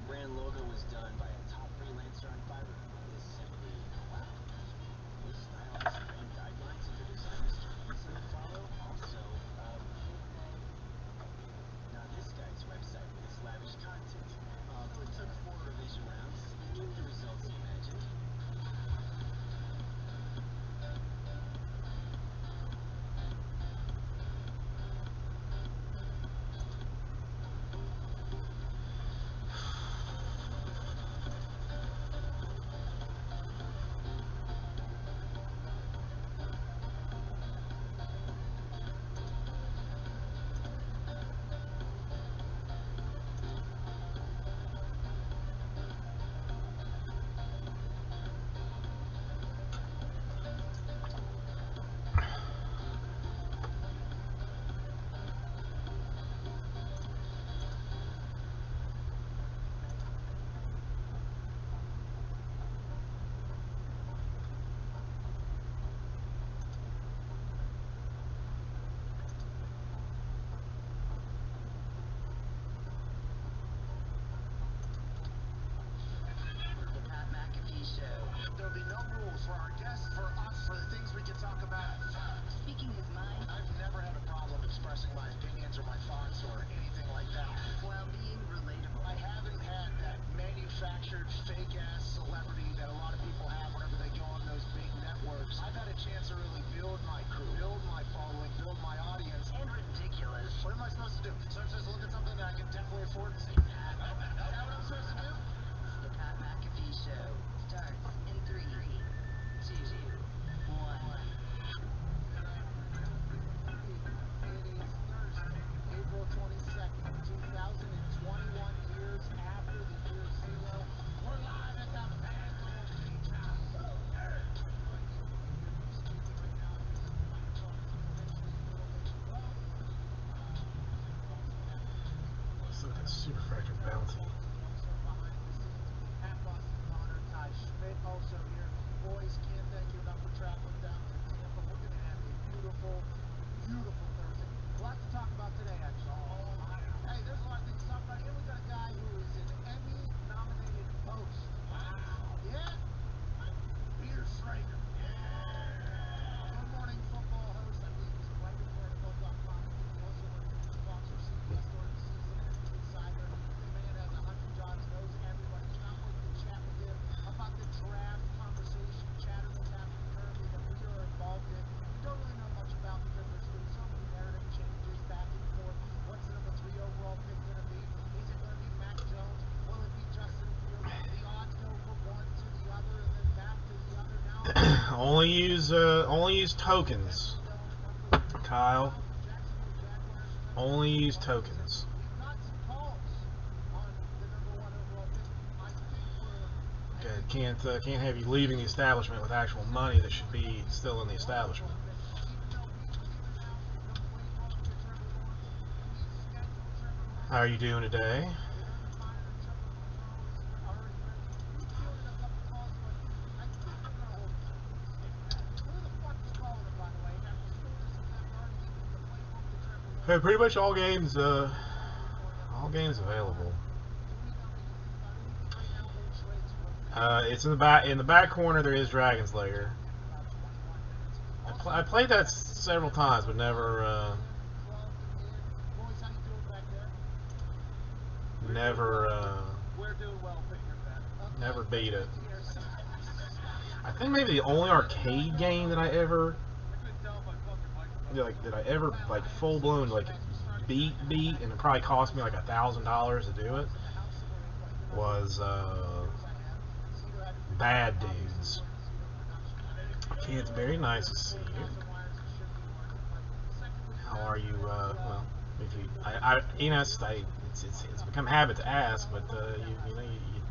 brand logo was done by a top freelancer on Fiverr. Is simply wow. These stylized brand guidelines and their designers too easy to follow. Also, now this guy's website with its lavish content. But took 4 revision rounds to get the results he imagined. There'll be no rules for our guests, for us, for the things we can talk about. Speaking his mind. I've never had a problem expressing my opinions or my thoughts or anything like that. While being relatable. I haven't had that manufactured fake-ass celebrity that a lot of people have whenever they go on those big networks. I've had a chance to really build my crew, build my following, build my audience. And ridiculous. What am I supposed to do? So I'm supposed to look at something that I can definitely afford and say, nah, is that what I'm supposed to do? The Pat McAfee Show starts in 3, 2, 1. It is Thursday, April 22nd, 2021, years after the year zero. We're live at the Vandal Beach House. Let's look at Superfractor Bounty. Also here. Boys, can't thank you enough for traveling down to Tampa. We're going to have a beautiful, beautiful Thursday. A lot to talk about today, actually. Hey, there's a lot of things to talk about here. We got a guy who is an Emmy-nominated host. Wow. Yeah? Peter Schrager. Yeah. Good Morning Football host. I believe he's a writer for NFL.com. He also works for Fox or CBS during the season as an insider. The man has 100 jobs, knows everybody. Cannot wait to chat with him about the draft conversation, chatter that's happening currently that we are involved in. We don't really know much about because there's been so many narrative changes back and forth. What's the number 3 overall pick going to be? Is it going to be Mac Jones? Will it be Justin Fields? The odds go from one to the other and then back to the other. Now only use tokens, Kyle. Only use tokens. we've got some calls on the number 1 overall pick. I think for Can't have you leaving the establishment with actual money that should be still in the establishment. How are you doing today? Hey, pretty much all games available. It's in the back corner. There is Dragon's Lair. I played that several times, but never beat it. I think maybe the only arcade game that I ever full blown beat, and it probably cost me like $1,000 to do it, was Bad Dudes. Kids, very nice to see you. How are you? Well, if you, it's become a habit to ask, but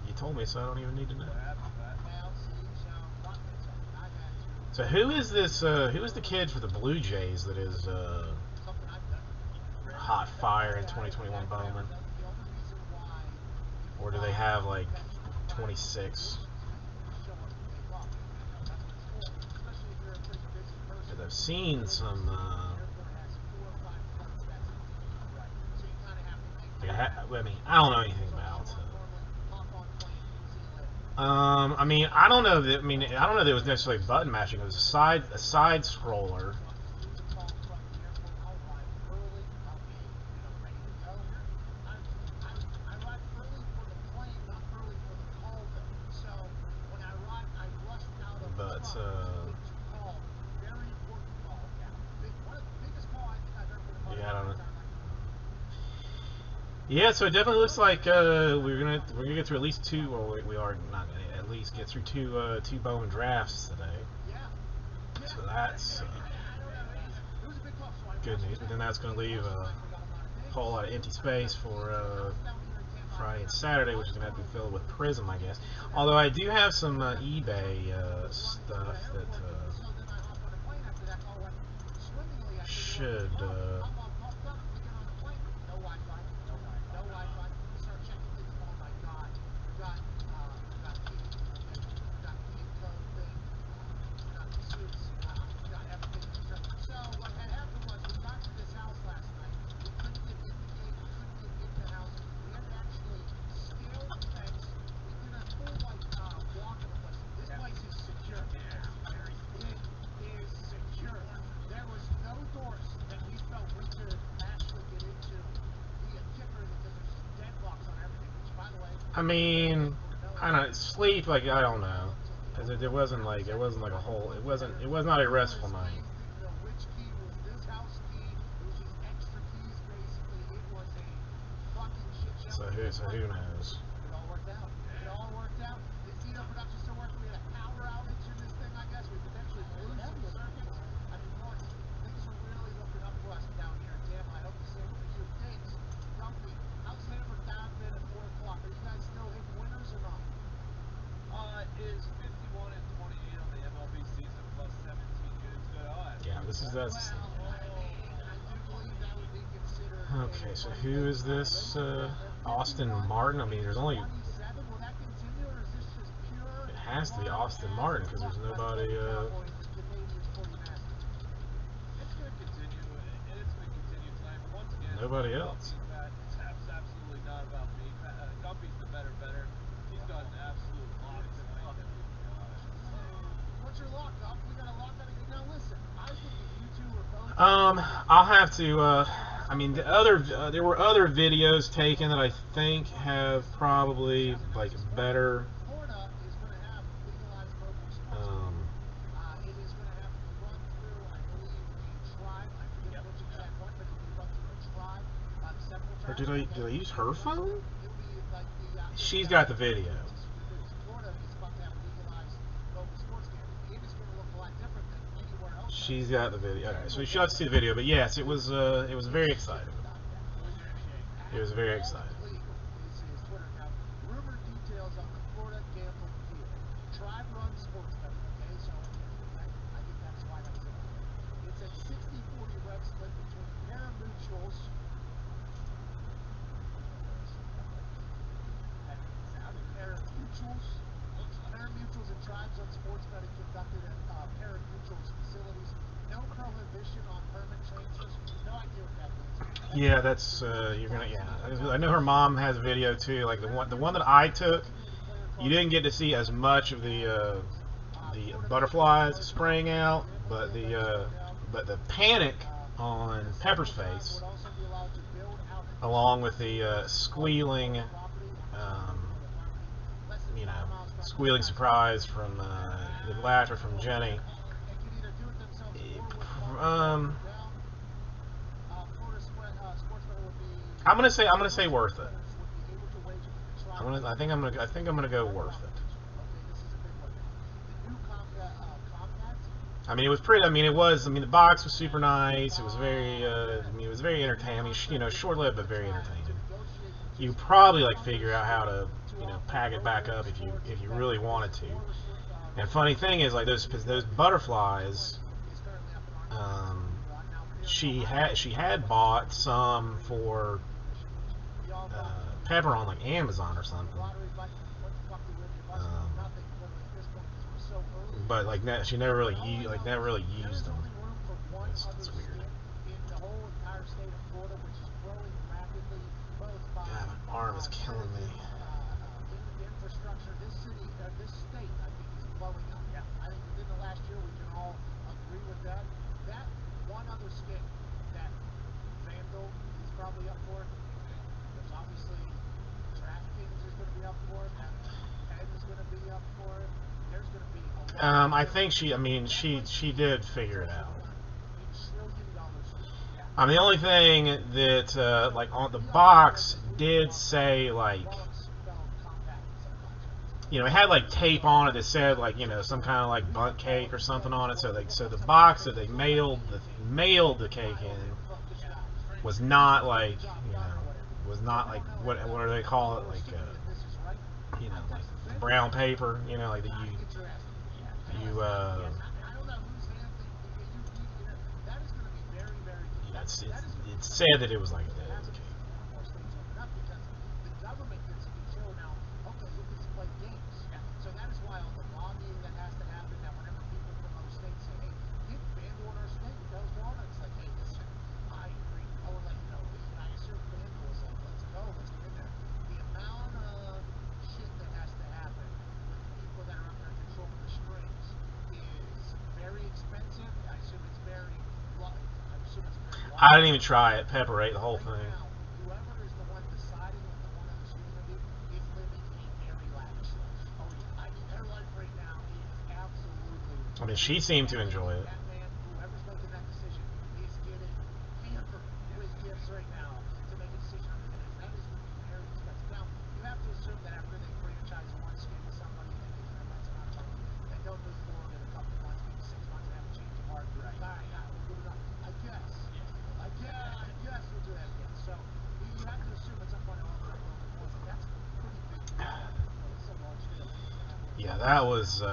you told me, so I don't even need to know. So who is this? Who is the kid for the Blue Jays that is hot fire in 2021 Bowman? Or do they have like 26? Because I've seen some. I mean, I don't know anything about I mean, I don't know that. I mean, I don't know that it was necessarily button mashing. It was a side scroller. But yeah, I don't know. Yeah, so it definitely looks like we're gonna get through at least two, or we are not gonna at least get through two Bowman drafts today. So that's good news. But then that's gonna leave a whole lot of empty space for Friday and Saturday, which is gonna have to be filled with Prism, I guess. Although I do have some eBay stuff that should. I mean, I don't know, sleep, like, I don't know. Because it wasn't like a whole, it was not a restful night. So who knows? Yeah, this is us. Okay, so who is this? Austin Martin? I mean, there's only... It has to be Austin Martin, because there's nobody... Nobody else. I'll have to, I mean, there were other videos taken that I think have probably, like, better, or did I use her phone? She's got the video. She's got the video. Alright, so we should have to see the video, but yes, it was very exciting. It was very exciting. Pari-mutuals and tribes on sports betting conducted at pari-mutuals facilities. No prohibition on permit transfers. No idea what that means. Yeah, that's you're gonna. Yeah, I know her mom has a video too. Like the one that I took, you didn't get to see as much of the butterflies spraying out, but the panic on Pepper's face, along with the squealing, squealing surprise from the laughter from Jenny. I'm gonna say worth it. I think I'm gonna go worth it. I mean, it was pretty. I mean, the box was super nice. It was very. It was very entertaining. I mean, short-lived but very entertaining. You probably like figure out how to, pack it back up if you really wanted to. And funny thing is, like those butterflies, she had bought some for Pepper on like Amazon or something. But like she never really used them. It's weird. God, my arm is killing me. this state, I think, is blowing up. Yeah. I think within the last year, we can all agree with that. That one other skate that Vandal is probably up for it. There's obviously DraftKings is going to be up for it. Ed is going to be up for it. There's going to be a lot. I think she did figure it out. $1 trillion. I mean, the only thing that like on the box did say like, you know, it had like tape on it that said like, you know, some kind of like bunt cake or something on it. So the box that they mailed the cake in was not like, you know, was not like what do they call it, like you know, like brown paper, you know, like that you know, it said that it was like that. So that is why all the lobbying that has to happen, that whenever people from other states say, hey, get Vandal in our state, you guys want it? It's like, hey, listen, I agree. I would like, you know, I assume Vandal was like, let's go, let's get in there. The amount of shit that has to happen with the people that are under control of the strings is very expensive. I assume it's very I didn't even try it. Pepper ate the whole thing. Whoever is the one deciding what the one on the screen will be is living a very lavish life. Oh yeah, I mean their life right now is absolutely. I mean, she seemed to enjoy it. That man, whoever's making that decision, is getting hampered with gifts right now to make a decision on the minutes. That is very expensive. Now you have to assume that after they franchise one skin to somebody and they make an immense amount of money, that they'll move forward in a couple of months, maybe 6 months, and have a change of heart. Right. We'll do it. I guess. I guess we'll do that again. So you have to assume at some point I'll open up a little bit more, but that's a pretty big deal. It's a large deal. Yeah, that was.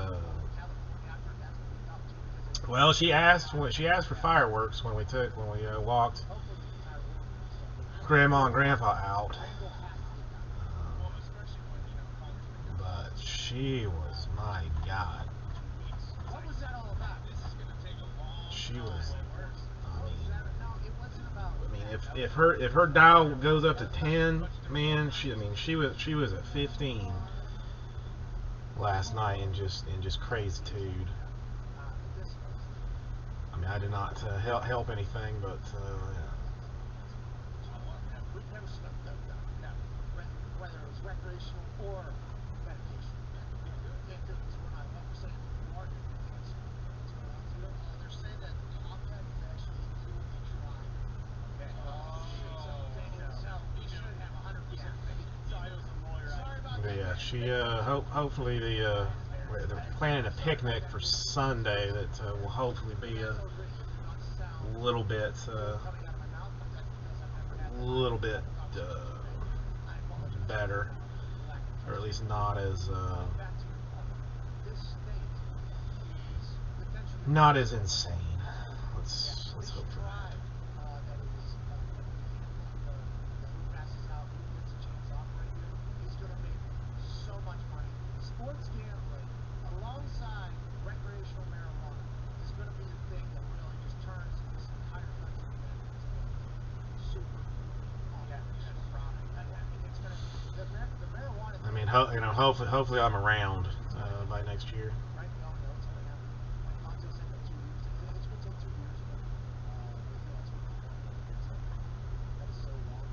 Well, she asked for fireworks when we walked Grandma and Grandpa out, but she was, my God, she was. I mean, if her dial goes up to 10, man, she was at 15 last night and just crazy-tude. I mean, I did not help anything, but whether it was recreational or medication. Can't do it because we're not saying the market. They're saying that Tomcat is actually doing a trial. Okay. So he should have 100% faith. Sorry, I was a lawyer. Sorry about that. yeah, she hopefully they're planning a picnic for Sunday that will hopefully be a little bit better, or at least not as insane. Let's hope for that. Sports gambling alongside recreational marijuana is going to be the thing that really just turns this entire country into super profit. It's going to the marijuana. I mean, hopefully I'm around by next year. Right? We all know it's going to happen. Like Monzo said, that 2 years. It's going to take 2 years, but that's what that is so long.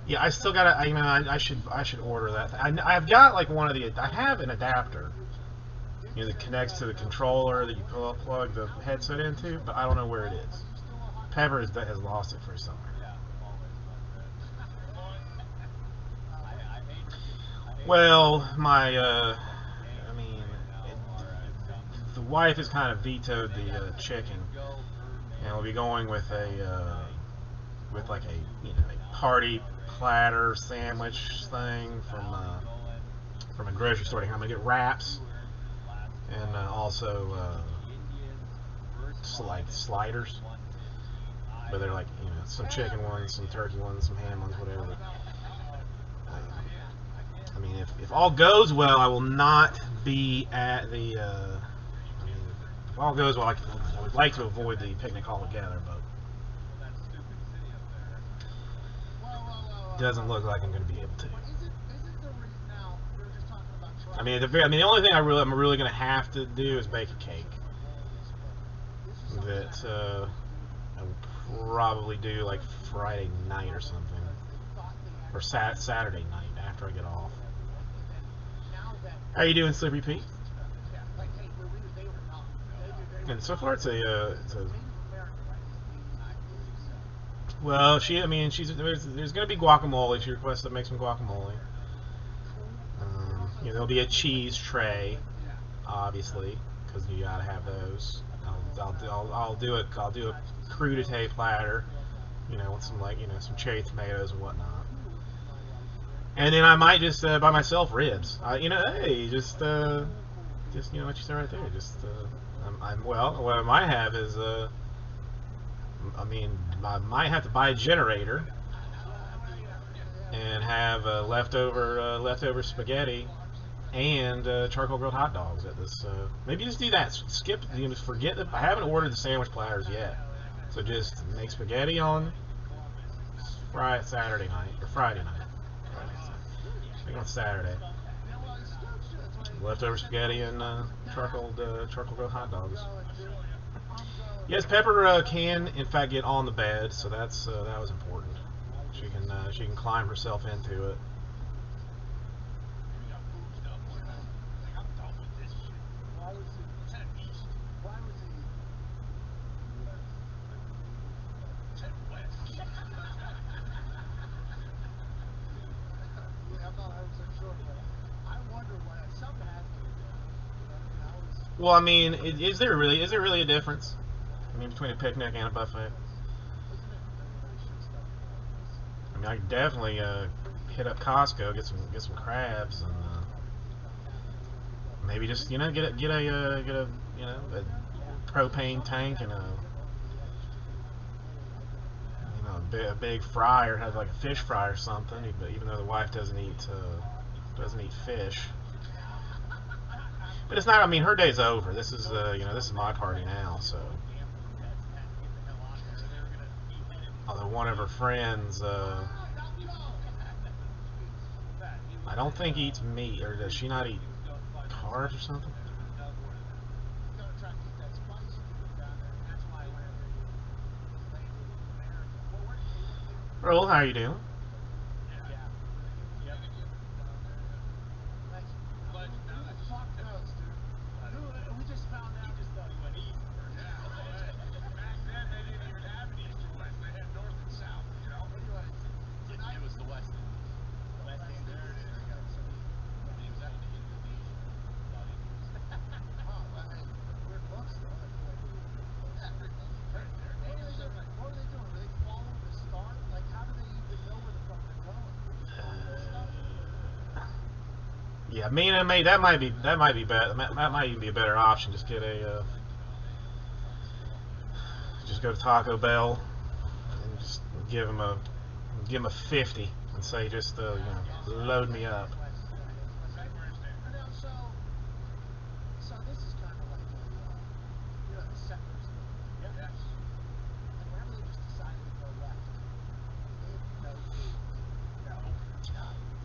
Yeah, I still gotta. I should order that. I've got like one of the. I have an adapter, you know, that connects to the controller that you plug the headset into, but I don't know where it is. Pepper has lost it for somewhere. Well, the wife has kind of vetoed the chicken, and we'll be going with like a party platter sandwich thing from a grocery store. I'm gonna get wraps and also sliders, but they're like some chicken ones, some turkey ones, some ham ones, whatever. I mean, if all goes well, I will not be at the. If all goes well, I would like to avoid the picnic altogether, but doesn't look like I'm going to be able to. But isn't the reason now we were just talking about I mean, the only thing I'm really going to have to do is bake a cake. That I will probably do like Friday night or something, or Saturday night after I get off. How you doing, Slippery Pete? And so far, it's a well, I mean, there's going to be guacamole. She requests to make some guacamole. You know, there'll be a cheese tray, obviously, because you gotta have those. I'll do a crudité platter, you know, with some some cherry tomatoes and whatnot. And then I might just buy myself ribs. You know, hey, just you know what you said right there. Just well, what I might have is I mean, I might have to buy a generator and have leftover spaghetti and charcoal grilled hot dogs at this. Maybe just do that. Skip, just forget that I haven't ordered the sandwich platters yet. So just make spaghetti on Saturday night or Friday night. I think on Saturday. Leftover spaghetti and charcoal grilled hot dogs. Yes, Pepper can in fact get on the bed, so that was important. She can climb herself into it. Well, I mean, is there really a difference? I mean, between a picnic and a buffet? I mean, I could definitely hit up Costco, get some crabs, and maybe just get a propane tank and a big fry, or have like a fish fry or something. Even though the wife doesn't eat fish. But it's not. I mean, her day's over. This is this is my party now. So, although one of her friends, I don't think eats meat, or does she not eat carbs or something? Earl, how you doing? Yeah, that might be better. That might even be a better option. Just get just go to Taco Bell and just give them a 50 and say just load me up.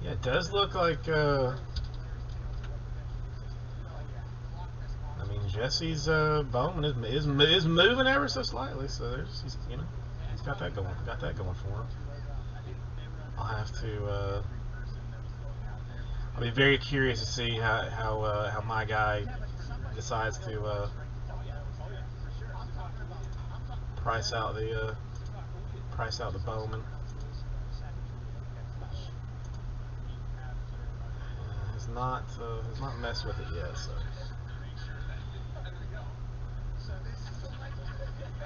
Yeah, it does look like. I mean, Jesse's bone is moving ever so slightly, so he's got that going for him. I'll have to. I'll be very curious to see how my guy decides to price out the Bowman. Has not messed with it yet, so.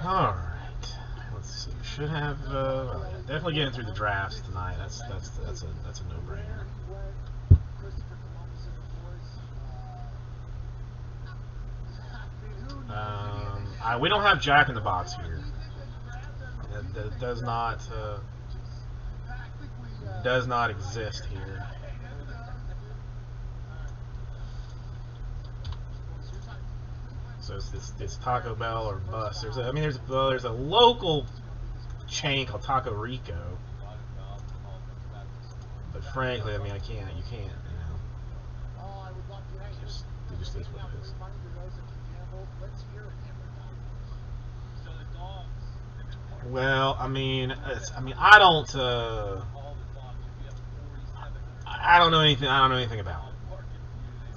All right, let's see. Should have definitely getting through the drafts tonight. That's a no-brainer. We don't have Jack in the Box here. That does not exist here. So it's Taco Bell or bust. There's a local chain called Taco Rico. But frankly, I mean, I can't. You can't. You know, Oh, I would love to. Hey, it just is what it is. free money to those that can gamble. Let's hear it, Hammer Time. So the dogs. Well, I mean, I don't. All the dogs. If you have 47. I don't know anything. I don't know anything about it,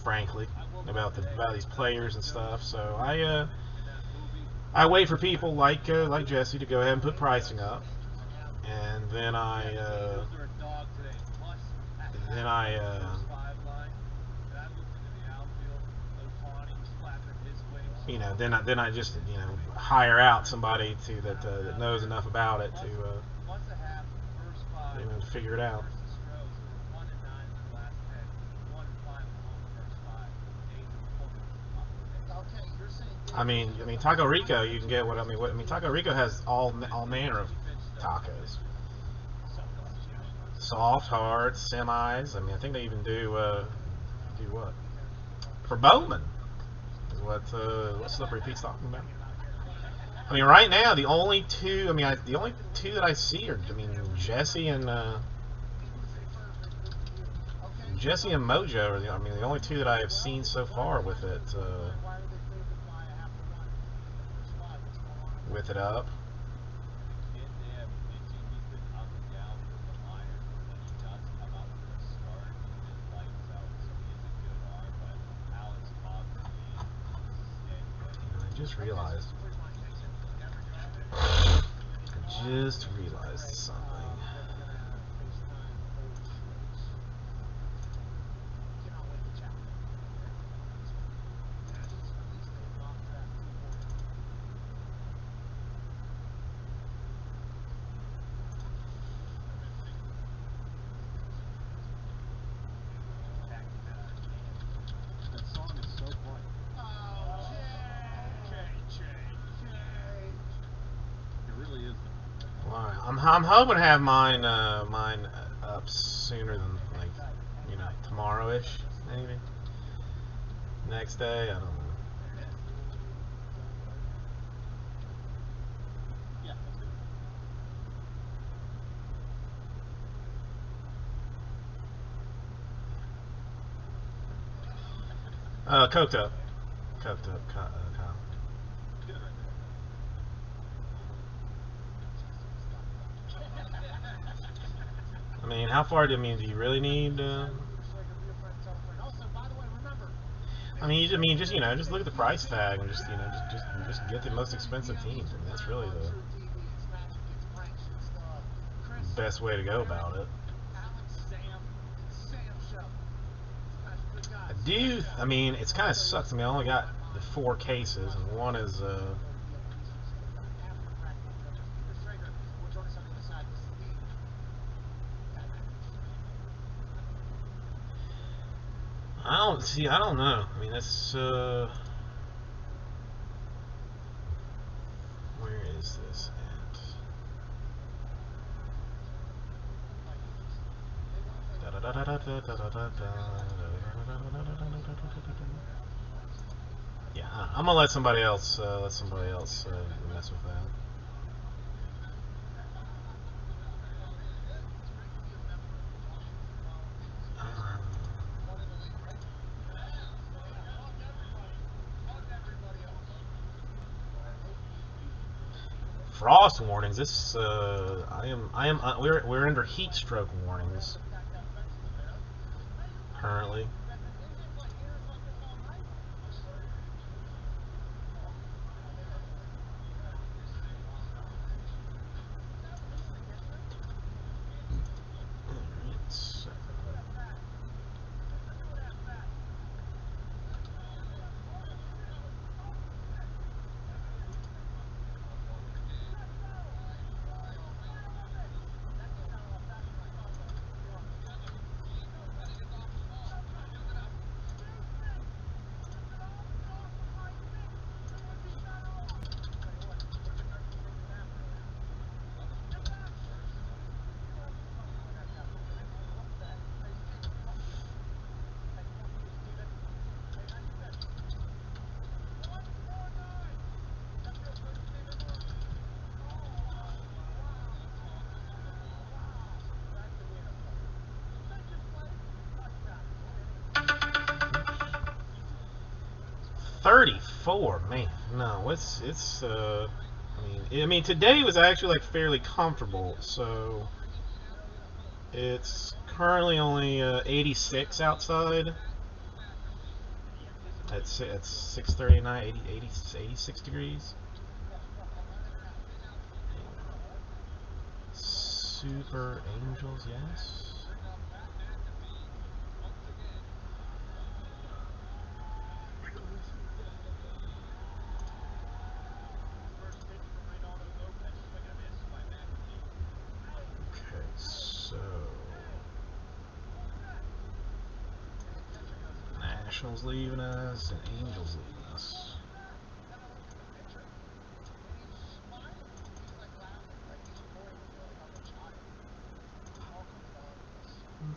frankly, about these players and stuff. So I wait for people like Jesse to go ahead and put pricing up, and then I you know, then I just, you know, hire out somebody that knows enough about it to you know, to figure it out. I mean, Taco Rico, you can get what I mean. Taco Rico has all manner of tacos. Soft, hard, semis. I mean, I think they even do what for Bowman is what Slippery Pete's talking about. I mean, right now the only two that I see are, I mean, Jesse and Mojo are the only two that I have seen so far with it up. I just realized something. I'm hoping to have mine up sooner than, like, you know, tomorrow-ish, maybe. Next day, I don't know. Coked up, Kyle. I mean, how far do you really need? I mean, just, you know, just look at the price tag and just, you know, just get the most expensive teams. I mean, that's really the best way to go about it. I mean, it's kind of sucks. I mean, I only got the 4 cases, and one is I don't know. I mean, that's where is this at? Yeah, I'm gonna let somebody else mess with that. Frost warnings. This we're under heat stroke warnings currently. 34, man. No, it's I mean today was actually like fairly comfortable, so it's currently only 86 outside. It's 6:30 at night, 86 degrees. Super Angels, yes. Okay, so Nationals leaving us and Angels leaving us.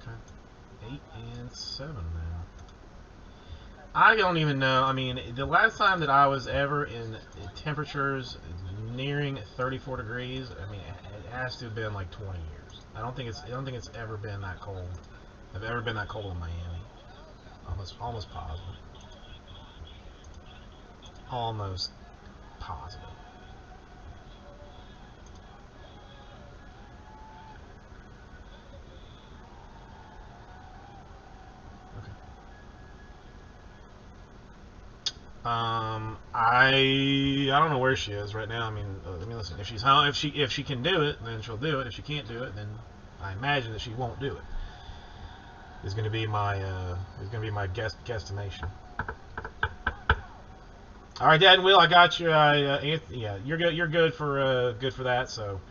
Okay. 8 and 7 now. I don't even know. I mean, the last time that I was ever in temperatures nearing 34 degrees, I mean, it has to have been like 20 years. I don't think it's ever been that cold. I've ever been that cold in Miami. Almost positive. Almost positive. I don't know where she is right now. I mean, listen. If she's home, if she can do it, then she'll do it. If she can't do it, then I imagine that she won't do it. Is going to be my guesstimation. All right, Dad and Will, I got you. Yeah, you're good. You're good for that. So,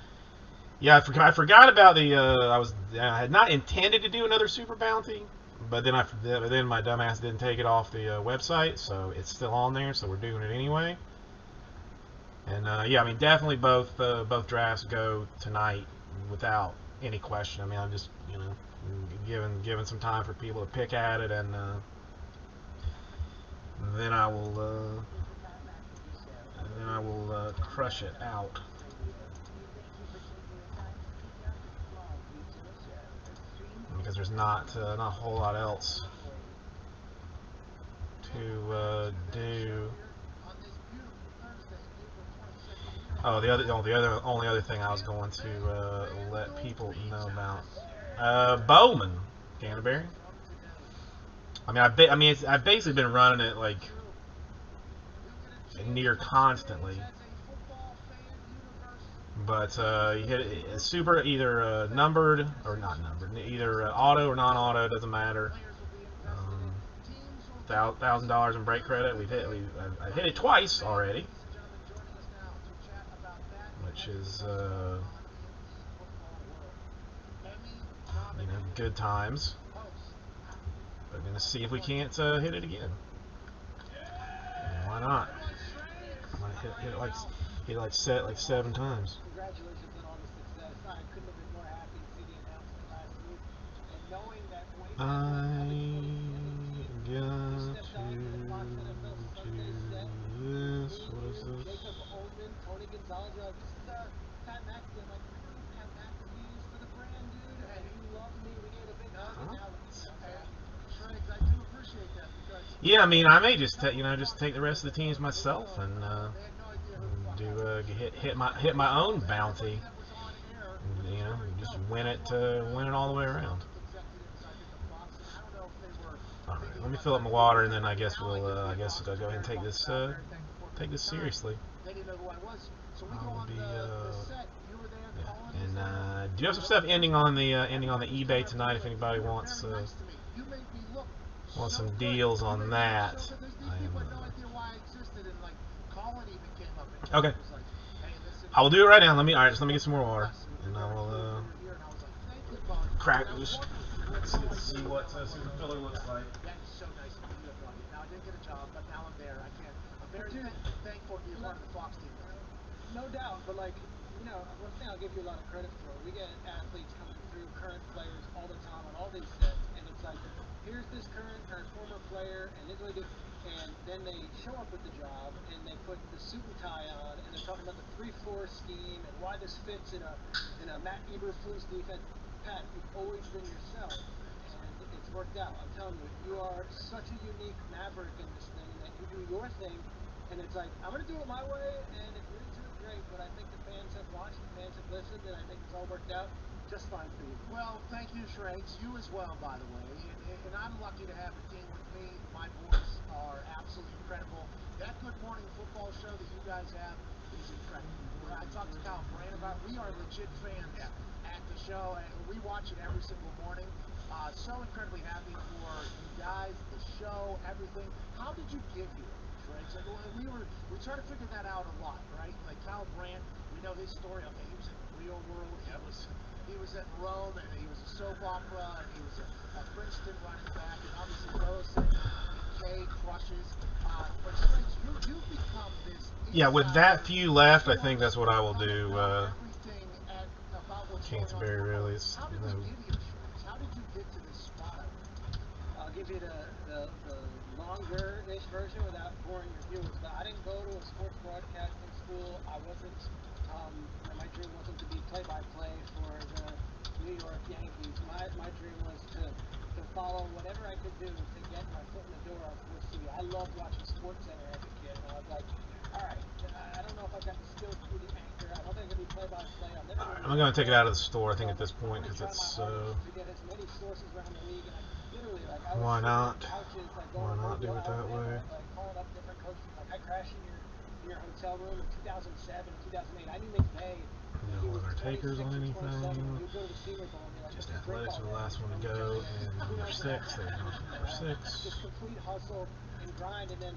yeah, I forgot about the. I had not intended to do another super bounty. But then then my dumbass didn't take it off the website, so it's still on there. So we're doing it anyway. And yeah, I mean, definitely both drafts go tonight without any question. I mean, I'm just giving some time for people to pick at it, and then I will crush it out. Because there's not a whole lot else to do. Oh, the only other thing I was going to let people know about Bowman Canterbury. I mean, I've basically been running it like near constantly. But you hit a super either numbered or not numbered, either auto or non-auto, doesn't matter. $1,000 in break credit. I've hit it twice already, which is good times. We're gonna see if we can't hit it again. And why not? I might hit it like 7 times. Congratulations on all the success. I couldn't have been more happy to see the announcement last week. And knowing that way back this. What is this? Jacob Oldman, Tony Gonzalez, this is Pat McAfee. I'm like, remember who Pat McAfee is for the brand, dude? And he loved me. We gave a big hug. And now, Triggs, I do appreciate that because. Yeah, I mean, I may just just take the rest of the teams myself and hit my own bounty. And, just win it all the way around. All right, let me fill up my water, and then I guess we'll go ahead and take this seriously. I'll be and do you have some stuff ending on the eBay tonight? If anybody wants some deals on that, okay. I will do it right now. Let me get some more water, and I will crack loose. Let's see what super filler looks like. That is so nice of you. Now I didn't get a job, but now I'm there. I'm very thankful to be a part of the Fox team. No doubt, but one thing I'll give you a lot of credit for. We get athletes coming through, current players all the time on all these sets, and it's like, here's this current or former player, and and then they show up with the job, and they put the suit and tie on, and they're talking about the 3-4 scheme and why this fits in a Matt Eberflus defense. Pat, you've always been yourself, and it's worked out. I'm telling you, you are such a unique maverick in this thing that you do your thing, and it's like, I'm going to do it my way, and if you're into it, great, but I think the fans have watched, the fans have listened, and I think it's all worked out just fine for you. Well, thank you, Shrakes. You as well, by the way. And I'm lucky to have a team with me. My boys are absolutely incredible. That Good Morning Football show that you guys have is incredible. I talked to Kyle Brandt about it. We are legit fans at the show, and we watch it every single morning. So incredibly happy for you guys, the show, everything. How did you get here, Shrakes? We tried to figure that out a lot, right? Like Kyle Brandt, we know his story. Okay, he was in the real world. He was at Rome, and he was a soap opera, and he was a Princeton running back, and obviously Burleson and Kay crushes. But Shrakes, you've become this. Yeah, with that few left, I think that's what I will do. Everything about what's Canterbury, going on. really. How did we get here, Shrakes? How did you get to this spot? I'll give you the longer-ish version without boring your viewers, but I didn't go to a sports broadcasting school. I wasn't, my dream wasn't to be play-by-play for the New York Yankees. My dream was to follow whatever I could do to get my foot in the door on sports TV. I loved watching SportsCenter as a kid, and I was like, all right, I don't know if I've got the skills to be the anchor. I don't think I can be play-by-play. I'm going to take it out of the store, I think, at this point, because it's to get as many sources around the league, and I literally, like, I was why not? couches, like, Why going not do it that way? like calling up different coaches. Like, I crashed in your hotel room in 2007, 2008. I knew McVay. No other takers on anything. You'd go to the Senior Bowl and be like, Just "This is great Athletics ball were the game." last one to go, and number 6. They were number 6. Just complete hustle and grind, and then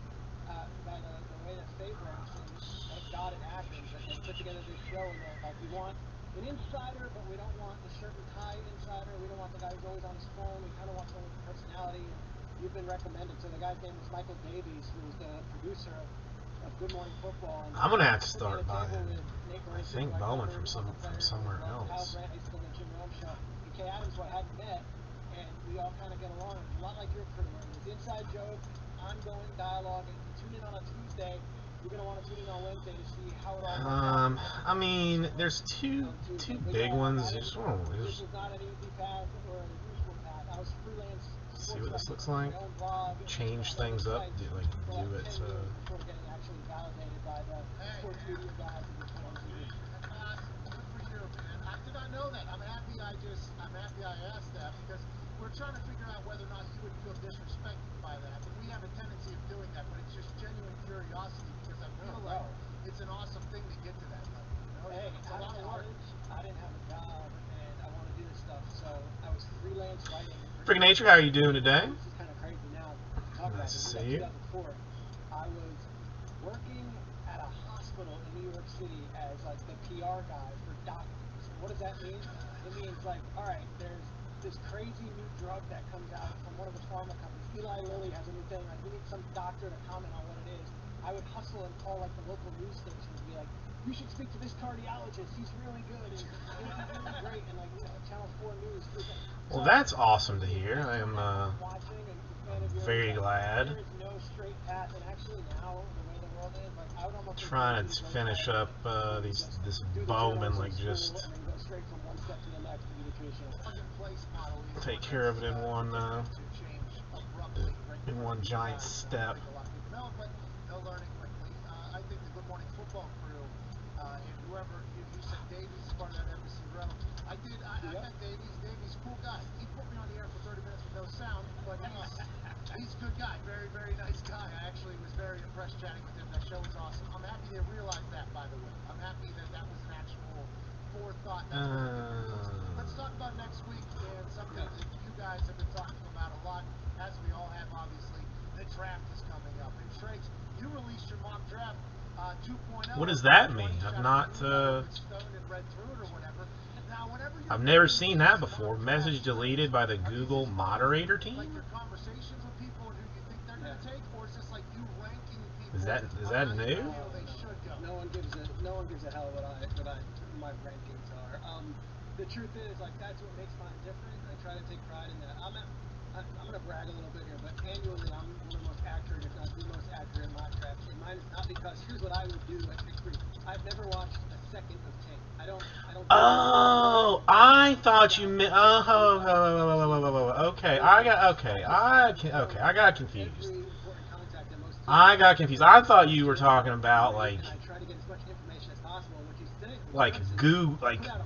by the way that fate works, and thank God it happens, that they put together this show, and they're like, we want an insider, but we don't want the shirt and tie insider. We don't want the guy who's always on his phone. We kind of want someone with personality, and you've been recommended. So the guy's name was Michael Davies, who was the producer of Good Morning Football. And I'm gonna have to start buying, I think, Bowman from somewhere else. Kyle Brandt, I used to go to the Jim Rome show. And Kay Adams, who I hadn't met, and we all kind of get along. It's a lot like your crew. There's inside joke, ongoing dialogue, and if you tune in on a Tuesday, you're gonna want to tune in on Wednesday to see how it all works out. I mean, there's two big ones. You just want to This was not an easy path or an unusual path. I was freelance. see what this looks like. Change things up, do it. Before getting actually validated by the sports media guys and the fans. Good for you, man. Did I know that? I'm happy I asked that, because we're trying to figure out whether or not you would feel disrespected by that. And we have a tendency of doing that, but it's just genuine curiosity, because I feel like it's an awesome thing to get to that level. You know? Hey, it's a lot of work. I didn't have a job, and I want to do this stuff, so I was freelance writing. Freaking Nature, how are you doing today? This is kind of crazy now. Talk Nice to about see you. 2004. I was working at a hospital in New York City as like the PR guy for doctors. And what does that mean? It means like, all right, there's this crazy new drug that comes out from one of the pharma companies. Eli Lilly has a new thing. Like, we need some doctor to comment on what it is. I would hustle and call like the local news stations and be like, you should speak to this cardiologist. He's really good. And he's really great. And like, Channel 4 News. Well, that's awesome to hear. I am very glad. There is no straight path, and actually now, the way the world is, like, I would almost Trying to finish up this Bowman, like, just take care of it in one giant step. They'll learn it quickly. I think the Good Morning Football crew, and whoever, you said Davies is part of that embassy row. I met Davies. Davies, cool guy. He put me on the air for 30 minutes with no sound, but he's a good guy. Very, very nice guy. I actually was very impressed chatting with him. That show was awesome. I'm happy they realized that, by the way. I'm happy that was an actual forethought. Let's talk about next week, and something that you guys have been talking about a lot, as we all have, obviously. The draft is coming up. And Shrakes, you released your mock draft 2.0. What does that mean? I've never seen that before. Message deleted by the Google moderator team? Is that new? No one gives a hell what my rankings are. The truth is, like, that's what makes mine different. I try to take pride in that. I'm gonna brag a little bit here, but annually I'm one of the most accurate, if not the most accurate mock drafts. And mine is not because here's what I would do at pick 3. I've never watched a second of tape. I don't. Oh, I thought you meant. Okay, I got confused. Every important contact that most teams I got confused. I thought you were talking about like and I try to get as much information as possible. What you say,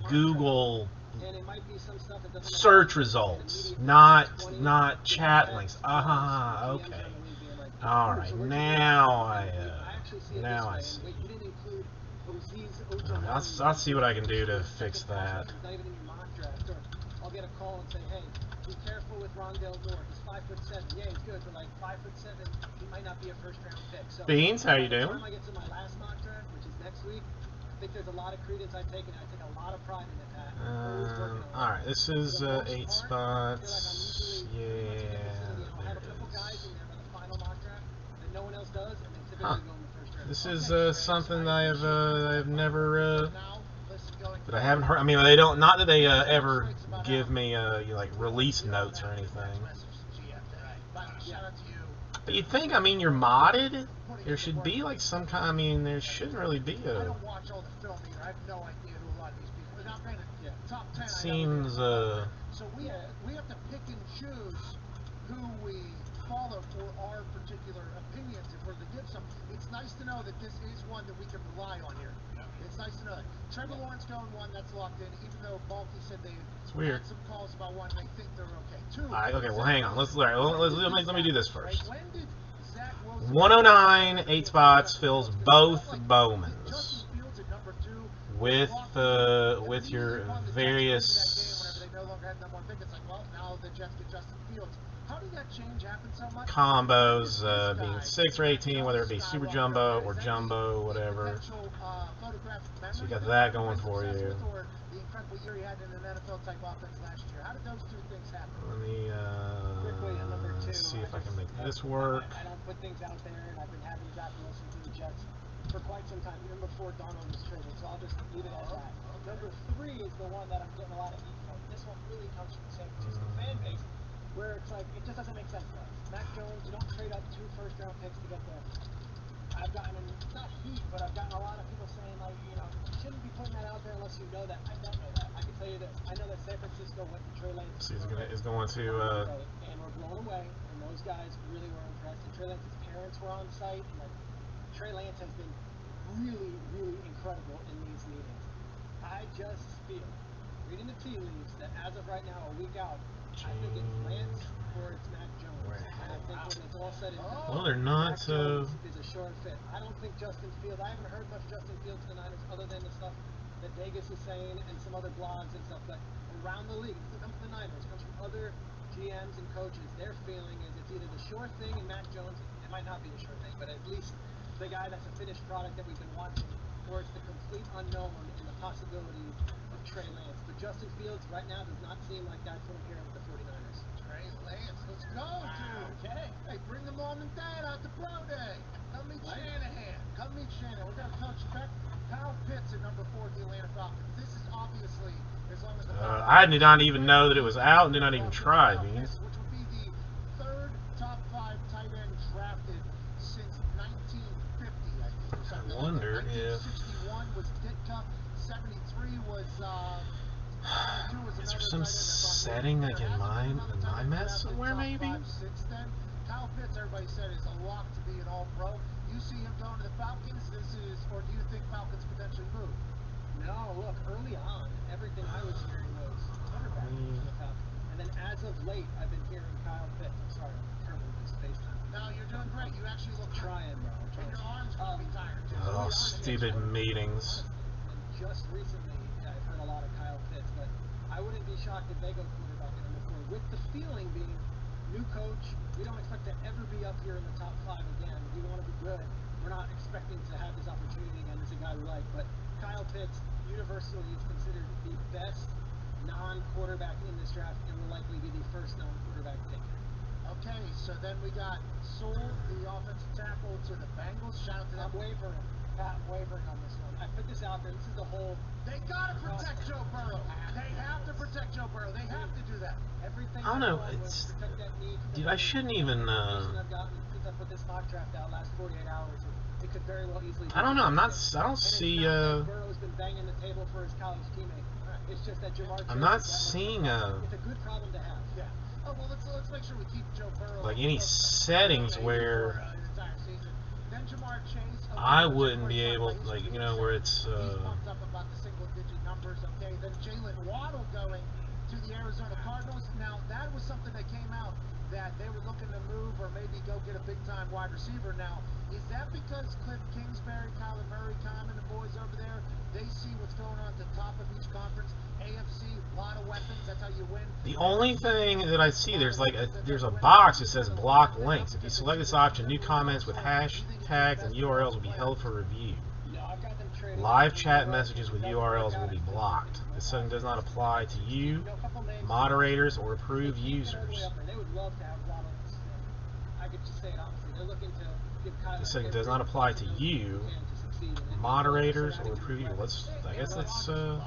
Google and it might be some stuff that doesn't search results, not chat links. Okay. All right, now I see. Wait, you didn't include I'll see what I can do to fix that. He's not even in your mock draft. Or I'll get a call and say, hey, be careful with Rondell Moore. He's 5'7". Yeah, he's good, but like 5'7", he might not be a first-round pick. So Beans, how you by the doing? time I get to my last mock draft, which is next week, I think there's a lot of credence I take, and I take a lot of pride in it, Pat. All right, this is 8 spots. I'll have a couple guys in there by the final mock draft that no one else does, and they typically go in the first round. This is something I have never that I haven't heard. I mean, they don't. Not that they ever give me like release notes or anything. But you'd think, I mean, you're modded. There should be like some kind. I mean, there shouldn't really be I a. don't watch all the film either. I have no idea who a lot of these people. Now, granted, top 10. It seems So we have to pick and choose who we follow for our particular opinions if we're to give some. It's nice to know that this is one that we can rely on here. It's nice to know that. Trevor Lawrence going one, that's locked in, even though Balky said they weird. had some calls about one, they think they're okay. Two. All right, okay. Well, hang on. Let me do this first. When did Zach Wilson 109, 8 spots fills both Bowmans Justin Fields at number 2 with your various whenever they no longer had number 1 pick? It's like, well, now the Jets get Justin Fields. How did that change happen so much? combos being 6 or 18, whether it be super jumbo or jumbo, whatever. So you got that going for you. The incredible year he had in an NFL type offense last year. How did those two things happen? Let me Quickly, and number two, see if I can make this work. I don't put things out there, and I've been having Zach Wilson to the Jets for quite some time, even before Darnold was traded, so I'll just leave it as that. Number 3 is the one that I'm getting a lot of heat from. This one really comes from the San Francisco fan base, where it's like, it just doesn't make sense to us. Mac Jones, you don't trade up 2 first-round picks to get there. I've gotten, not heat, but I've gotten a lot of people saying, like, you shouldn't be putting that out there unless you know that. I don't know that. I can tell you this. I know that San Francisco went to Trey Lance. So is going to and we're blown away, and those guys really were impressed. And Trey Lance's parents were on site. And, like, Trey Lance has been really, really incredible in these meetings. I just feel, reading the tea leaves, that as of right now, a week out, I think it's Lance or it's Mac Jones. And I think when it's all said and done, well, they're not Mac Jones is a sure fit. I don't think Justin Fields, I haven't heard much Justin Fields to the Niners other than the stuff that Vegas is saying and some other blogs and stuff, but around the league, it comes from the Niners, it comes from other GMs and coaches, their feeling is it's either the sure thing in Mac Jones, it might not be a sure thing, but at least the guy that's a finished product that we've been watching, or it's the complete unknown in the possibilities of Trey Lance. But Justin Fields right now does not seem like that's what I'm hearing with the 49ers. Trey Lance, let's go, dude. Okay. Hey, bring the mom and dad out to Pro Day. Come meet Shanahan. Come meet Shanahan. We're going to coach Beck. Kyle Pitts at number 4 at the Atlanta Falcons. This is obviously, as long as the I did not even know that it was out and did not even try, Beans. Which would be the 3rd top 5 tight end drafted since 1950, I think. Or something. I wonder if 1961 was Ditka. 73 was 72 was is there another some tight end. setting like in my mess somewhere maybe? Since then, Kyle Pitts, everybody said, is a lock to be an All-Pro. You see him going to the Falcons. Or do you think Falcons potentially move? No, look, early on, everything I was hearing was quarterback for the Falcons. And then as of late, I've been hearing Kyle Pitts. I'm sorry, I'm terrible with this FaceTime. No, you're doing great. You actually look trying, bro. And your arms will be tired, too. Oh, stupid meetings. And just recently, I've heard a lot of Kyle Pitts, but I wouldn't be shocked if they go quarterback at number 4, with the feeling being, new coach, we don't expect to ever be up here in the top 5 again. We want to be good. We're not expecting to have this opportunity again. It's a guy we like, but Kyle Pitts universally is considered the best non-quarterback in this draft and will likely be the first non-quarterback pick. Okay, so then we got Sewell, the offensive tackle, to the Bengals. Shout out to them. I'm wavering. Pat, I'm wavering on this one. I put this out there. This is the whole... They got to protect Joe Burrow. They have to protect Joe Burrow. They have to do that. Everything I don't know. it's protect that knee. Dude, I shouldn't even. I've gotten since I put this mock draft out last 48 hours. It could very well easily. I don't know. I don't see. Burrow's been banging the table for his college teammate. It's just that Jamar Chase. I'm not is that much seeing better. It's a good problem to have. Yeah. Oh, well, let's make sure we keep Joe Burrow. like any settings where the entire season. Then Jamar Chase. Okay, I which wouldn't everyone's be talking able, about, he's like, you pretty know, where exciting. it's He's pumped up about the single-digit numbers. Okay. Then Jalen Waddle going to the Arizona Cardinals. Now that was something that came out that they were looking to move or maybe go get a big-time wide receiver. Now, is that because Cliff Kingsbury, Kyler Murray, Common, the boys over there, they see what's going on at the top of each conference? AFC, a lot of weapons. That's how you win. the only thing that I see, there's a box that says block links. If you select this option, new comments with hashtags and URLs will be held for review. No, I've got them traded. Live chat messages with URLs will be blocked. This setting does not apply to you, moderators, or approved users. They would love to have Waddle. I could just say it honestly. They're looking to give Kyler. This setting does not apply to you, moderators, or approved users. I guess that's Yeah,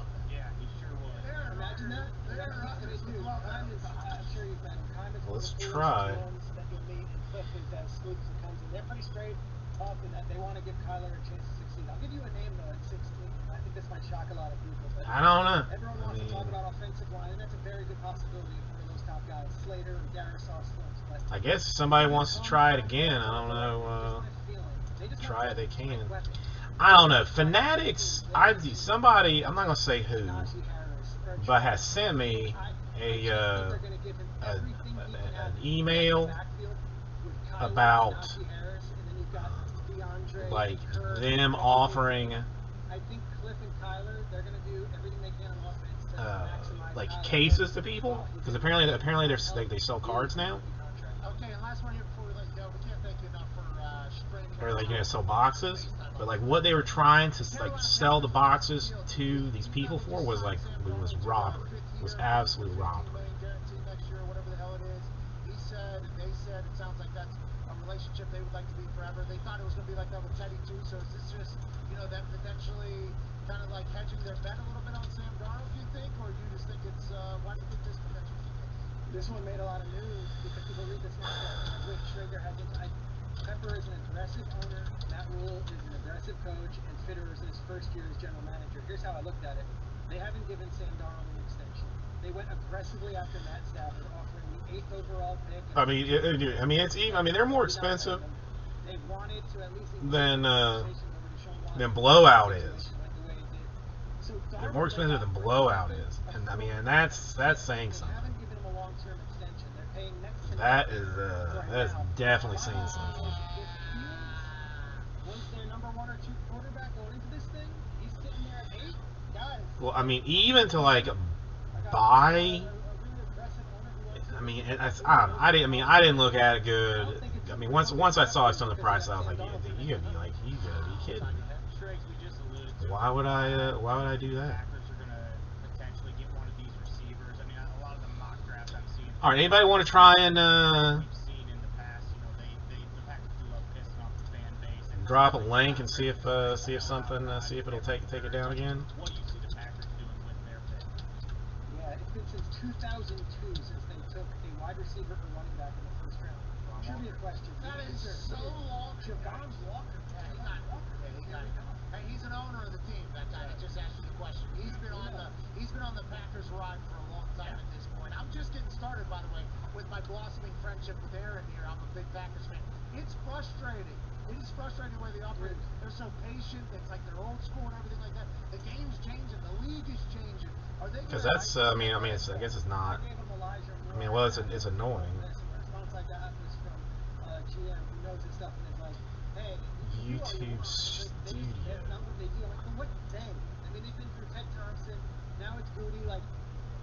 he sure would. Imagine that. I'm sure you've met him. Kyman's one of Let's the coolest try. ones that you'll meet, and Cliff is as smooth as it comes. And they're pretty straight up in that they want to give Kyler a chance to succeed. I'll give you a name though at 16. I think this might shock a lot of people. But I don't know. everyone I wants to talk mean, about offensive line, and that's a very good possibility of one of those top guys, Slater and Darius Austin. But I guess if somebody wants to try it again, I don't know. just my feeling. They just Try have it, they can. weapons. I don't know. Fanatics, somebody, I'm not gonna say who, Najee Harris, but has sent me an email about like them offering I think Cliff and Kyler, they're going to do everything they can on offense to maximize like Kyler. cases to people, because apparently they sell cards now, Okay, and last one here before we let you go. We can't thank you enough for straining or like, you know, sell boxes. But like what they were trying to like sell the boxes to these people for was like robbery. It was absolute robbery. Guarantee next year or whatever the hell it is. He said, and they said, it sounds like that's a relationship they would like to be forever. They thought it was going to be like that with Teddy too. So is this just, you know, them potentially kind of like hedging their bet a little bit on Sam Darnold, do you think, or do you just think it's why do you think this potentially is the case? This one made a lot of news because people read this now. Rick Schrager hasn't. Pepper is an aggressive owner. Matt Rule is an aggressive coach, and Fitter is in his first year as general manager. Here's how I looked at it. They haven't given Sam Darnold an extension. They went aggressively after Matt Stafford, offering the 8th overall pick. I mean, it's even. I mean, they're more expensive They wanted to at least than Blowout is. They're more expensive than Blowout is, and I mean, and that's saying They something. haven't given him a long-term extension. They're paying next to That nothing is definitely saying something. Once their number 1 or 2 quarterback going into this thing, he's sitting there at 8. Guys, Well, I mean, even to like buy. I mean, I didn't look at it good. I mean, once I saw some of the prices, I was like, you gotta be kidding me. Shrek, we just alluded to. Why would I do that? Packers are gonna potentially get one of these receivers. I mean, a lot of the mock drafts I'm seeing. All right, anybody want to try and We've seen in the past, you know, the Packers do love pissing off the fan base. And drop a link and see if it'll take it down again? What do you see the Packers doing with their pick? Yeah, it's been since 2002 since they took a wide receiver or running back in the first round. Trivia question. That is so long. Javon Walker. Yeah, he's not Walker. Hey, he's an owner of the team. That guy that just asked you the question. He's been on the Packers ride for a long time at this point. I'm just getting started, by the way, with my blossoming friendship with Aaron here. I'm a big Packers fan. It's frustrating. It is frustrating the way they operate. They're so patient. It's like they're old school and everything like that. The game's changing. The league is changing. Are they? Because that's I guess it's not. I mean, well, it's annoying. The response I got was from GM who knows his stuff and is like, hey, YouTube Studio. They deal like, what they? I mean, they've been through Ted Thompson. Now it's Goody. Like,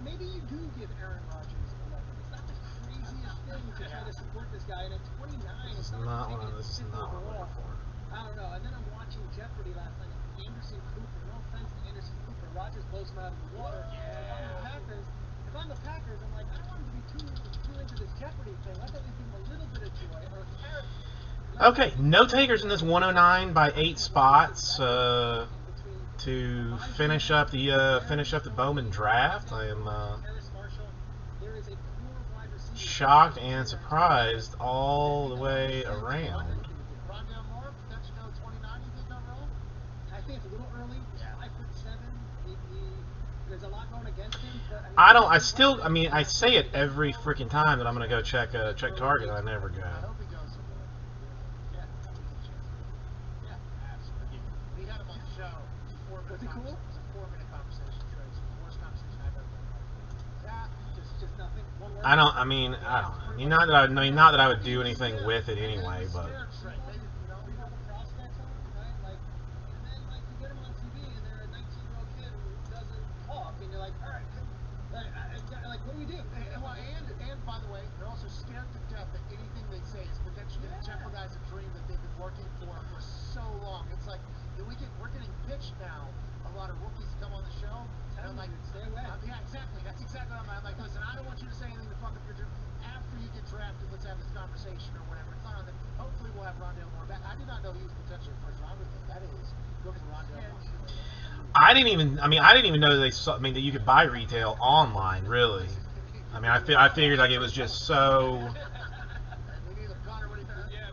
maybe you do give Aaron Rodgers a weapon. It's not the craziest thing to try to support this guy. And at 29, This is not what I'm looking for. I don't know. And then I'm watching Jeopardy last night. Anderson Cooper. No offense to Anderson Cooper. Rodgers blows him out of the water. If I'm the Packers, I'm like, I don't want him to be too into this Jeopardy thing. Let's at least give him a little bit of joy or character. Okay, no takers in this 109 by 8 spots to finish up the Bowman draft. I am shocked and surprised all the way around. think it's a little early. Yeah. 5'7". There's a lot going against him. But, I don't. I still. I mean, I say it every freaking time that I'm gonna go check Target, and I never I go. hope he goes somewhere. Yeah, I think he should. Yeah, absolutely. We had him on the show. Was he cool? It was a 4-minute conversation. Trey. It's the worst conversation I've ever had. Yeah, just nothing. One word. I don't. I mean, I don't know. I mean, not that not that I would do anything with it anyway, but. Trey, maybe, You know the prospects on him, right? Like, and then like you get him on TV and they're a 19-year-old kid who doesn't talk, and you're like, all right, like what do we do? And by the way, they're also scared to death that anything they say is potentially going to jeopardize a dream that they've been working for so long. It's like we're getting pitched now. A lot of rookies come on the show, and I'm like, Stay away. yeah, exactly. That's exactly what I'm like. Listen, I don't want you to say anything to fuck up your dream. After you get drafted, let's have this conversation or whatever. It's not on the. Hopefully, we'll have Rondale Moore back. I did not know he was potentially a first rounder. That is good for Rondale Moore. I didn't even. I mean, I didn't even know that they. I mean, that you could buy retail online. Really. I mean, I figured like it was just so. Yeah,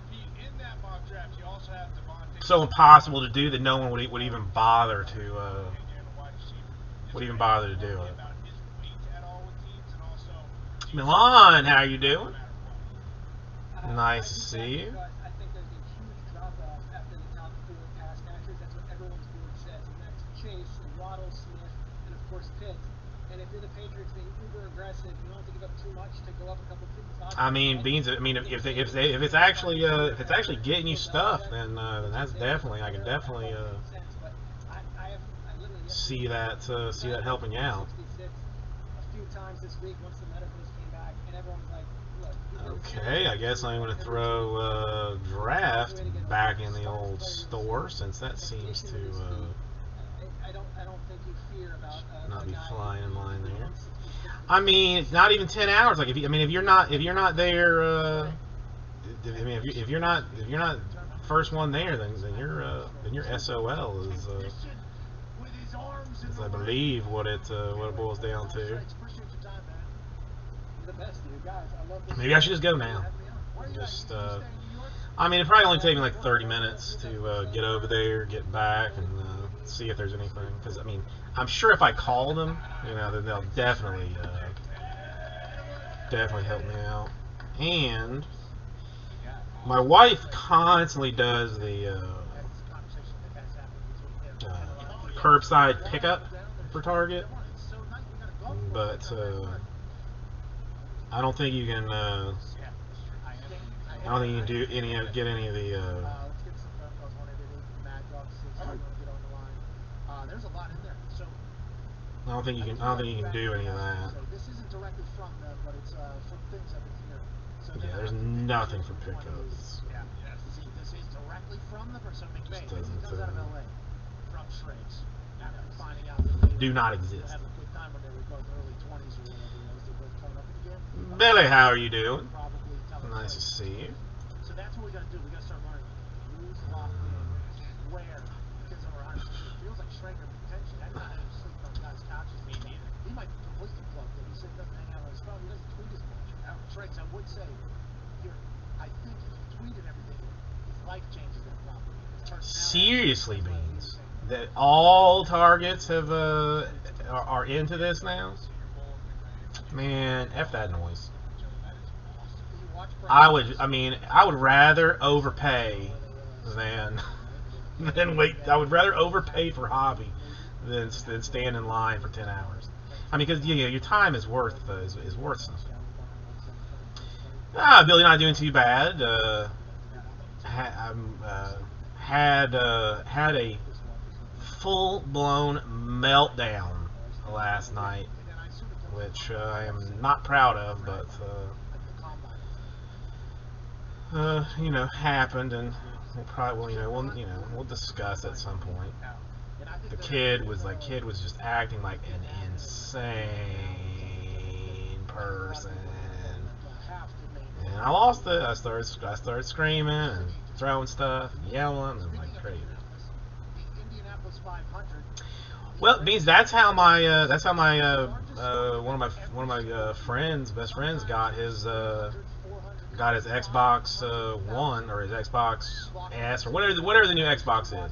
Pete, in that mock draft, you also have Devontae. So impossible to do that no one would even bother to would even bother to do it. About his weight at all with teams, and also Milan, how you doing? no matter what. Nice to see you. I think there's a huge drop-off after the top 4 pass catchers. That's what everyone's board says, and that's Chase, Waddle, Smith, and of course Pitts. And if you're the Patriots being uber aggressive, you don't have to give up too much to go up a couple spots. I mean, Beans. I mean, if it's actually getting you stuff, then that's definitely I can definitely But I literally see that helping you out. 66 a few times this week once the medicals came back, and everyone's like, look. Okay, I guess I'm going to throw draft back in the old store since that seems to I don't think you fear about not a be guy flying in line there. 166. I mean, it's not even 10 hours. Like if you're not there, I mean if you're not first one there, then your SOL is I believe what it boils down to. You're the best of you guys. I love this. Maybe I should just go now. Just I mean, it probably only take me like 30 minutes to get over there, get back, and see if there's anything. Because I mean, I'm sure if I call them, you know, then they'll definitely help me out. And my wife constantly does the curbside pickup for Target, but I don't think you can. I don't think you can get any of the. Let's get some phone calls. 1-888 Mad Dog 6. Get on the line. There's a lot in there. So I don't think you can. I don't think you can do any of that. So this isn't directly from them, but it's from things I've been hearing. So Yeah, there's nothing for pickups. Yeah, this is directly from the person McVay. It doesn't, comes out of LA from Shreds. After finding out that they Do not exist. have a good time when they were both early 20s or whatever it was. They're both coming up again. Billy, how are you doing? Probably telling Nice to us. see you. So that's what we got to do. We got to start learning who's locked in, where, because of our honest, it feels like Schrager potentially. I don't know if he's sleeping on guys' couches. Me neither. He might be completely plugged in. He said he doesn't hang out on his phone. He doesn't tweet as much. Schrags, I would say, I think if he tweeted everything, his life changes that property. His personality- Seriously, Beans. That all targets have are into this now. Man, F that noise. You watch I would rather overpay than wait. I would rather overpay for hobby than stand in line for 10 hours. I mean, because your time is worth something. Billy not doing too bad. Had a full-blown meltdown last night, which I am not proud of, but happened, and we'll discuss at some point. The kid was just acting like an insane person, and I lost it. I started screaming and throwing stuff, yelling, and like crazy. Well, Beans, that's how my one of my friends, best friends, got his Xbox One or his Xbox S or whatever the new Xbox is.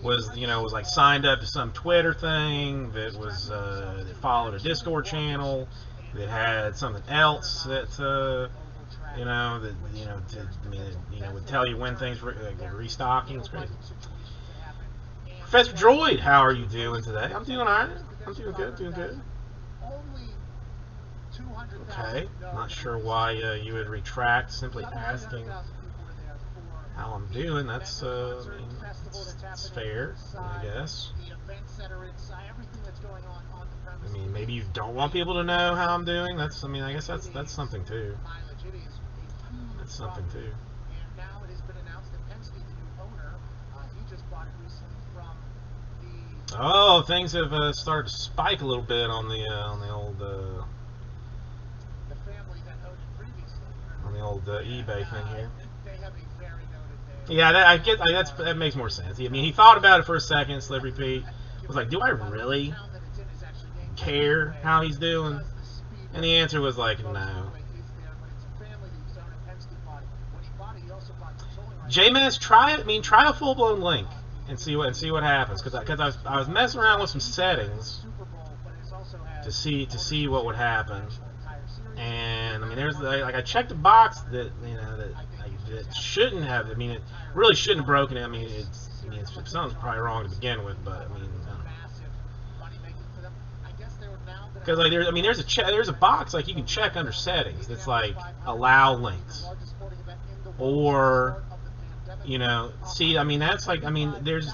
was like signed up to some Twitter thing that was that followed a Discord channel that had something else that would tell you when things were restocking. It's crazy. Professor Droid, how are you doing today? I'm doing alright. I'm doing good. Okay, not sure why you would retract simply asking how I'm doing. That's it's fair, I guess. I mean, maybe you don't want people to know how I'm doing. I guess that's something too. That's something too. And now it has been announced that Penske, the new owner, he just bought it recently from the. Oh, things have started to spike a little bit on the old. The family that owned it previously. On the old eBay thing here. They have a very noted name. Yeah, that makes more sense. I mean, he thought about it for a second. Slippery Pete was like, "Do I really care how he's doing?" And the answer was like, "No." JMS, try it. I mean, try a full-blown link and see what happens. Because I was messing around with some settings to see what would happen. And I mean, there's I checked a box that that shouldn't have. I mean, it really shouldn't have broken it. I mean, something's probably wrong to begin with. But I mean, because there's a box like you can check under settings that's like allow links or. See, I mean, that's like, there's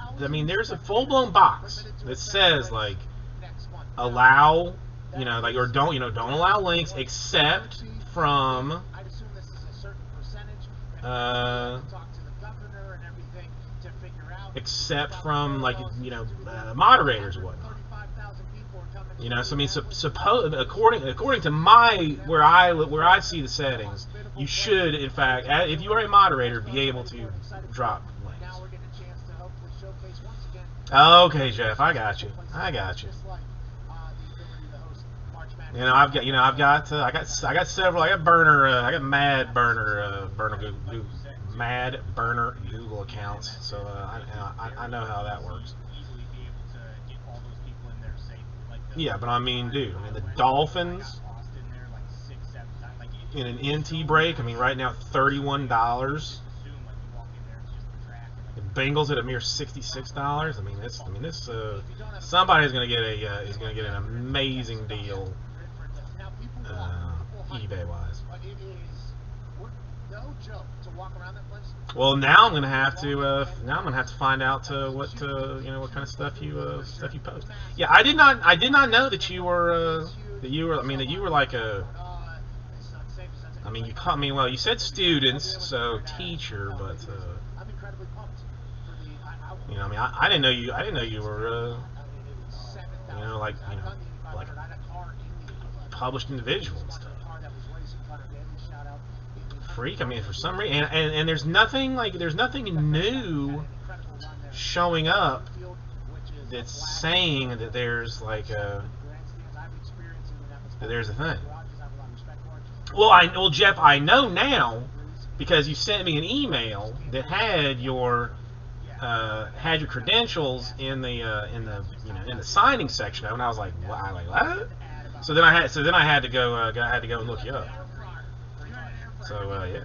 a full-blown box that says like allow, or don't allow links except from moderators or whatnot. So I mean, according to where I see the settings, you should, in fact, if you are a moderator, be able to drop links. Okay, Jeff, I got you. I got several. I got Mad Burner Google accounts, so I know how that works. Yeah, but I mean, dude, the Dolphins in an NT break, right now $31. The Bengals at a mere $66. I mean, this somebody's gonna get an amazing deal, eBay wise. Well, now I'm gonna have to find out what kind of stuff you post. Yeah, I did not know that you were like a. I mean, you said students, so teacher, but I didn't know you were like published individual and stuff. Freak. I mean, for some reason, and there's nothing new showing up that's saying that there's like that there's a thing. Well, Jeff, I know now because you sent me an email that had your credentials in the signing section of it, and I was like, what? So then I had to go and look you up. So yeah.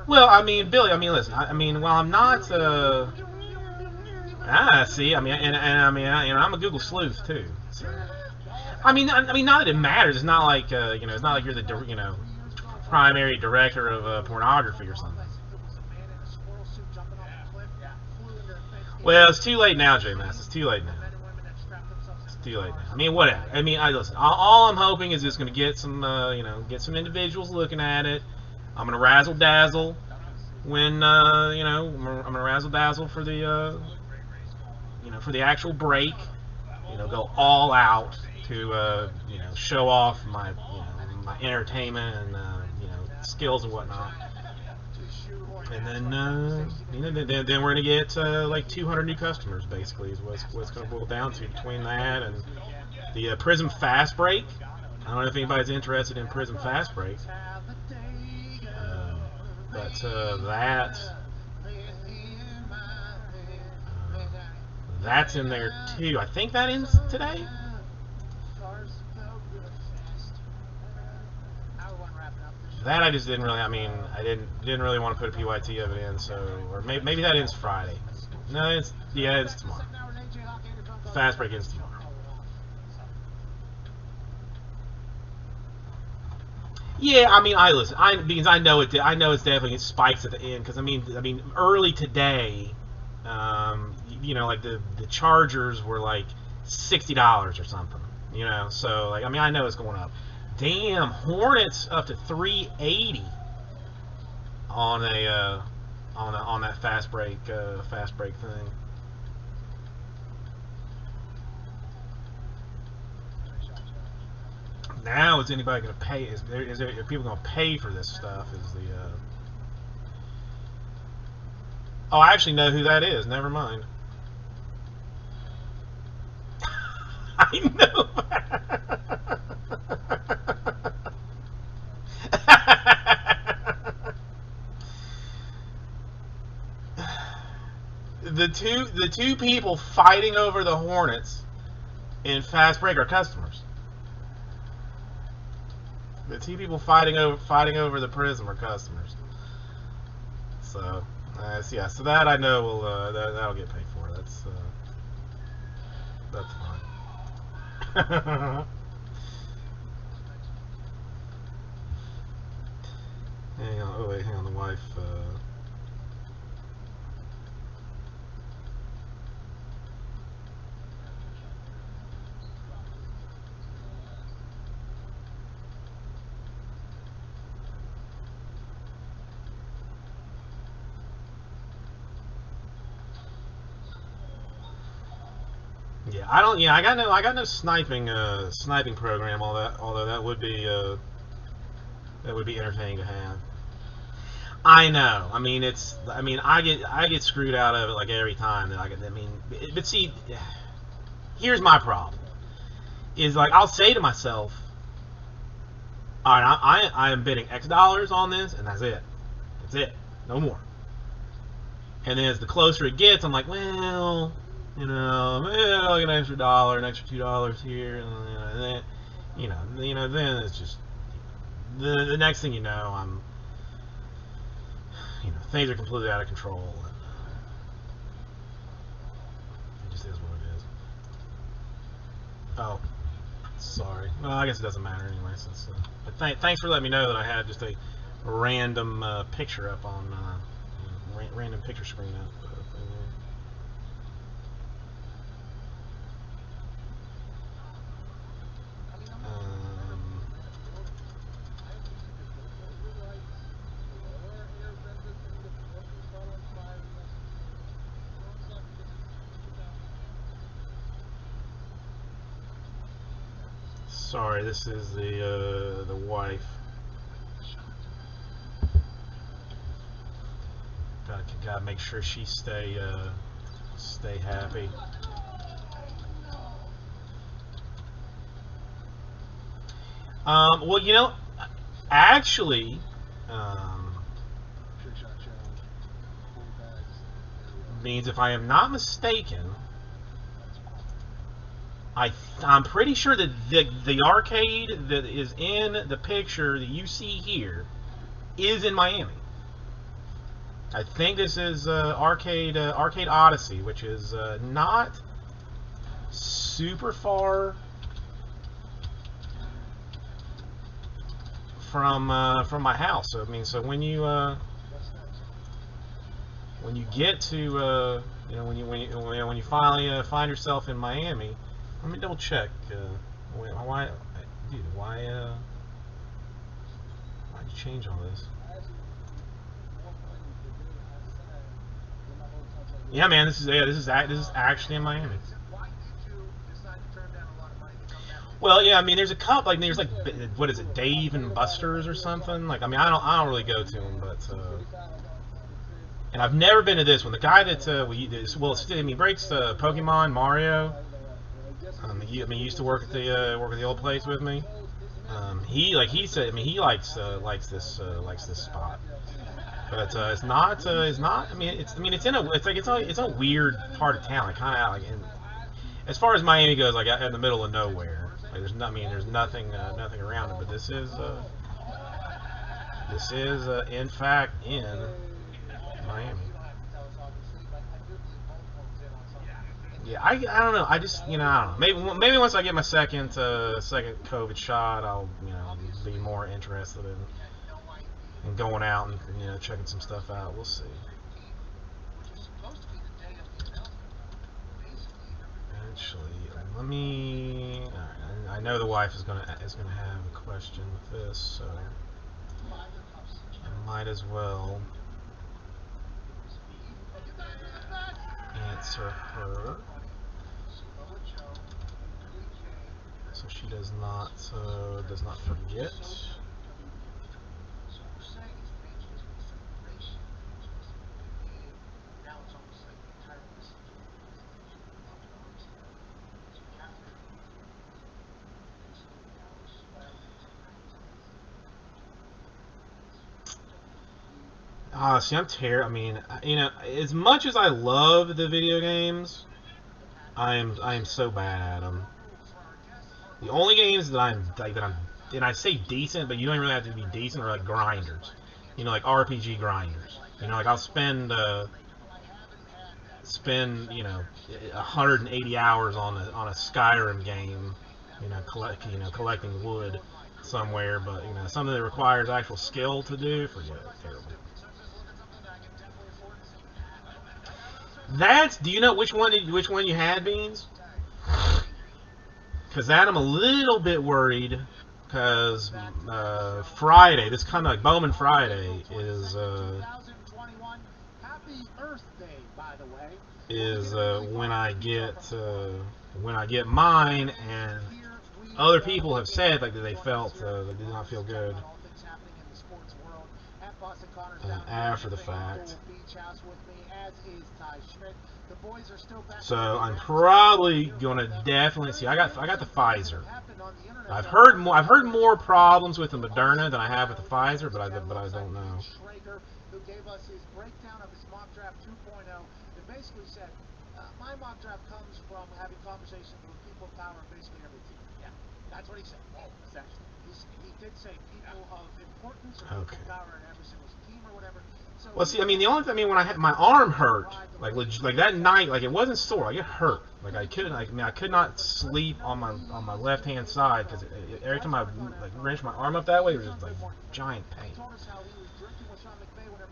Well, I mean, Billy. I mean, listen. While I'm not. See. I'm a Google sleuth too. So. I mean, not that it matters. It's not like it's not like you're the primary director of pornography or something. Well, it's too late now, J-Mass. It's too late now. Too late now. I mean, whatever. I mean, listen. All I'm hoping is it's going to get some, get some individuals looking at it. I'm going to razzle dazzle when, I'm going to razzle dazzle for the, for the actual break. Go all out to, show off my, my entertainment and, skills and whatnot. And then, then we're gonna get like 200 new customers. Basically, is what it's gonna boil down to between that and the Prism Fast Break. I don't know if anybody's interested in Prism Fast Break, but that That's in there too. I think that ends today. That I just didn't really. I mean, I didn't really want to put a PYT of it in. So, or maybe that ends Friday. No, it's tomorrow. Fast break ends tomorrow. Yeah, I mean, listen. Because I know it. I know it's definitely spikes at the end. Because I mean, early today, you know, like the Chargers were like $60 or something. You know, so like I mean, I know it's going up. Damn, Hornets up to 380 on that fast break thing. Now is anybody going to pay? Are people going to pay for this stuff? Is the oh, I actually know who that is. Never mind. I know. The two people fighting over the Hornets in fast break are customers. The two people fighting over the Prism are customers. So yeah, so that I know will that'll get paid for. That's fine. Hang on. Oh wait, hang on. The wife. Yeah, I don't. Yeah, I got no sniping program. Although that would be entertaining to have. I know. I mean, I get screwed out of it like every time that I get. I mean, but see, here's my problem. Is like I'll say to myself, all right, I am bidding X dollars on this, and that's it. That's it. No more. And then as the closer it gets, I'm like, well, you know, I'll get an extra $1, an extra $2 here, and then, then it's just the next thing you know, I'm, things are completely out of control, and it just is what it is. Oh, sorry. Well, I guess it doesn't matter anyway. Since, but thanks for letting me know that I had just a random picture up on random picture screen up. Sorry, this is the wife. Gotta make sure she stay happy. Well, actually, means if I am not mistaken, I'm pretty sure that the arcade that is in the picture that you see here is in Miami. I think this is Arcade Odyssey, which is not super far from my house. So I mean, so when you get to when you finally find yourself in Miami, let me double check. Why'd you change all this? Yeah, man, this is actually in Miami. Well, yeah, I mean, there's a couple, like, there's like, what is it, Dave and Buster's or something? Like, I mean, I don't really go to them, but and I've never been to this one. The guy that he breaks Pokemon, Mario. He used to work at the old place with me. He said, he likes this spot. But it's not. It's not. I mean, it's in a. It's like it's a weird part of town. Like kind of like as far as Miami goes, like in the middle of nowhere. Like there's not. I mean, there's nothing nothing around it. But this is in fact in Miami. Yeah, I don't know. I just I don't know. Maybe once I get my second COVID shot, I'll be more interested in going out and checking some stuff out. We'll see. Actually, let me. All right, I know the wife is gonna have a question with this, so I might as well answer her, so she does not forget. See, I'm terrible. I mean, as much as I love the video games, I am so bad at them. The only games that and I say decent, but you don't really have to be decent, are like grinders. Like RPG grinders. Like I'll spend 180 hours on a Skyrim game, collecting wood somewhere, but something that requires actual skill to do, forget it. Terrible. Do you know which one you had, Beans? Because that I'm a little bit worried, because Friday, this kind of like Bowman Friday is when I get mine, and other people have said like that they felt they did not feel good after the fact. So I'm probably gonna definitely see. I got the Pfizer. I've heard more problems with the Moderna than I have with the Pfizer, but I don't know. Who gave us his breakdown of his mock draft 2.0. It basically said, my mock draft comes from having conversations with people of power in basically every team. Yeah, that's what he said. Essentially, he did say people of importance or people of power in every single team or whatever. So, well, see, when I had my arm hurt, like that night, like it wasn't sore, like it hurt. Like I could not sleep on my left hand side because every time I wrenched my arm up that way, it was just like giant pain.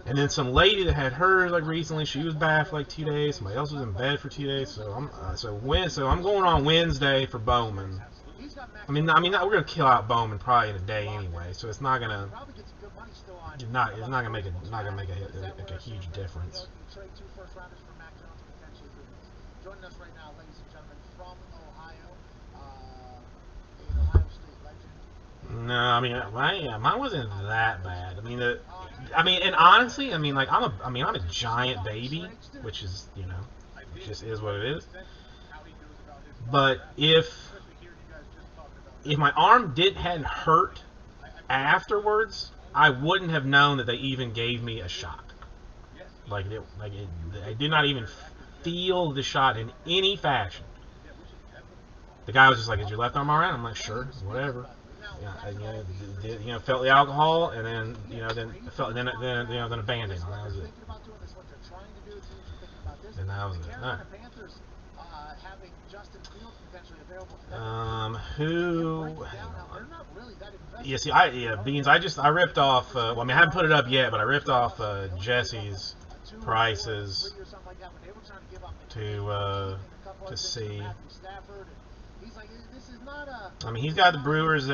And then some lady that had hers like recently, she was bad for like 2 days. Somebody else was in bed for 2 days. So I'm going on Wednesday for Bowman. I mean, we're gonna kill out Bowman probably in a day anyway. So it's not gonna make a huge difference. Joining us right now, ladies and gentlemen, from Ohio, Ohio State legend. No, I mean, mine wasn't that bad. And honestly, I'm a giant baby, which is, it just is what it is. But if my arm hadn't hurt afterwards, I wouldn't have known that they even gave me a shot. I did not even feel the shot in any fashion. The guy was just like, "Is your left arm alright?" I'm like, "Sure, whatever." Yeah, felt the alcohol, and then then a Band-Aid on. That was it. And that was it. All right. Who? Yeah, see, Beans. I ripped off. I haven't put it up yet, but I ripped off Jesse's prices to see. He's got the Brewers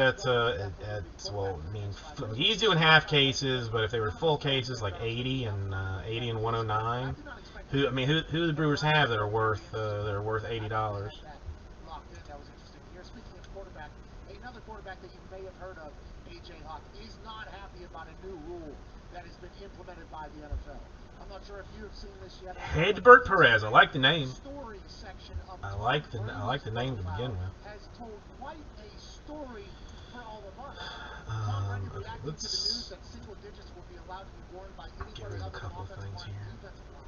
he's doing half cases, but if they were full cases, like 80 and 109. Who the Brewers have that are worth $80? Another quarterback that you may have heard of, A.J. Hawk, is not happy about a new rule that has been implemented by the NFL. I'm not sure if you have seen this yet. Hedbert Perez, I like the name. I like the name to begin with. Has told quite a story for all of us. Tom Brady Okay, reacting to the news let's that single digits will be allowed to be worn by anybody get rid of a other than couple of offensive things line and here. defensive line.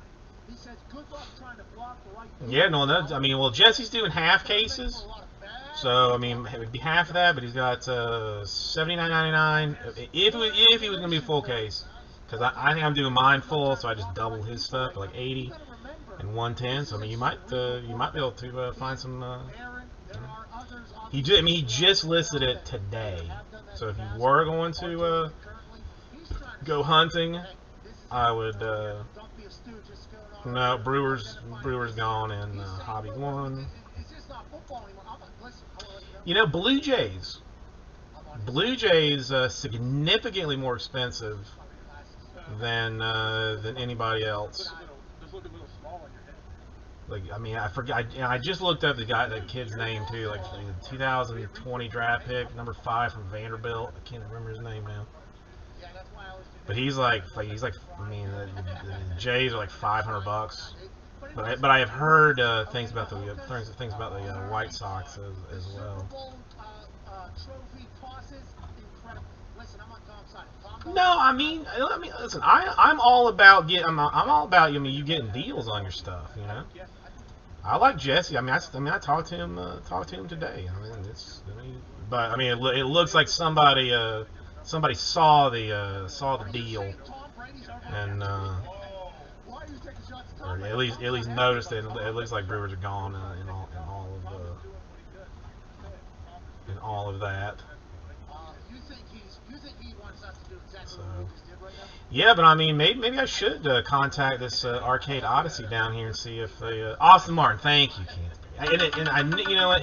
He says, good luck trying to block the right. Yeah, no, that, I mean, well, Jesse's doing half cases, so I mean, it would be half of that, but he's got $79.99 if he was gonna be a full case, because I think I'm doing mine full, so I just double his stuff, like 80 and 110. So I mean, you might be able to find some. I mean, he just listed it today, so if you were going to go hunting, I would. No, Brewers gone and Hobby 1. You know, Blue Jays significantly more expensive than anybody else. Like, I mean, I forgot. I just looked up the kid's name too. Like the 2020 draft pick, number 5 from Vanderbilt. I can't remember his name now. But he's like I mean, the Jays are like $500. But I have heard things about the White Sox as well. No, I mean, listen. I'm all about I'm all about you. I mean, you getting deals on your stuff. You know. I like Jesse. I talked to him today. I mean, but I mean, it looks like somebody saw the deal, and or at least noticed it. It looks like Brewers are gone in all of that. You think he wants us to do exactly So, what we just did right now? yeah, but I mean, maybe I should contact this Arcade Odyssey down here and see if they Austin Martin. Thank you, Kent. And I, you know what?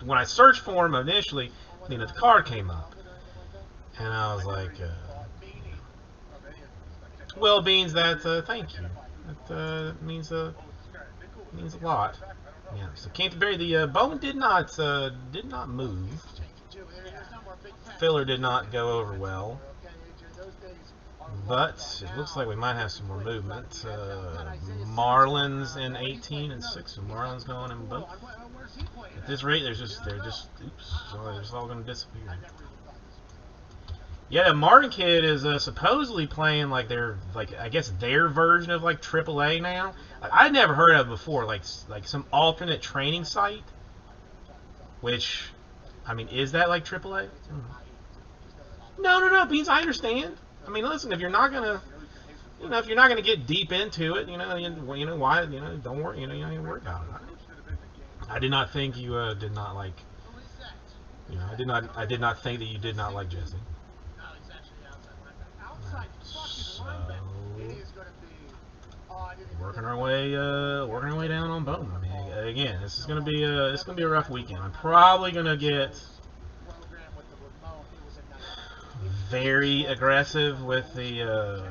When I searched for him initially, you know, the card came up, and I was like, well, it means that thank you. That means a lot. Yeah. So Canterbury, the Bowman did not move. Filler did not go over well. But it looks like we might have some more movement. Marlins in 18 and 6. So Marlins going in both. At this rate, they're just oops. So they're just all going to disappear. Yeah, the Martin kid is supposedly playing like I guess their version of like AAA now. I'd never heard of it before, like some alternate training site. Which, I mean, is that like AAA? No, Beans. I understand. I mean, listen, if you're not gonna get deep into it, you know why, don't worry, you don't need to worry about it. I did not think you did not like, I did not think that you did not like Jesse. So, working our way down on Bowman. I mean, again, this is gonna be a rough weekend. I'm probably gonna get very aggressive with the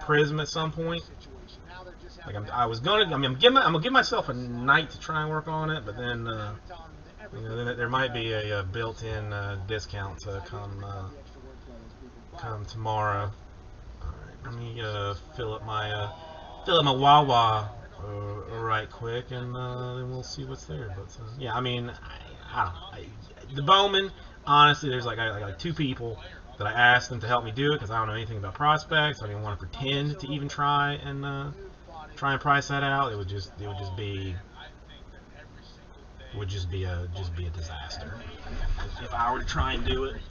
Prism at some point. Like I'm gonna give myself a night to try and work on it, but then then there might be a built-in discount come tomorrow. All right, let me fill up my Wawa right quick, and then we'll see what's there. But yeah, I mean, I don't know. The Bowman, honestly, there's like 2 people that I asked them to help me do it because I don't know anything about prospects. I didn't want to pretend to even try and price that out. It would just be a disaster if I were to try and do it.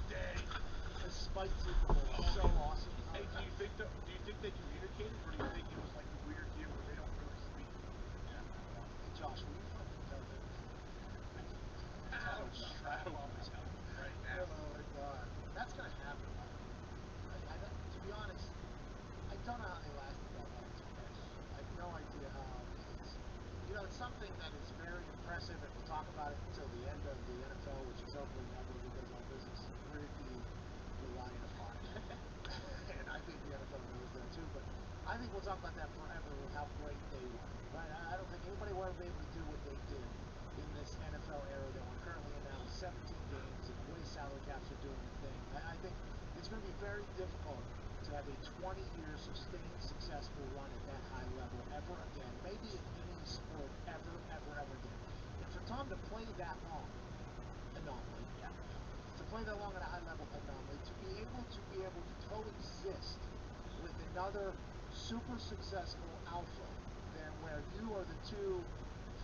Something that is very impressive, and we'll talk about it until the end of the NFL, which is hopefully never, because our business is pretty reliant upon it. And I think the NFL knows that too, but I think we'll talk about that forever with how great they were. Right? I don't think anybody will ever be able to do what they did in this NFL era that we're currently in now, with 17 games and the way salary caps are doing the thing. I think it's going to be very difficult to have a 20-year sustained successful run at that high level ever again. Maybe in any sport ever again. And for Tom to play that long, to play that long super successful alpha, then where you are the two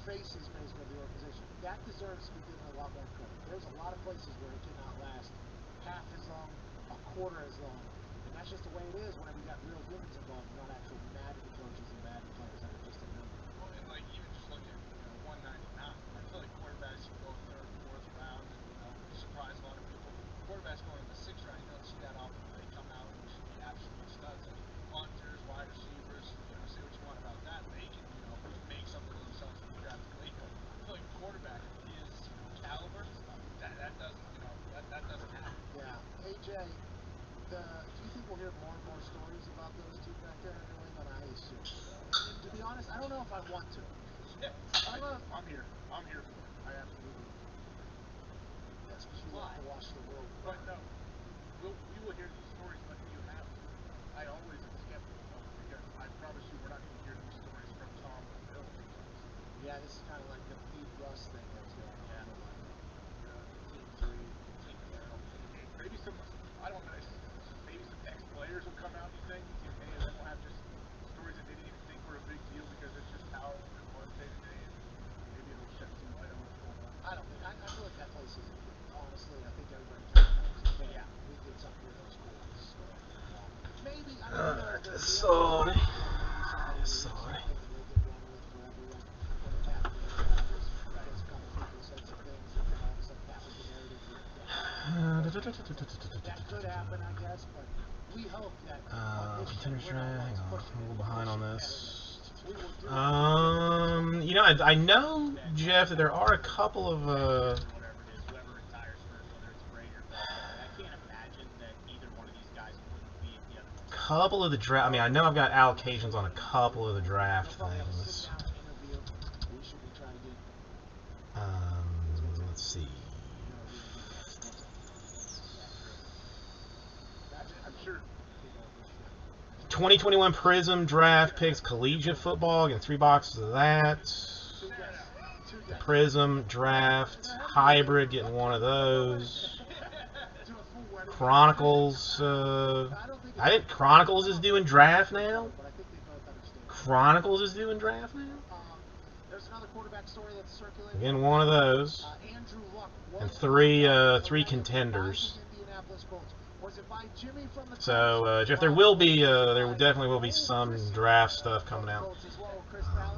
faces basically of the organization, that deserves to be given a lot more credit. There's a lot of places where it cannot last half as long, a quarter as long, and that's just the way it is whenever you got real humans involved, not actual magic coaches and magic players that are just a number. Well, and like even just look at 199. I feel like quarterbacks can go third, fourth round, and surprise a lot of people. Quarterbacks going in the sixth round, you don't see that often. They come out and should be absolute studs. Like punters, wide receivers, say what you want about that. They can make something of themselves when you draft late. But I feel like quarterback is caliber. That doesn't happen. Yeah, AJ. Do you think we'll hear more and more stories about those two back there in New England? I assume. To be honest, I don't know if I want to. I'm here. I'm here for it. I absolutely. That's because you like to watch the world. But no, we will hear these stories like you have. I always am skeptical of it because I promise you we're not going to hear these stories from Tom or Bill. Yeah, this is kind of like the Pete Russ thing that's going on. Team 3, Team Carroll. Maybe some, I don't know, maybe some ex-players will come out, you think? And then we'll have just stories that they didn't even think were a big deal because it's just how it was day to day. And maybe it'll shed some light on what's going on. I don't think. I feel like that place is, honestly, I think everybody kind of knows. Okay, yeah, we did something with those schools. Maybe, I mean, Sorry. That could happen, I guess, but we hope that Contenders draft. Hang on, I'm a little behind on this. we will do I know, Jeff, that there are a couple of Whatever it is, whoever retires first, whether it's Brady or Belichick, I can't imagine that either one of these guys wouldn't be at the other one. couple of the draft. I mean, I know I've got allocations on a couple of the draft things. We should be trying to get Let's see. I'm sure. 2021 Prism draft picks collegiate football. Get 3 boxes of that. Prism draft hybrid. Getting one of those. Chronicles. I think Chronicles is doing draft now. Chronicles is doing draft now. There's another quarterback story that's circulating. Getting one of those. Andrew Luck And three contenders. So, Jeff, there will definitely be some draft stuff coming out.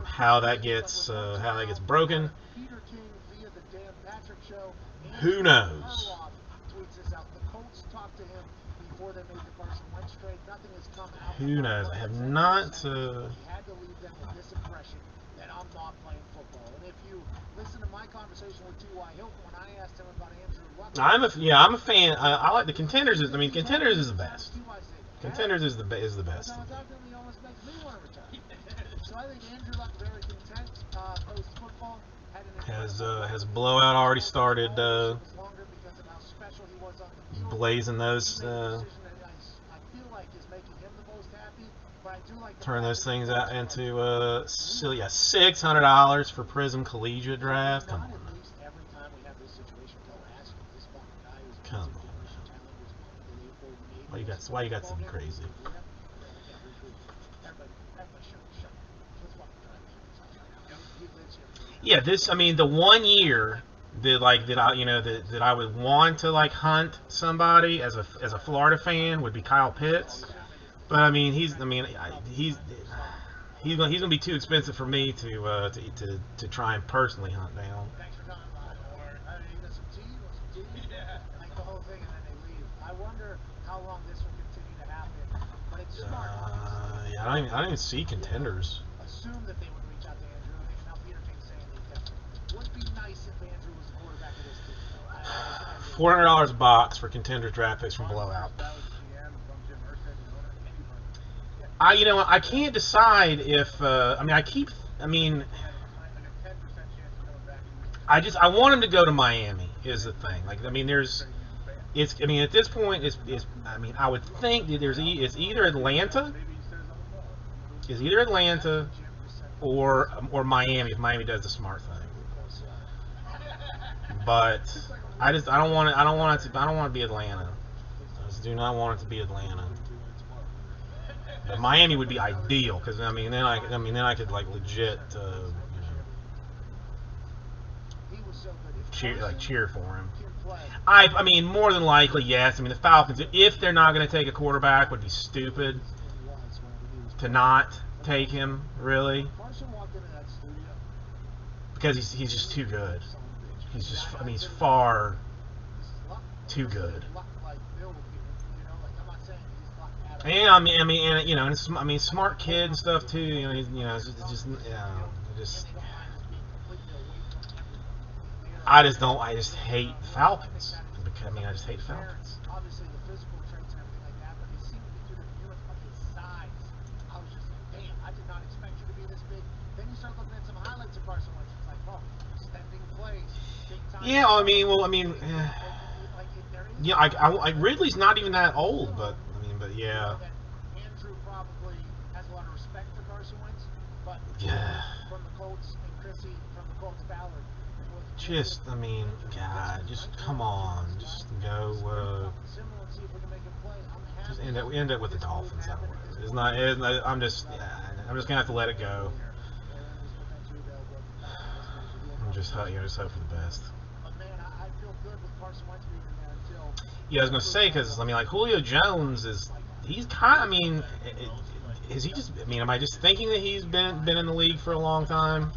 How that gets broken, who knows? Who knows? I have not. He had to leave them with this impression that I'm not playing football. And if you listen to my conversation with T.Y. Hilton when I asked him about Andrew Luck, I'm a fan. I like the Contenders. Contenders is the best. Contenders is the best. So I think Andrew Luck very content post football. Has blowout already started blazing those turn those things out into $600 for Prism Collegiate Draft. Come on. Come on. Why you got something crazy? Yeah, the 1 year that I would want to hunt somebody as a Florida fan would be Kyle Pitts. But I mean, he's gonna be too expensive for me to try and personally hunt down. I wonder how long this will continue to happen, but it's smart. Yeah, I don't even see Contenders. Assume that they would reach out to Andrew. Now Peter King's saying they definitely would be nice if Andrew was the quarterback of this team. $400 a box for Contenders draft picks from Blowout. I can't decide if I want him to go to Miami is the thing. At this point I would think that it's either Atlanta or Miami if Miami does the smart thing. But I don't want it to be Atlanta. I just do not want it to be Atlanta. Miami would be ideal because I mean then I could like legit He was so good. If cheer Carson for him. can play, I mean more than likely yes. I mean the Falcons, if they're not going to take a quarterback, would be stupid it was whenever he was to not take him really Carson walked into that studio. because he's just too good. Son of a bitch. He's just I I mean he's couldn't- far This is luck. too good. Luck like Bill would be, you know, like I'm not saying he's luck at all. And I mean, and you know, and it's, I mean, smart kid and stuff too. You know, he's, you know, it's just And they don't mind us being completely away from everything. I just hate Falcons. I mean, I just hate Falcons. Parents, obviously the physical traits and everything like that, but they seem to be two different humans, but his size, I was just like, damn, I did not expect you to be this big. Then you start looking at some highlights of Carson Wentz, it's like, oh, extending plays, big time. Yeah, I mean, well, I mean, Like, there is yeah, Ridley's not even that old, but I mean, but yeah, that Andrew probably has a lot of respect for Carson Wentz, but yeah. from the Colts and Chrissy from the Colts Ballard. Just, I mean, God, just come on, just go. Just end up with the Dolphins that way. It's not. I'm just gonna have to let it go. Just hope for the best. But man, I feel good with Carson Wentz being in there until. Yeah, I was gonna say because I mean, like Julio Jones he's kind. I mean, is he just? I mean, am I just thinking that he's been in the league for a long time,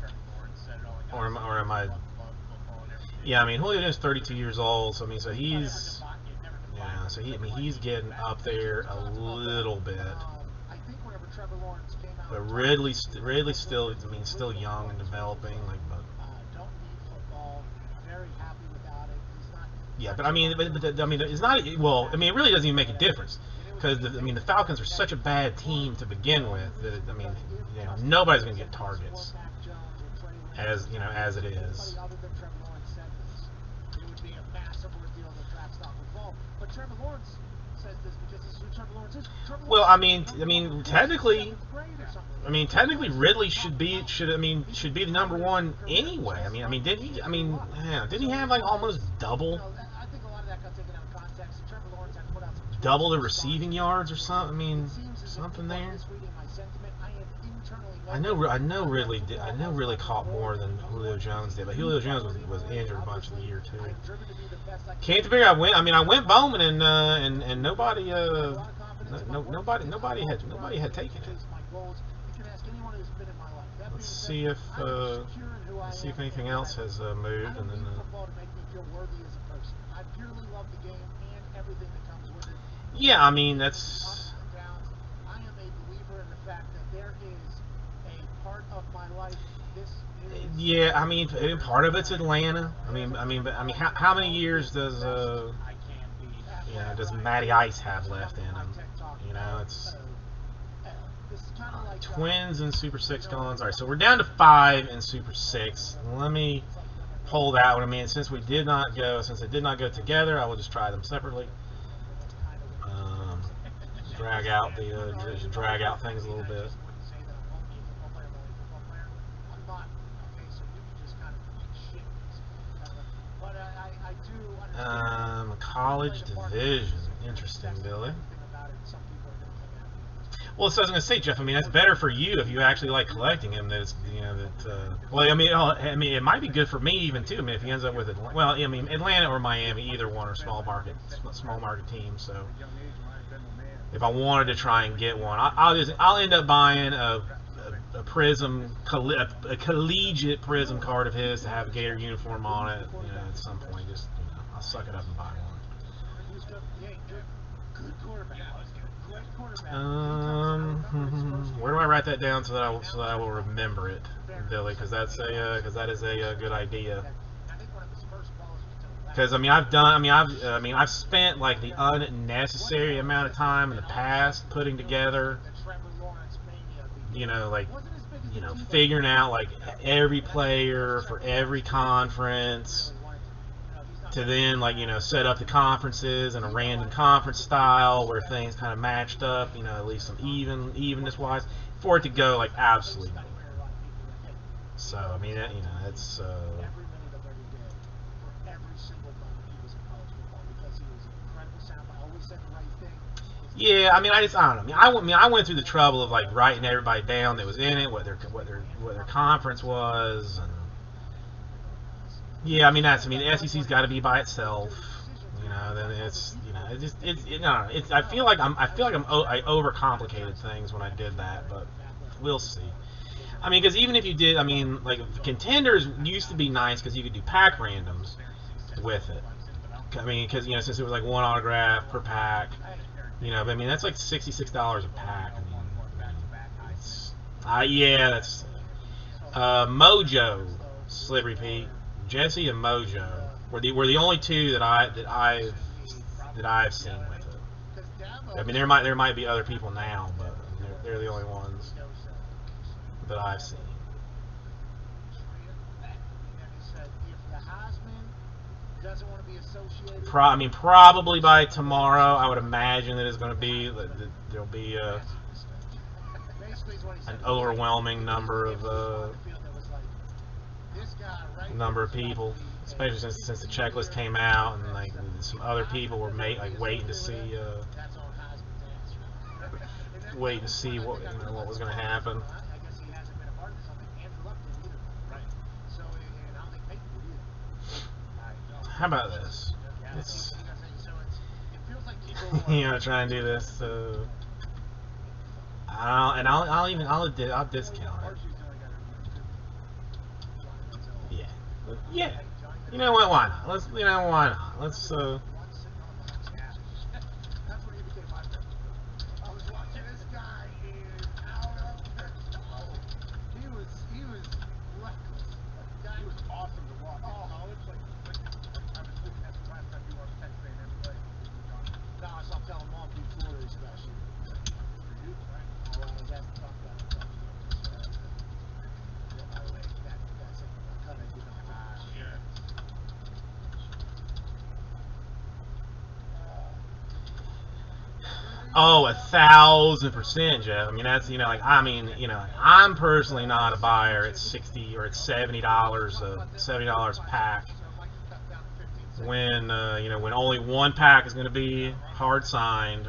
or am I? Yeah, I mean Julio Jones is 32 years old, so I mean, so he's. Yeah, so he's getting up there a little bit. I think whenever Trevor Lawrence came out. But Ridley still, I mean, still young and developing, like, but. Don't need football. Very happy without it. He's not. Yeah, but I mean, I mean, it's not. Well, I mean, it really doesn't even make a difference because I mean, the Falcons are such a bad team to begin with that I mean, you know, nobody's gonna get targets as you know as it is. Other than Trevor Lawrence said this, it would be a massive ordeal that draft stock would fall. But Trevor Lawrence says this because this is who Trevor Lawrence is. Well, I mean, technically, Ridley should be the number one anyway. I mean, didn't he have like almost double I think a lot of that got taken out of context. Trevor Lawrence had put out some double the receiving yards or something? I mean, something there. I know Ridley caught more than Julio Jones did, but Julio Jones was injured a bunch of the year too. Can't figure out when. I mean, I went Bowman and nobody nobody had taken it. Let's see if anything else has moved and then. Yeah, I mean that's. I am a believer in the fact that there is a part of my life. Yeah, I mean, part of it's Atlanta. I mean, how many years does does Matty Ice have left in him? You know, it's Twins and Super 6 going. All right, so we're down to 5 in Super 6. Let me pull that one. I mean, since they did not go together, I will just try them separately. Drag out things a little bit. College division. Interesting, Billy. Well, so I was going to say, Jeff. I mean, that's better for you if you actually like collecting him. That it's, well, I mean, it might be good for me even too. I mean, if he ends up with Atlanta, well, I mean, Atlanta or Miami, either one are small market teams. So, if I wanted to try and get one, I'll end up buying a collegiate Prism card of his to have a Gator uniform on it. You know, at some point, just I'll suck it up and buy one. Where do I write that down so that I will remember it, Billy? Because that is a good idea. Because I've spent like the unnecessary amount of time in the past putting together, figuring out like every player for every conference. To then, set up the conferences in a random conference style where things kind of matched up, at least some evenness wise, for it to go like absolutely nowhere. So I mean, it's. Yeah, I mean, I don't know. I mean, I went through the trouble of like writing everybody down that was in it, what their conference was, and yeah, I mean the SEC's got to be by itself, you know. Then it's no, it's I feel like I overcomplicated things when I did that, but we'll see. I mean, because even if you did, I mean, like Contenders used to be nice because you could do pack randoms with it. I mean, because since it was like one autograph per pack, but I mean that's like $66 a pack. I mean, it's, yeah, that's Mojo, Slippery Pete, Jesse, and Mojo were the only two that I've seen with it. I mean, there might be other people now, but they're the only ones that I've seen. Doesn't want to be associated. I mean, probably by tomorrow, I would imagine that it's going to be there'll be an overwhelming number of people, especially since the checklist came out, and like some other people were waiting to see what was going to happen. How about this? Let's try and do this. I'll discount it. Yeah. You know what? Why not? Why not? Let's Oh, 1,000%, Jeff. I mean, that's I'm personally not a buyer at $60 or at $70 $70 a pack. When when only one pack is going to be hard signed.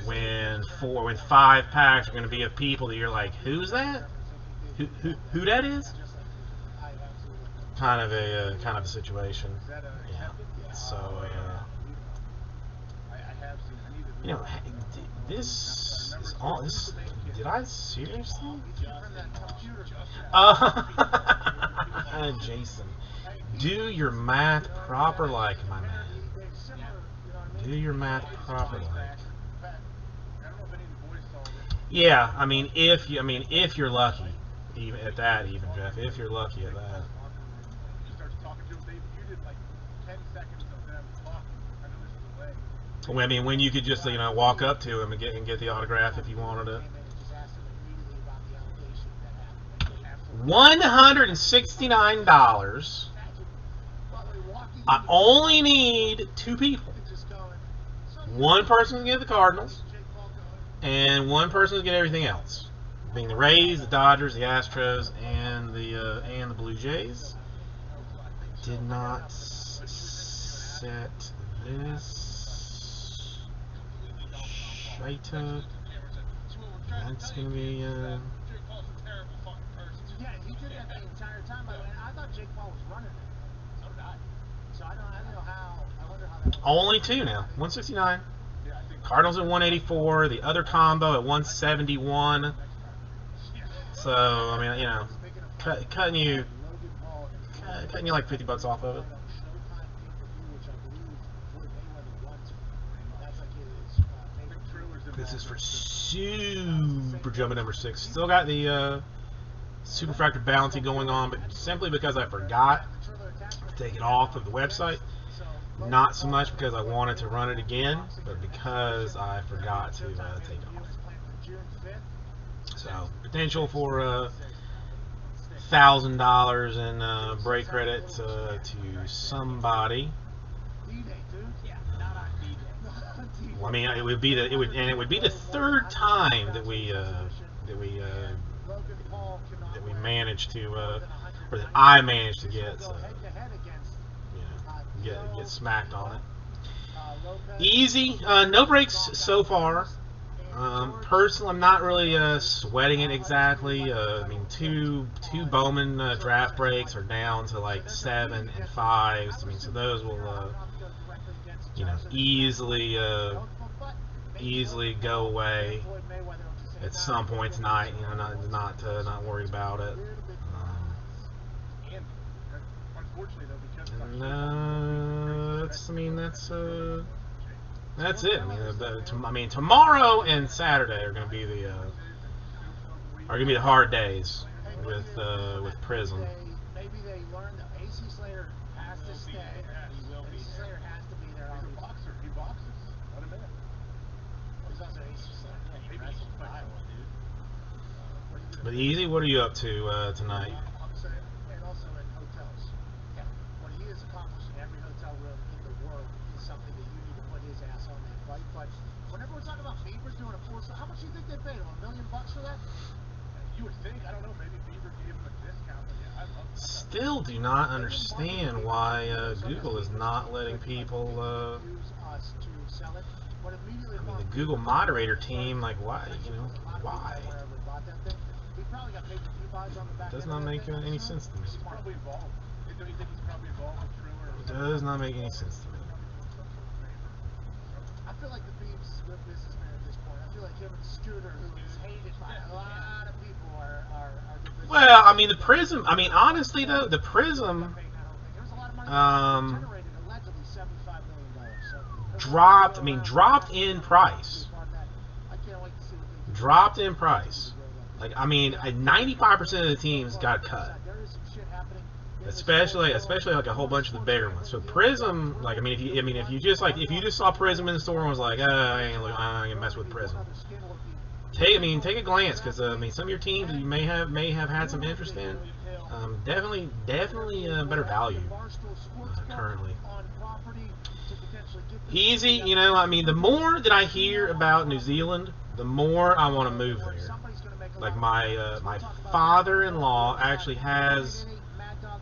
When 5 packs are going to be of people that you're like, who's that? Who that is? Kind of a situation. Yeah. So. This is all. Did I seriously? Jason, do your math proper, like my man. Do your math proper, like. Yeah, I mean, if you're lucky, even at that, Jeff, if you're lucky at that. I mean, when you could just walk up to him and get the autograph if you wanted it. $169. I only need 2 people. One person to get the Cardinals, and one person to get everything else, being the Rays, the Dodgers, the Astros, and the Blue Jays. I did not set this. Shaita. That's gonna be. Yeah, he did that the entire time. By the way, I thought Jake Paul was running it. So did I. So I don't know how. I wonder how that. Only 2 now. 169. Cardinals at 184. The other combo at 171. So I mean, cutting you like $50 off of it. This is for Super Jumbo number 6. Still got the Superfractor bounty going on, but simply because I forgot to take it off of the website. Not so much because I wanted to run it again, but because I forgot to take it off. So, potential for $1,000 in break credit to somebody. Well, I mean, it would be the 3rd time that we managed to, or that I managed to get, so, get smacked on it. Lopez. Easy. No breaks so far. Personally, I'm not really sweating it exactly. I mean, two Bowman draft breaks are down to like 7 and 5s. I mean, so those will you know, easily go away at some point tonight. You know, not worried about it. And unfortunately, though, because it's And that's it. I mean, tomorrow and Saturday are going to be the hard days with Prism. Maybe they learned that AC Slater has to stay. AC Slater has to be there. He's a boxer. He boxes. Let him in. He's also AC Slater. Yeah, he wrestled in Iowa, dude. But Easy, what are you up to tonight? I'm saying, and also in hotels. Yeah. What he has accomplished in every hotel room in the world is something that you need to put his ass on that fight. But whenever we're talking about Beaver doing a 4-star, how much do you think they paid him? $1 million for that? You would think, I don't know, maybe Beaver gave him a discount, but yeah, I love that. Still do not understand why Google is not letting people. Use us to sell it. But immediately I mean, upon the Google moderator team, like, why? You know, why? He probably got paid-per-view buys on the back Does end not of that make thing. any sense to me. He's probably involved. Don't you think he's probably involved with Triller? It does not make any sense to me. I feel like the Beebs is a good businessman at this point. I feel like him and Scooter, who is hated by a lot of people, are good businessmen. Well, I mean, the Prism. I mean, honestly though, the Prism There's a lot of money that generated allegedly $75 million. So dropped. I mean, dropped in price. I can't wait to see what they do. Dropped in price. Like, I mean, 95% of the teams got cut. There is some shit happening. Especially like a whole bunch of the bigger ones. So Prism, like, if you just saw Prism in the store and was like, I ain't gonna mess with Prism. Take a glance, because some of your teams you may have had some interest in. Definitely better value currently. Easy, you know. I mean, the more that I hear about New Zealand, the more I want to move there. Like my father-in-law actually has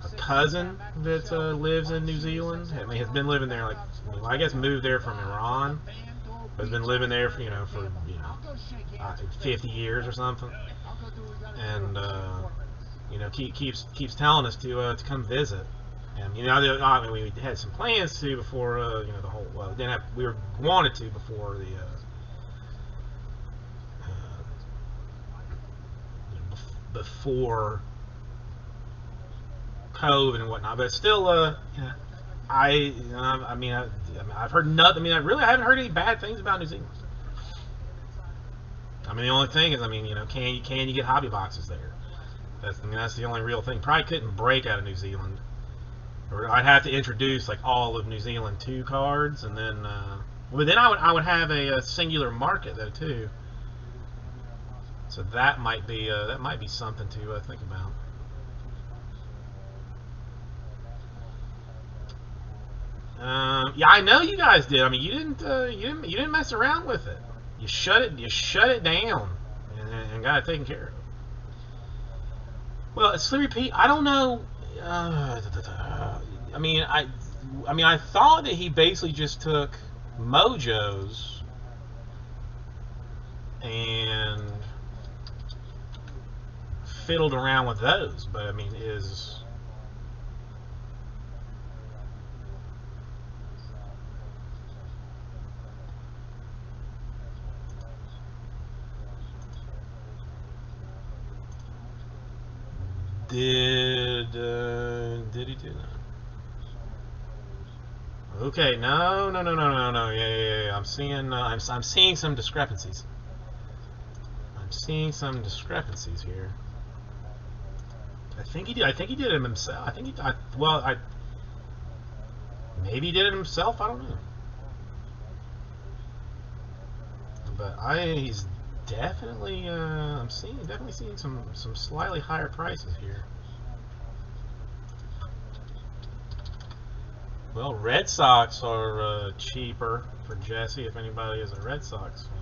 a cousin that lives in New Zealand. I mean, has been living there I guess moved there from Iran. Has been living there for 50 years or something, and keeps telling us to come visit. And we had some plans to before the whole we wanted to before the before COVID and whatnot, but still I've heard nothing. I haven't heard any bad things about New Zealand. I mean, the only thing is, can you get hobby boxes there? That's the only real thing. Probably couldn't break out of New Zealand, or I'd have to introduce like all of New Zealand 2 cards, and then, but then I would have a singular market though too. So that might be something to think about. Yeah, I know you guys did. I mean, you didn't mess around with it. You shut it down and got it taken care of. Well, Slippery Pete, I don't know. I mean, I thought that he basically just took Mojo's and fiddled around with those, but I mean, did he do that? Okay, no. Yeah. I'm seeing some discrepancies. I'm seeing some discrepancies here. I think he did it himself. Maybe he did it himself. I don't know. But he's definitely I'm definitely seeing some slightly higher prices here. Well, Red Sox are cheaper for Jesse if anybody is a Red Sox fan.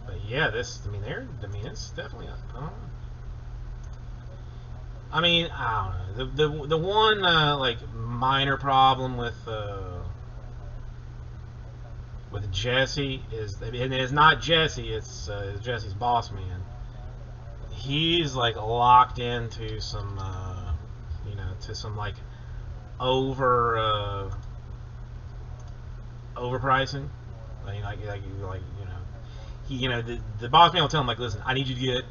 But yeah, it's definitely up. I don't know. I mean, I don't know. The one like minor problem with Jesse is, and it's not Jesse, it's Jesse's boss man. He's like locked into some, to some like overpricing. The boss man will tell him like, listen, I need you to get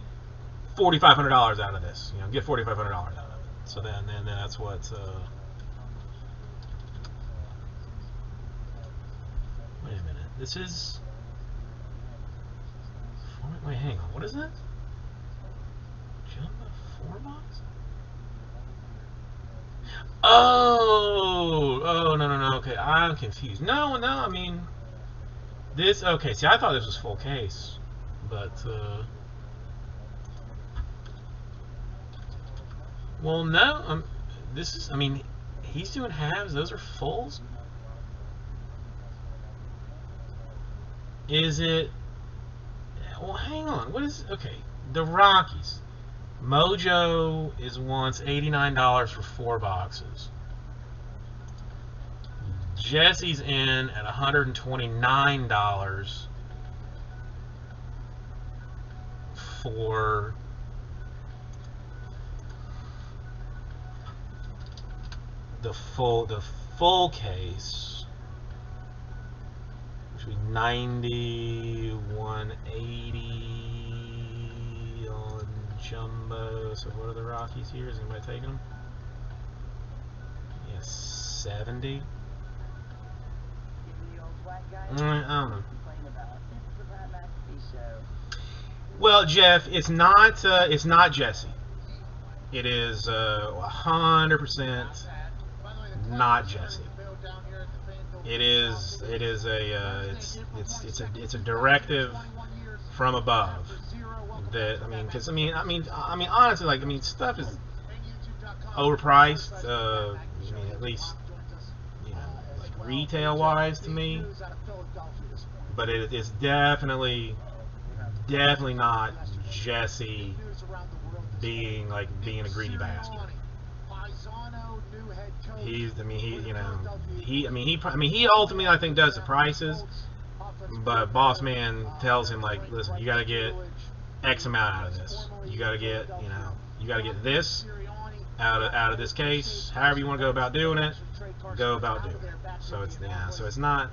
$4,500 out of this. Get $4,500 out of it. So then that's what. Wait a minute. This is. Wait, hang on. What is that? Jumbo 4-box? Oh, no. Okay, I'm confused. No. I mean, this. Okay, see, I thought this was full case, but. Well, no. This is. I mean, he's doing halves. Those are fulls. Is it? Well, hang on. What is? Okay, the Rockies. Mojo is once $89 for 4 boxes. Jesse's in at $129 for the full case, which would be 91.80 on Jumbo. So what are the Rockies here? Is anybody taking them? Yes, 70. I don't know. Well, Jeff, it's not Jesse. It is 100% not Jesse. It's a directive from above. That honestly, stuff is overpriced. At least retail wise to me, but it is definitely not Jesse being a greedy bastard. He ultimately, I think, does the prices, but boss man tells him listen, you got to get X amount out of this. You got to get this out of this case. However you want to go about doing it, go about doing it. So it's not it's not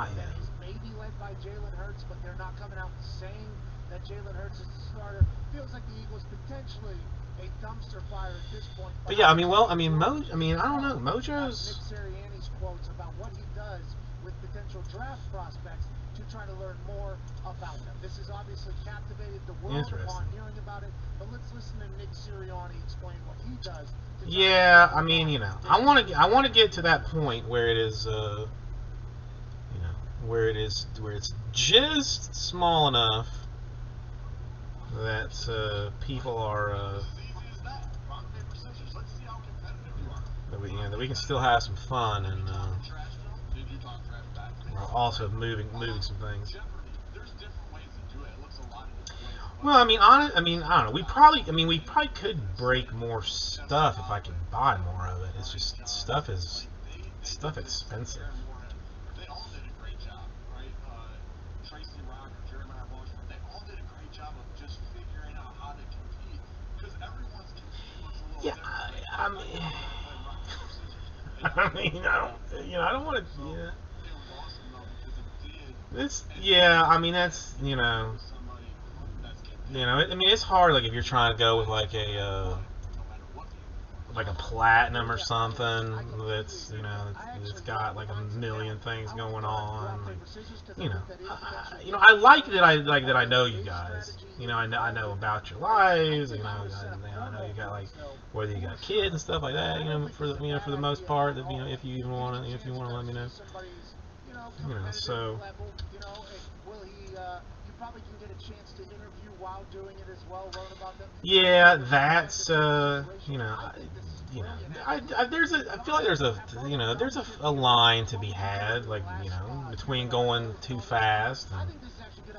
him. Maybe led by Jalen Hurts, but they're not coming out saying that Jalen Hurts is the starter. Feels like the Eagles potentially a dumpster fire at this point. But yeah, I don't know. Mojo's. Nick Sirianni's quotes about what he does with potential draft prospects to try to learn more about them. This has obviously captivated the world upon hearing about it. But let's listen to Nick Sirianni explain what he does. Yeah, I want to get to that point where it is, where it's just small enough that people are that we can still have some fun and also moving some things. Well, I don't know. We probably could break more stuff if I could buy more of it. It's just stuff expensive. They all did a great job, right? Tracy Rock, Jeremiah Washington, they all did a great job of just figuring out how to compete, because everyone's competing looks a little different. I don't want to. Yeah. It was awesome though, because it did. It's hard. If you're trying to go with a platinum or something that's it's got a million things going on. I like that I know you guys. I know about your lives. I know you got whether you got kids and stuff like that. For the most part, that if you want to let me know. So. Will he? You probably can get a chance to interview while doing it as well. Learn about them. Yeah, that's I feel like there's a line to be had, between going too fast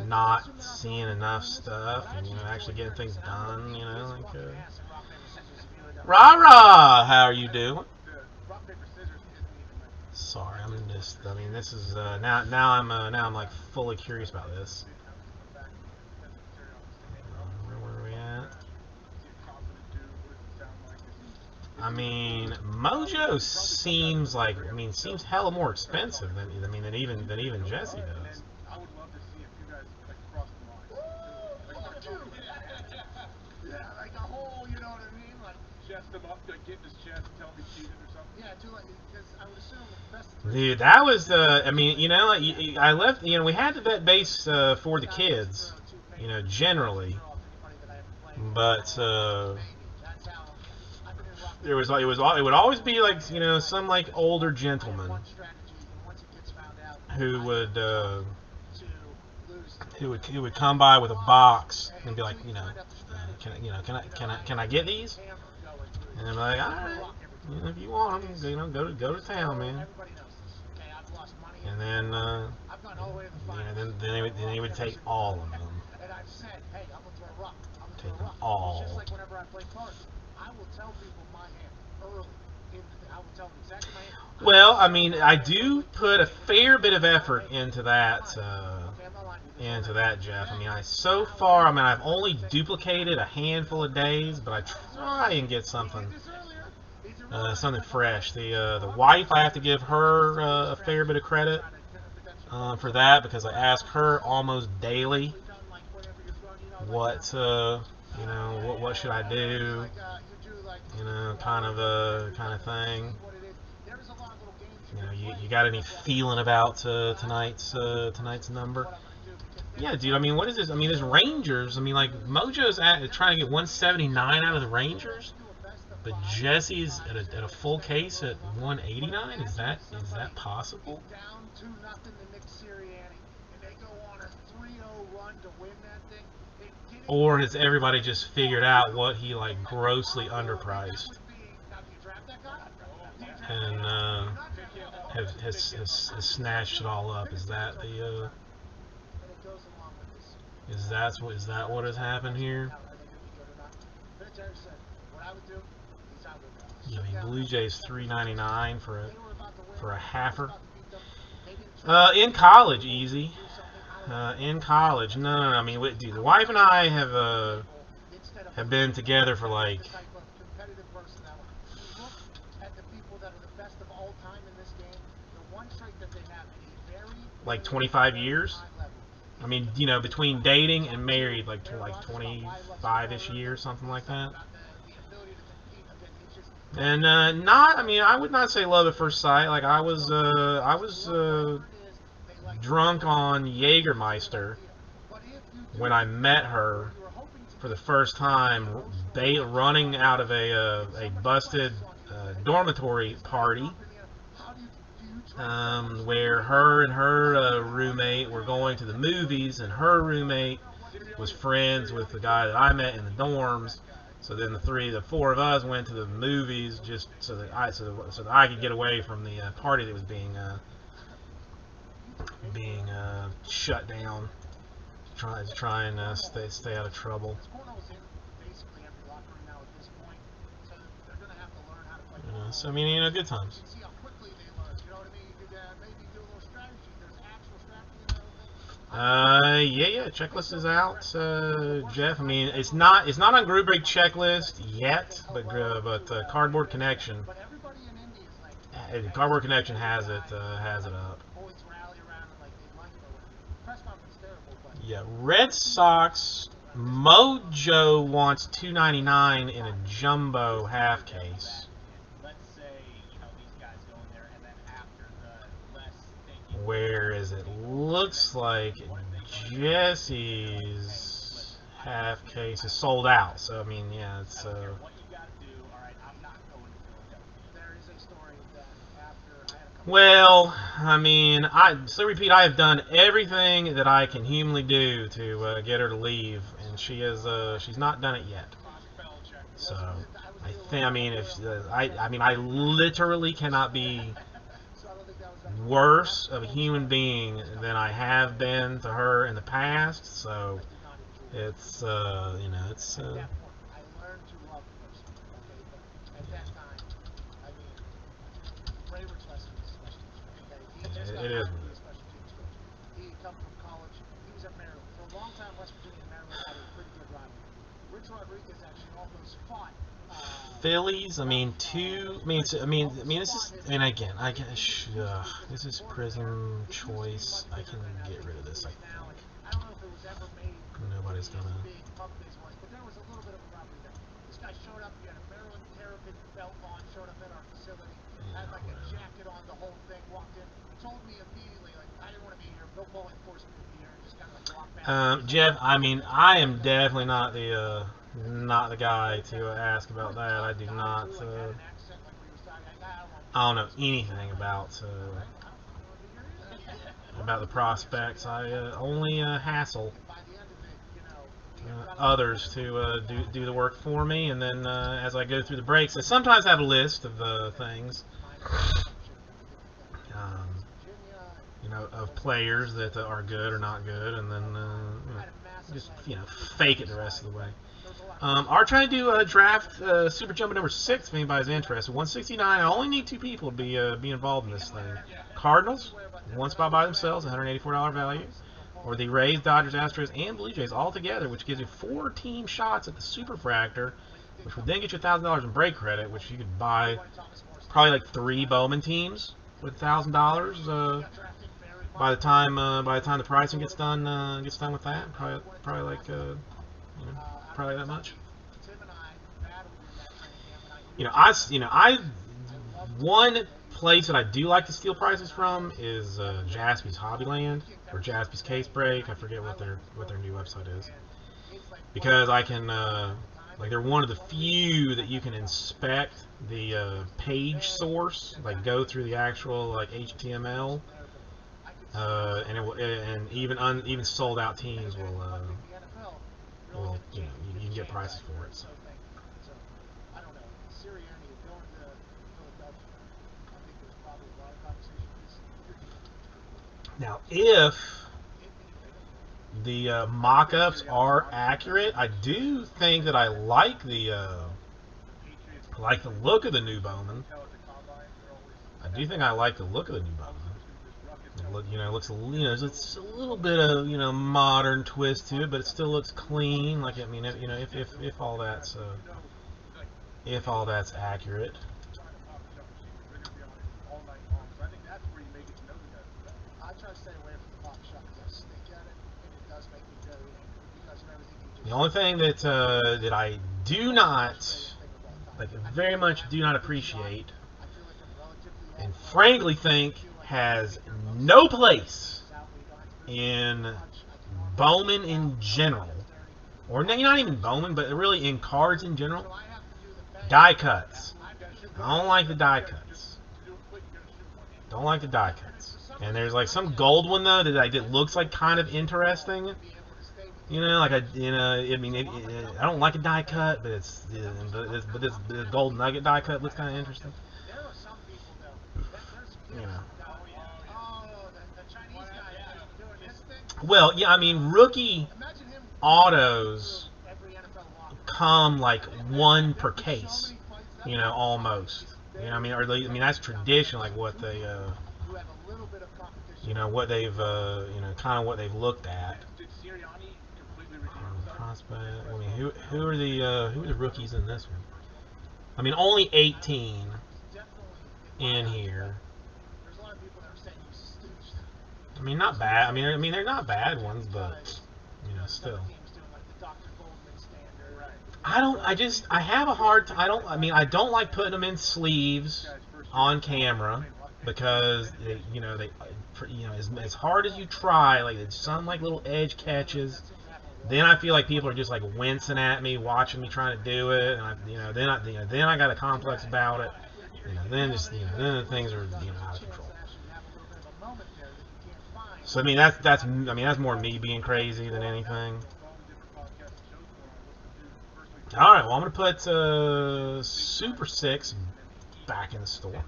not seeing enough stuff and, you know, actually getting things done, you know, like, Rah-rah, how are you doing? Sorry, I'm just, I mean, this is, now I'm like fully curious about this. Where are we at? I mean, Mojo seems like, I mean, seems hella more expensive than even Jesse does. I would love to see if you guys like cross the line. Yeah, like a whole, you know what I mean? Like, Chest him up, like get in his chest and tell him he's cheated or something. yeah, do like, because I would assume best. Dude, that was, I mean, you know, I left, you know, we had the vet base for the kids, you know, generally, but there was like, it would always be like, you know, some like older gentleman who would come by with a box and be like, you know, can I get these? And I'm like, all right, you know, if you want them, you know, go to town, man. And then, you know, then they would take all of them. And I've said, hey, I'm gonna throw a rock. I'm gonna Take throw a them rock. all. Just like whenever I play cards, I will tell people my hand early. I will tell them exactly my hand. Well, I mean, I do put a fair bit of effort into that, Jeff. I mean, so far, I mean, I've only duplicated a handful of days, but I try and get something fresh. The wife, I have to give her a fair bit of credit for that, because I ask her almost daily what you know, what should I do, you know, kind of thing. You know, you got any feeling about tonight's number? Yeah, dude. I mean, what is this? I mean, this Rangers. I mean, like, Mojo's trying to get 179 out of the Rangers, but Jesse's at a full case at 189. Is that possible? Down 2-0 to Nick Sirianni, and they go on a 3-0 run to win that thing. Or has everybody just figured out what he like grossly underpriced and has snatched it all up? Is that the is that what has happened here? I mean, Blue Jays $3.99 for a halfer. In college, easy. In college, no. I mean, dude, the wife and I have been together for like like 25 years. I mean, you know, between dating and married, like 25-ish years, something like that. And not, I mean, I would not say love at first sight. Like I was drunk on Jägermeister when I met her for the first time, running out of a busted dormitory party, where her and her roommate were going to the movies, and her roommate was friends with the guy that I met in the dorms. So then the four of us went to the movies just so that I could get away from the party that was being shut down, to try and stay out of trouble. So I mean, you know, good times. Yeah. Checklist is out, Jeff. I mean, it's not on Group Break checklist yet, but Cardboard Connection. Cardboard Connection has it up. Yeah, Red Sox. Mojo wants $2.99 in a jumbo half case. Whereas it looks like Jesse's half case is sold out. So I mean, yeah, it's. Well, I mean, I have done everything that I can humanly do to get her to leave, and she's not done it yet. So I think, I mean, I literally cannot be worse of a human being than I have been to her in the past. So it's you know, it's At that point, I learned to love the person. Okay, but at that time, I mean, Ray Rich Leslie was a special teacher. Okay, he just got it is hired to what be it a special teams coach. He had come from college. He was at Maryland for a long time. West Virginia and Maryland had a pretty good rivalry. Rich Rodriguez actually almost fought. Phillies. I mean, this is, and again, I guess this is Prism choice. I can get rid of this. I think I don't know if it was ever made. nobody's gonna. Big public as was, but there was a little bit of a rivalry there. This guy showed up. He had a Maryland Terrapin belt on. Showed up at our facility. Had like a jacket on, the whole thing. Walked in. Told me immediately, like, I didn't want to be here. No law enforcement would be here. And just kind of like walked back. Jeff, I mean, I am definitely not the guy to ask about that. I do not. I don't know anything about the prospects. I only hassle others to do the work for me, and then as I go through the breaks, I sometimes have a list of things, you know, of players that are good or not good, and then just fake it the rest of the way. Are trying to do draft Super Jumbo number 6 if anybody's interested. 169. I only need 2 people to be involved in this thing. Cardinals, one spot by themselves, $184 value, or the Rays, Dodgers, Astros, and Blue Jays all together, which gives you 4 team shots at the Superfractor, which would then get you $1,000 in break credit, which you could buy probably like 3 Bowman teams with $1,000 by the time the pricing gets done with that. Probably like probably that much. One place that I do like to steal prices from is Jaspy's Hobbyland or Jaspy's Case Break. I forget what their new website is, because I can like, they're one of the few that you can inspect the page source, like go through the actual like HTML, and even sold out teams will you can get prices for it. So. I don't know. Sirianni going to Philadelphia. I think there's probably a lot of conversation. Now, if the mock-ups are accurate, I do think that I like the look of the new Bowman. I do think I like the look of the new Bowman. It looks it's a little bit of modern twist to it, but it still looks clean. Like, I mean, if all that's accurate. I try to stay away from the pop shop because I stink at it, and it does make me very angry because of everything you just. The only thing that I do not, like, very much do not appreciate, and frankly think has no place in Bowman in general, or not even Bowman, but really in cards in general, die cuts. I don't like the die cuts. Don't like the die cuts. And there's like some gold one though that looks like kind of interesting. Like I don't like a die cut, but this gold nugget die cut looks kind of interesting. Well, yeah, I mean, rookie autos come like 1 per case, almost. I mean, that's tradition, like what they, what they've, kind of what they've looked at. Prospect. I mean, who are the rookies in this one? I mean, only 18 in here. I mean, not bad. I mean, they're not bad ones, but still. I have a hard time. I don't like putting them in sleeves on camera because as hard as you try, like, there's some like little edge catches. Then I feel like people are just like wincing at me, watching me trying to do it, and then I got a complex about it. Then the things are out of control. So I mean that's more me being crazy than anything. All right, well, I'm gonna put Super 6 back in the store.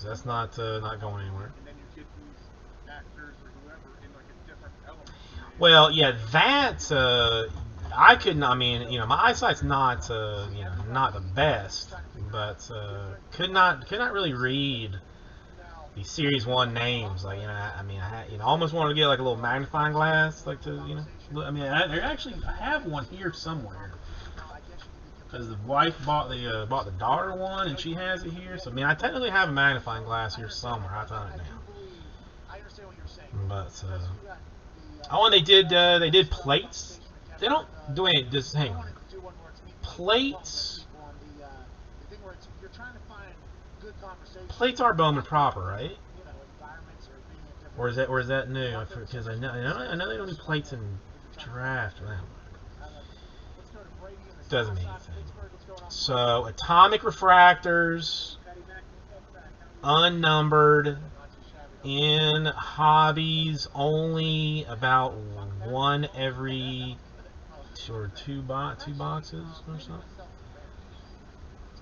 because that's not going anywhere. And then you get these actors or whoever in like a different element. Well, yeah, that I couldn't. I mean, my eyesight's not not the best, but could not really read these Series 1 names. Like, I mean, I almost wanted to get like a little magnifying glass, like to I mean, I actually have one here somewhere. Because the wife bought the daughter one, and she has it here. So I mean, I technically have a magnifying glass here somewhere. I found it now. But oh, and they did plates. They don't do any. Just hang on. Plates. Plates are Bowman proper, right? Or is that new? Because I know they don't do plates in draft. Doesn't mean anything. So atomic refractors, unnumbered, in hobbies only about one every two boxes or something.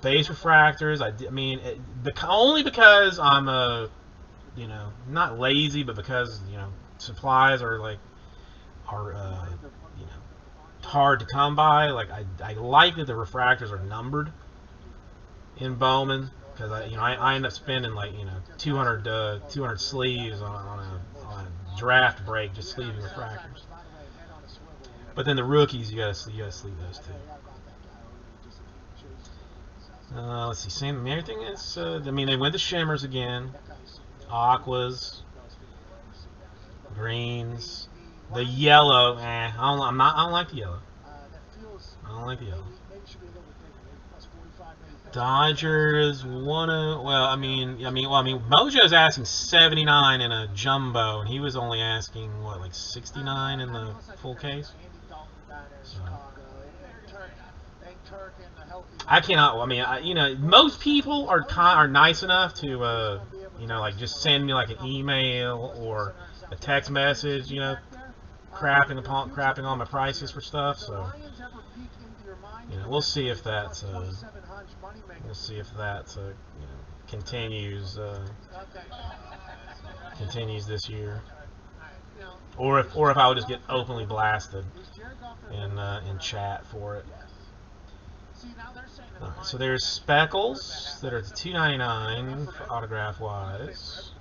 Base refractors, I mean, only because I'm not lazy, but because supplies are hard to come by. Like I like that the refractors are numbered in Bowman, because I end up spending like 200 sleeves on a draft break just sleeving refractors. But then the rookies, you gotta sleeve those too. Let's see. Same. Everything is. I mean, they went to shimmers again, aquas, greens, the yellow. I don't like the yellow. I don't like the yellow. Dodgers wanna. Well, I mean, Mojo's asking 79 in a jumbo, and he was only asking what, like 69 in the full case. So. I cannot. I mean, most people are nice enough to, like just send me like an email or a text message, crapping on my prices for stuff. So, we'll see if that, continues this year, or if I would just get openly blasted in chat for it. Alright, so there's speckles that are $2.99 for autograph wise.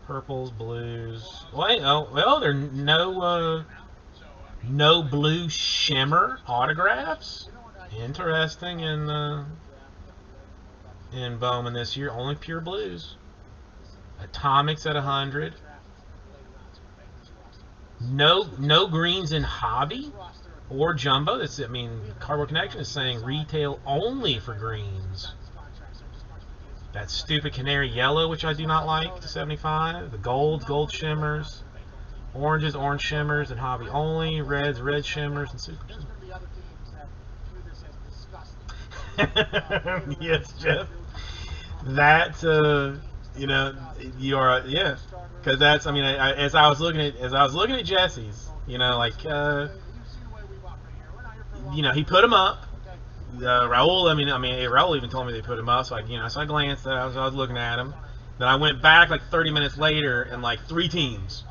Purples, blues. Wait, well, there are no blue shimmer autographs. Interesting in Bowman this year, only pure blues. Atomics at 100. No greens in hobby or jumbo. Cardboard Connection is saying retail only for greens. That stupid canary yellow, which I do not like, to 75. The gold shimmers. Oranges, orange shimmers, and hobby only. Reds, red shimmers, and super. Yes, Jeff. That you are, yeah, because that's. I mean, as I was looking at Jesse's, he put him up. Raul, Raul even told me they put him up, so I glanced at it. I was looking at him. Then I went back like 30 minutes later, and like 3 teams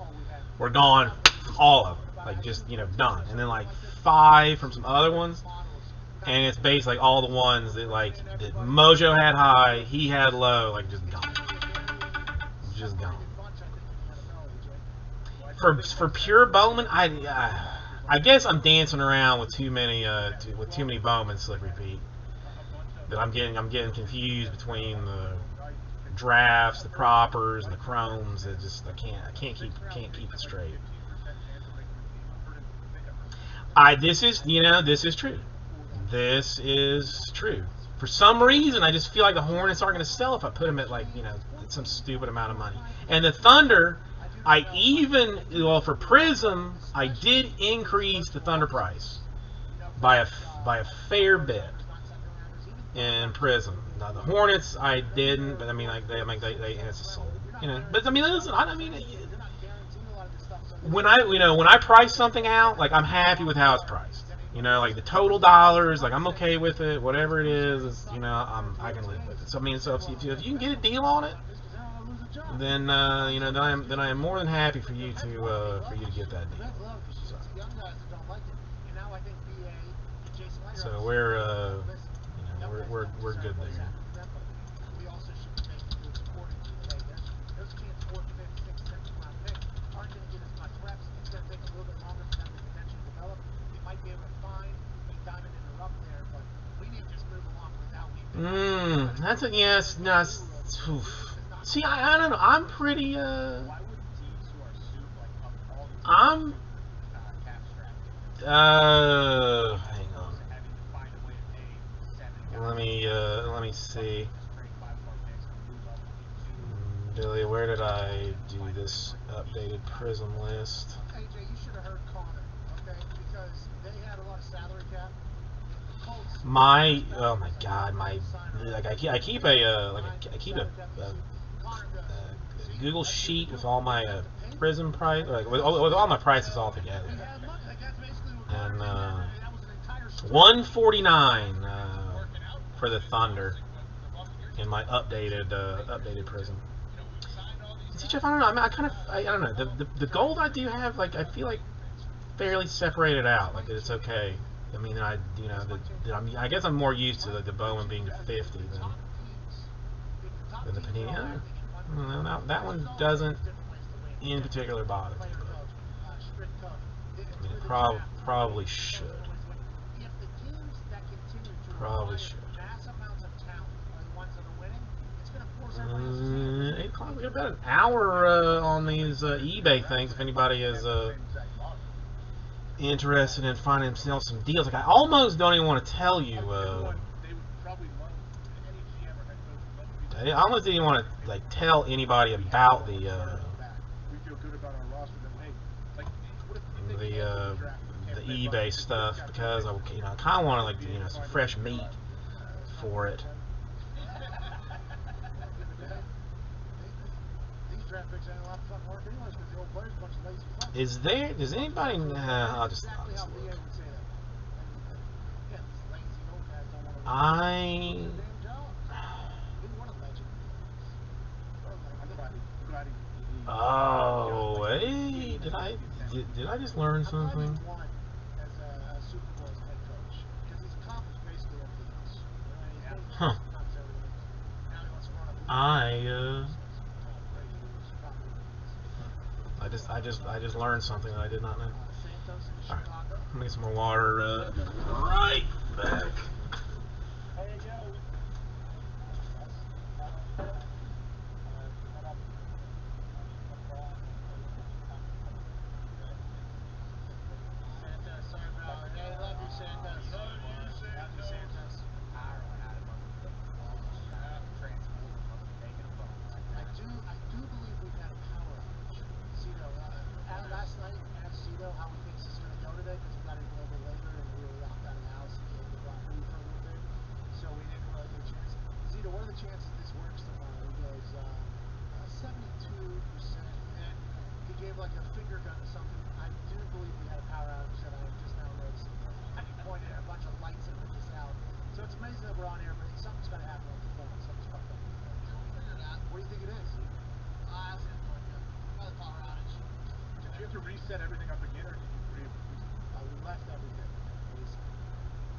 were gone, all of them, like just done. And then like 5 from some other ones, and it's basically like all the ones that that Mojo had high, he had low, like just gone, For pure Bowman, I guess I'm dancing around with too many Bowman slip repeat. That I'm getting confused between the drafts, the propers, and the chromes. I can't keep it straight. This is true. This is true. For some reason, I just feel like the Hornets aren't going to sell if I put them at some stupid amount of money. And the Thunder, for Prism, I did increase the Thunder price by a fair bit in Prism. Now the Hornets, I didn't, but it's sold. But listen, when I price something out, I'm happy with how it's priced. You know, like the total dollars, like I'm okay with it. Whatever it is, you know, I can live with it. So I mean, so if you can get a deal on it, then you know, then I am more than happy for you to get that deal. So we're you know, we're good there. We also should be making moves accordingly. Hey, there's a chance 4th, 5th, 6th, 7th round picks aren't going to get as much reps. It's going to take a little bit longer for them to potentially develop. They might be able to find a diamond in the rough there, but we need to just move along without leaving. That's a yes. No, see, I don't know. I'm pretty. Why wouldn't teams who are super, like, all the teams I'm. cap strapped Hang on. having to find a way to pay 7 guys? Let me see. Just trade 5-star picks and move up into. Billy, where did I do this updated Prism list? AJ, you should have heard Connor, okay? Because they had a lot of salary cap. The Colts. Oh my God, like I keep a Google sheet with all my Prism price, like with all my prices all together, and 149 for the Thunder in my updated Prism. See, Jeff, I don't know. I don't know. The gold I do have, like I feel like fairly separated out. Like it's okay. I mean, I guess I'm more used to the Bowman being to 50 than the Panini. That one doesn't in particular bother me. I mean, it probably should. Probably should. 8 o'clock. We got about an hour on these eBay things. If anybody is interested in finding themselves some deals, like I almost don't even want to tell you. I almost didn't want to like tell anybody about the eBay stuff because I kind of want to like some fresh meat for it. Does anybody? I'll just look. Oh, hey, did I just learn something? Huh. I just learned something that I did not know. Alright, let me get some more water. Right back. Chances this works tomorrow. He goes 72%, and he gave like a finger gun or something. I do believe we had a power outage that I just now noticed. He pointed at a bunch of lights and put this out. So it's amazing that we're on air, but something's got to happen with the phone. Something's fucked up with the phone. So we'll figure it out. What do you think it is? I have another power outage. Did you have to reset everything up again, or did you we left everything.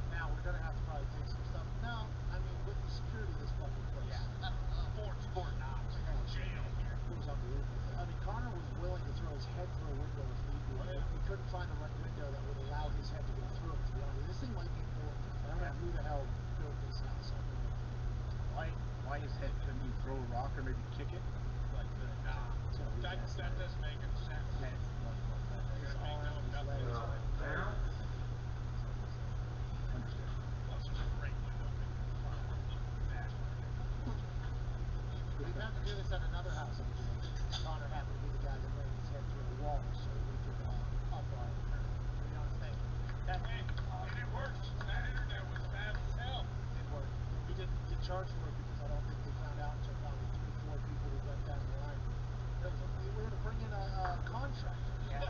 Now we're gonna have to probably take some stuff. No, I mean with the security of this fucking place. Yeah, Fort Knox. Jail here. It was unbelievable. I mean, Connor was willing to throw his head through a window if need be. He couldn't find the right window that would allow his head to go through it. To be honest, this thing might be important. I don't know who the hell built this house. I don't know. why his head? Couldn't he throw a rock or maybe kick it? Like that doesn't make any sense. His arms, his legs. We've had to do this at another house in Virginia. Connor happened to be the guy that ran his head through a wall, so we could up our thing. And it worked. That internet was bad as hell. It worked. He didn't get charged for it because I don't think they found out until probably 3 or 4 people who went down the line. We had to bring in a contractor. Yeah.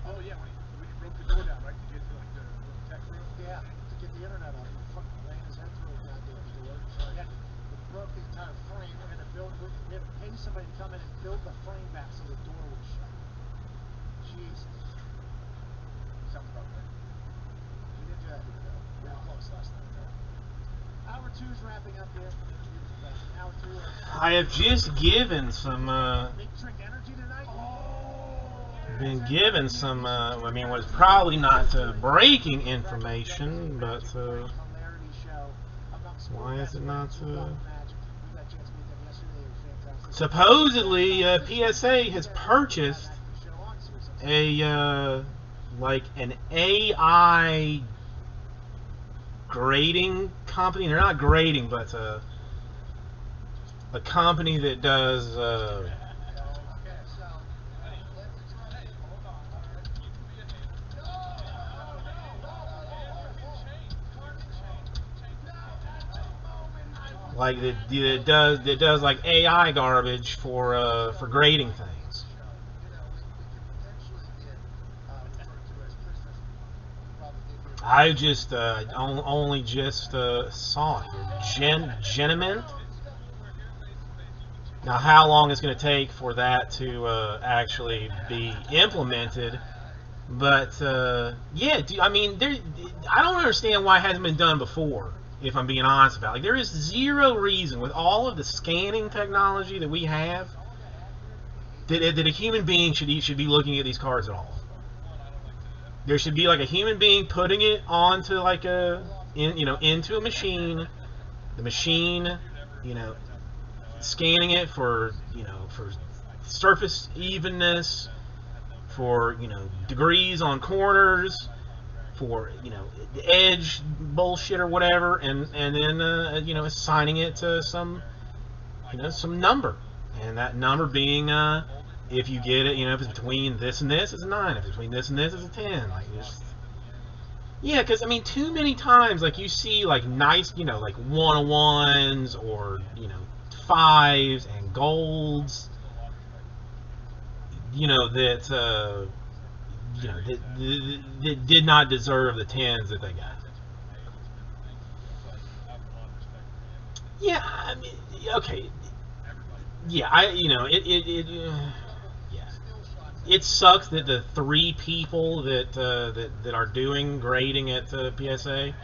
Oh yeah, when he broke the door down, right, to get to like the wrapping up here. Now through I have just given some, Big Trick Energy tonight. been given some, I mean, was probably not breaking information, but Hilarity show amongst why is it not, Magic. We got a chance to meet them yesterday. They were fantastic. supposedly PSA has purchased Show on Sirius XM. a like an AI grading company. They're not grading, but a company that does like that does like AI garbage for grading things. I just only just saw it here. Geniment. Now, how long it's going to take for that to actually be implemented? But yeah, I mean, I don't understand why it hasn't been done before. If I'm being honest about it, like, there is zero reason with all of the scanning technology that we have that a human being should be looking at these cards at all. There should be like a human being putting it onto like into a machine, the machine, scanning it for for surface evenness, for degrees on corners, for the edge bullshit or whatever, and then assigning it to some some number, and that number being if you get it, if it's between this and this, it's a 9. If it's between this and this, it's a 10. Like, yeah, because I mean, too many times, like, you see like nice, like 101s or 5s and golds, that that did not deserve the 10s that they got. Yeah, I mean, okay. Yeah, it sucks that the 3 people that are doing grading at PSA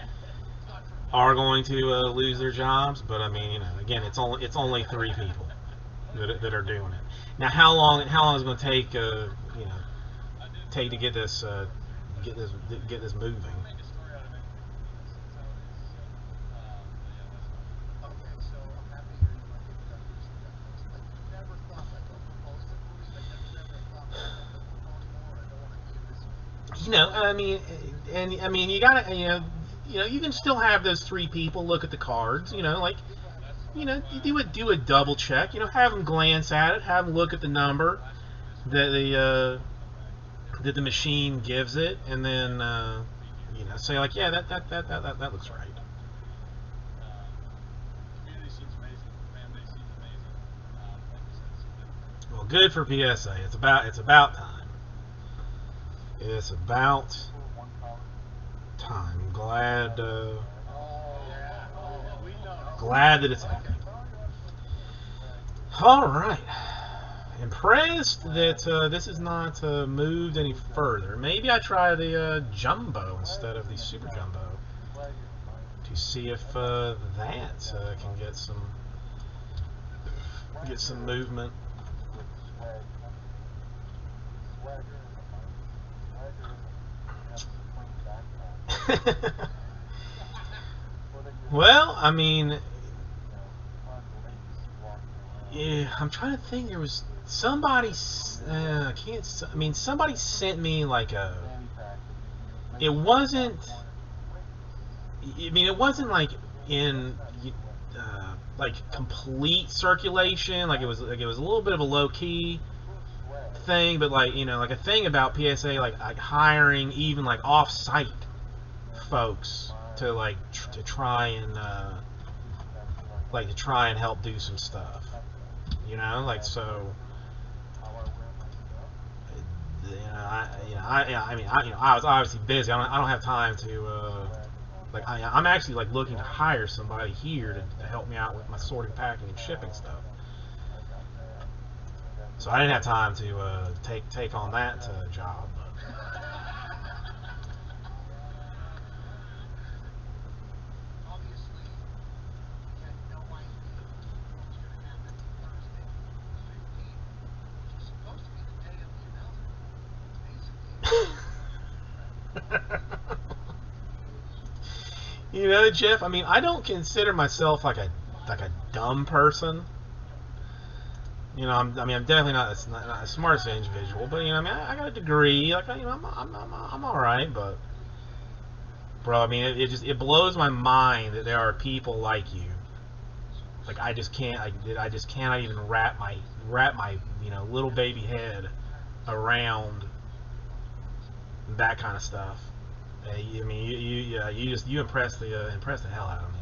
are going to lose their jobs. But I mean, again, it's only 3 people that are doing it. Now, how long is it going to take? Take to get this moving. I mean, and I mean, you gotta, you can still have those 3 people look at the cards, like, you do a double check, have them glance at it, have them look at the number that the machine gives it, and then, say like, yeah, that looks right. Well, good for PSA. It's about time. It's about time. Glad that it's happening. All right. Impressed that this is not moved any further. Maybe I try the jumbo instead of the super jumbo to see if that can get some movement. Well, I mean, yeah, I'm trying to think. There was somebody. I can't. I mean, somebody sent me like a. It wasn't. I mean, it wasn't like in like complete circulation. Like it was a little bit of a low key thing, but like like a thing about PSA like hiring even like off-site folks to like to try and help do some stuff. Like, so. I was obviously busy. I don't have time to like. I'm actually like looking to hire somebody here to help me out with my sorting, packing, and shipping stuff. So I didn't have time to take on that job. You know, Jeff, I mean, I don't consider myself like a dumb person. You know, I'm definitely not the smartest individual, but you know, I mean, I got a degree. Like, you know, I'm all right, but bro, I mean, it blows my mind that there are people like you. Like, I just cannot even wrap my you know, little baby head around that kind of stuff. I mean, you impress the hell out of me.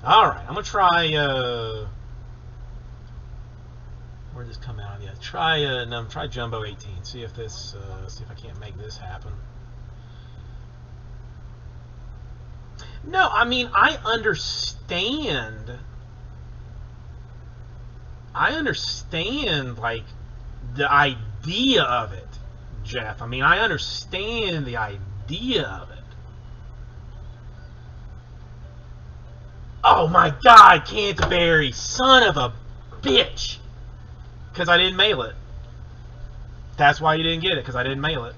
All right, I'm gonna try. Where'd this come out? Yeah, try Jumbo 18. See if I can't make this happen. No, I mean, I understand like the idea of it, Jeff. I mean, I understand the idea of it. Oh my God, Canterbury, son of a bitch! Because I didn't mail it. That's why you didn't get it, because I didn't mail it.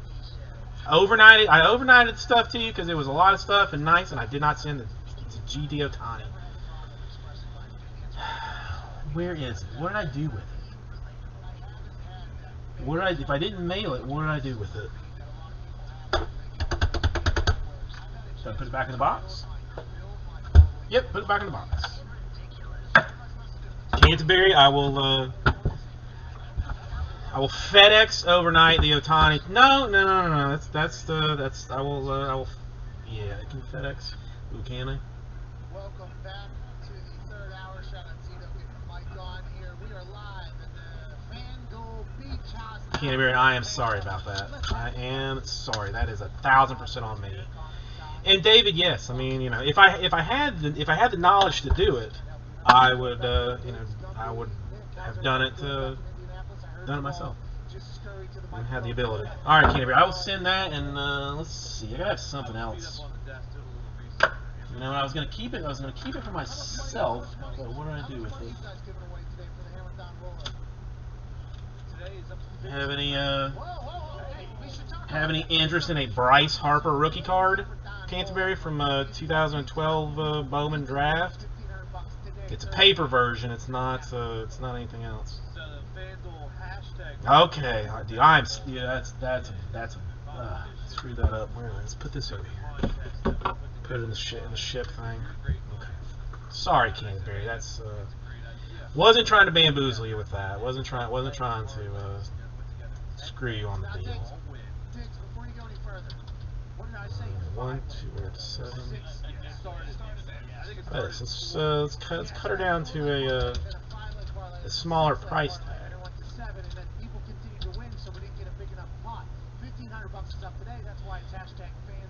I overnighted stuff to you because it was a lot of stuff and nice, and I did not send the GD Ohtani. Where is it? What did I do with it? If I didn't mail it, what did I do with it? Should I put it back in the box? Yep, put it back in the box. Canterbury, I will FedEx overnight the Ohtani. No. That's I will. Yeah, I can FedEx. Ooh, can I? Welcome back to the third hour. Shout out Zito getting the mic on here. We are live at the FanDuel Beach House. Canterbury, I am sorry about that. I am sorry. That is 1,000% on me. And David, yes, I mean, you know, if I had the knowledge to do it, I would you know, I would have done it myself. And had the ability. All right, Canterbury, I will send that, and let's see. I gotta have something else. You know, I was gonna keep it for myself, but what do I do with it? Have any interest in a Bryce Harper rookie card, Canterbury, from 2012 Bowman draft? It's a paper version. It's not anything else. Okay, dude, that's screw that up. Let's put this over here. Put it in the ship thing. Okay. Sorry, Canterbury. That's wasn't trying to bamboozle you with that. Wasn't trying to screw you on the deal. 1, 2, we're at 7. Right, so let's cut her down to a smaller price tag.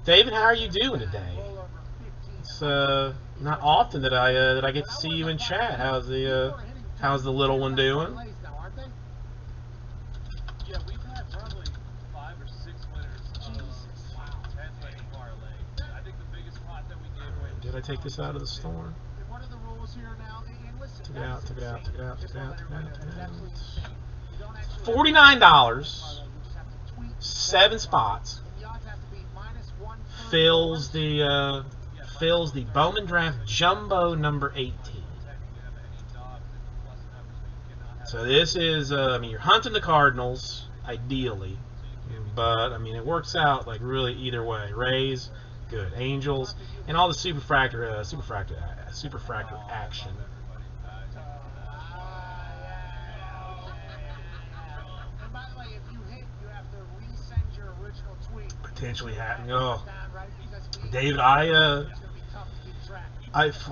David, how are you doing today? It's not often that I get to see you in chat. How's the little one doing? Yeah, we've had probably 5 or 6 winners. I think the biggest pot that we gave away. Did I take this out of the store? What are the rules here now? Took it out. $49, 7 spots. Fills the Bowman Draft Jumbo number 18. So this is, I mean, you're hunting the Cardinals, ideally, but I mean, it works out like really either way. Rays, good. Angels, and all the superfractor action. Potentially happening. Oh, David, I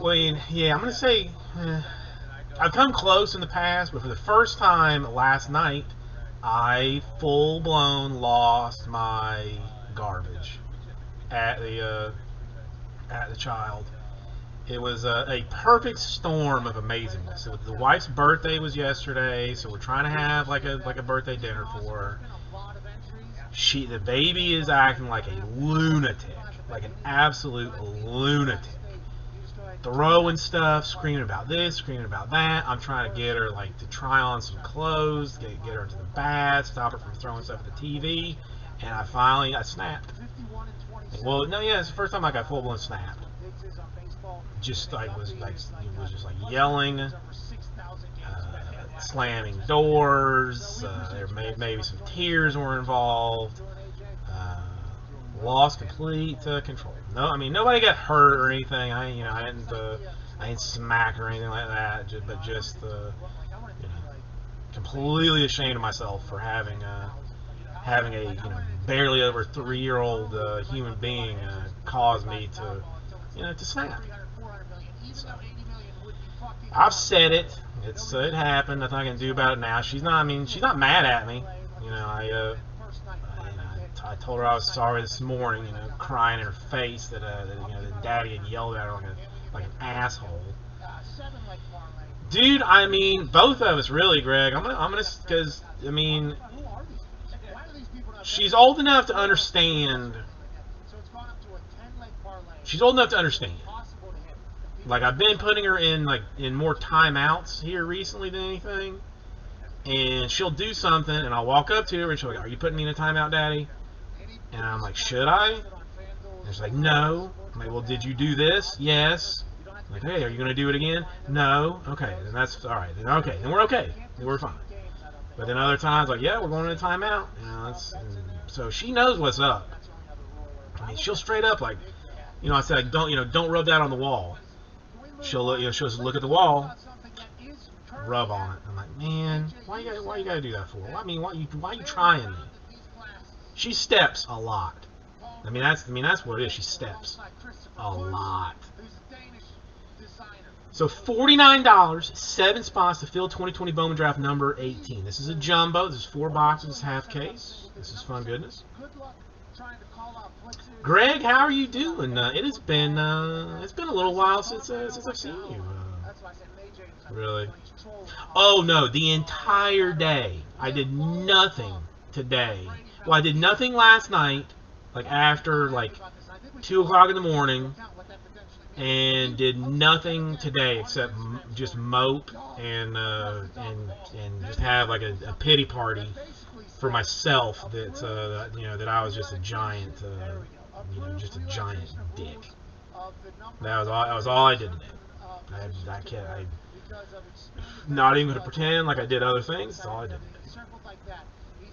mean, yeah, I'm gonna say I've come close in the past, but for the first time last night, I full-blown lost my garbage at the Child. It was a perfect storm of amazingness. The wife's birthday was yesterday, so we're trying to have like a birthday dinner for her. The baby is acting like a lunatic, like an absolute lunatic. Throwing stuff, screaming about this, screaming about that. I'm trying to get her like to try on some clothes, get her into the bath, stop her from throwing stuff at the TV. and I finally got snapped. 51 and 27. Well, no, yeah, it's the first time I got full blown snapped. Diggs is on baseball. Just like was McDuffie like is it was just like plus yelling, over 6,000 games. slamming doors. There maybe some tears were involved. Lost complete control. No, I mean nobody got hurt or anything. I didn't smack or anything like that. But just completely ashamed of myself for having a barely over 3-year-old human being cause me to snap. So, I've said it. It happened. Nothing I can do about it now. She's not mad at me. I told her I was sorry this morning. Crying in her face that that Daddy had yelled at her like an asshole. Dude, I mean, both of us really, Greg. I'm gonna, because I mean, she's old enough to understand. She's old enough to understand. Like, I've been putting her in more timeouts here recently than anything, and she'll do something, and I'll walk up to her, and she'll be like, "Are you putting me in a timeout, Daddy?" And I'm like, "Should I?" And she's like, "No." I'm like, "Well, did you do this?" "Yes." I'm like, "Hey, are you going to do it again?" "No." "Okay, then that's all right. Then okay, then we're okay. Then we're fine." But then other times, like, "Yeah, we're going in a timeout." So she knows what's up. I mean, she'll straight up like, I said, don't rub that on the wall. She'll just look at the wall, rub on it. I'm like, man, why you gotta do that for? I mean, why you trying me? She steps a lot. I mean that's what it is. She steps a lot. So $49, 7 spots to fill 2020 Bowman Draft number 18. This is a jumbo. This is 4 boxes, half case. This is fun goodness. Greg, how are you doing? It has been a little while since I've seen you. Really? Oh no, the entire day. I did nothing today. Well, I did nothing last night, like after 2 o'clock in the morning, and did nothing today except just mope and just have like a pity party for myself that I was just a giant just a giant dick. That was all I did today. I not even going to pretend like I did other things. That's all I did today. He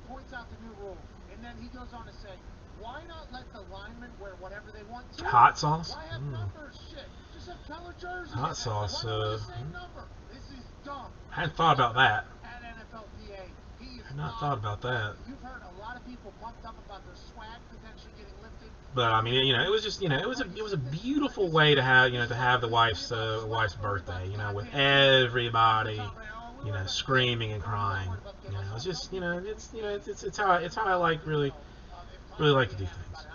points out the new rule, and then he goes on to say, why not let the linemen wear whatever they want to? Hot sauce? Why have numbers? Shit. Just have color jerseys. Hot sauce. The same number? This is dumb. I hadn't thought about that. At NFLPA, he is I had not thought about that. You've heard a lot of people pumped up about their swag potentially getting lifted. But I mean, it was just, it was a beautiful way to have, to have the wife's birthday, with everybody, screaming and crying. It's just, it's how I like really like to do things.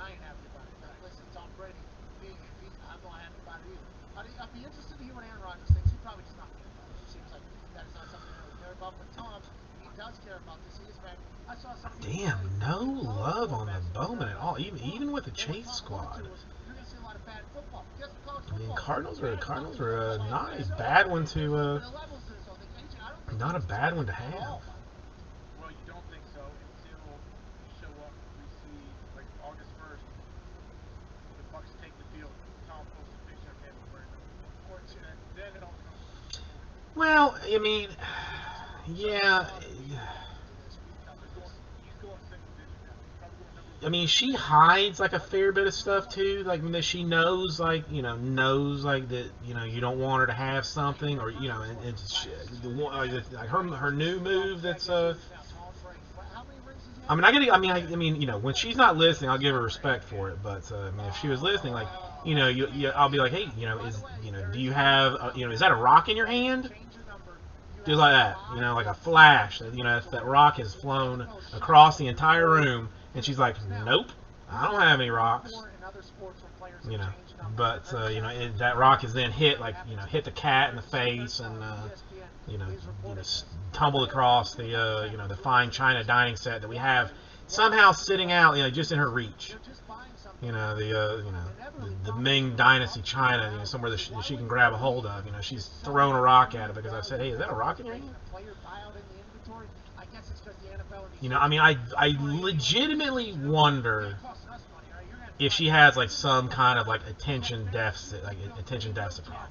I'd be interested to hear what Aaron Rodgers thinks. He probably does not care about it. It seems like that is not something he really care about. But Tom, he does care about this. He is mad. I saw something. Damn, no love on the Bowman at all. Even with the Chase squad. You're gonna see a lot of bad football. I mean, Cardinals are not a bad one to not a bad one to have. Well, you don't think so until you show up. We see August 1st, the Bucks take the field. Tom posts a picture of him wearing the and then it all comes. Well, I mean, yeah. I mean, she hides a fair bit of stuff too, that she knows, that you don't want her to have something, or and she, her new move that's I mean, when she's not listening, I'll give her respect for it, but I mean, if she was listening, I'll be like, hey, do you have, is that a rock in your hand? Just like that, like a flash, if that rock has flown across the entire room. And she's like, nope, I don't have any rocks. But that rock is then hit hit the cat in the face and tumbled across the the fine china dining set that we have somehow sitting out just in her reach. The Ming Dynasty china, somewhere that she can grab a hold of. She's thrown a rock at it because I said, hey, is that a rock in your hand? I guess it's because the NFL and the You know, I mean, I legitimately wonder if she has like some kind of like attention deficit problem.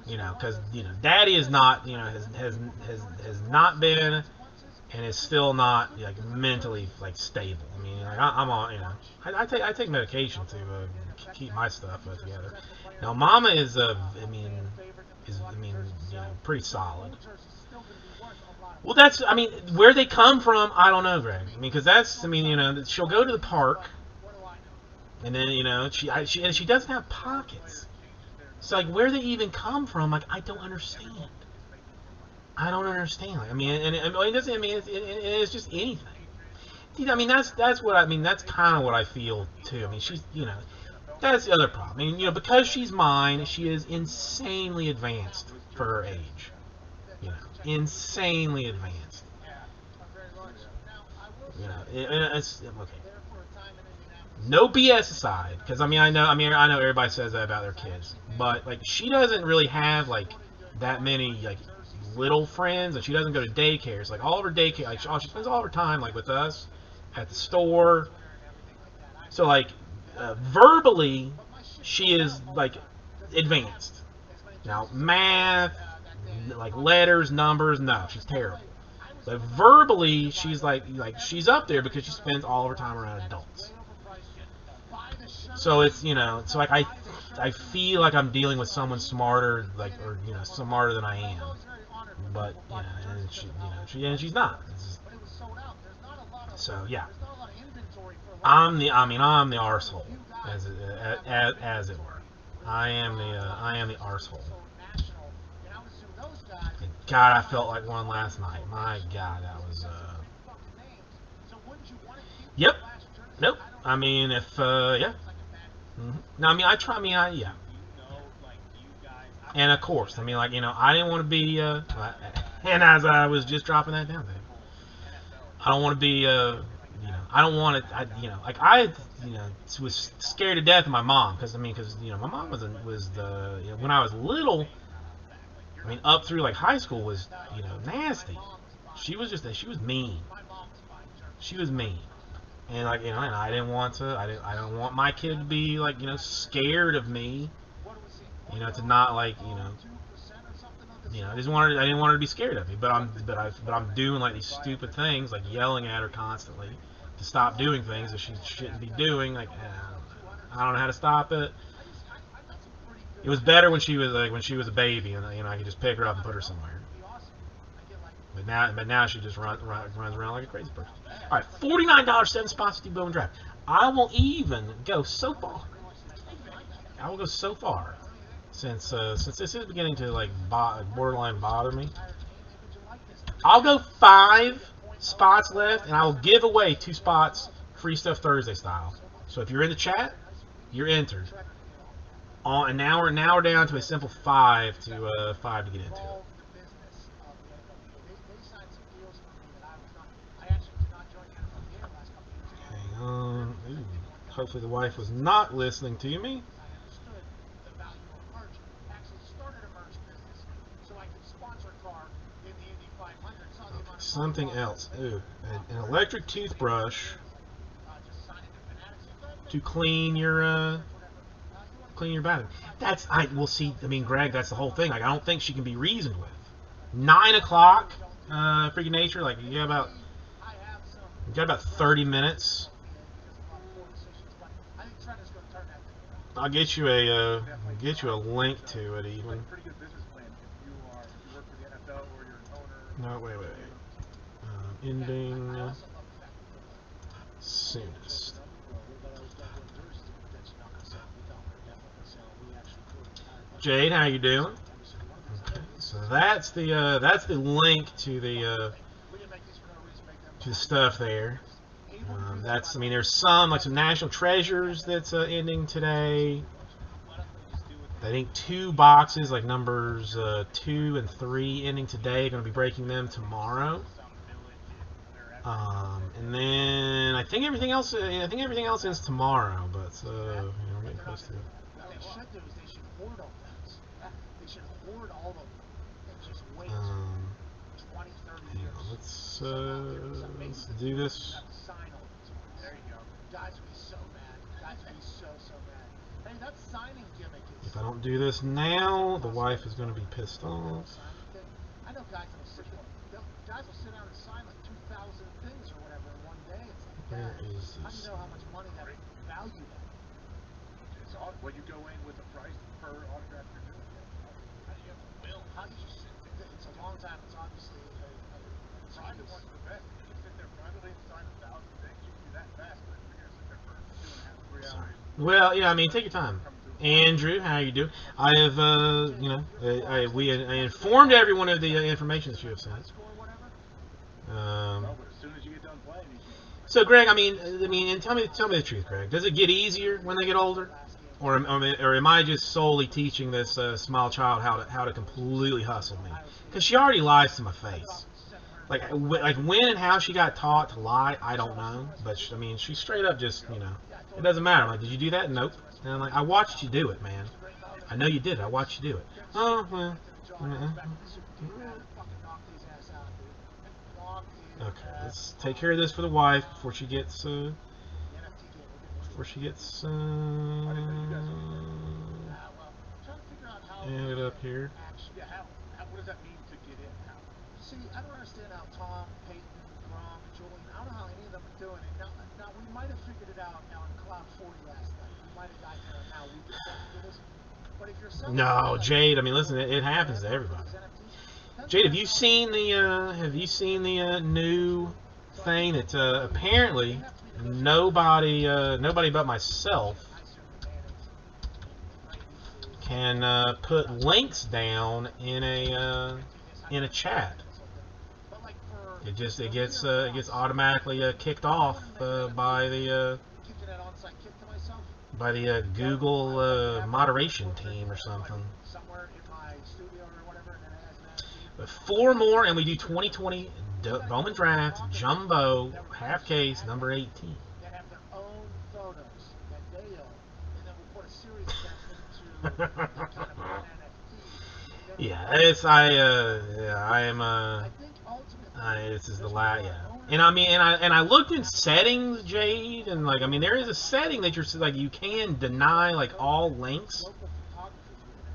You know, because you know, Daddy is not, you know, has not been, and is still not like mentally like stable. I mean, like I'm on, you know, I take medication to keep my stuff together. Now, Mama is I mean, you know, pretty solid. Well, that's, I mean, where they come from, I don't know, Greg. I mean, because that's, I mean, you know, she'll go to the park, and then, you know, and she doesn't have pockets. So, like, where they even come from, like, I don't understand. I don't understand. Like, I mean, and it doesn't, I mean, it's just anything. I mean, that's what I mean. That's kind of what I feel too. I mean, she's, you know, that's the other problem. I mean, you know, because she's mine, she is insanely advanced for her age. You know, insanely advanced. You know, it's okay. No BS aside, because I know everybody says that about their kids, but like she doesn't really have like that many like little friends, and she doesn't go to daycares. Like all of her daycare, like she spends all of her time like with us at the store. So like verbally, she is like advanced. Now math, like letters, numbers, no, she's terrible. But verbally, she's like she's up there because she spends all of her time around adults. So it's, you know, so like I feel like I'm dealing with someone smarter, like, or you know, smarter than I am. But you know, and she's not. So yeah, I'm the arsehole, as it were. I am the arsehole. And God, I felt like one last night. My God, that was Yep. Nope. I mean, if yeah. No, I mean, I try. I mean, yeah. And of course, I mean, like, you know, I didn't want to be. And as I was just dropping that down there, I don't want to be. You know, I don't want to. You know, like you know, was scared to death of my mom because you know, my mom was the, you know, when I was little. I mean, up through like high school was, you know, nasty. She was mean. She was mean. And like, you know, and I didn't want to. I don't want my kid to be like, you know, scared of me. You know, to not like, you know, I didn't want her to be scared of me. But I'm doing like these stupid things, like yelling at her constantly to stop doing things that she shouldn't be doing. Like, I don't know how to stop it. It was better when she was a baby, and you know, I could just pick her up and put her somewhere. But now she just runs around like a crazy person. All right, $49, 7 spots, Steve Bowman draft. I will even go so far. I will go so far, since this is beginning to like borderline bother me. I'll go 5 spots left, and I will give away 2 spots, Free Stuff Thursday style. So if you're in the chat, you're entered. And now we're down to a simple 5 to get into it. Hang on. Ooh. Hopefully the wife was not listening to me. Something else. Ooh, an electric toothbrush to clean your bathroom. We'll see. I mean, Greg, that's the whole thing. Like, I don't think she can be reasoned with. 9 o'clock, freaking nature. Like, you got about 30 minutes. I'll get you a link to it even. No, wait. Ending soonest. Jade, how you doing? Okay, so that's the link to the stuff there. I mean, there's some National Treasures that's ending today. I think 2 boxes, like numbers 2 and 3, ending today. Going to be breaking them tomorrow. And then I think everything else is tomorrow. But you know, we're getting close to it. What they should do is they should hoard all those. They should hoard all of them and just wait 12 20, 30 Hang years. on, let's do this. Have to sign all these. There you go. Guys would be so mad. Guys would be so mad. Hey, that signing gimmick is. If I don't do this now, the wife is going to be pissed off. Signing thing. I know guys that'll sit there. Guys will sit down and sign like 2,000 things or whatever in one day. It's like, Where God, is how do this? you know how much money that value that? It's all, well, you go in with the price per autograph you're doing. How do you have a will? How do you sit there? It's a long time. It's obviously a Private one's the best. You can sit there privately and sign 1,000 things. You can do that fast, but if you're going to sit there for 2.5, 3 hours. Well, yeah, I mean, take your time. Andrew, how you do? I have, you know, I informed everyone of the information that you have sent. score or whatever. No, but as soon as you get done playing, you can. So, Greg, I mean, and tell me the truth, Greg. Does it get easier when they get older, or am I just solely teaching this small child how to completely hustle me? Because she already lies to my face. Like when and how she got taught to lie, I don't know. But I mean, she straight up just, you know, it doesn't matter. I'm like, did you do that? Nope. And I'm like, I watched you do it, man. I know you did. I watched you do it. Oh well. Okay, let's take care of this for the wife before she gets ended up here. Yeah, what does that mean to get in? How? See, I don't understand how Tom, Peyton, Grom, Julian, I don't know how any of them are doing it. Now we might have figured it out on Cloud 40 last night. We might have gotten there on how we can do this. But if you're selling No, Jade. I mean, listen, it happens to everybody. Jade, have you seen the new thing that apparently nobody but myself can put links down in a chat. It gets automatically kicked off by the Google moderation team or something. But 4 more, and we do 2020 Bowman Draft Jumbo half case number 18. That have their own photos that they own, and then we'll put a series of them into kind of an NFT. Yeah, I am I think ultimately this is the last, yeah. And I mean, and I looked in settings, Jade, and like, I mean, there is a setting that you're like, you can deny like all links, local photographers.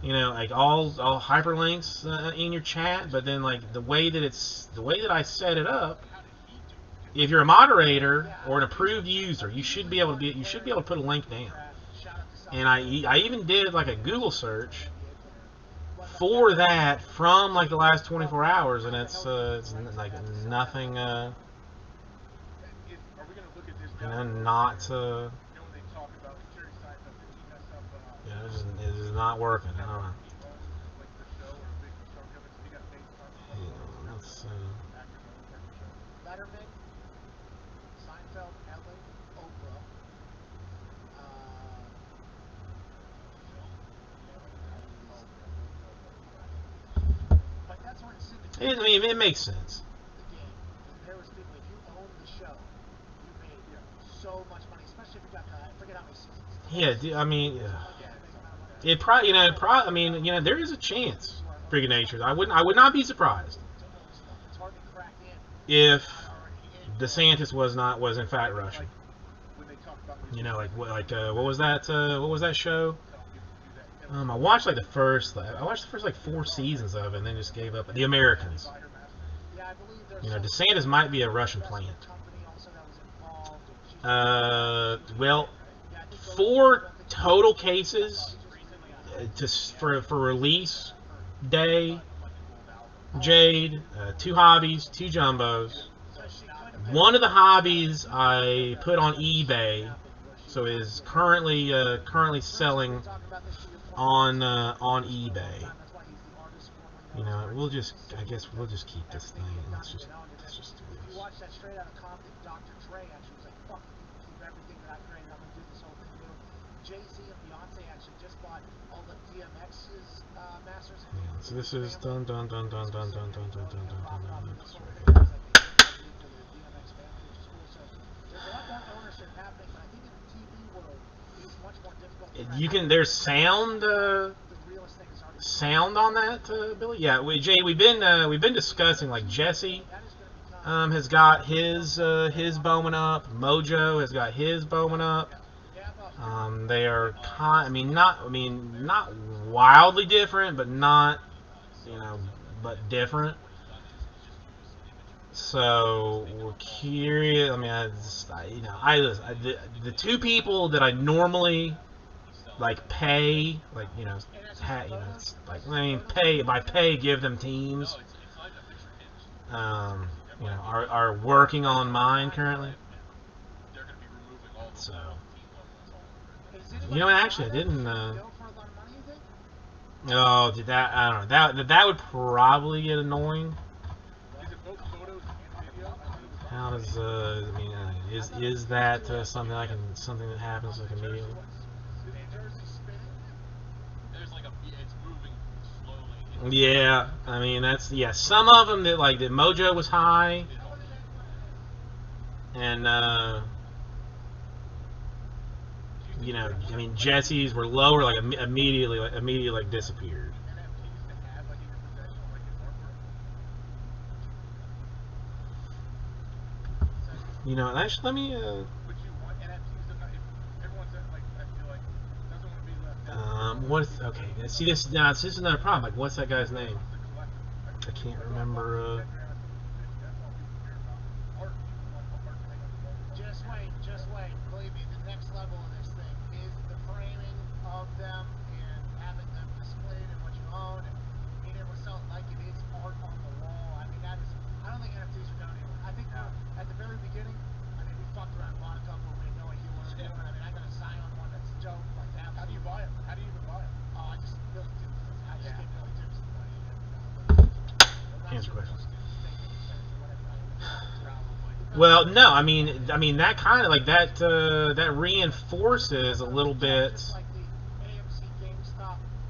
you know, like all hyperlinks in your chat. But then like the way that I set it up, if you're a moderator or an approved user, you should be able to put a link down. And I even did like a Google search for that from like the last 24 hours, and it's like nothing. Are we going to look at this? You know, not. You know, when they talk about Jerry Seinfeld, did he mess up? You know, it's just not working. I don't know. Like the show or a big show coming, so he got made fun of. Yeah, let's, Actors on the type of show. Letterman, Seinfeld, Ellen, Oprah. But that's where it's I mean, it makes sense. the game. There was people, if you owned the show, you made so much money, especially if you got I forget how many seasons. Yeah, I mean, it probably, you know, I mean, you know, there is a chance. Freak of nature. I would not be surprised It's hard to crack in. if DeSantis was in fact Russian. When they talk about You know, like what was that show? I watched like the first like 4 seasons of it, and then just gave up. The Americans. Yeah, I believe there's You know, some DeSantis might be a Russian plant. company also that was involved. Well, 4 total cases for release day. Jade, 2 hobbies, 2 jumbos. One of the hobbies I put on eBay, so it is currently selling on eBay. You know, I guess we'll just keep this thing. Let's just do If this. you watch that Straight Outta Compton, Dr. Dre actually was like, fuck it, you can keep everything that I created, I'm going to do this whole thing new. Jay-Z and Beyonce actually just bought all the DMX's masters. Yeah, so this is dun dun dun dun dun dun dun dun dun dun dun dun. That's right. There's a lot more ownership happening, but I think in the TV world, it's much more difficult. You can there's sound sound on that, Billy? Yeah, Jay, we've been discussing like Jesse has got his bowman up. Mojo has got his bowman up. They are not wildly different, but not, but different. So we're curious. I mean, the two people that I normally like pay, like pay, give them teams. Are working on mine currently. So, actually, I didn't. Oh, did that? I don't know. That would probably get annoying. How does is that something that happens like immediately? Yeah, I mean some of them that Mojo was high, and Jesse's were lower, like immediately disappeared. Actually, let me. Okay? See this now. This is another problem. Like, what's that guy's name? I can't remember. Just wait. Believe me, the next level of this thing is the framing of them and having them displayed in what you own and being able to sell it like it is art on the wall. I mean, I don't think NFTs are going anywhere. I think at the very beginning, we fucked around, bought a couple, we had no idea what we were doing. I got a Zion one that's dope. Like, how do you buy them? How do you even buy them? Oh, I just Billy Tips. I just get Billy Tips the money. Answer questions. Well, no, I mean that kind of that reinforces a little bit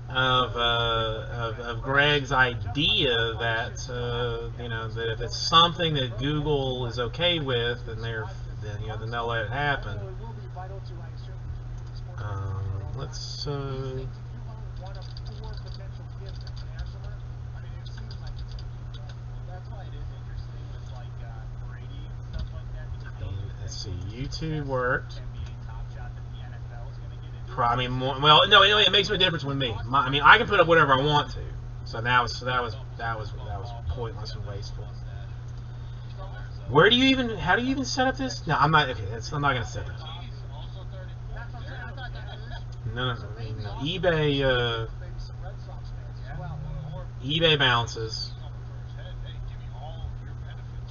of Greg's idea that that if it's something that Google is okay with, then then they'll let it happen. Let's. Let's see. YouTube worked. No, it makes no difference with me. I can put up whatever I want to. So that was pointless and wasteful. How do you even set up this? No, I'm not. Okay, I'm not gonna set it up. No. eBay bounces.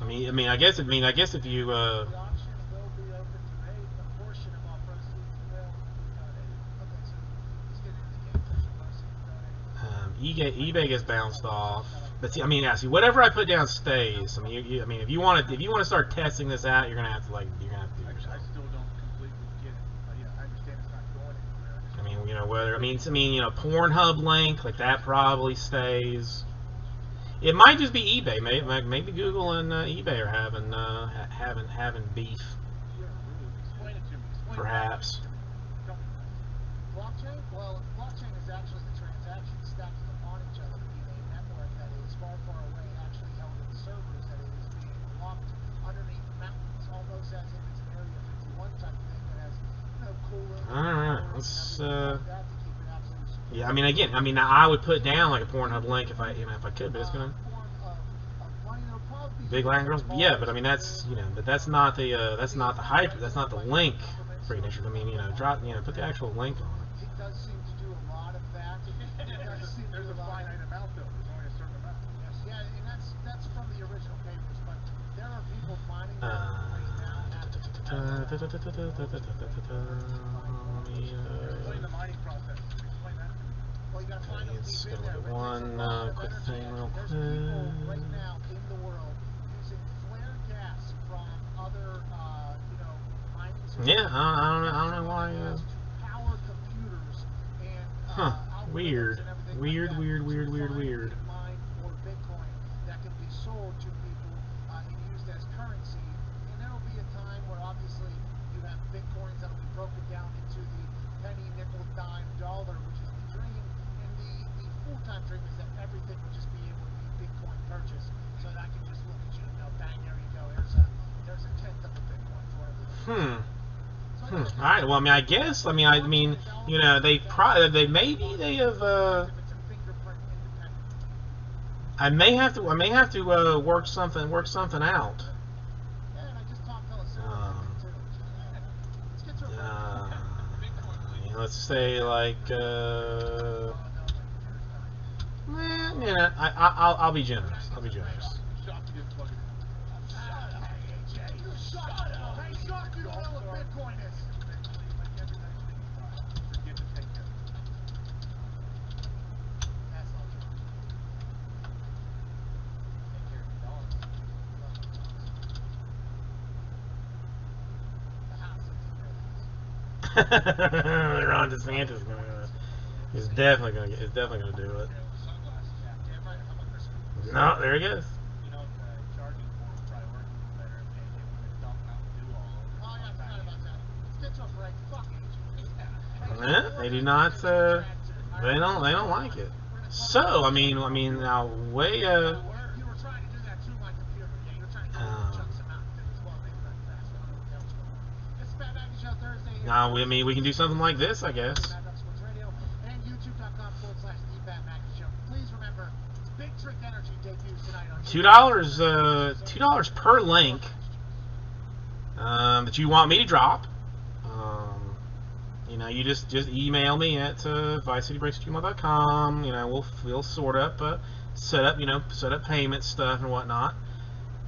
I guess if you eBay gets bounced off. But see, whatever I put down stays. If you want to start testing this out, you're gonna have to do yourself. I still don't completely get it, but I understand it's not going whether anywhere. Pornhub link like that probably stays. It might just be eBay. Maybe Google and eBay are having beef. Explain it to me. Perhaps. Blockchain? Well, blockchain is actually the transaction stacked upon each other in a network that is far, far away, actually held in servers that is being locked underneath mountains, almost as if it's an Area 51 type thing that has cooling. Alright, let's yeah, again, I would put down like a Pornhub link if I could, but it's gonna Big Latin Girls. Yeah, but that's not the hype. That's not the link for your initiative. Put the actual link on it. It does seem to do a lot of that. There's a finite amount though. There's only a certain amount. Yeah, and that's from the original papers, but there are people mining them right now. Explain the mining process. Explain that. Well, you gotta find them Let's deep go in there. to one quick thing real There's quick. people right now in the world using flare gas from other, mining systems. Yeah, I don't know why. Power computers and Weird. Weird. Mine for Bitcoin that can be sold to people and used as currency. And there will be a time where obviously you have Bitcoins that will be broken down into the penny, nickel, dime, dollar, which is the dream. And the full-time dream All right. Well, I mean, I guess. I mean, you know, they maybe they have. I may have to work something out. Let's say like. I'll be generous. I'll be generous. Ron DeSantis is definitely gonna do it. No, there he goes. Yeah, they do not. They don't like it. So I mean now way. Now I mean we can do something like this, I guess. $2 per link that you want me to drop. You know, you just email me at vicecitybreaks@gmail.com. You know, we'll set up payment stuff and whatnot,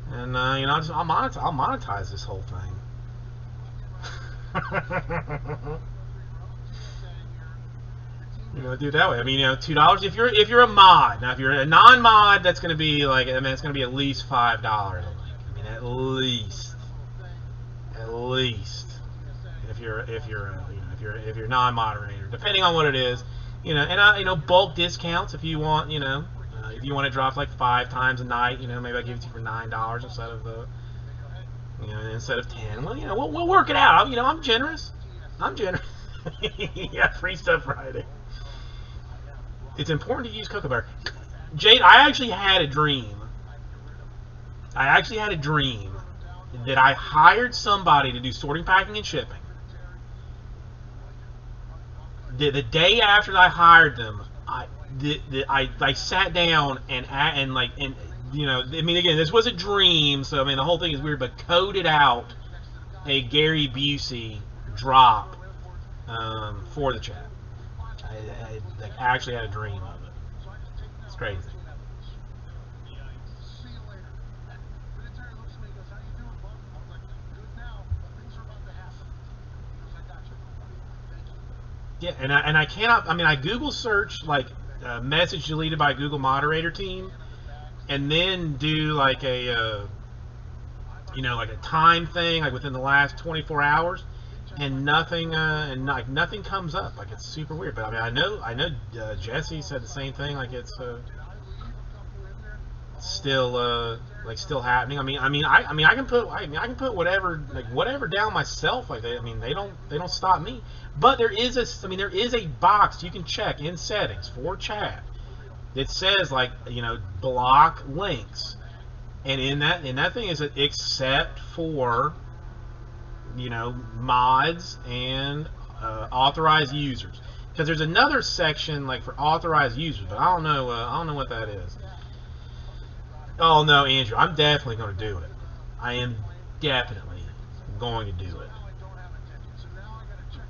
and you know, I'll monetize this whole thing. You know, do it that way. I mean, you know, $2 if you're a mod. Now, if you're a non-mod, that's going to be like, I mean, it's going to be at least $5. I mean, at least. If you're non-moderator, depending on what it is, you know, and you know, bulk discounts if you want, you know, if you want to drop like 5 times a night, you know, maybe I give it to you for $9 instead of 10. Well, you know, we'll work it out. You know, I'm generous. Yeah, free stuff Friday. It's important to use cocoa butter. Jade, I actually had a dream that I hired somebody to do sorting, packing, and shipping. The day after I hired them, I sat down and you know, I mean, again, this was a dream, so I mean the whole thing is weird, but coded out a Gary Busey drop for the chat. I actually had a dream of it. It's crazy. Yeah, and I cannot. I mean, I Google search like message deleted by Google moderator team, and then do like a you know, like a time thing, like within the last 24 hours, and nothing nothing comes up. Like, it's super weird. But I mean, I know Jesse said the same thing. Like, it's still happening. I can put whatever down myself. Like, they don't stop me. But there is a box you can check in settings for chat that says, like, you know, block links, and in that thing is except for, you know, mods and authorized users, because there's another section like for authorized users, but I don't know what that is. Oh no, Andrew, I'm definitely going to do it. I am definitely going to do it.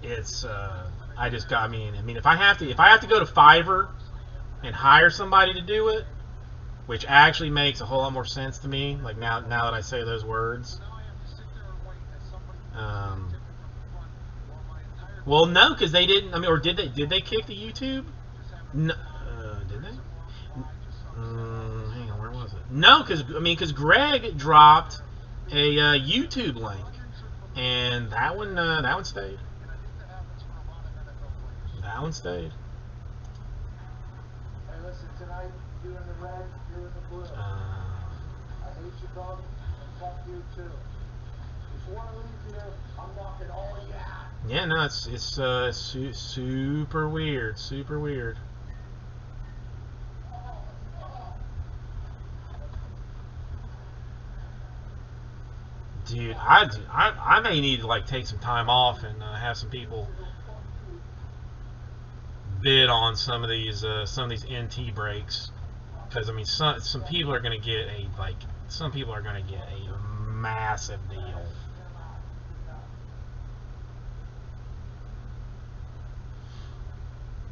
It's I mean, if I have to go to Fiverr and hire somebody to do it, which actually makes a whole lot more sense to me, like now that I say those words. Well, no, because they didn't. I mean, or did they? Did they kick the YouTube? No, did they? Hang on, where was it? No, because Greg dropped a YouTube link, and that one stayed. That one stayed. Hey, listen, tonight, you in the red, you're in the blue. I hate you both, and fuck you too. Before I leave here, I'm knocking all of you out. Yeah, no, it's super weird, super weird. Dude, I may need to like take some time off and have some people bid on some of these NT breaks, because I mean some people are gonna get a massive deal.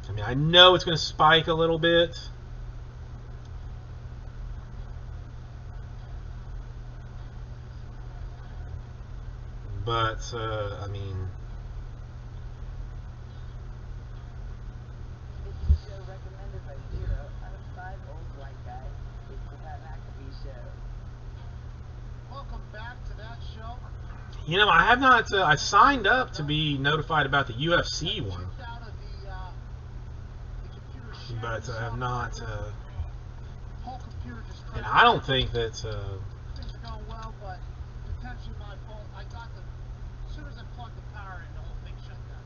I mean, I know it's gonna spike a little bit. But, I mean... This is a show recommended by 0 out of 5 old white guys. It's the Pat McAfee Show. Welcome back to that show. You know, I have not... I signed up to be notified about the UFC one. But I have not... and I don't think that... things are going well, but potentially my fault. I got the... As soon as I plugged the power in, the whole thing shut down.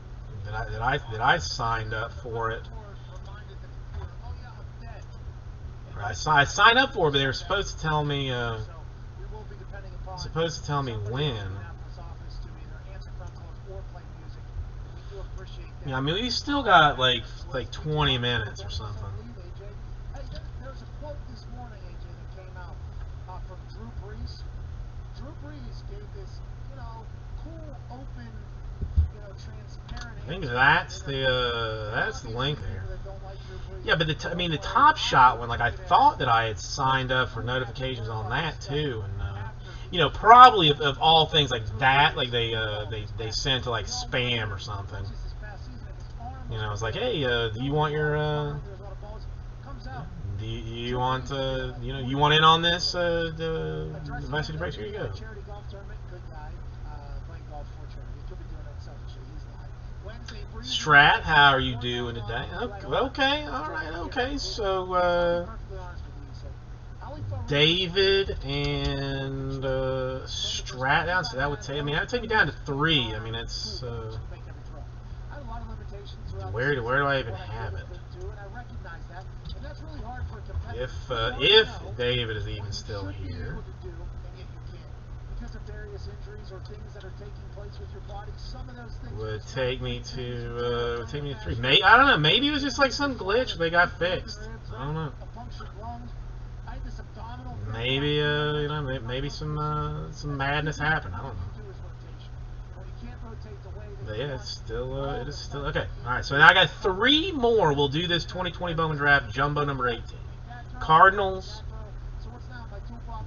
That I signed up for it. Reminded the computer, oh yeah, I'm dead. I signed up for it, but they were supposed to tell me... So we will be depending upon supposed to tell me somebody when. in Indianapolis office to either answer phone calls or play music. We do appreciate that. Yeah, I mean, we still got like 20 minutes or something. Hey, there's a quote this morning, AJ, that came out from Drew Brees. Drew Brees gave this, cool, open, transparent. I think that's the link there. Yeah, but the Top Shot one, like I thought that I had signed up for notifications on that too, and probably of all things like that, like they sent to like spam or something. It's like, hey, do you want your do you want you want in on this the Vice City Breaks? Here you go. Strat, how are you doing today? Okay, all right, okay. So David and Strat down. So that would take. I mean, that would take me down to 3. I mean, it's where do I even have it? If David is even still here. Would take me to 3. I don't know. Maybe it was just like some glitch they got fixed. I don't know. Maybe maybe some madness happened. I don't know. But yeah, it is still okay. All right. So now I got 3 more. We'll do this 2020 Bowman Draft Jumbo number 18. Cardinals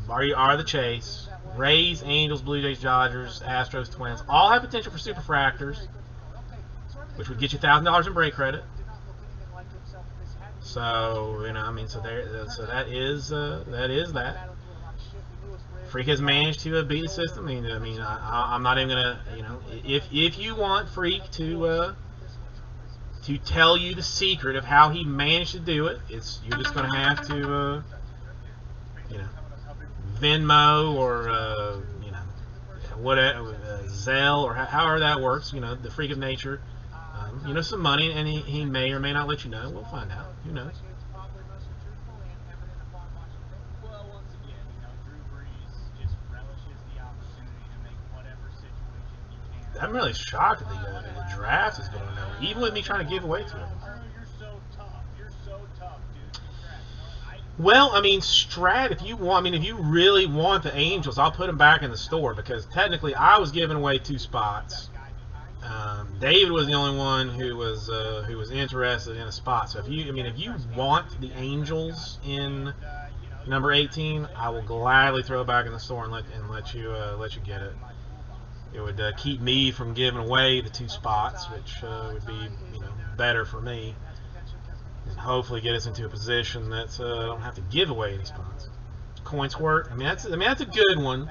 are the chase. Rays, Angels, Blue Jays, Dodgers, Astros, Twins, all have potential for superfractors, which would get you $1,000 in break credit. So so that is that. Freak has managed to beat the system. I'm not even gonna, if you want Freak to tell you the secret of how he managed to do it, you're just gonna have to, Venmo or whatever, Zelle or however that works. The Freak of Nature. Some money, and he may or may not let you know. We'll find out. Who knows? Well, once again, Drew Brees just relishes the opportunity to make whatever situation he can. I'm really shocked that the draft is going nowhere, even with me trying to give away to him. You're so tough. You're so tough, dude. Well, I mean, Strat, if you really want the Angels, I'll put them back in the store, because technically I was giving away 2 spots. David was the only one who was interested in a spot. So if you want the Angels in number 18, I will gladly throw it back in the store and let you get it. It would keep me from giving away the 2 spots, which would be better for me, and hopefully get us into a position that I don't have to give away any spots. Coin Squirt. That's a good one.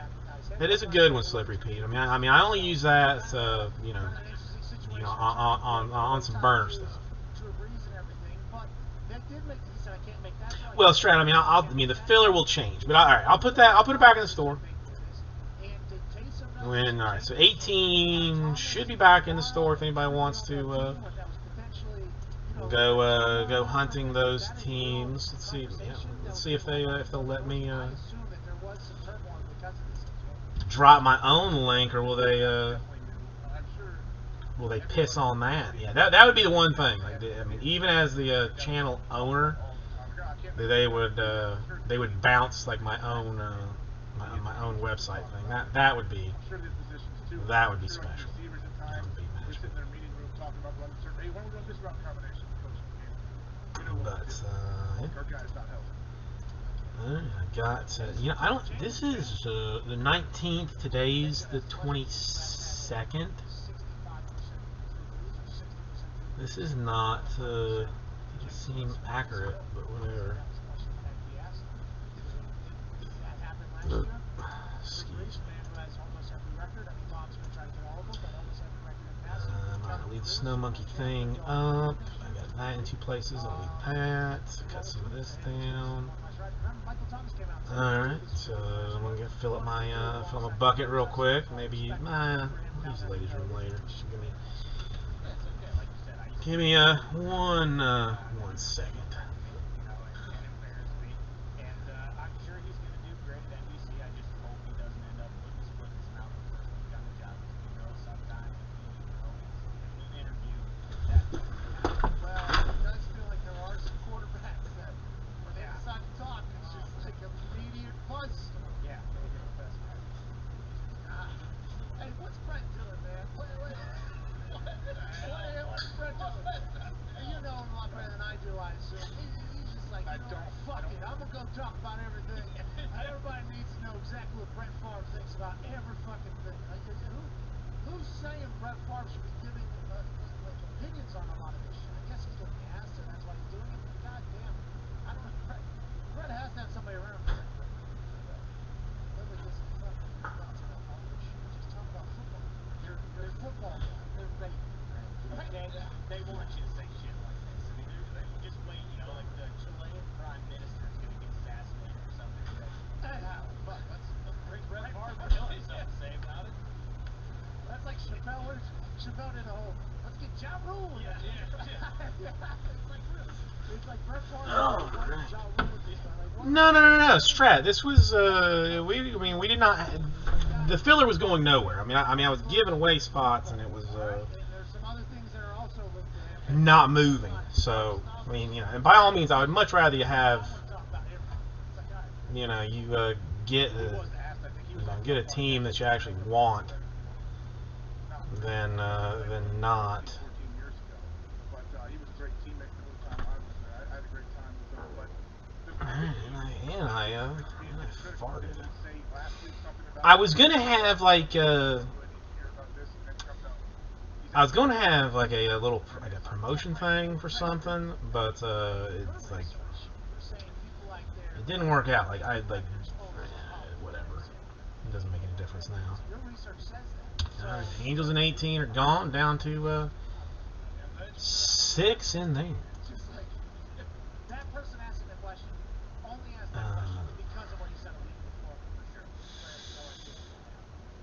It is a good one, Slippery Pete. I only use that on some burner stuff. Well, Strat, the filler will change, but all right, I'll put it back in the store. All right, so 18 should be back in the store if anybody wants to go hunting those teams. Let's see if they'll let me. drop my own link, or will they definitely new. I'm sure. will they piss on that? Yeah, that would be the one thing. Like, I mean, even as the channel owner, they would bounce like my own my own website thing. That would be I'm sure there's positions too. that would be I'm sure, like, special. receivers at That times, would be we're magical. sitting in their meeting room talking about running certain. Hey, why don't we run this route combination? Coach, you know what But we do. yeah. Our guy's not helping. I got you know, I don't. This is the 19th. Today's the 22nd. This is not. Doesn't seem accurate, but whatever. Excuse me. I'm gonna leave the snow monkey thing up. I got that in 2 places. I'll leave that. Cut some of this down. Alright, so I'm gonna fill up my bucket real quick. Maybe use the ladies' room later. Just give me one second. No, Strat. This was we did not. The filler was going nowhere. I was giving away spots, and it was not moving. So and by all means, I would much rather you have get a team that you actually want than not. And I farted. I was gonna have like a little promotion thing for something, but it's like it didn't work out. Whatever. It doesn't make any difference now. Alright, Angels in 18 are gone, down to 6 in there.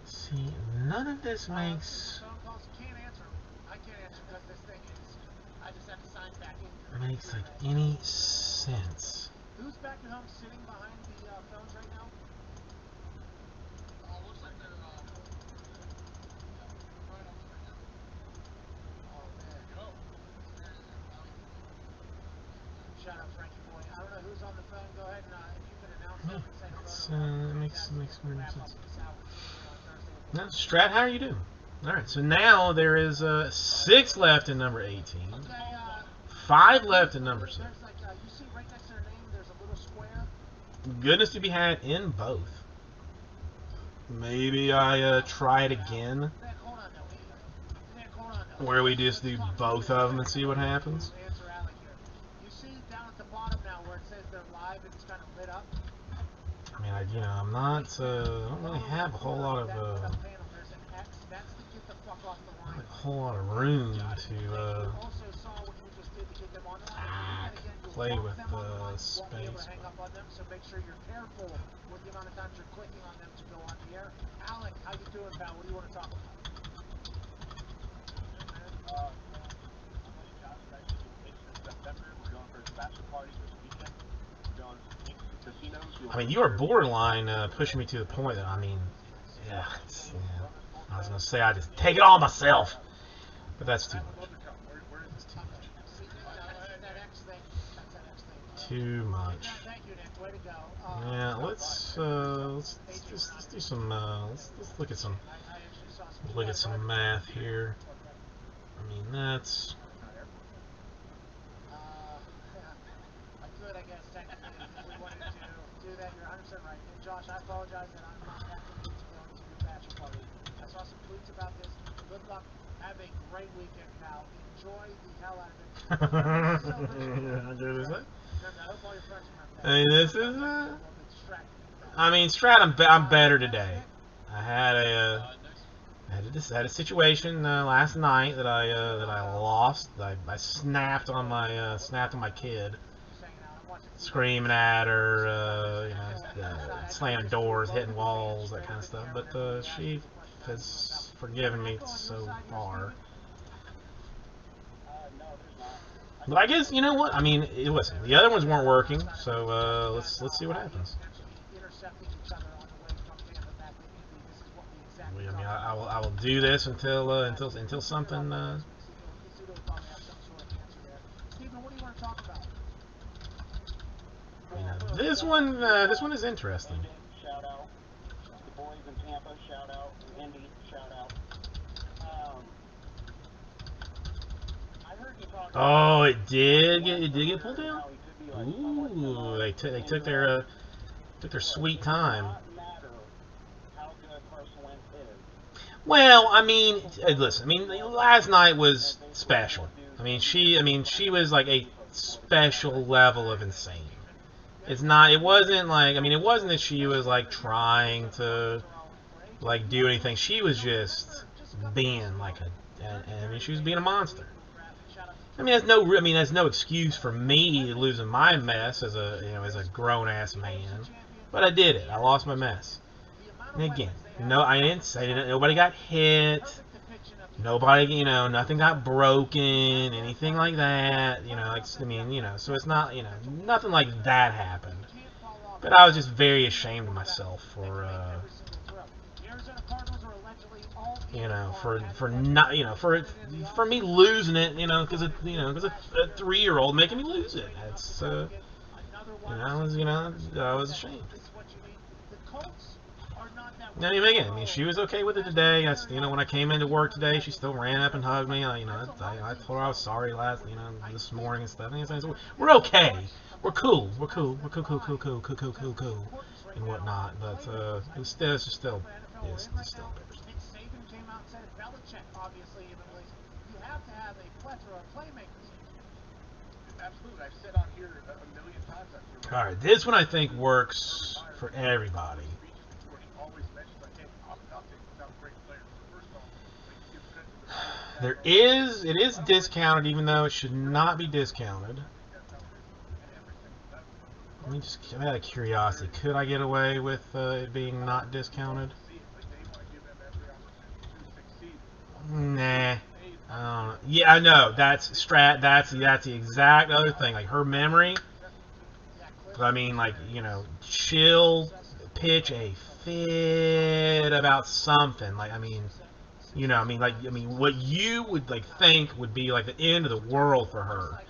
See, none of this makes like any sense. Who's back at home sitting behind the phones right now? Looks like they're Shout out Frankie Boy. I don't know who's on the phone. Go ahead and if you could announce it makes more sense. Now, Strat, how are you doing? Alright, so now there is 6 left in number 18. 5 left in number 6. You see right next to their name, there's a little square. Goodness to be had in both. Maybe I try it again, where we just do both of them and see what happens. You see down at the bottom now where it says they're live and it's kind of lit up. I'm not. I don't really have a whole lot of room to play with space. So make sure you're careful with the amount of times you're clicking on them to go on the air. Alec, how you doing, pal? What do you want to talk about? You are borderline pushing me to the point that yeah, I was gonna say I just take it all myself, but that's too much. That's too much. Too much. Yeah, let's do some let's look at some math here. I mean that's I could, I guess, technically, if we wanted to do that. You're 100% right. And Josh, I apologize that I'm not happy to go to your bachelor party. I saw some tweets about this. Good luck. Have a great weekend now. Enjoy the hell out of it. yeah, I do this. Remember, I hope all your friends remember that. I mean, this is I mean, Strat, I'm better today. I had a situation last night that I lost. I snapped on my kid, screaming at her, slamming doors, hitting walls, that kind of stuff. But she has forgiven me so far. But I guess, you know what? I mean, listen, the other ones weren't working, so let's see what happens. I mean, I will do this until something. This one is interesting. Shout out the boys in Tampa. Shout out Indy. Shout out. I heard you talk. Oh, it did get pulled down. Ooh, they took their sweet time. Well, I mean, listen. I mean, last night was special. I mean, she was like a special level of insane. It wasn't that she was like trying to like do anything. She was just being like she was being a monster. I mean, that's no excuse for me losing my mess as a grown ass man. But I did it. I lost my mess. And again, I didn't say that nobody got hit. Nobody, nothing got broken, anything like that. So it's not, nothing like that happened. But I was just very ashamed of myself for for me losing it, because a 3-year-old making me lose it. That's, I was ashamed. Again, she was okay with it today. When I came into work today, she still ran up and hugged me. I told her I was sorry this morning and stuff. We're okay. We're cool. We're cool, and whatnot. But it's still embarrassing. Absolutely, I've said on here a million times. All right, this one I think works for everybody. It is discounted, even though it should not be discounted. Let me just, out of curiosity, could I get away with it being not discounted? Nah. Yeah, I know. That's Strat. That's the exact other thing. Like her memory. I mean, like, she'll pitch a fit about something. Like, what you would think would be like the end of the world for her,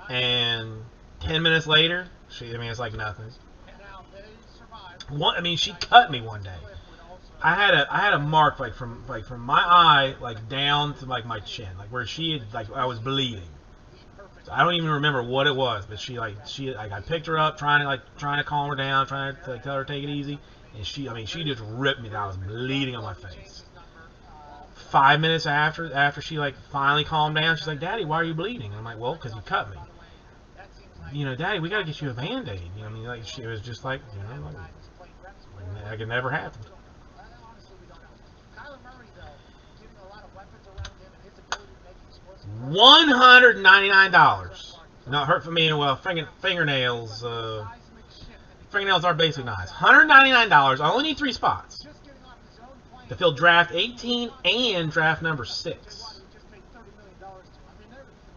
and 10 minutes later, it's like nothing. She cut me one day. I had a mark from my eye down to my chin, where she had I was bleeding. So I don't even remember what it was, but I picked her up trying to calm her down, trying to tell her to take it easy, and she just ripped me down. I was bleeding on my face. 5 minutes after she finally calmed down, she's like, "Daddy, why are you bleeding?" I'm like, "Well, because you cut me." "Daddy, we gotta get you a Band-Aid." She was just like that could never happen. $199. Not hurt for me. Well, fingernails. Fingernails are basically knives. $199. I only need 3 spots to fill draft 18 and draft number 6.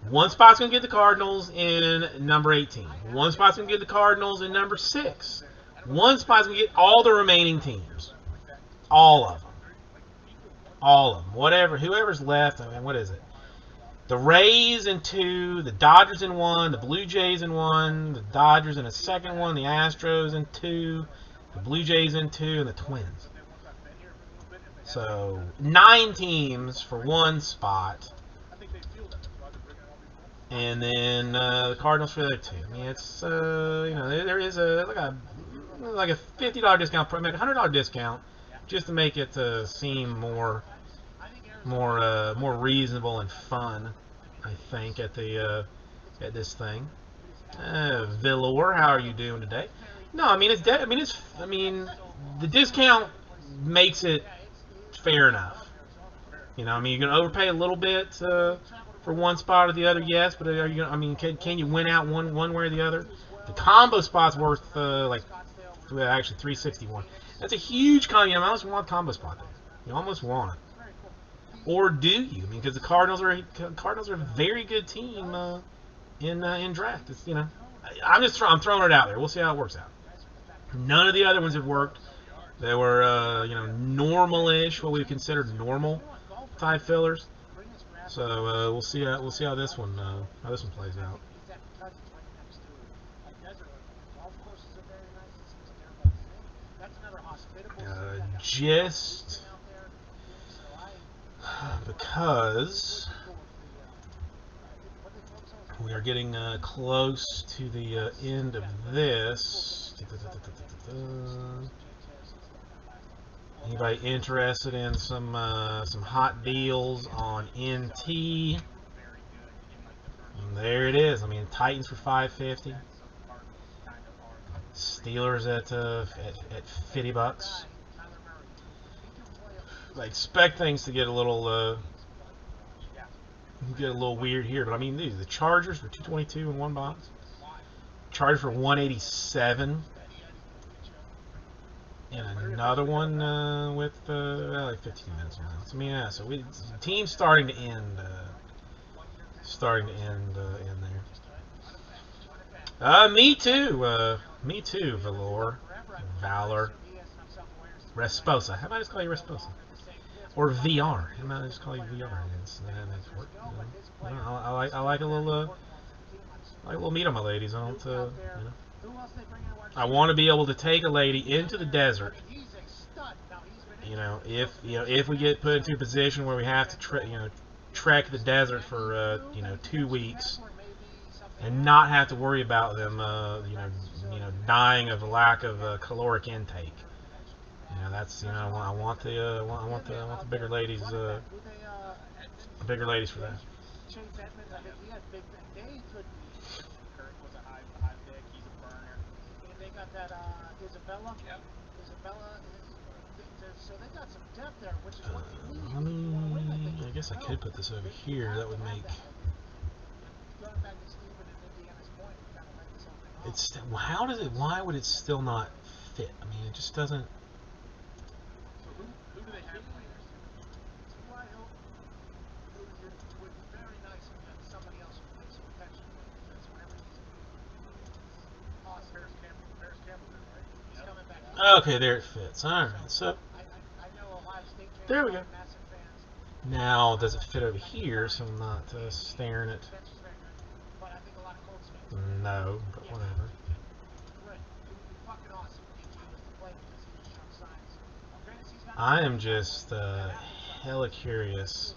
1 spot's gonna get the Cardinals in number 18. 1 spot's gonna get the Cardinals in number 6. 1 spot's gonna get all the remaining teams, all of them. All of them. Whatever, whoever's left. I mean, what is it? The Rays in 2, the Dodgers in 1, the Blue Jays in 1, the Dodgers in a second one, the Astros in 2, the Blue Jays in 2, and the Twins. So 9 teams for 1 spot. And then the Cardinals for the other 2. I mean, it's there is like a $50 discount, maybe $100 discount, just to make it seem more reasonable and fun. I think at this thing. Villor, how are you doing today? No, I mean the discount makes it fair enough. You know, I mean, you're gonna overpay a little bit for one spot or the other, yes, but are you gonna, I mean, can you win out one way or the other? The combo spot's worth actually $361. That's a huge combo. You almost want a combo spot there. You almost want it. Or do you? I mean, because the Cardinals are a very good team in draft. It's, you know, I'm throwing it out there. We'll see how it works out. None of the other ones have worked. They were normal-ish, what we considered normal type fillers. So we'll see how this one plays out. Just because we are getting close to the end of this. Anybody interested in some hot deals on NT? And there it is. I mean, Titans for $550. Steelers at $50. I expect things to get a little weird here, but I mean, the Chargers for $222 in one box. Chargers for $187. And another one with like 15 minutes on that. So, I mean, yeah. So the team's starting to end in there. Me too, Valor, Resposa. How about I just call you Resposa? Or VR. How about I just call you VR? I like a little meat on my ladies. I don't, I want to be able to take a lady into the desert. If we get put into a position where we have to trek the desert for 2 weeks and not have to worry about them dying of a lack of caloric intake. That's I want the bigger ladies for that. Isabella. So they got some depth there, which is what they need. I guess I could put this over here. That would make it's. How does it? Why would it still not fit? I mean, it just doesn't. Who do they have players? Would be very nice if somebody else would make some protection. That's whenever he's Paris Campbell, right? He's coming back. Okay, there it fits. All right, so there we go. Now, does it fit over here so I'm not staring at? No, but whatever. I am just hella curious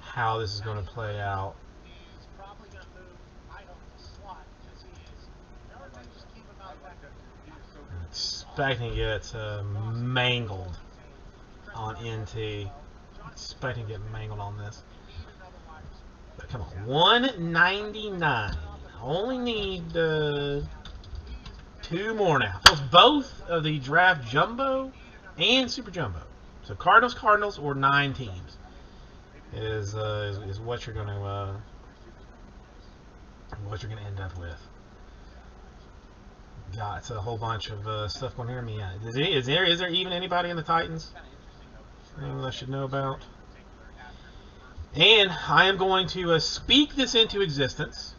how this is going to play out. I'm expecting to get mangled on NT. Expecting to get mangled on this. But come on, $199. I only need 2 more now. Both of the draft jumbo and super jumbo. So Cardinals, or 9 teams is what you're gonna end up with. Got a whole bunch of stuff going here. I mean, is there even anybody in the Titans I should know about? And I am going to speak this into existence.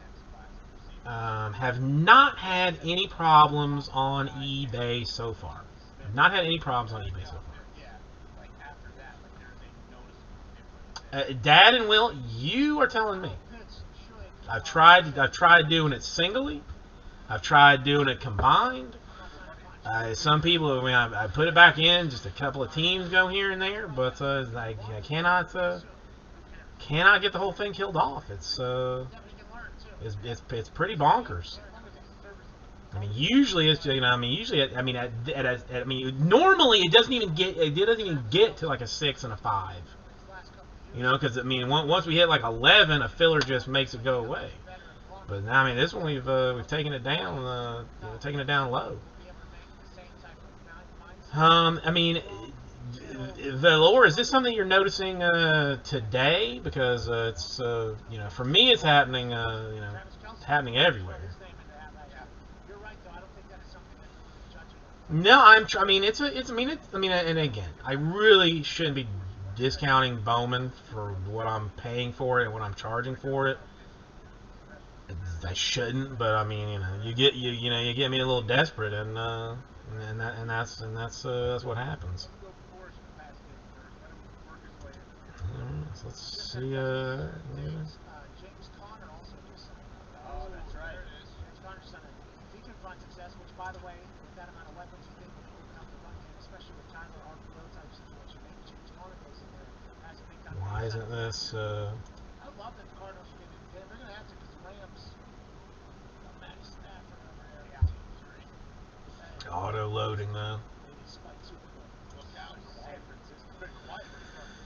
Have not had any problems on eBay so far. Have not had any problems on eBay so far. Dad and Will, you are telling me. I've tried doing it singly. I've tried doing it combined. Some people, I mean, I put it back in. Just a couple of teams go here and there, but I cannot get the whole thing killed off. It's pretty bonkers. I mean, usually it's normally it doesn't even get to like a 6 and a 5. You know, because I mean, once we hit like 11, a filler just makes it go away. But now, I mean, this one we've taken it down, low. I mean, Valor, is this something you're noticing today? Because it's you know, for me, it's happening happening everywhere. No, and again, I really shouldn't be discounting Bowman for what I'm paying for it and what I'm charging for it. I shouldn't, but I mean, you get me a little desperate, and that's what happens. So let's see. James Conner also just signed. Oh, that's right. James Conner signed. If he can find success, which by the way, with that amount of weapons, you think would open up the run game, especially with Tyler RPO type situation. Maybe James Conner goes in there, has a big time. Why isn't this? I love that the Cardinals are getting in. They're going to have to, because the Rams, Matt Stafford over there. Yeah. Auto loading though. Maybe spike Super Bowl. Look out. San Francisco. Been quiet when it comes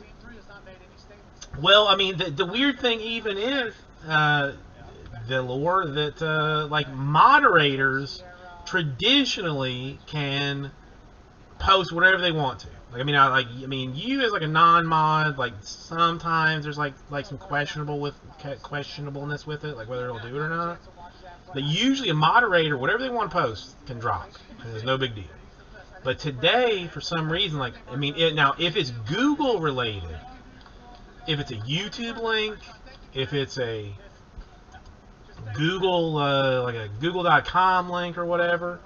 here. Team 3 has not made any statements. Well, I mean, the weird thing even is the lore that like moderators traditionally can post whatever they want to. Like, I mean, you as like a non-mod, like sometimes there's like some questionableness with it, like whether it'll do it or not. But usually a moderator, whatever they want to post, can drop. And there's no big deal. But today, for some reason, like, I mean, now if it's Google related, if it's a YouTube link, if it's a Google, like a Google.com link or whatever,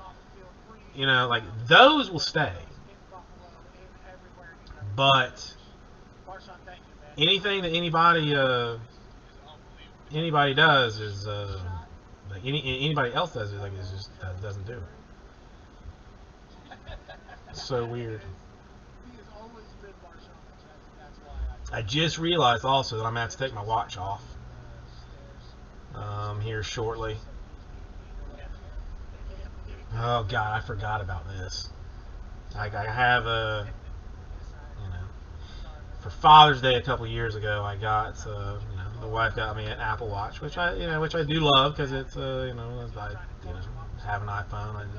you know, like those will stay. But anything that anybody does is like anybody else does it, like, it just doesn't do it. It's so weird. I just realized also that I'm gonna have to take my watch off here shortly. Oh God, I forgot about this. Like, I have for Father's Day a couple years ago, I got the wife got me an Apple Watch, which I do love, because it's I have an iPhone, and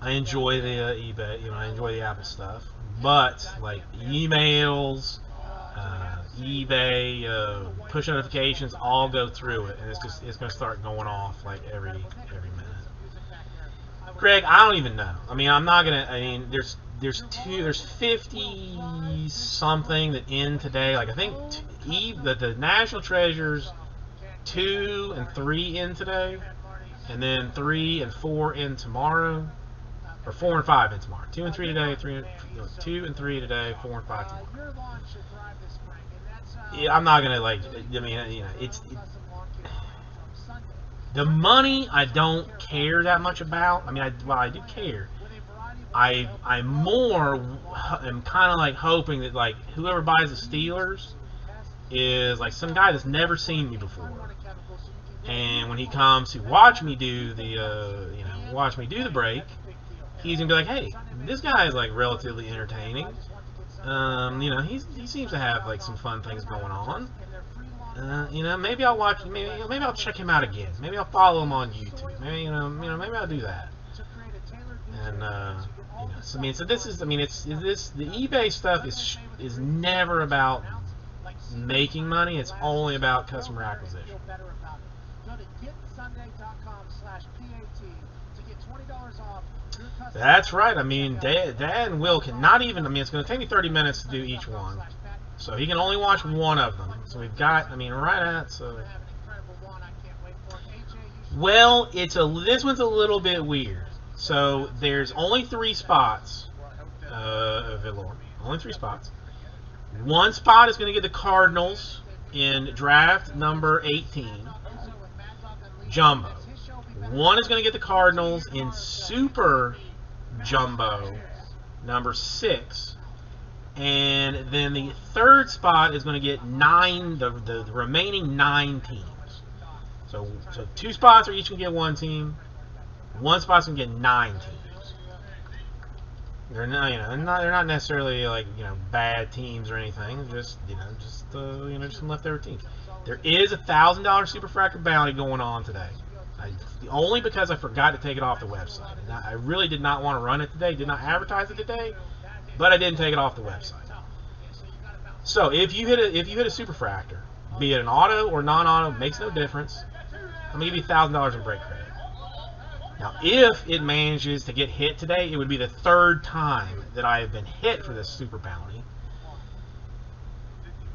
I enjoy the eBay, I enjoy the Apple stuff, but like emails, eBay, push notifications all go through it, and it's gonna start going off like every minute. Greg, I don't even know. I mean, I'm not gonna. I mean, there's 50 something that end today. Like, I think the National Treasures 2 and 3 in today, and then 3 and 4 in tomorrow, or 4 and 5 in tomorrow. 2 and 3 today, 2 and 3 today, 4 and 5 tomorrow. Yeah, I'm not gonna like. I mean, it's the money I don't care that much about. I mean, I do care. I'm more am kind of like hoping that like whoever buys the Steelers is like some guy that's never seen me before, and when he comes to watch me do the break, he's gonna be like, hey, this guy is like relatively entertaining. He seems to have like some fun things going on. Maybe I'll watch. Maybe I'll check him out again. Maybe I'll follow him on YouTube. Maybe maybe I'll do that. And so this is. I mean, the eBay stuff is never about making money. It's only about customer acquisition. Go to getsunday.com/PAT to get $20 off. That's right. I mean, Dad and Will cannot even. I mean, it's going to take me 30 minutes to do each one. So he can only watch one of them. So we've got, right at, so. Well, this one's a little bit weird. So there's only 3 spots of Valor. Only 3 spots. One spot is going to get the Cardinals in draft number 18, Jumbo. One is going to get the Cardinals in Super Jumbo number 6. And then the third spot is going to get the remaining 9 teams. So 2 spots are each going to get 1 team. 1 spot's going to get 9 teams. They're not, they're not necessarily like, bad teams or anything. Just some leftover teams. There is a $1,000 Superfractor bounty going on today. Only because I forgot to take it off the website. And I really did not want to run it today. Did not advertise it today, but I didn't take it off the website. So if you hit a Superfractor, be it an auto or non-auto, makes no difference. I'm gonna give you $1,000 in break credit. Now, if it manages to get hit today, it would be the 3rd time that I have been hit for this super bounty.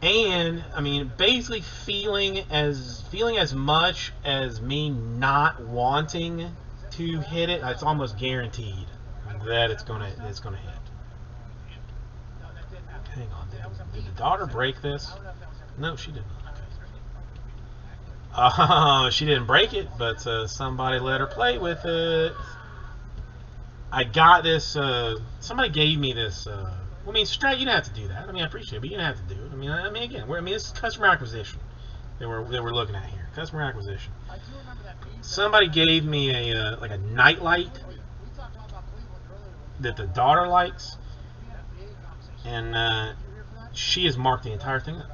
And I mean, basically feeling as much as me not wanting to hit it, it's almost guaranteed that it's gonna hit. Hang on, did the daughter break this? No, she didn't. She didn't break it, but somebody let her play with it. I got this. Somebody gave me this. I mean, straight. You didn't have to do that. I mean, I appreciate it, but you didn't have to do it. I mean, again, this is customer acquisition that we're looking at here. Customer acquisition. Somebody gave me a like a nightlight that the daughter likes, and she has marked the entire thing up.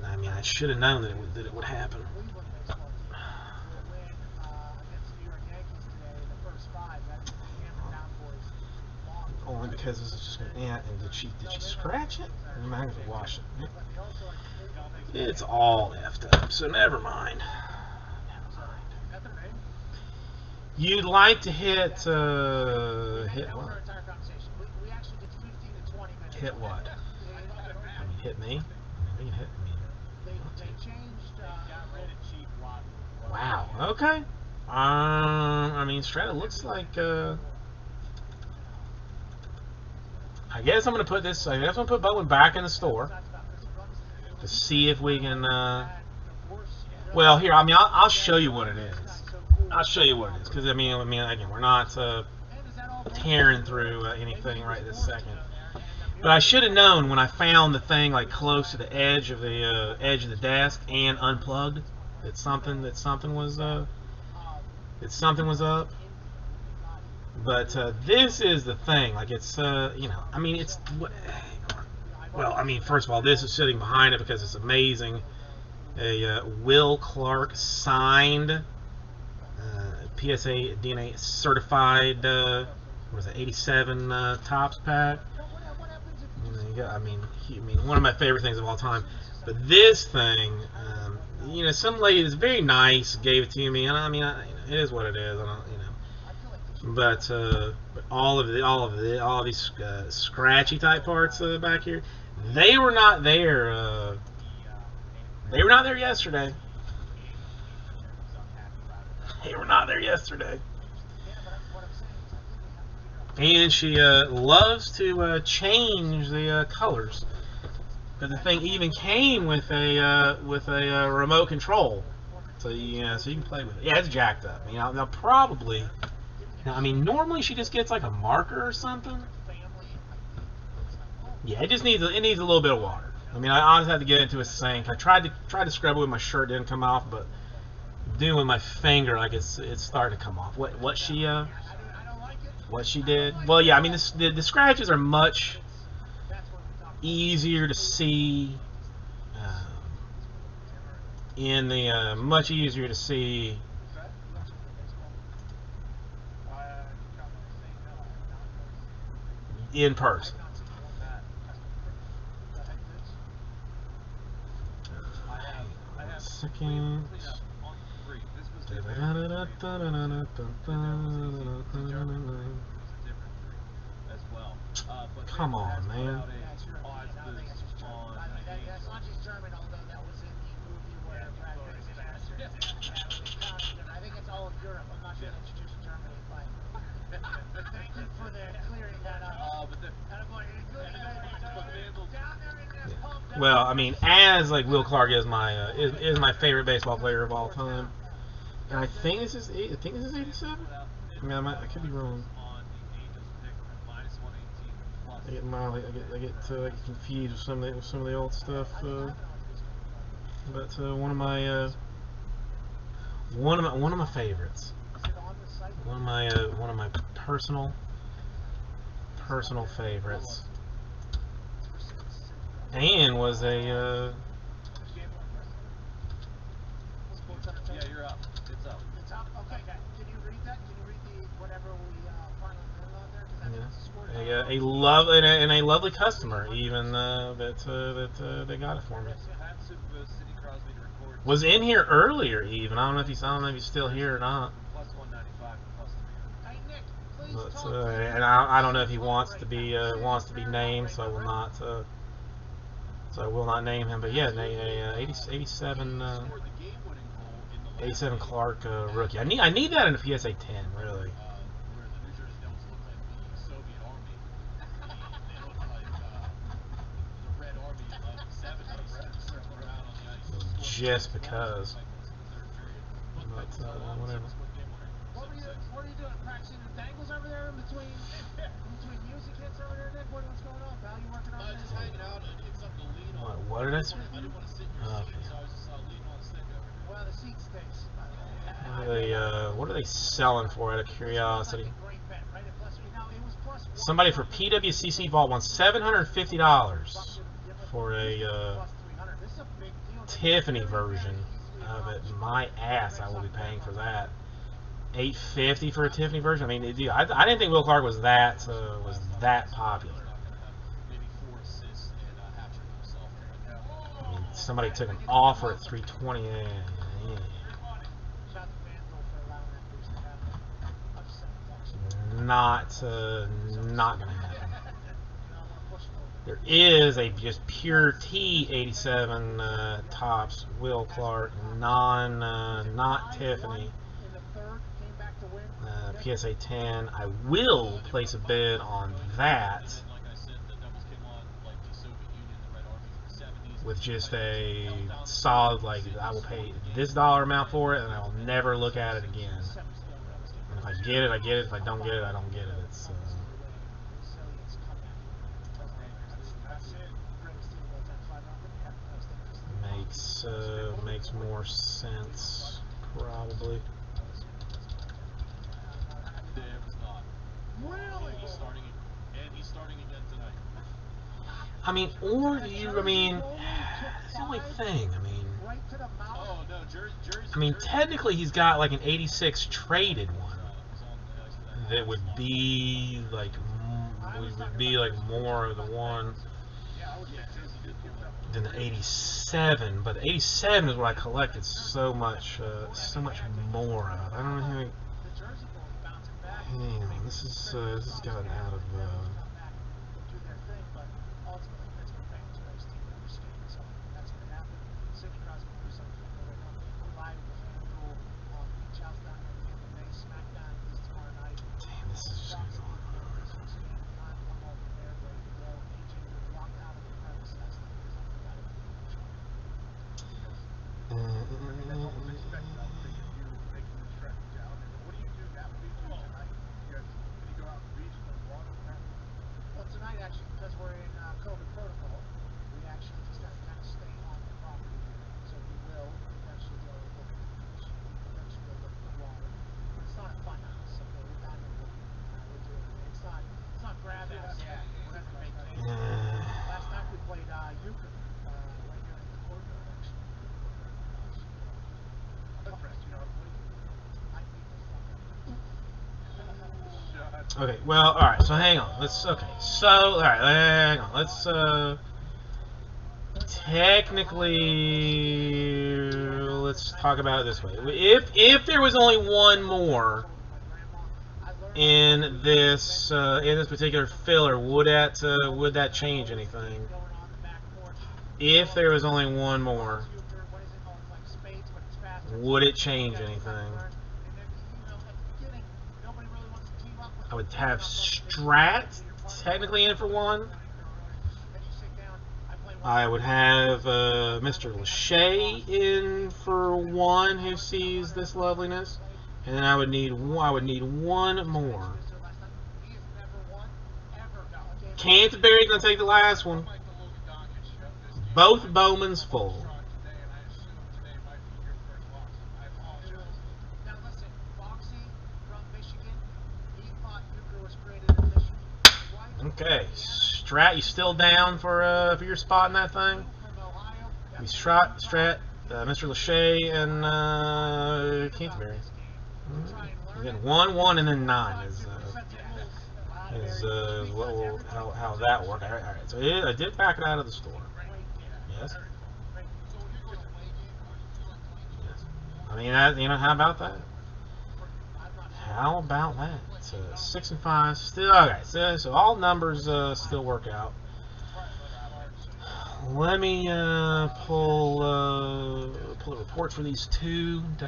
I mean, I should have known that it would happen. Only because this is just an ant. And did she scratch it? I'm gonna have to wash it. It's all effed up, so never mind. You'd like to hit what? Hit what? I mean, hit me. I mean, hit me. Wow. Okay. I mean, Strata looks like. I guess I'm gonna put this. I guess I'm gonna put Bowen back in the store to see if we can. Well, here. I mean, I'll show you what it is. I'll show you what it is, because I mean, again, we're not tearing through anything right this second. But I should have known when I found the thing like close to the edge of the desk and unplugged that something was up. But this is the thing. Like it's I mean it's well, I mean, first of all, this is sitting behind it because it's amazing. A Will Clark signed PSA DNA certified what was it, 87 Topps pack. I mean, one of my favorite things of all time. But this thing, some lady that's very nice gave it to me, and I mean, it is what it is. I don't, But all of these scratchy type parts back here, they were not there. They were not there yesterday. They were not there yesterday. And she loves to change the colors. But the thing even came with a remote control, so you can play with it. Yeah, it's jacked up. Now probably. Now, I mean, normally she just gets like a marker or something. Yeah, it needs a little bit of water. I mean, I honestly had to get into a sink. I tried to scrub it with my shirt, didn't come off, but doing with my finger, like it's starting to come off. What she did? Well, yeah, I mean, the scratches are much easier to see much easier to see in person. Second. Come on, man. I think it's all of Europe. I'm not sure it's just Germany playing. Thank you for clearing that up. Down there in Well, I mean, as like Will Clark is my favorite baseball player of all time, and I think this is 87. I mean, I could be wrong. I get confused with some of the old stuff. But one of my favorites, one of my personal favorites, and was a Yeah, you're up. It's up. It's up? Okay, can you read that? Can you read the whatever we finally landed on there? Because I think it's a score. a lovely customer even that they got it for me. Was in here earlier even. I don't know if he's still here or not. Plus 195 and plus 300. Hey, Nick, please But talk to me. and I don't know if he wants to be named, so I will not name him. But yeah, 87 Clark rookie. I need that in a PSA 10 really. Where the New Jersey Devils look like the Soviet Army. They look like the Red Army of the 70s circling around on the ice. Just because. But whatever. What were you doing? Practicing the dangles over there in between music hits over there, Nick? What's going on, pal? You working on this? Just hanging out. I need something to lean on. What did I say? I didn't want to sit in your seat, so I was just leaning on the stick over here. Well, the seat stinks, by the way. What are they selling for out of curiosity? Somebody for PWCC Vault wants $750 for a Tiffany version of it. My ass, I will be paying for that. $850 for a Tiffany version. I mean, dude, I didn't think Will Clark was that popular. Maybe 4 assists and a hat trick himself. I mean, somebody took an offer at $320. Yeah. Not gonna happen. There is a just pure T87 Topps Will Clark, not Tiffany. PSA 10. I will place a bid on that with just a solid, like, I will pay this dollar amount for it and I will never look at it again. And if I get it, I get it. If I don't get it, I don't get it. It's makes more sense probably. Really? He's starting again tonight. I mean, or do you? I mean, that's the only thing. I mean, Oh no, Jerry's. I mean, technically he's got like an 86 traded one that would be like more of the one than the 87. But the 87 is what I collected so much more of. I don't know how. I mean, this has gotten out of. Damn, this is just going on. Well, tonight, actually, because we're in COVID protocol, we actually just have to kind of stay on the property. So we will eventually go look at the beach, eventually go look at the water. But it's not a fun house. Okay, we're down there looking. We're doing it. It's not grab ass. We're having a vacation. Last night we played euchre right here in the courtyard, actually. Okay, well, all right. So hang on. Hang on. Let's technically let's talk about it this way. If there was only one more in this particular filler, would that change anything? If there was only one more, would it change anything? I would have Strat technically in for one. I would have Mr. Lachey in for one who sees this loveliness, and then I would need one more. Canterbury's gonna take the last one. Both Bowman's full. Now listen, Foxy from Michigan, he thought Euchre was created in Michigan. Okay, Strat, you still down for your spot in that thing? From Ohio, We Strat, Mr. Lachey, and Canterbury. We're getting 1, and then 9 is how that worked. All right. So I did back it out of the store. Yes. Yes. I mean, how about that? How about that? 6 and 5 still okay. So all numbers still work out. Let me pull the reports for these two. One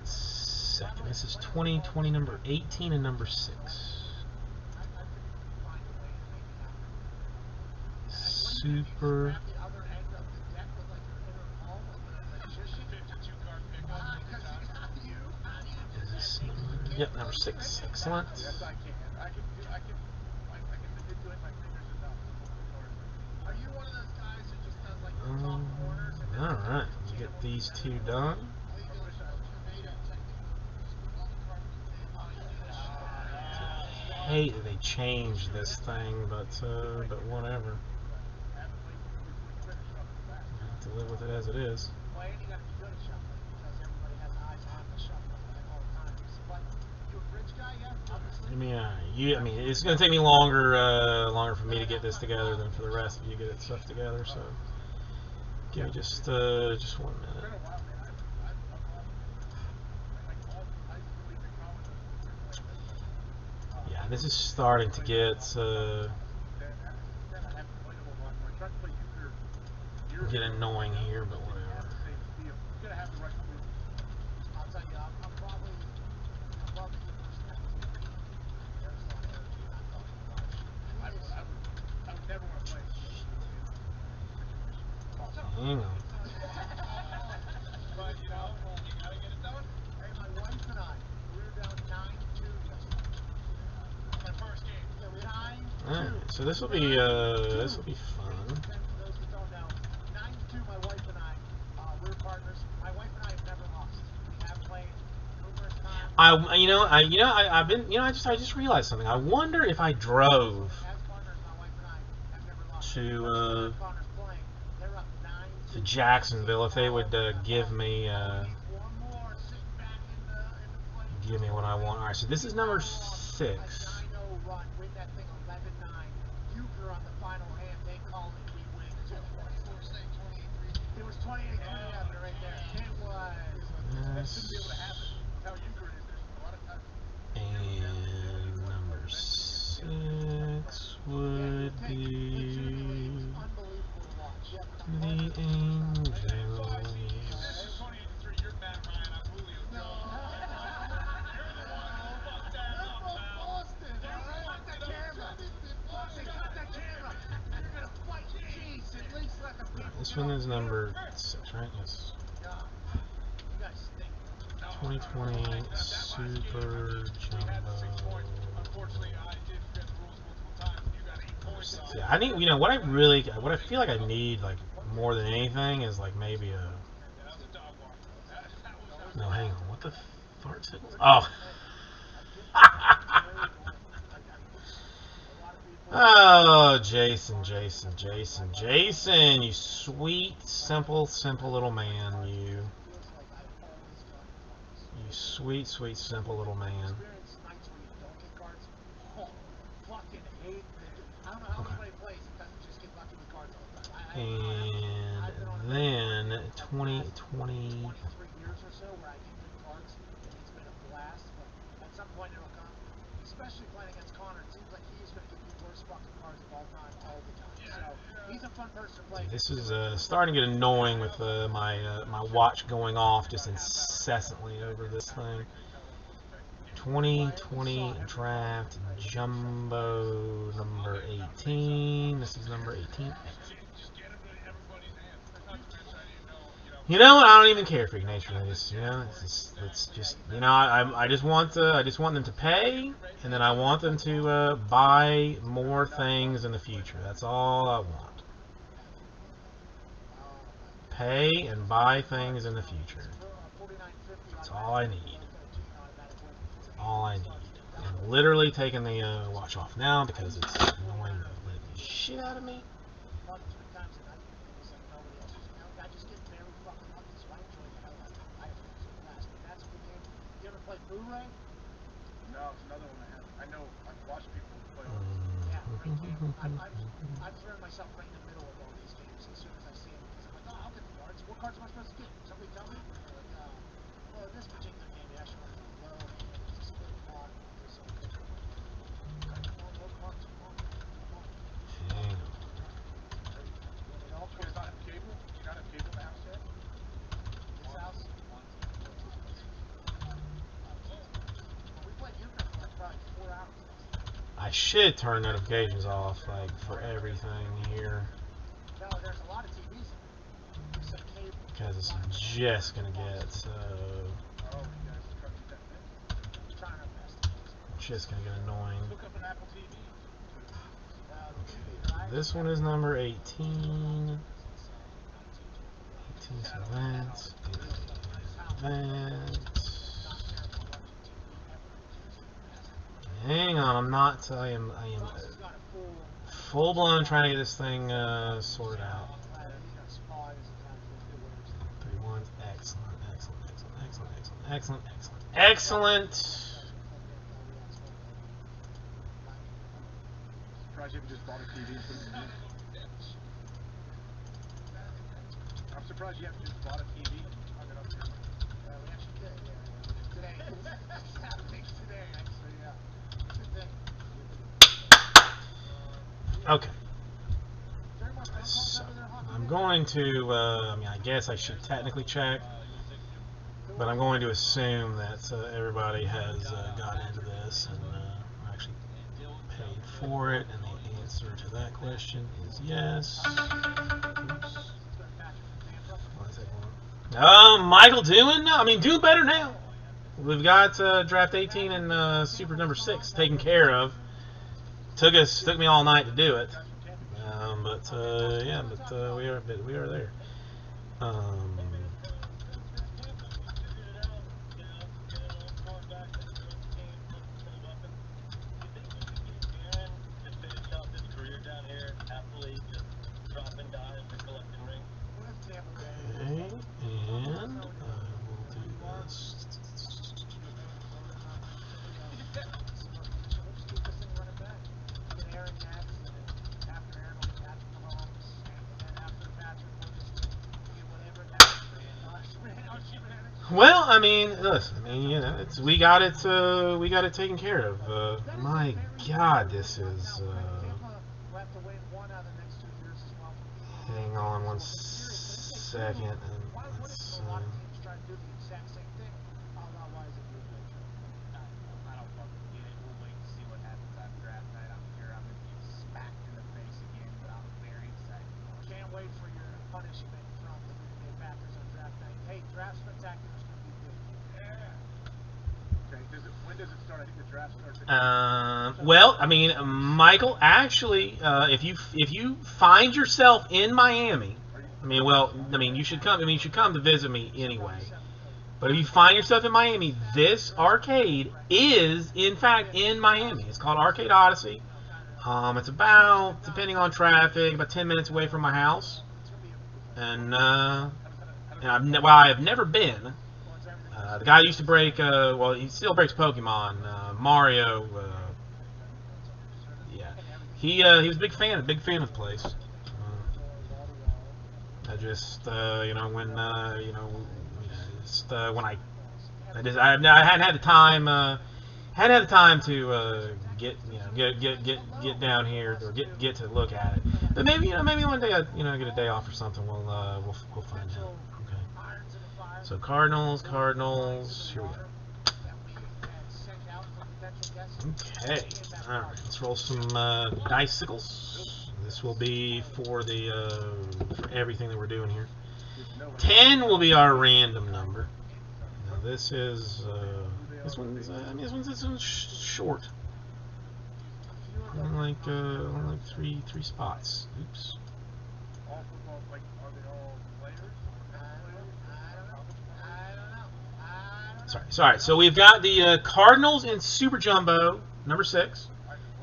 second. This is 2020 number 18 and number 6. Super. Is this number? Yep, number 6. Excellent. Alright, let's get these two done. I hate that they changed this thing, but whatever. I have to live with it as it is. I mean, it's going to take me longer for me to get this together than for the rest of you to get stuff together. So, give me just 1 minute. Yeah, this is starting to get annoying here, but whatever. Hang on. Alright, so this will be fun. I just realized something. I wonder if I drove to Jacksonville, if they would give me what I want. All right, so this is number 6. And number 6 would be the Angels. This one is number 6, right? Yes. 2020 Super Jumbo. Yeah, I need. What I feel like I need like more than anything is like maybe a. No, hang on. What the fart signals? Oh. Oh, Jason, you sweet, simple little man, you sweet, simple little man. Okay. And then 2020. Especially playing against Connor, it seems like he's going to give you worst fucking cards of all time, all the time. So he's a fun person to play. This is starting to get annoying with my watch going off just incessantly over this thing. 2020 draft jumbo number 18. This is number 18. Just get them in everybody's hands. That's not to mention, I didn't know, You know what? I don't even care for Ignatius. I just, it's just, I just want them to pay, and then I want them to buy more things in the future. That's all I want. Pay and buy things in the future. That's all I need. All I need. I'm literally taking the watch off now because it's annoying the shit out of me. no, it's another one I have. I know, I've watched people play. I've thrown myself right in the middle of all these games as soon as I see them. Because I'm like, oh, I'll get the cards. What cards am I supposed to get? Somebody tell me? Like, well, this particular game, you actually want to go low hand. It's a split card. There's some no cards. Dang. It all You comes guys not have cable? Do you not have cable in the house yet? this house. We played euchre for like probably 4 hours. I should turn notifications off, like, for everything here. No, there's a lot of TVs in there. There's some cable. Because it's just gonna get, Oh, you guys are trying to get that thing? We're trying our best. just gonna get annoying. Look up an Apple TV. This one is number 18. 18, so that's that. Hang on, I'm not. I am full blown trying to get this thing sorted out. 31. Excellent, excellent, excellent, excellent, excellent, excellent, excellent, excellent. Surprised you haven't just bought a TV and put it in the I'm surprised you haven't just bought a TV and hung it up here. We actually did, yeah. Today. It's happening today, actually, yeah. Good thing. Okay. Very much phone calls So over there, huh? I'm going to. I mean, I guess I should technically check, but I'm going to assume that everybody has gotten into this and actually paid for it, and the answer to that question is yes. Oops. Why is that going? Michael doing? I mean, doing better now. We've got draft 18 and super number 6 taken care of. Took me all night to do it, but we are there. Okay, and I will do this. Well, I mean, listen. I mean, you know, we got it taken care of. My God, this is. Hang on one second, and let's. I don't fucking get it. We'll wait and see what happens on draft night. I'm sure I'm gonna get smacked in the face again, but I'm very excited. Can't wait for your punishment from the Green Bay Packers on draft night. Hey, Draft Spectacular is going to be good. Okay, when does it start? I think the draft starts Well, I mean, Michael, actually, if you find yourself in Miami, you should come. You should come to visit me anyway. But if you find yourself in Miami, this arcade is, in fact, in Miami. It's called Arcade Odyssey. It's about, depending on traffic, about 10 minutes away from my house. And I've never been. The guy used to break, he still breaks Pokemon. Mario, yeah. He was a big fan of the place. I just, when I hadn't had the time, to get down here or get to look at it. But maybe one day I get a day off or something. We'll find out. Okay. So Cardinals. Here we go. Okay, alright, let's roll some dicicles. This will be for the for everything that we're doing here. 10 will be our random number. Now this is this one's I mean this one's short. Only like three spots. Oops. All football, like, are they all players? Sorry. So we've got the Cardinals in Super Jumbo number 6,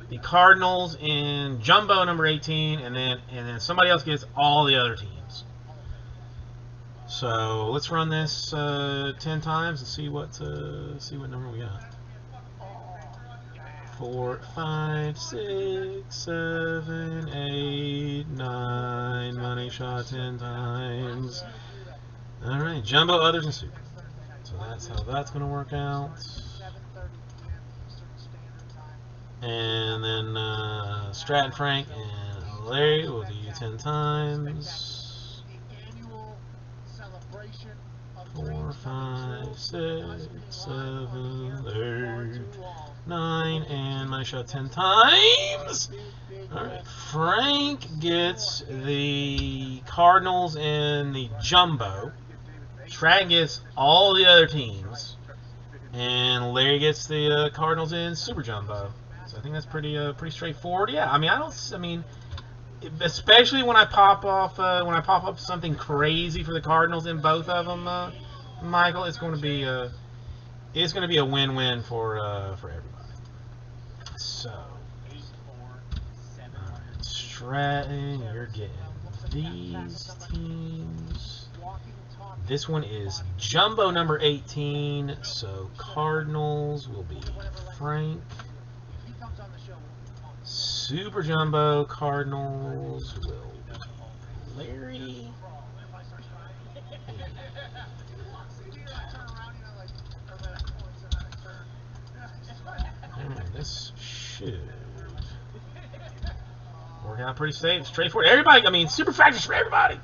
the Cardinals in Jumbo number 18, and then somebody else gets all the other teams. So let's run this 10 times and see what number we got. 4, 5, 6, 7, 8, 9. Money shot 10 times. All right, Jumbo, others, and Super. So that's how that's going to work out. And then Strat and Frank and Larry will do 10 times. 4, 5, 6, 7, 8, 9, and money shot 10 times. Alright, Frank gets the Cardinals in the Jumbo. Strat gets all the other teams. And Larry gets the Cardinals in Super Jumbo. So I think that's pretty straightforward. Yeah, I mean, especially when I pop up something crazy for the Cardinals in both of them, Michael, it's going to be a win-win for everybody. So, Stratton, you're getting these teams. This one is Jumbo number 18, so Cardinals will be Frank. Super Jumbo Cardinals will be Larry. This should work out pretty straightforward. Everybody, I mean, super factors for everybody.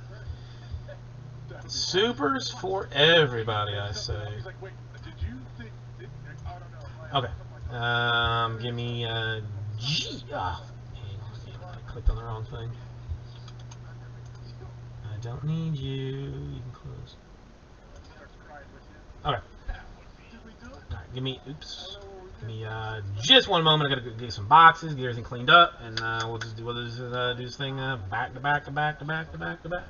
Supers for everybody, I say. Okay. Give me G. Hang on, I clicked on the wrong thing. I don't need you. You can close. Okay. Alright, give me. Oops. Give me just one moment. I gotta get some boxes, get everything cleaned up, and we'll do this thing back to back to back to back to back to back.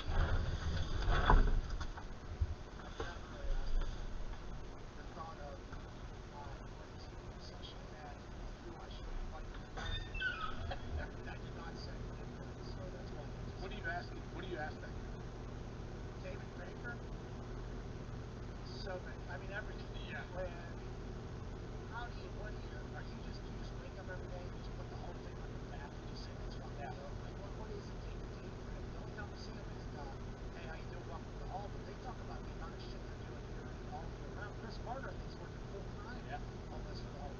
What do you ask that? David Baker? So many. I mean, everything. Yeah. How do you, what do you, are you just wake up every day and just put the whole thing on your map and just say, let's run that up? Like, what is it, David Baker? The only time we see him is, hey, how you doing, welcome to the hall, but they talk about the amount of shit they're doing here all year round. Chris Carter, I think, is working full time on this for the hall.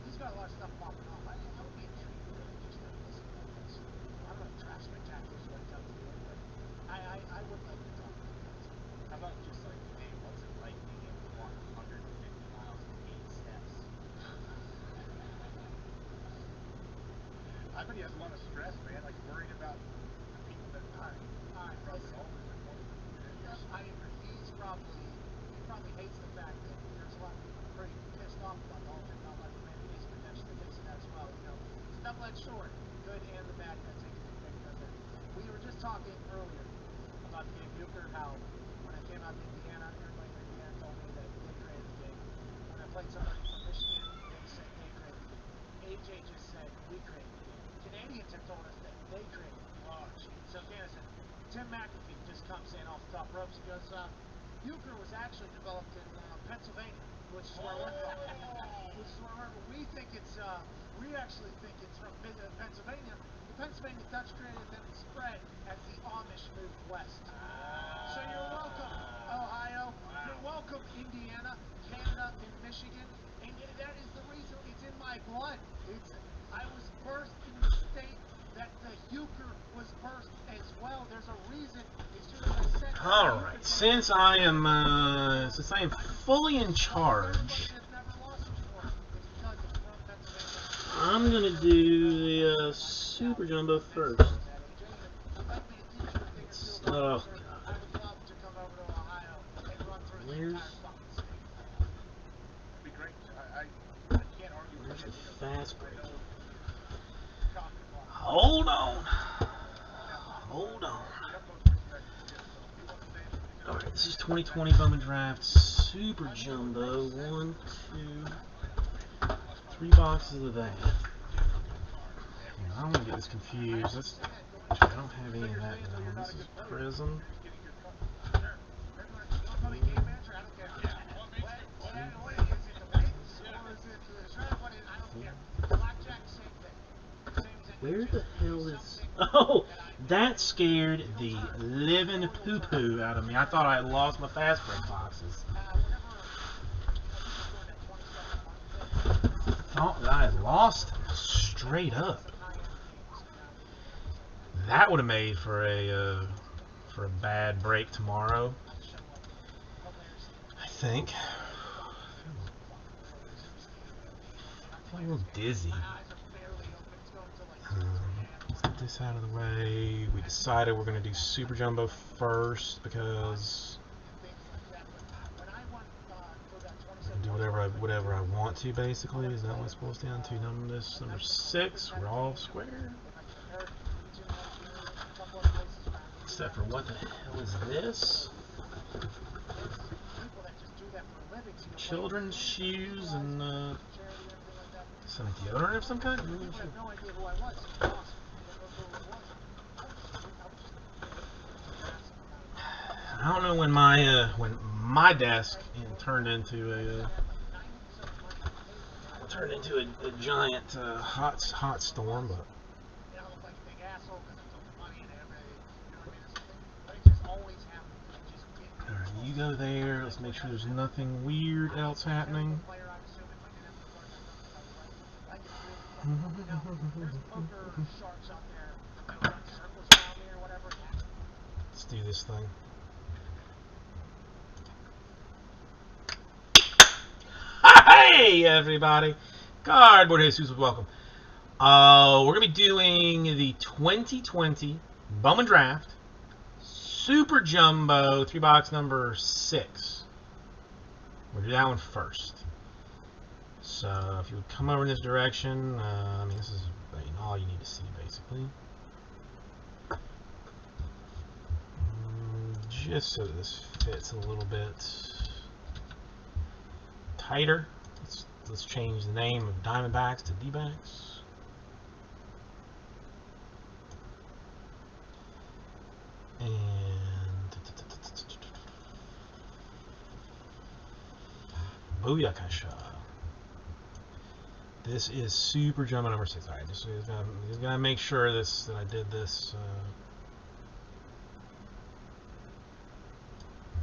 He's got a lot of stuff popping off. I would be intrigued to really just listen to this. I don't know if Trash Spectacular's the right time to do it, but I would like to talk about that. How about just like, hey, what's it like being able to walk 150 miles in 8 steps? I bet he has a lot of stress, man, like worrying about the people that die. Probably always like one. I agree. He probably hates the fact that there's a lot of people pretty pissed off about the whole thing. Not like maybe he's potentially facing that as well. You know, it's a double-edged sword, good and the bad. I take it big right there. We were just talking earlier about Gabe Bucher, how when I came out to Indiana, everybody in Indiana told me that they created the game. When I played somebody from Michigan, they said they created the game. AJ just said we created the game. Canadians have told us that they created the game. Oh, geez. So Canada said, Tim McAfee just comes in off the top ropes. He goes, Bucher was actually developed in Pennsylvania, which is where we're from. We think it's, we actually think it's from Pennsylvania. The Pennsylvania Dutch created them and spread as the Amish moved west. So you're welcome, Ohio. You're welcome, Indiana, Canada, and Michigan. And that is the reason it's in my blood. I was birthed in the state that the euchre was birthed as well. There's a reason. As soon as I said All right, since I am fully in charge, I'm gonna do the Super Jumbo first. Oh god. Where's It'd be great. I can't argue with the it. fast break? I know Hold on. Hold on. Alright, this is 2020 Bowman Draft Super Jumbo. 1, 2, 3 boxes of that. Yeah, I don't want to get this confused. I don't have any of that going. This is Prism. Where the hell is... Oh! That scared the living poo-poo out of me. I thought I had lost my fast break boxes. Thought that I had lost them straight up. That would have made for a bad break tomorrow, I think. I feel like a little dizzy. Let's get this out of the way. We decided we're going to do Super Jumbo first because I can do whatever I want to, basically. Is that what it's supposed to down to? Number 6. We're all square. Except for what the hell is this? Children's shoes and some deodorant of some kind? I don't know when my desk turned into a giant hot storm, but alright, you go there. Let's make sure there's nothing weird else happening. Let's do this thing. Hey everybody! Cardboard Jesus, welcome. We're gonna be doing the 2020 Bowman Draft Super Jumbo 3-box number 6. We'll do that one first. So if you would come over in this direction, I mean, this is all you need to see basically. Just so that this fits a little bit tighter. Let's change the name of Diamondbacks to D-backs. And Booyakasha. This is Super Jumbo number 6. Alright, just gotta make sure that I did this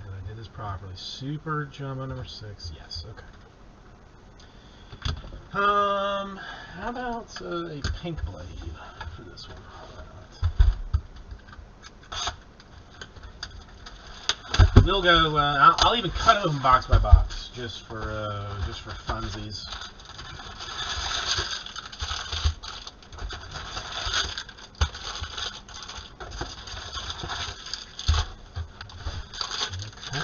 that I did this properly. Super Jumbo number 6. Yes, okay. How about a pink blade for this one? We'll go. I'll even cut it open box by box, just for funsies. Okay.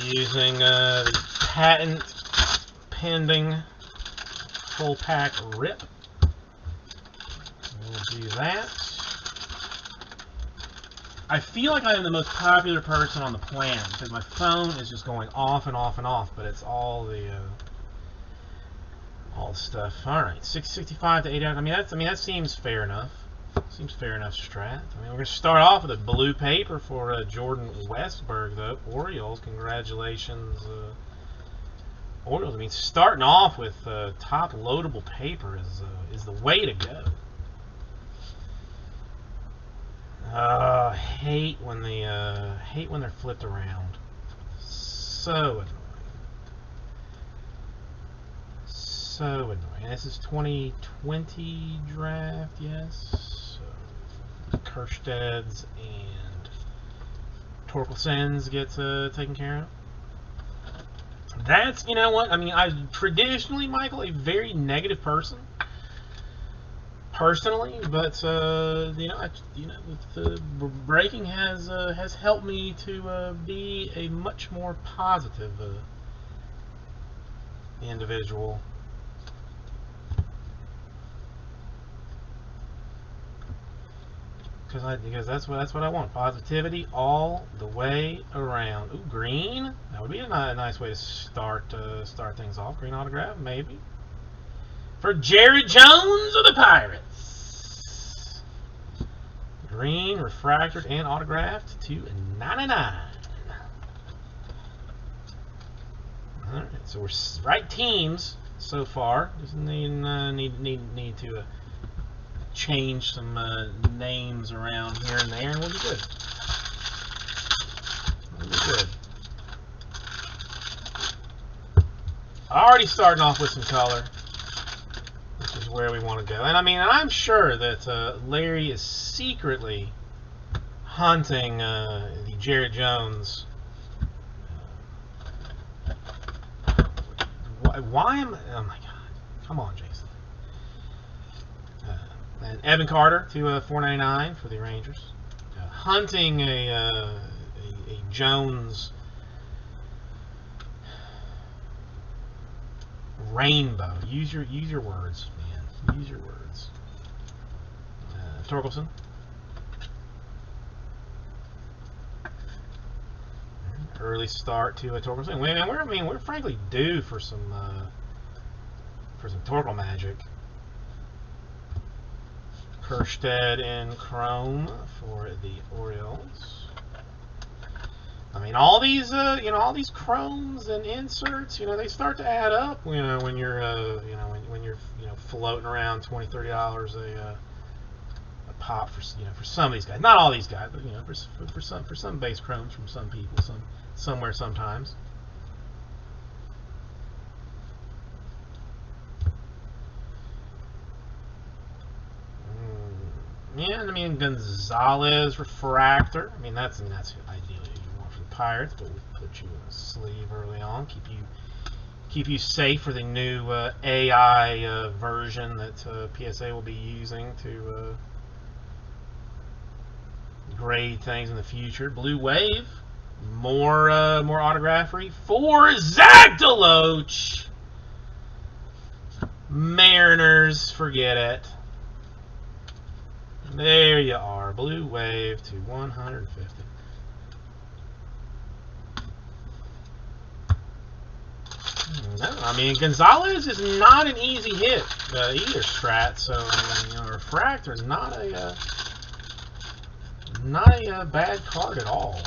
Using the patent pending full pack rip. We'll do that. I feel like I am the most popular person on the planet because my phone is just going off and off and off, but it's all the stuff. All right, 665 to 8 out. I mean that seems fair enough. Seems fair enough strat. I mean, we're gonna start off with a blue paper for Jordan Westburg, though. Orioles, congratulations, Orioles. I mean, starting off with top loadable paper is the way to go. Hate when they're flipped around. So annoying. So annoying. This is 2020 draft, yes. So Kersted's and Torkelson's get taken care of. That's, you know what, I mean, I'm traditionally, Michael, a very negative person, personally, but you know, the breaking has helped me to be a much more positive individual. Because that's what I want. Positivity all the way around. Ooh, green. That would be a nice way to start things off. Green autograph, maybe. For Jared Jones of the Pirates. Green, refractored, and autographed to 99. Alright, so we're right teams so far. Just need to change some names around here and there, and we'll be good. We'll be good. Already starting off with some color, which is where we want to go. And I mean, I'm sure that Larry is secretly hunting the Jared Jones. Why am? Oh my God! Come on, Jason. And Evan Carter to $4.99 for the Rangers. Hunting a Jones rainbow. Use your words, man. Use your words. Torkelson. Early start to Torkelson. We're frankly due for some Torkel magic. Kerstead in chrome for the Orioles. I mean, all these, all these chromes and inserts, they start to add up. When you're, when you're, floating around $20-$30 a pop for some of these guys. Not all these guys, but for some base chromes from some people, somewhere, sometimes. Yeah, I mean, Gonzalez refractor. I mean, that's ideally what you want for the Pirates, but we'll put you in a sleeve early on, keep you safe for the new AI version that PSA will be using to grade things in the future. Blue Wave, more autography for Zach DeLoach. Mariners, forget it. There you are, Blue Wave to 150. No, I mean, Gonzalez is not an easy hit either, Strat. So I mean, refractor is not a bad card at all.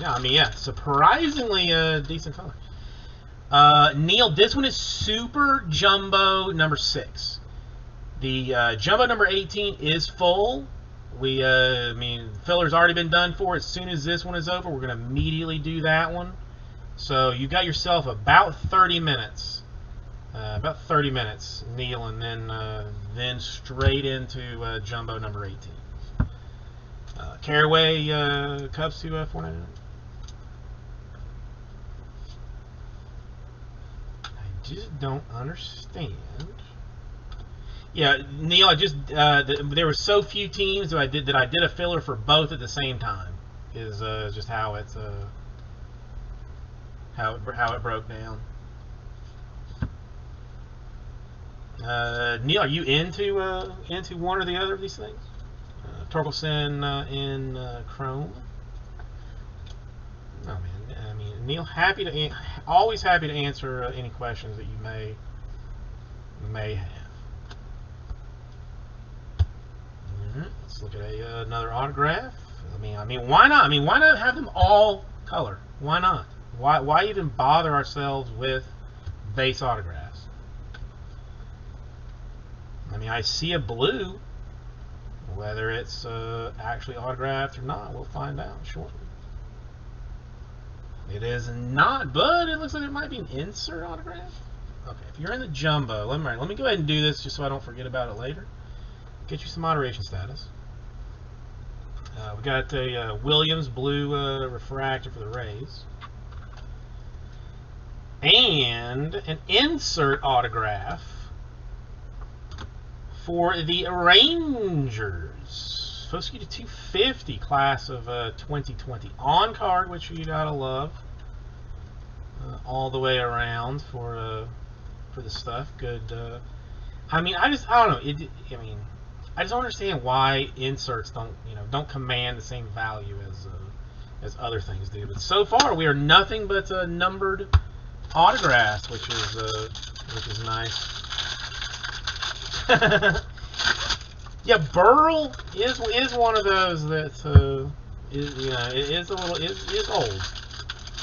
Yeah, I mean, yeah, surprisingly decent color. Neil, this one is Super Jumbo number 6. The Jumbo number 18 is full. I mean, filler's already been done for. As soon as this one is over, we're going to immediately do that one. So you got yourself about 30 minutes. Neil, and then straight into Jumbo number 18. Caraway Cubs to $4.99. I just don't understand. Yeah, Neil, I just there were so few teams that I did a filler for both at the same time. Is just how it broke down. Neil, are you into one or the other of these things? Torkelson in chrome. No, man. I mean, Neil, always happy to answer any questions that you may have. Let's look at another autograph. I mean, why not? I mean, why not have them all color? Why not? Why even bother ourselves with base autographs? I mean, I see a blue. Whether it's actually autographed or not, we'll find out shortly. It is not, but it looks like it might be an insert autograph. Okay, if you're in the Jumbo, let me go ahead and do this just so I don't forget about it later. Get you some moderation status. We got a Williams blue refractor for the Rays. And an insert autograph for the Rangers. Supposed to get a 250 class of 2020 on card, which you gotta love. All the way around for the stuff. Good. I mean, I don't know. I just don't understand why inserts don't command the same value as other things do. But so far, we are nothing but numbered autographs, which is nice. Yeah, Burl is one of those that is old.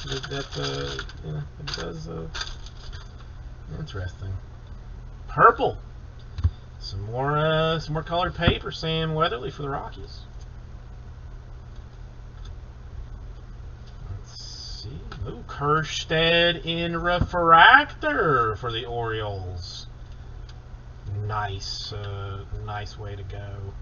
It does interesting. Purple. Some more colored paper. Sam Weatherly for the Rockies. Let's see. Ooh, Kerstead in refractor for the Orioles. Nice way to go.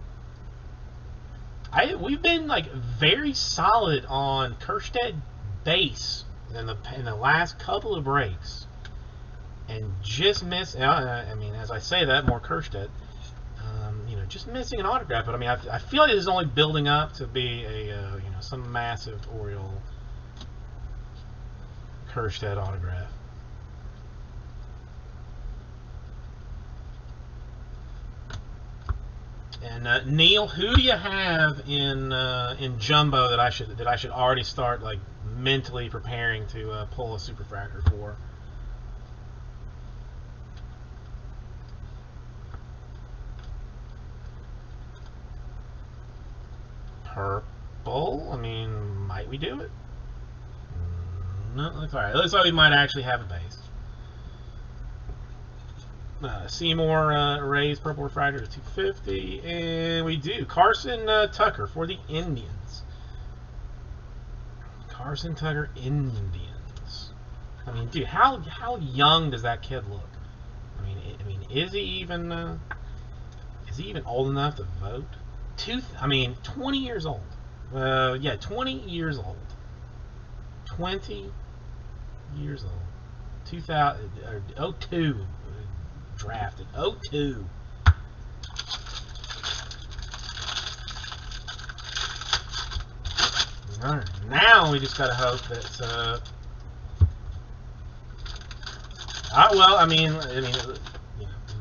We've been like very solid on Kerstead base in the last couple of breaks, and just miss. I mean, as I say that, more Kerstead. Just missing an autograph. But I mean, I feel like this is only building up to be some massive Oriole Kerstead autograph. And Neil, who do you have in jumbo that I should already start like mentally preparing to pull a superfractor for? Purple. I mean, might we do it? No, looks alright. Looks like we might actually have a base. Seymour Rays purple refractor to 250, and we do Carson Tucker for the Indians. Carson Tucker, Indians. I mean, dude, how young does that kid look? I mean, is he even old enough to vote? 20 years old. Yeah, 20 years old. 20 years old. 2002. Drafted 02. Alright, now we just gotta hope that well, I mean,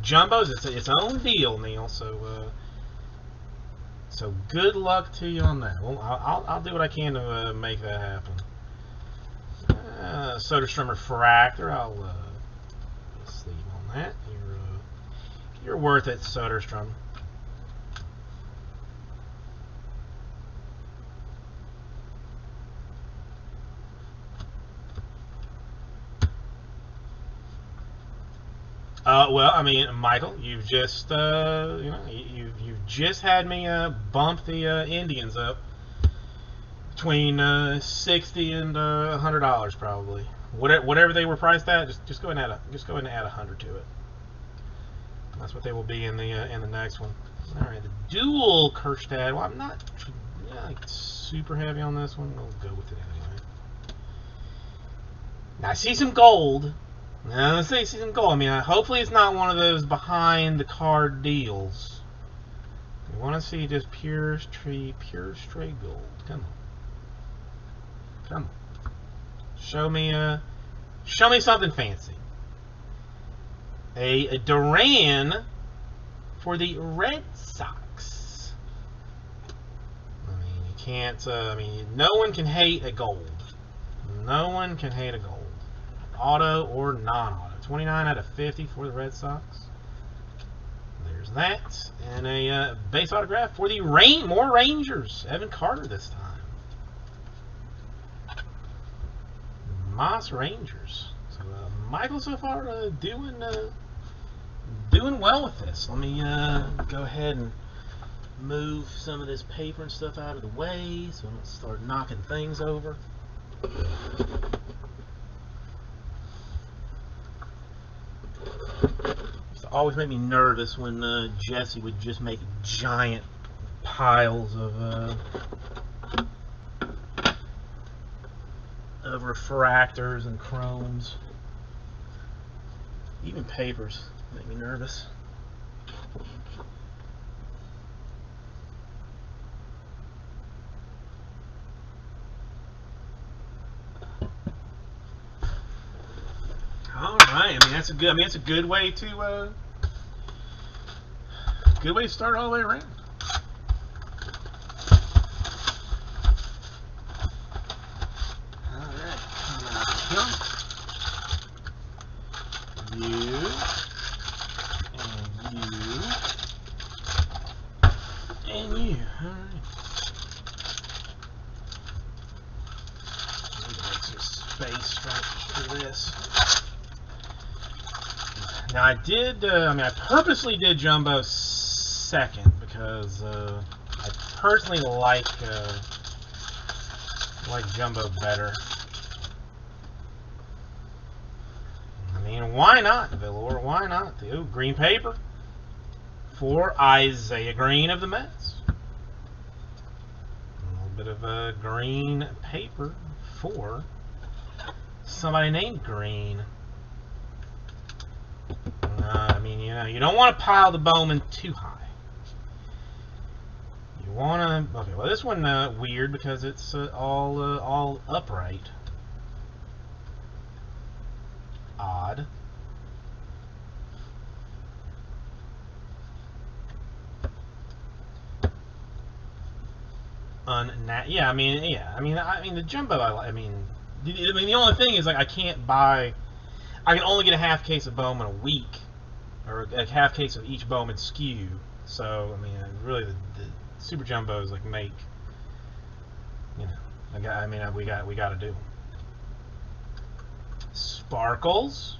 jumbo's its own deal, Neil. So good luck to you on that. Well, I'll do what I can to make that happen. Soderstrom refractor. I'll sleeve on that. You're worth it, Soderstrom. Well, I mean, Michael, you've just you've just had me bump the Indians up between $60 and $100 probably. Whatever they were priced at, just go ahead and add 100 to it. That's what they will be in the next one. All right, the dual Kerstead. Well, I'm not super heavy on this one. We'll go with it anyway. Now I see some gold. Now let's see some gold. I mean, hopefully it's not one of those behind the card deals. We want to see just pure straight gold. Come on. Show me something fancy. A Duran for the Red Sox. I mean, you can't. No one can hate a gold. No one can hate a gold. Auto or non-auto. 29 out of 50 for the Red Sox. There's that. And a base autograph for the more Rangers. Evan Carter this time. Moss Rangers. So Michael so far doing well with this. Let me go ahead and move some of this paper and stuff out of the way so I don't start knocking things over. It always made me nervous when Jesse would just make giant piles of refractors and chromes. Even papers make me nervous. All right. I mean, that's a good. I mean, it's a good way to. Good way to start all the way around. All right. You and you and you. All right. Need to make some space for this. Now I did. I mean, I purposely did Jumbo second because I personally like Jumbo better. I mean, why not, Valor? Why not? Ooh, green paper for Isaiah Green of the Mets. A little bit of green paper for somebody named Green. I mean, you don't want to pile the Bowman too high. You want to. Okay, well, this one weird because it's all upright. Odd. Yeah, I mean the Jumbo. I mean, the only thing is like I can't buy. I can only get a half case of Bowman a week, or a half case of each Bowman SKU. So I mean, really, the Super Jumbos like make. We got to do them. Sparkles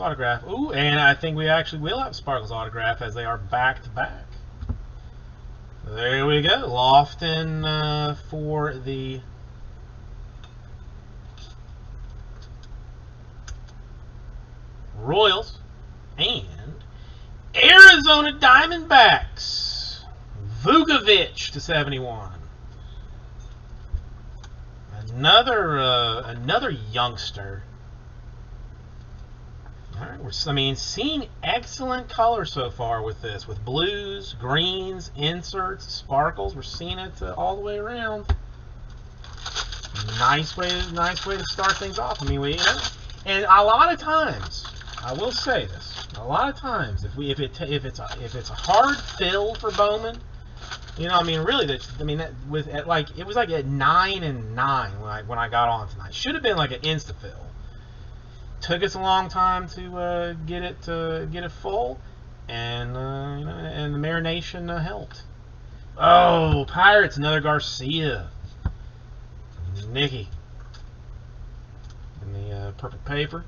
autograph. Ooh, and I think we actually will have Sparkles autograph as they are back to back. There we go. Lofton for the Royals and Arizona Diamondbacks. Vukovic to 71. Another youngster. All right, seeing excellent color so far with this, with blues, greens, inserts, sparkles. We're seeing it all the way around. Nice way to start things off. I mean, and a lot of times, I will say this: a lot of times, if it's a hard fill for Bowman, really, it was like at 9 and 9 when I got on tonight. Should have been like an insta fill. Took us a long time to get it full, and and the marination helped. Oh, Pirates, another Garcia. Nicky in the purple paper.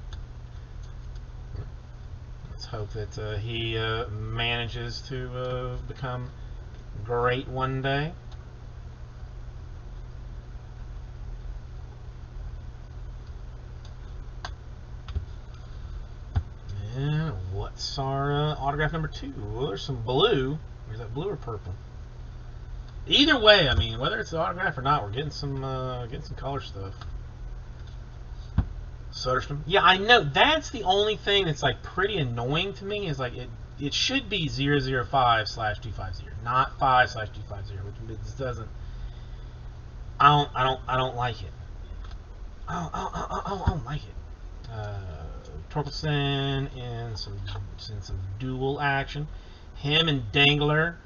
Let's hope that he manages to become great one day. And what's our autograph number 2? Well, there's some blue. Is that blue or purple? Either way, I mean, whether it's an autograph or not, we're getting some color stuff. Soderstrom. Yeah, I know. That's the only thing that's like pretty annoying to me is like it should be 005/250, not 5/250, which it doesn't. I don't like it. I don't like it. Torkelson in some dual action. Him and Dangler.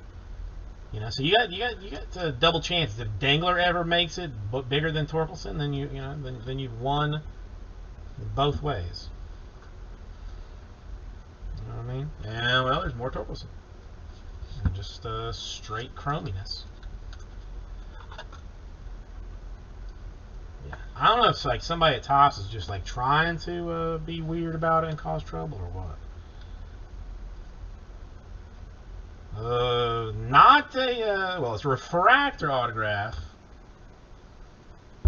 So you got double chances. If Dangler ever makes it bigger than Torkelson, then then you've won both ways. You know what I mean? And well, there's more Torkelson. And just straight chrominess. Yeah, I don't know if it's like somebody at Topps is just like trying to be weird about it and cause trouble or what. Not a well, it's a refractor autograph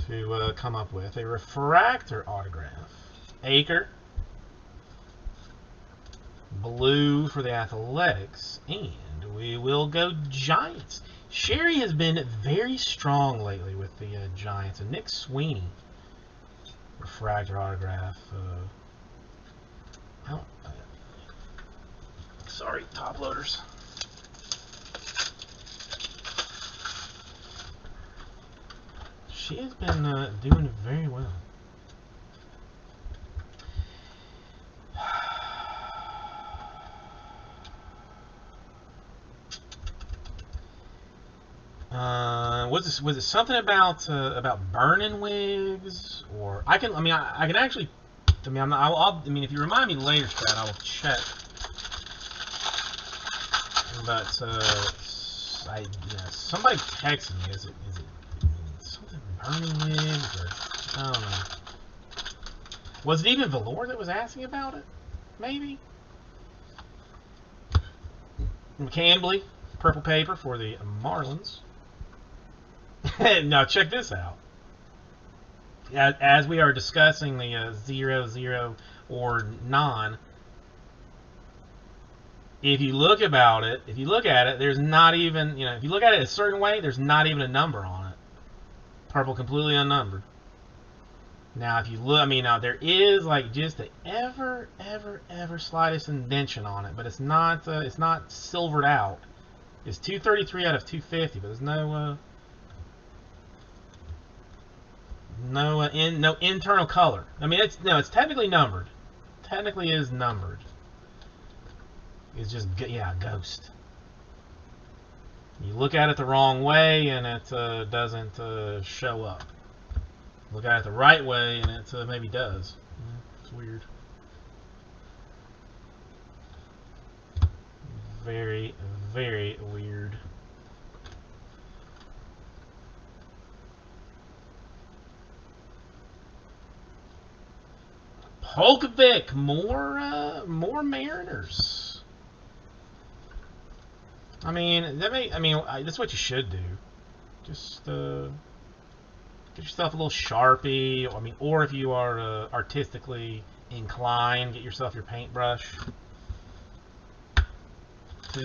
to come up with a refractor autograph. Acre, blue for the Athletics, and we will go Giants. Sherry has been very strong lately with the Giants, and Nick Sweeney refractor autograph. Sorry, top loaders. She has been doing very well. Was it something about burning wigs, or I can actually, I mean if you remind me later, Chad, I will check. But somebody texted me. Is it something burning wigs, or I don't know. Was it even Valor that was asking about it? Maybe. McCambly, purple paper for the Marlins. Now check this out. As we are discussing the 0, or non, if you look at it, there's not even, if you look at it a certain way, there's not even a number on it. Purple, completely unnumbered. Now, if you look, now there is like just the ever slightest indentation on it, but it's not silvered out. It's 233 out of 250, but there's no internal color. It's technically numbered. Technically is numbered. It's just ghost. You look at it the wrong way and it doesn't show up. Look at it the right way and it maybe does. It's weird. Very weird. Polkovic, more Mariners. That's what you should do. Just get yourself a little Sharpie. Or if you are artistically inclined, get yourself your paintbrush to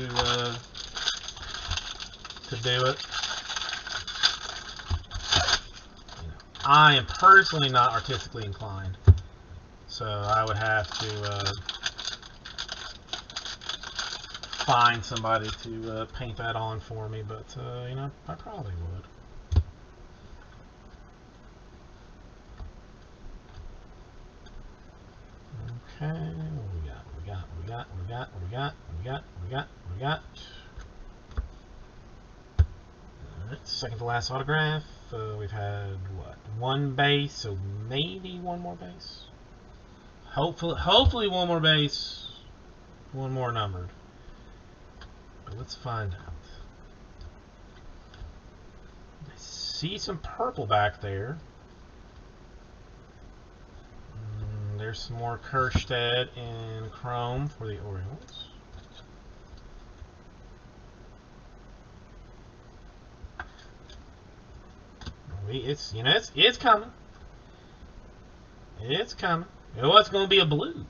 do it. I am personally not artistically inclined, so I would have to find somebody to paint that on for me, but I probably would. Okay, what we got. Alright, second to last autograph. We've had one base, so maybe one more base. Hopefully one more base, one more numbered. But let's find out. I see some purple back there. There's some more Kerstead in chrome for the Orioles. It's coming. It's coming. It's going to be a blue.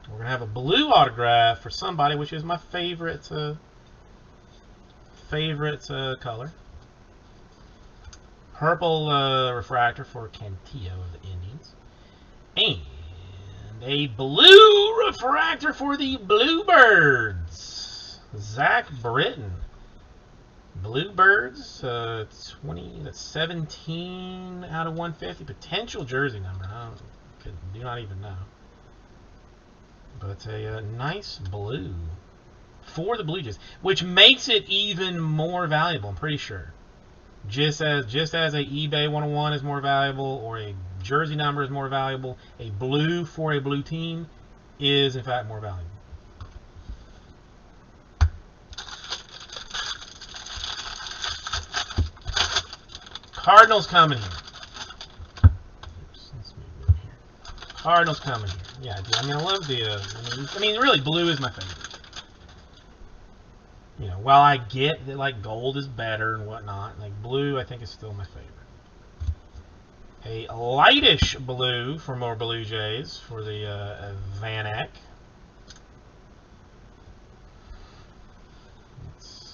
We're going to have a blue autograph for somebody, which is my favorite color. Purple refractor for Cantillo of the Indians. And a blue refractor for the Bluebirds. Zach Britton. Bluebirds, 17 out of 150. Potential jersey number. I do not even know. But a nice blue for the Blue Jays, which makes it even more valuable, I'm pretty sure. Just as a eBay 101 is more valuable, or a jersey number is more valuable, a blue for a blue team is in fact more valuable. Cardinals coming here. Oops, let's move it here. Cardinals coming here. Yeah, I love the. Really, blue is my favorite. While I get that like gold is better and whatnot, like blue, I think is still my favorite. A lightish blue for more Blue Jays for the Van Eck.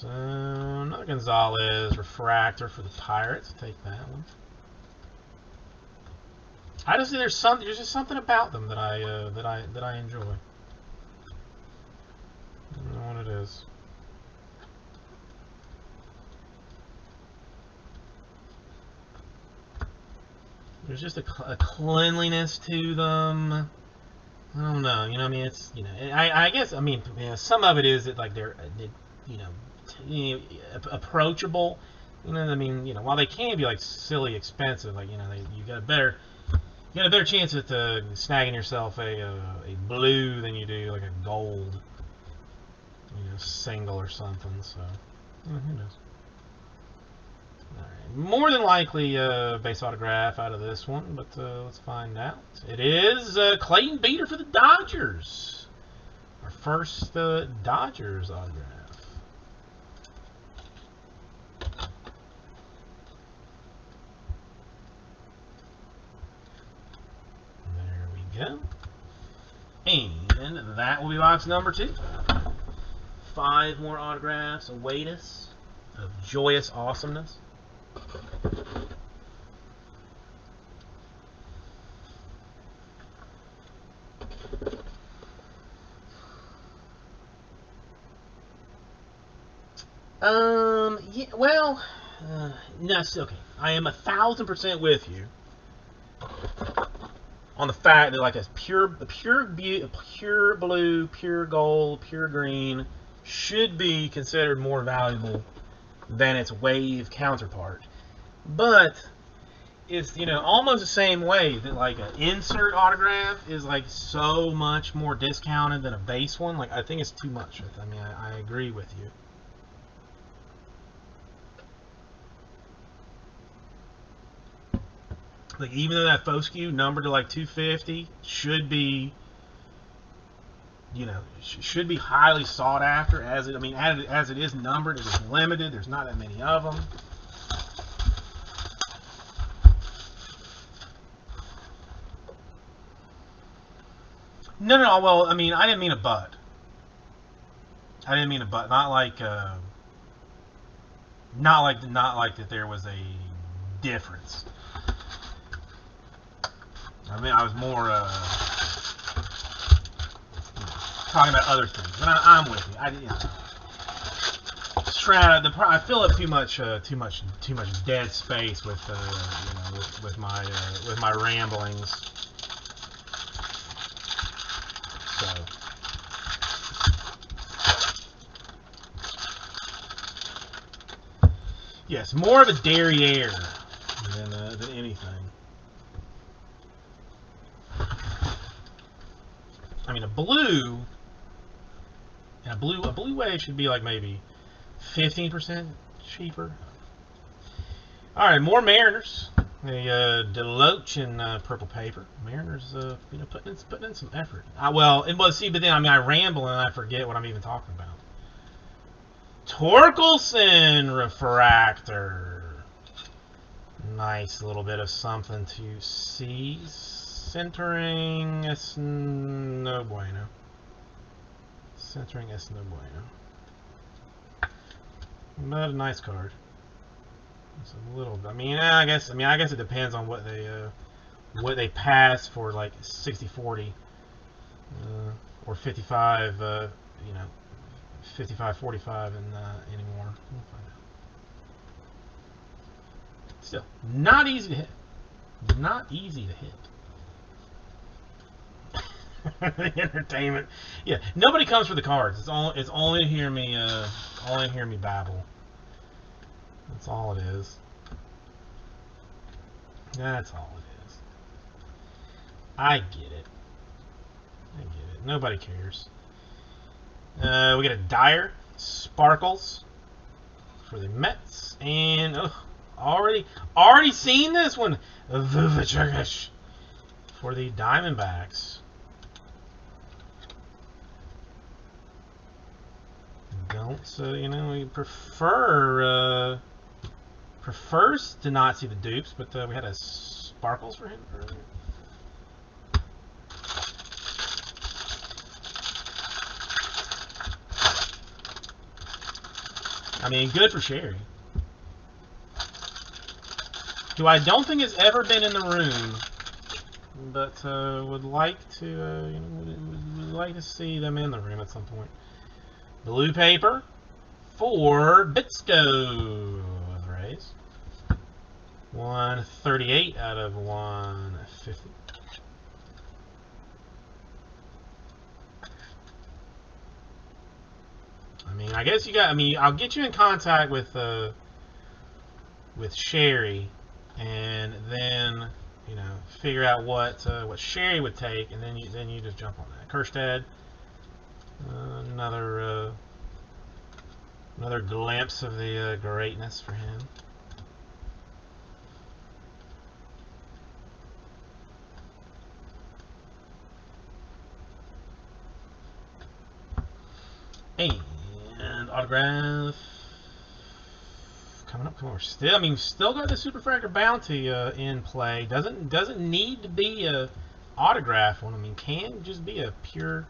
Another Gonzalez refractor for the Pirates. Take that one. I just there's just something about them that I enjoy. I don't know what it is. There's just a cleanliness to them. I don't know. You know, I mean, it's, you know, I guess, I mean, you know, some of it is that, like, they're, you know, approachable. You know, I mean, you know, while they can be, like, silly expensive, like, you know, you got a better chance at snagging yourself a blue than you do like a gold, you know, single or something. So, who knows? All right, more than likely base autograph out of this one, but let's find out. It is Clayton Beeter for the Dodgers. Our first Dodgers autograph. There we go. And that will be box number 2. 5 more autographs await us of joyous awesomeness. Yeah, well, no, okay. I am 1,000% with you on the fact that, like, a pure blue, pure gold, pure green should be considered more valuable than its wave counterpart. But it's, you know, almost the same way that, like, an insert autograph is, like, so much more discounted than a base one. Like, I think it's too much. I mean, I agree with you. Like, even though that Foscue numbered to like 250 should be, you know, should be highly sought after, as it is numbered, it is limited. There's not that many of them. No. Well, I mean, I didn't mean a but. Not like that there was a difference. I mean, I was more talking about other things, but I'm with you. I fill up too much dead space with you know, with my ramblings. So, yes, more of a derriere than anything. I mean, a blue wave should be like maybe 15% cheaper. All right, more Mariners. A Deloach in purple paper. Mariners, you know, putting in some effort. But then I ramble and I forget what I'm even talking about. Torkelson refractor. Nice little bit of something to see. Centering es no bueno. Centering es no bueno. But a nice card. It's a little. I guess it depends on what they pass for, like 60-40 or 55. You know, 55-45 and anymore. We'll find out. Still, not easy to hit. Not easy to hit. Entertainment. Yeah, nobody comes for the cards. It's only to hear me babble. That's all it is. That's all it is. I get it. Nobody cares. We got a Dyer Sparkles for the Mets, and already seen this one. Vucevic for the Diamondbacks. You know, we prefers to not see the dupes, but we had a Sparkles for him earlier. I mean, good for Sherry, who I don't think has ever been in the room but would like to would like to see them in the room at some point. Blue paper for Bitsko of the Rays. 138 out of 150. I mean, I guess you got. I mean, I'll get you in contact with Sherry, and then figure out what Sherry would take, and then you just jump on that. Kerstad, another glimpse of the greatness for him. And autograph coming up. Still got the Superfractor Bounty in play. Doesn't need to be a autograph one. I mean, can just be a pure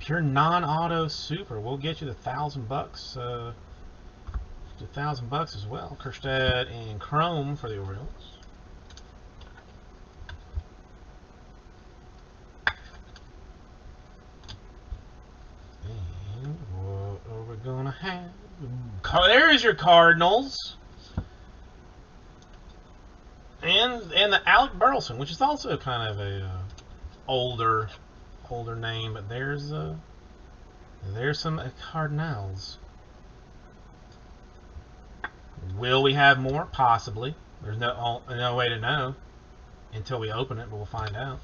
non-auto super. We'll get you the $1,000. $1,000 as well. Kerstad and Chrome for the Orioles. And what are we gonna have? There's your Cardinals. And the Alec Burleson, which is also kind of a older name, but there's some Cardinals. Will we have more? Possibly. There's no way to know until we open it, but we'll find out.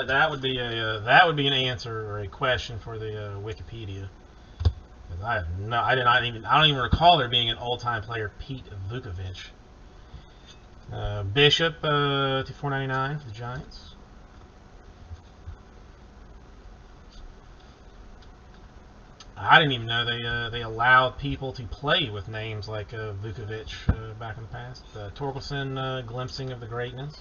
That would be an answer or a question for the Wikipedia. Because I don't even recall there being an all-time player, Pete Vukovich. Bishop to 499 for the Giants. I didn't even know they allowed people to play with names like Vukovich back in the past. Torkelson, glimpsing of the greatness.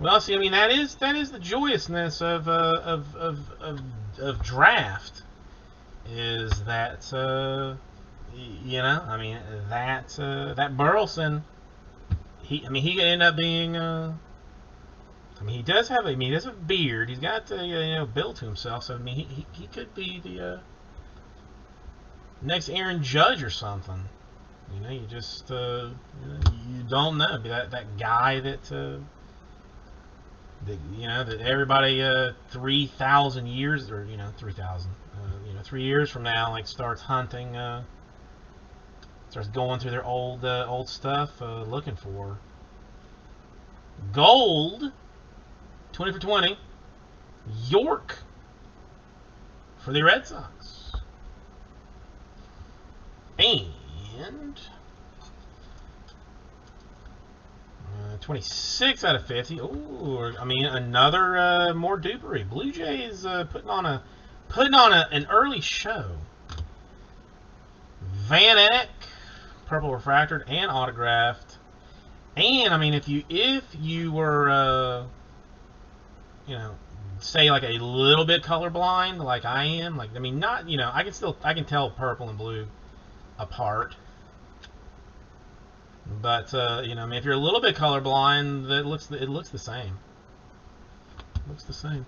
Well, see, I mean, that is the joyousness of draft, is that I mean, that Burleson, he could end up being I mean, he does have a beard. He's got built to himself. So I mean, he could be the next Aaron Judge or something. You just you don't know. That guy that that everybody 3,000 years, or 3,000 3 years from now, like, starts hunting, starts going through their old stuff, looking for gold. 20 for 20 York for the Red Sox. And 26 out of 50. Ooh, I mean, another more dupery. Blue Jays putting on an early show. Van Eck, purple refractored and autographed. And I mean, if you were say like a little bit colorblind, like I am, like, I mean, not, I can tell purple and blue apart. But I mean, if you're a little bit colorblind, it looks the same. Looks the same.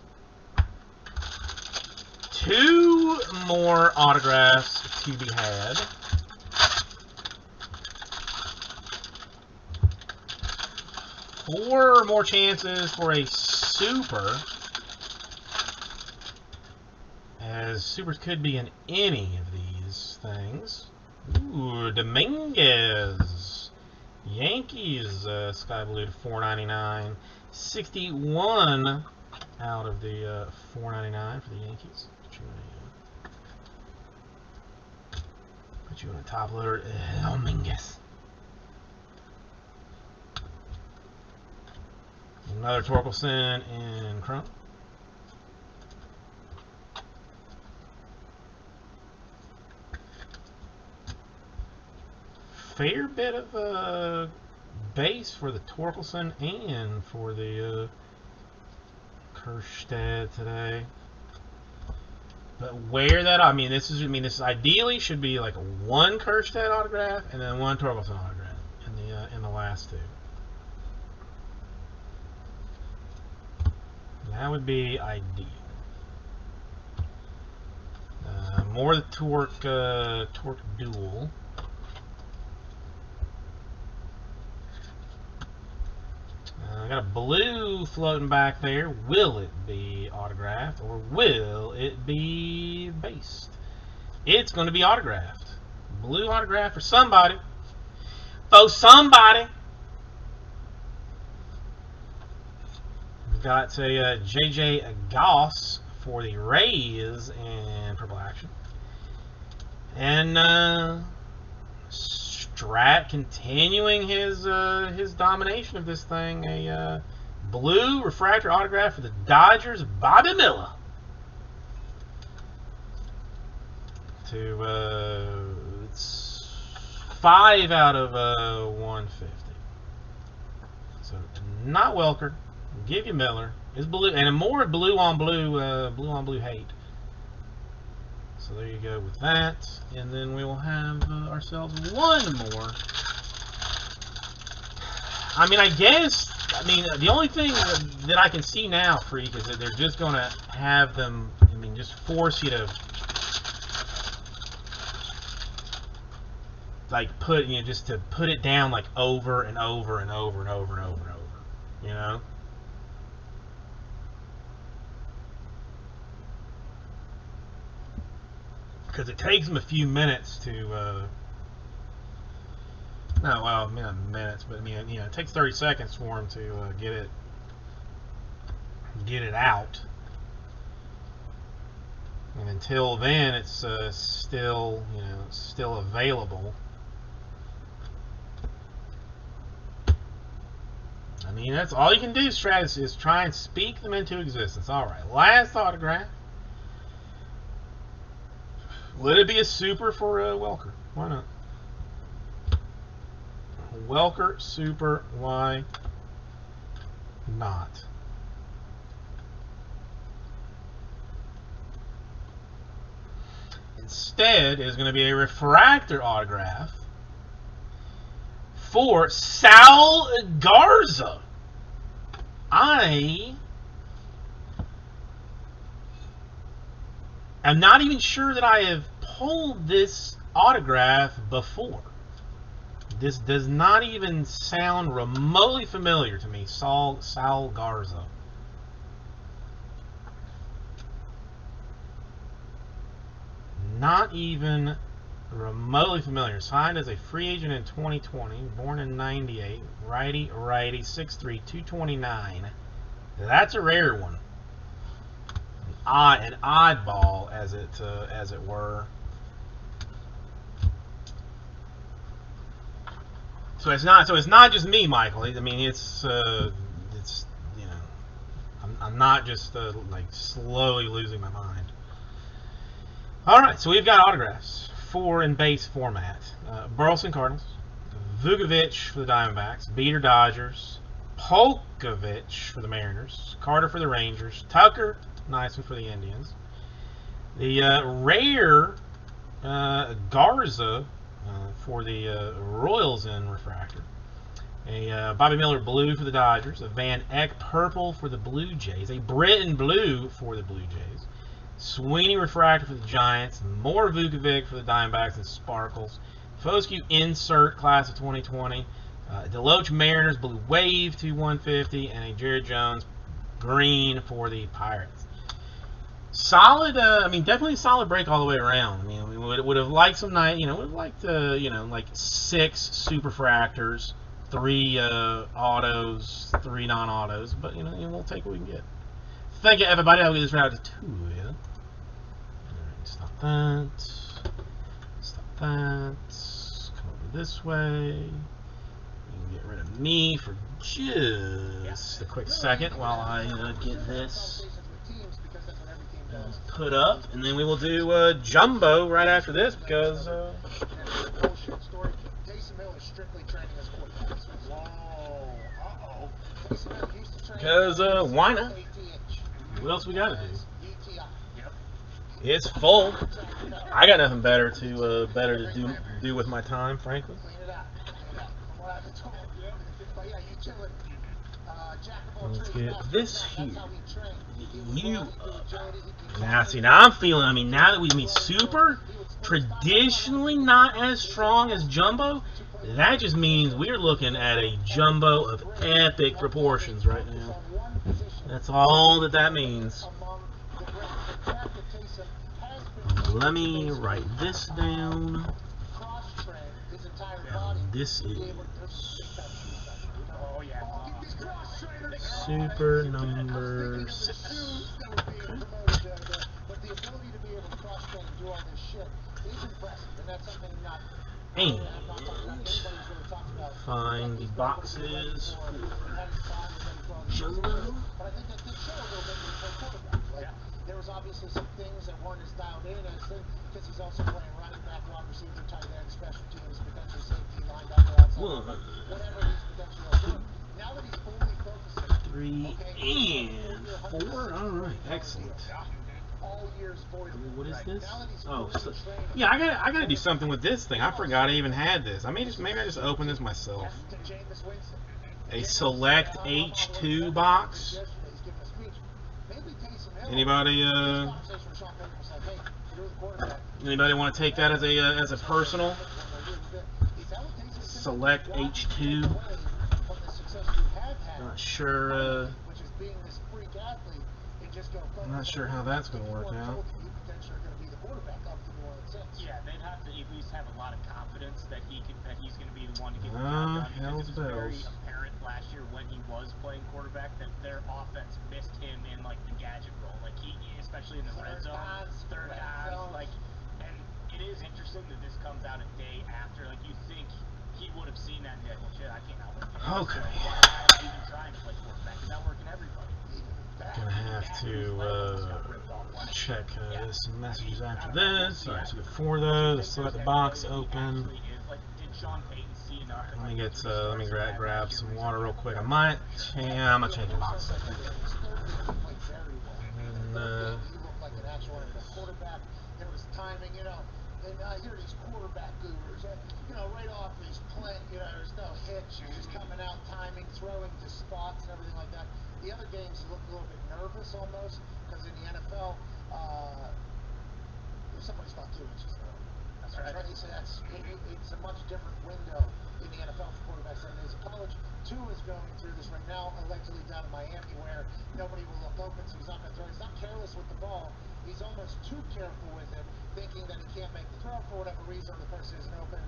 2 more autographs to be had. Four more chances for a super, as supers could be in any of these things. Ooh, Dominguez, Yankees, sky blue to 499. 61 out of the 499 for the Yankees. Put you in a top loader. Dominguez. Another Torkelson in Chrome. fair bit of base for the Torkelson and for the Kjerstad today. But where that, I mean, this is ideally should be like one Kjerstad autograph and then one Torkelson autograph in the last two. That would be ideal. More the Torque Duel. I got a blue floating back there. Will it be autographed or will it be based? It's going to be autographed. Blue autograph for somebody. For somebody. We've got a J.J. Goss for the Rays and purple action. And Strat continuing his domination of this thing. A blue refractor autograph for the Dodgers, Bobby Miller. It's 5 out of 150. So not Welker. Give you Miller. It's blue and more blue on blue hate. So there you go with that, and then we will have ourselves one more. I mean, the only thing that I can see now, Freak, is that they're just going to have them. I mean, just force you to like put it down like over and over and over and over and over and over. You know. Because it takes them a few minutes to, not minutes, but I mean, it takes 30 seconds for them to get it out. And until then, it's still available. I mean, that's all you can do, Stratus, is try and speak them into existence. All right, last autograph. Let it be a super for Welker. Why not? Welker super. Why not? Instead is going to be a refractor autograph for Sal Garza. I'm not even sure that I have pulled this autograph before. This does not even sound remotely familiar to me. Sal Garza. Not even remotely familiar. Signed as a free agent in 2020. Born in 98. Righty, 6'3", 229. That's a rare one. An oddball, as it were. So it's not just me, Michael. I mean, it's I'm not just like slowly losing my mind. All right, so we've got autographs in base format. Burleson Cardinals, Vukovic for the Diamondbacks, Beater Dodgers, Polkovich for the Mariners, Carter for the Rangers, Tucker. Nice one for the Indians. The rare Garza for the Royals in refractor. A Bobby Miller blue for the Dodgers. A Van Eck purple for the Blue Jays. A Britton blue for the Blue Jays. Sweeney refractor for the Giants. More Vukovic for the Diamondbacks and Sparkles. Foscue insert class of 2020. Deloach Mariners blue wave to 150. And a Jared Jones green for the Pirates. Solid, definitely a solid break all the way around. I mean, we would have liked some night, would have liked, like 6 superfractors, 3 autos, 3 non-autos, but, we'll take what we can get. Thank you, everybody. I'll get this routed to you. Alright, stop that. Stop that. Come over this way. You can get rid of me for just a quick second while I get this put up, and then we will do Jumbo right after this because Taysom Hill Jumbo is strictly training as quarterback. Whoa. Uh-oh. Taysom Hill used to train Because, why not? ATH. What else we gotta do? UTI. Yep. It's full. I got nothing better to do with my time, frankly. Clean it out. Clean it out. From what I've been told. But yeah, utility. Jack of all Let's trades, get master this of none. here. That's how he trained. He would You. run, he'd do agility, he'd do Now, see, now I'm feeling. I mean, now that we super traditionally not as strong as jumbo, that just means we're looking at a jumbo of epic proportions right now. That's all that means. Let me write this down. And this is Oh, yeah. super number 6. But the ability to be able to cross-train and do all this shit is impressive, and that's something not And anybody's really talked about. find the boxes for jumbo. But I think that did show a little bit with the quarterback. Like, there was obviously some things that weren't as dialed in as because he's also playing running back, wide receiver, tight end, special teams, potentially safety, linebacker, outside, whatever he's potentially doing. Now that he's fully focusing, 3 and 4. All right, excellent. all years void. What is this? Now that he's Oh, fully so, trained, yeah, I gotta do something with this thing. I forgot I even had this. Maybe I just open this myself. to Jameis Winston. A select H2 box. Anybody anybody want to take that as a personal select H2? Not sure. I'm not sure how that's going to work out. Yeah, they'd have to at least have a lot of confidence that he's going to be the one to get the job done. Hell's Because it was very bells. apparent last year when he was playing quarterback that their offense missed him in like the gadget role, like he, especially in the red zone, third downs, like. And it is interesting that this comes out a day after. Like you think he would have seen that and be like, well, shit, I can't outwork. Okay. So why am I even trying to play quarterback? He's outworking everybody. Gonna have to check some messages after this. Alright, so we got 4 of those. Let's let the box open. Let me grab some water real quick. I'm gonna change the box. And There was timing, and I hear these quarterback gurus, right off he's playing, there's no hitch, he's just coming out, timing, throwing to spots and everything like that. The other games he looked a little bit nervous almost, because in the NFL, if somebody's not 2 inches early. That's right. So it's a much different window in the NFL for quarterbacks than it is in college. 2 is going through this right now, allegedly down in Miami, where nobody will look open, so he's not going to throw. He's not careless with the ball. He's almost too careful with it, thinking that he can't make the throw for whatever reason, or the person isn't open,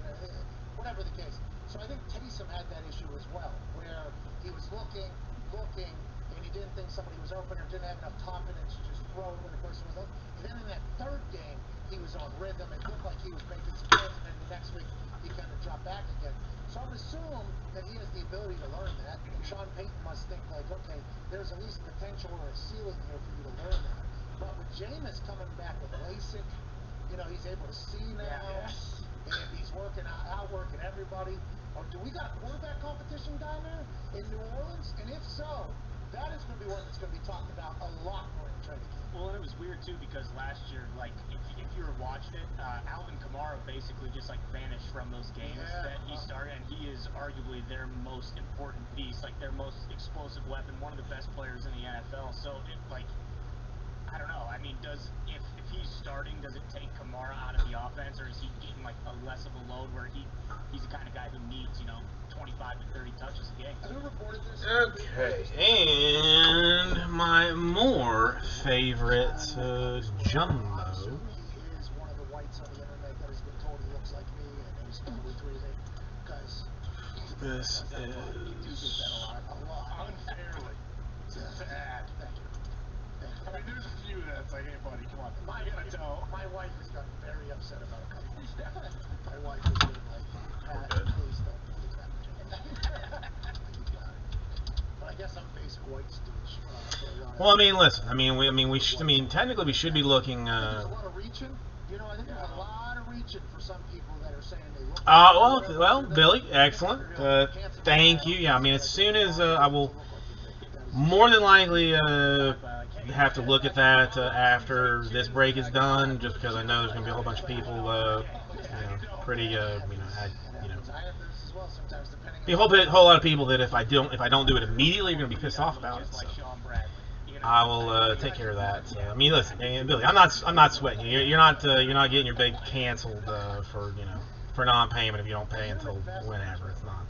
whatever the case. So I think Taysom had that issue as well, where he was looking, and he didn't think somebody was open or didn't have enough confidence to just throw it when the person was open. And then in that third game, he was on rhythm. It looked like he was making some plays, and then the next week he kind of dropped back again. So I would assume that he has the ability to learn that, and Sean Payton must think like, okay, there's at least potential or a ceiling here for you to learn that. But with Jameis coming back with LASIK, he's able to see now, and he's outworking everybody. Or do we got a quarterback competition down there in New Orleans? And if so, that is going to be one that's going to be talked about a lot more in training camp. Well, and it was weird too because last year, like if you were watching it, Alvin Kamara basically just like vanished from those games that he started, and he is arguably their most important piece, like their most explosive weapon, one of the best players in the NFL. So I don't know. I mean, if he's starting, does it take Kamara out of the offense, or is he getting like a less of a load where he's the kind of guy who needs 25 to 30 touches a game? Who reported this? okay, and my more favorite jumbo. He is one of the whites on the internet that has been told he looks like me, and he's probably dreaming because This is a lot. Unfairly. Sad. Thank you. I mean, there's a few that's like, hey, buddy, come on. My wife has gotten very upset about a couple of stuff. My wife has been like, Pat, please don't believe that. But I guess I'm basic white stitch. well. I mean, listen. Technically, we should be looking. There's a lot of reaching. You know, I think there's a lot of reaching for some people that are saying they look. Well, Billy, excellent. Thank you. Yeah, I mean, as soon as I will more than likely have to look at that after this break is done, just because I know there's going to be a whole bunch of people, pretty, be a whole lot of people that if I don't do it immediately, are going to be pissed off about it. So I will take care of that. So, I mean, listen, Billy, I'm not sweating you. You're not getting your big canceled for non-payment if you don't pay until whenever. It's not.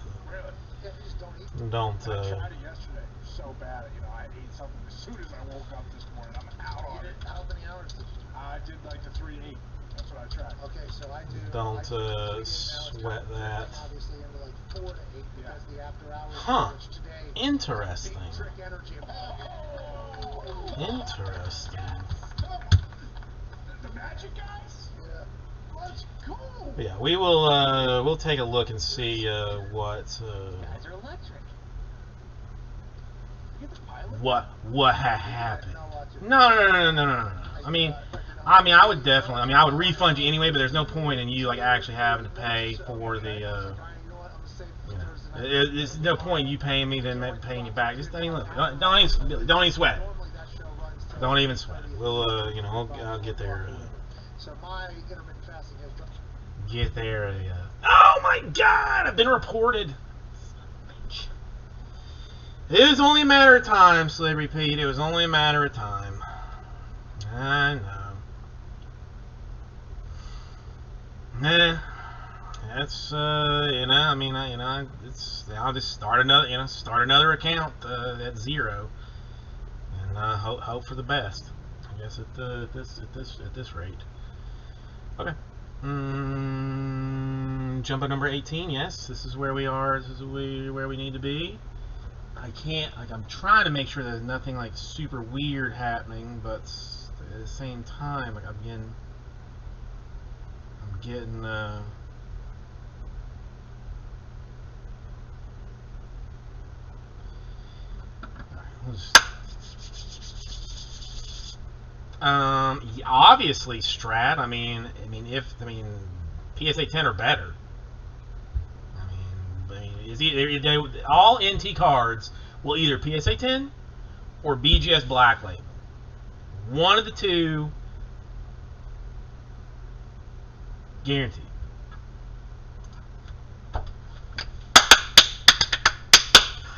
Don't. I tried it yesterday so bad. I ate something as soon as I woke up this morning. I'm out on it. How many hours did you do? I did like the 3-8. That's what I tried. Okay, so I do. Don't sweat that. Obviously into like 4 to 8 because the after hours. Huh. Today, Interesting. Trick Energy. Interesting. The Magic guys? Yeah. Let's go. Yeah, we will. We'll take a look and see what. Guys are electric. You get the pilot? What happened? No. I mean, I would definitely. I mean, I would refund you anyway, but there's no point in you like actually having to pay for the. There's no point in you paying me then paying you back. Just don't even sweat it. Don't even sweat it. We'll I'll get there. So my intermittent fasting has dropped. Get there. Oh my God! I've been reported. It was only a matter of time, Slippery Pete. It was only a matter of time. I know. Nah. That's I'll just start another account at 0, and hope for the best. I guess at this rate. Okay. Jumbo number 18. Yes, this is where we are. This is where we need to be. I can't, I'm trying to make sure there's nothing like super weird happening, but at the same time, like I'm getting obviously Strat. I mean PSA 10 or better. Is all NT cards will either PSA 10 or BGS Black Label. One of the two, guaranteed.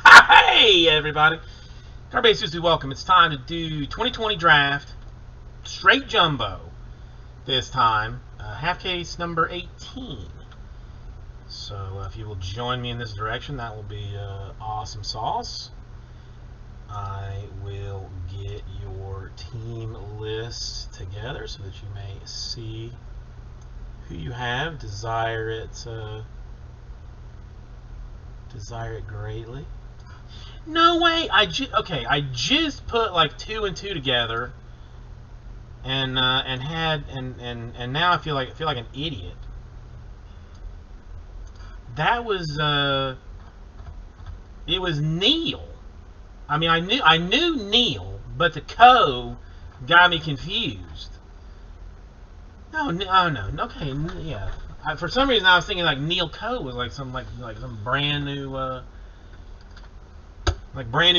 Hey everybody, Cardbase Susie, welcome. It's time to do 2020 draft, straight jumbo this time, half case number 18. So if you will join me in this direction, that will be awesome sauce. I will get your team list together so that you may see who you have. Desire it greatly. No way! I just put like 2 and 2 together, and now I feel like an idiot. That was it was Neil. I mean, I knew Neil, but the Co got me confused. No, okay, yeah. For some reason, I was thinking like Neil Co was like some brand new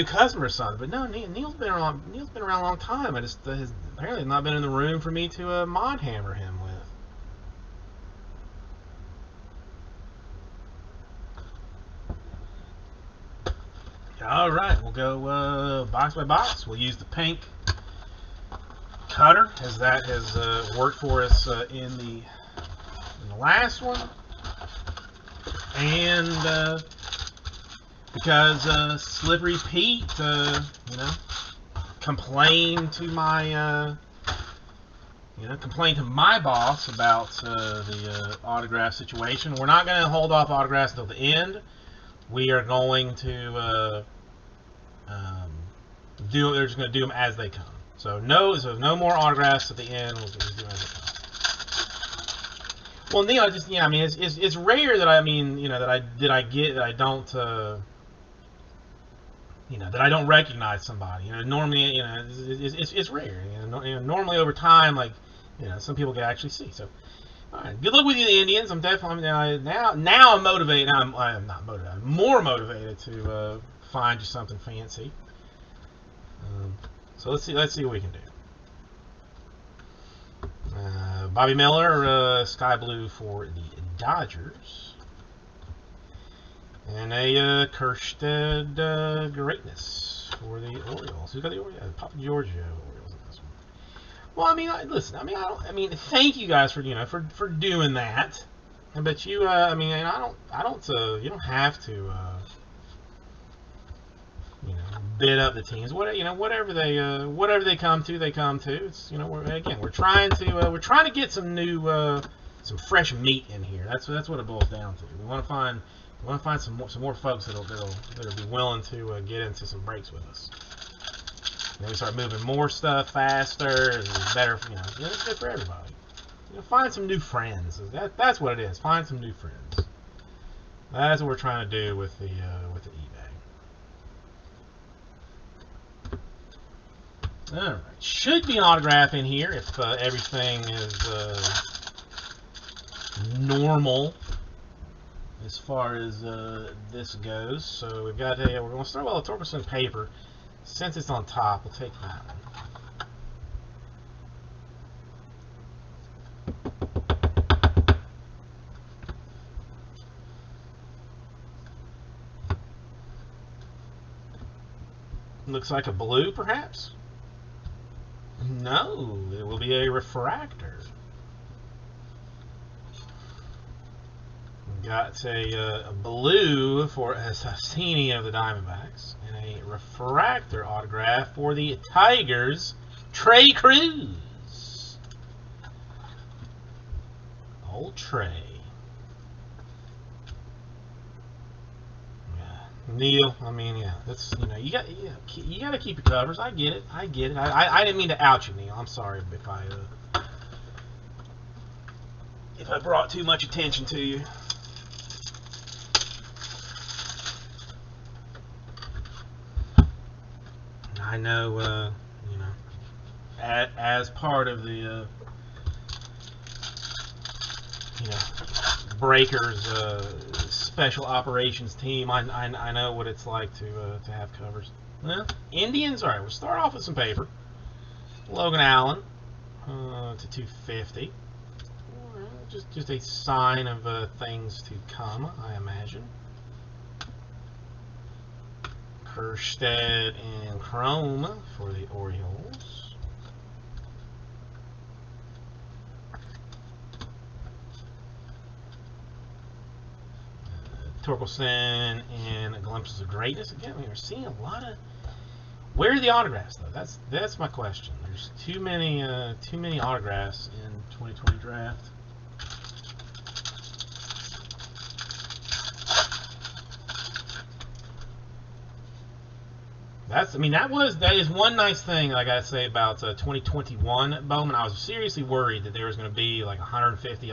customer or something. But no, Neil's been around a long time. I just has apparently not been in the room for me to mod hammer him with. All right, we'll go box by box. We'll use the pink cutter, as that has worked for us in the last one, and because Slippery Pete, complained to my boss about the autograph situation. We're not going to hold off autographs until the end. We are going to they're just going to do them as they come. So no more autographs at the end. We'll just do them as they come. Well, Neil, it's rare that that I don't recognize somebody. Normally, it's rare. Normally over time, like you know, some people can actually see. So, all right, good luck with you, the Indians. I'm definitely now I'm motivated. I'm not motivated. I'm more motivated to find you something fancy. So let's see what we can do. Bobby Miller, Sky Blue for the Dodgers. And a Kerstead Greatness for the Orioles. Who's got the Orioles? Papa Giorgio Orioles in this one. Well, I mean, listen. I mean, thank you guys for for doing that. But you, I mean, I don't. You don't have to, bid up the teams. Whatever they come to, they come to. It's we're trying to get some new, some fresh meat in here. That's what it boils down to. We want to find some more folks that'll be willing to get into some breaks with us. We start moving more stuff faster and better. It's good for everybody. Find some new friends. That's what it is. Find some new friends. That's what we're trying to do with the eBay. All right. Should be an autograph in here if everything is normal as far as this goes. So we've got we're going to start with a Torkelson paper. Since it's on top, we'll take that one. Looks like a blue, perhaps? No, it will be a refractor. Got a blue for Assassini of the Diamondbacks, and a refractor autograph for the Tigers, Trey Cruz. Old Trey. Neil, I mean, yeah, that's you got to keep your covers. I get it. I didn't mean to out you, Neil. I'm sorry if I brought too much attention to you. I know, as part of the Breakers special operations team, I know what it's like to have covers. Well, Indians. All right, we'll start off with some paper. Logan Allen to 250. Just a sign of things to come, I imagine. Kerstead and Chrome for the Orioles. Torkelson and Glimpses of Greatness. Again, we are seeing a lot of. Where are the autographs, though? That's my question. There's too many autographs in 2020 draft. That is one nice thing I gotta say about 2021 Bowman. I was seriously worried that there was going to be like 150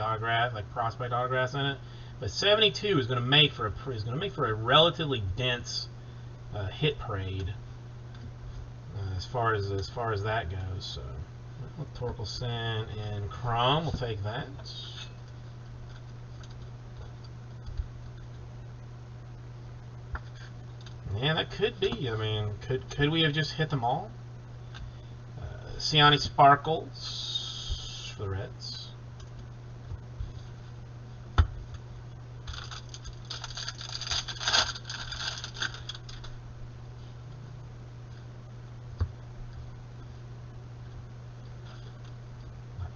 prospect autographs in it, but 72 is going to make for a relatively dense hit parade as far as that goes. So Torkelson and Chrome, we'll take that. Yeah, that could be. I mean, could we have just hit them all? Siani Sparkles for the Reds.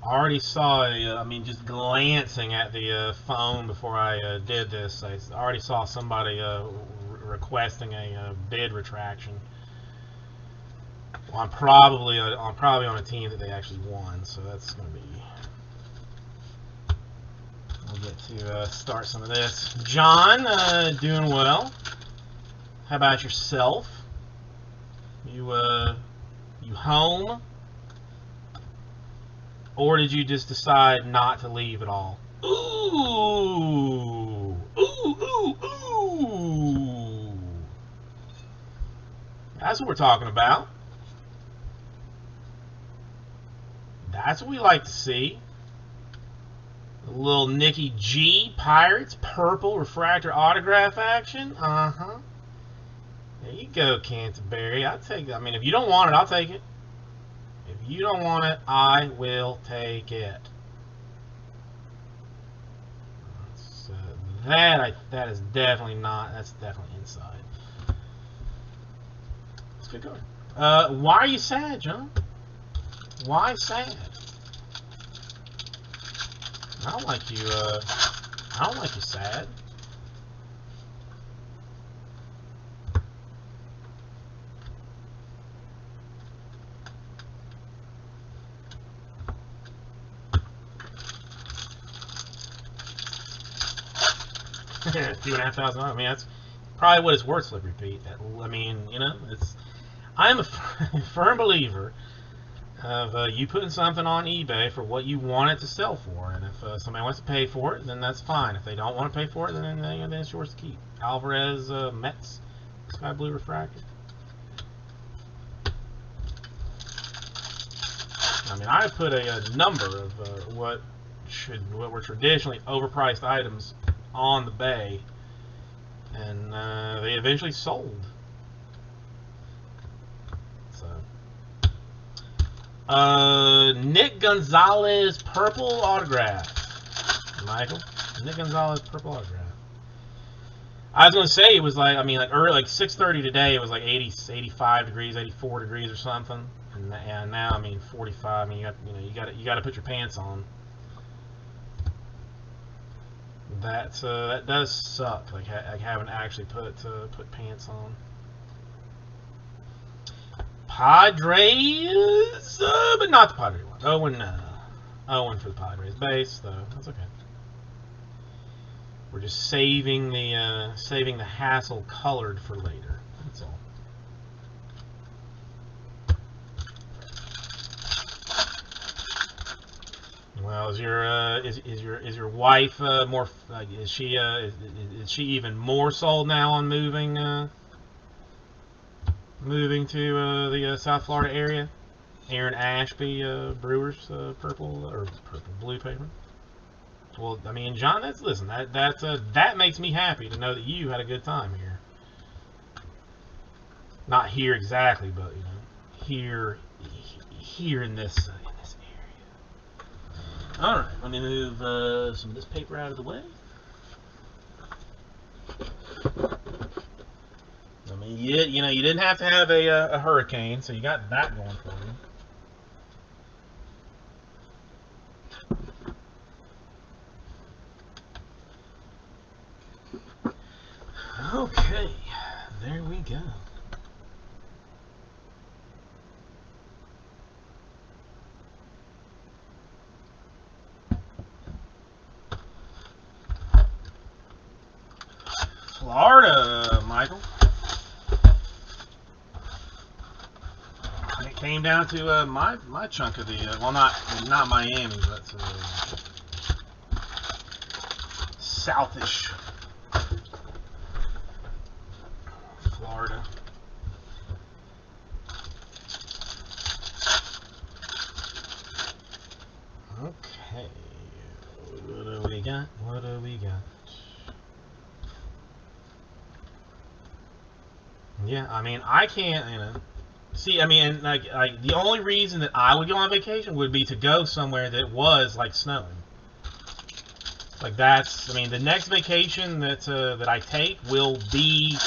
I already saw just glancing at the phone before I did this, I already saw somebody requesting a bid retraction. Well, I'm probably on a team that they actually won, so that's going to be. We'll get to start some of this. John, doing well. How about yourself? You home, or did you just decide not to leave at all? Ooh, ooh, ooh, ooh. That's what we're talking about. That's what we like to see. A little Nikki G Pirates purple refractor autograph action. There you go, Canterbury. I'll take it. I mean, if you don't want it, I'll take it. If you don't want it, I will take it. So that is definitely not. That's definitely inside. That's a good card. Why are you sad, John? Why sad? I don't like you. I don't like you sad. $2,500. I mean, that's probably what it's worth. Slippery Pete. I mean, you know, it's. I am a firm believer of you putting something on eBay for what you want it to sell for, and if somebody wants to pay for it, then that's fine. If they don't want to pay for it, then it's yours to keep. Alvarez Mets Sky Blue Refractor. I mean, I put a number of what were traditionally overpriced items on the bay, and they eventually sold. Nick Gonzalez purple autograph. Michael, Nick Gonzalez purple autograph. I was gonna say it was like, I mean, like early, like 6:30 today. It was like 85 degrees, 84 degrees or something, and now I mean 45. I mean, you got to put your pants on. That does suck. Like having to actually put pants on. Padres, but not the Padres one. Owen for the Padres base, though. That's okay. We're just saving the hassle colored for later. That's all. Well, is your wife more? Is she even more sold now on moving to the South Florida area? Aaron Ashby, Brewers purple blue paper. Well, I mean, John, that makes me happy to know that you had a good time here. Not here exactly, but you know, here in this area. All right, let me move some of this paper out of the way. I mean, you know, you didn't have to have a hurricane, so you got that going for you. Okay, there we go. Florida, Michael. It came down to my chunk of the well, not Miami, but southish Florida. Okay, what do we got? What do we got? Yeah, I mean, I can't, you know. See, I mean, like the only reason that I would go on vacation would be to go somewhere that was like snowing. Like that's, I mean, the next vacation that I take will be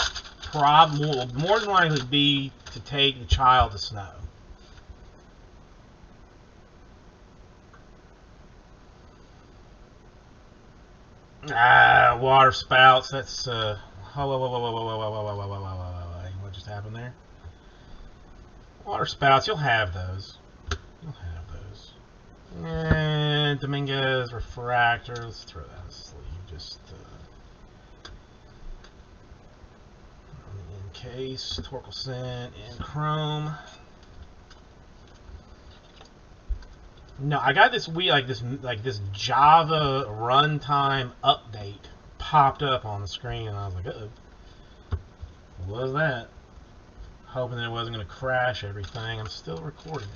more than likely be to take the child to snow. Water spouts. That's whoa. What just happened there? Water spouts. You'll have those. You'll have those. And Dominguez refractor. Let's throw that asleep. Just in case. Torkelson and Chrome. No, I got this this Java runtime update popped up on the screen, and I was like, uh-oh. What was that? Hoping that it wasn't going to crash everything. I'm still recording.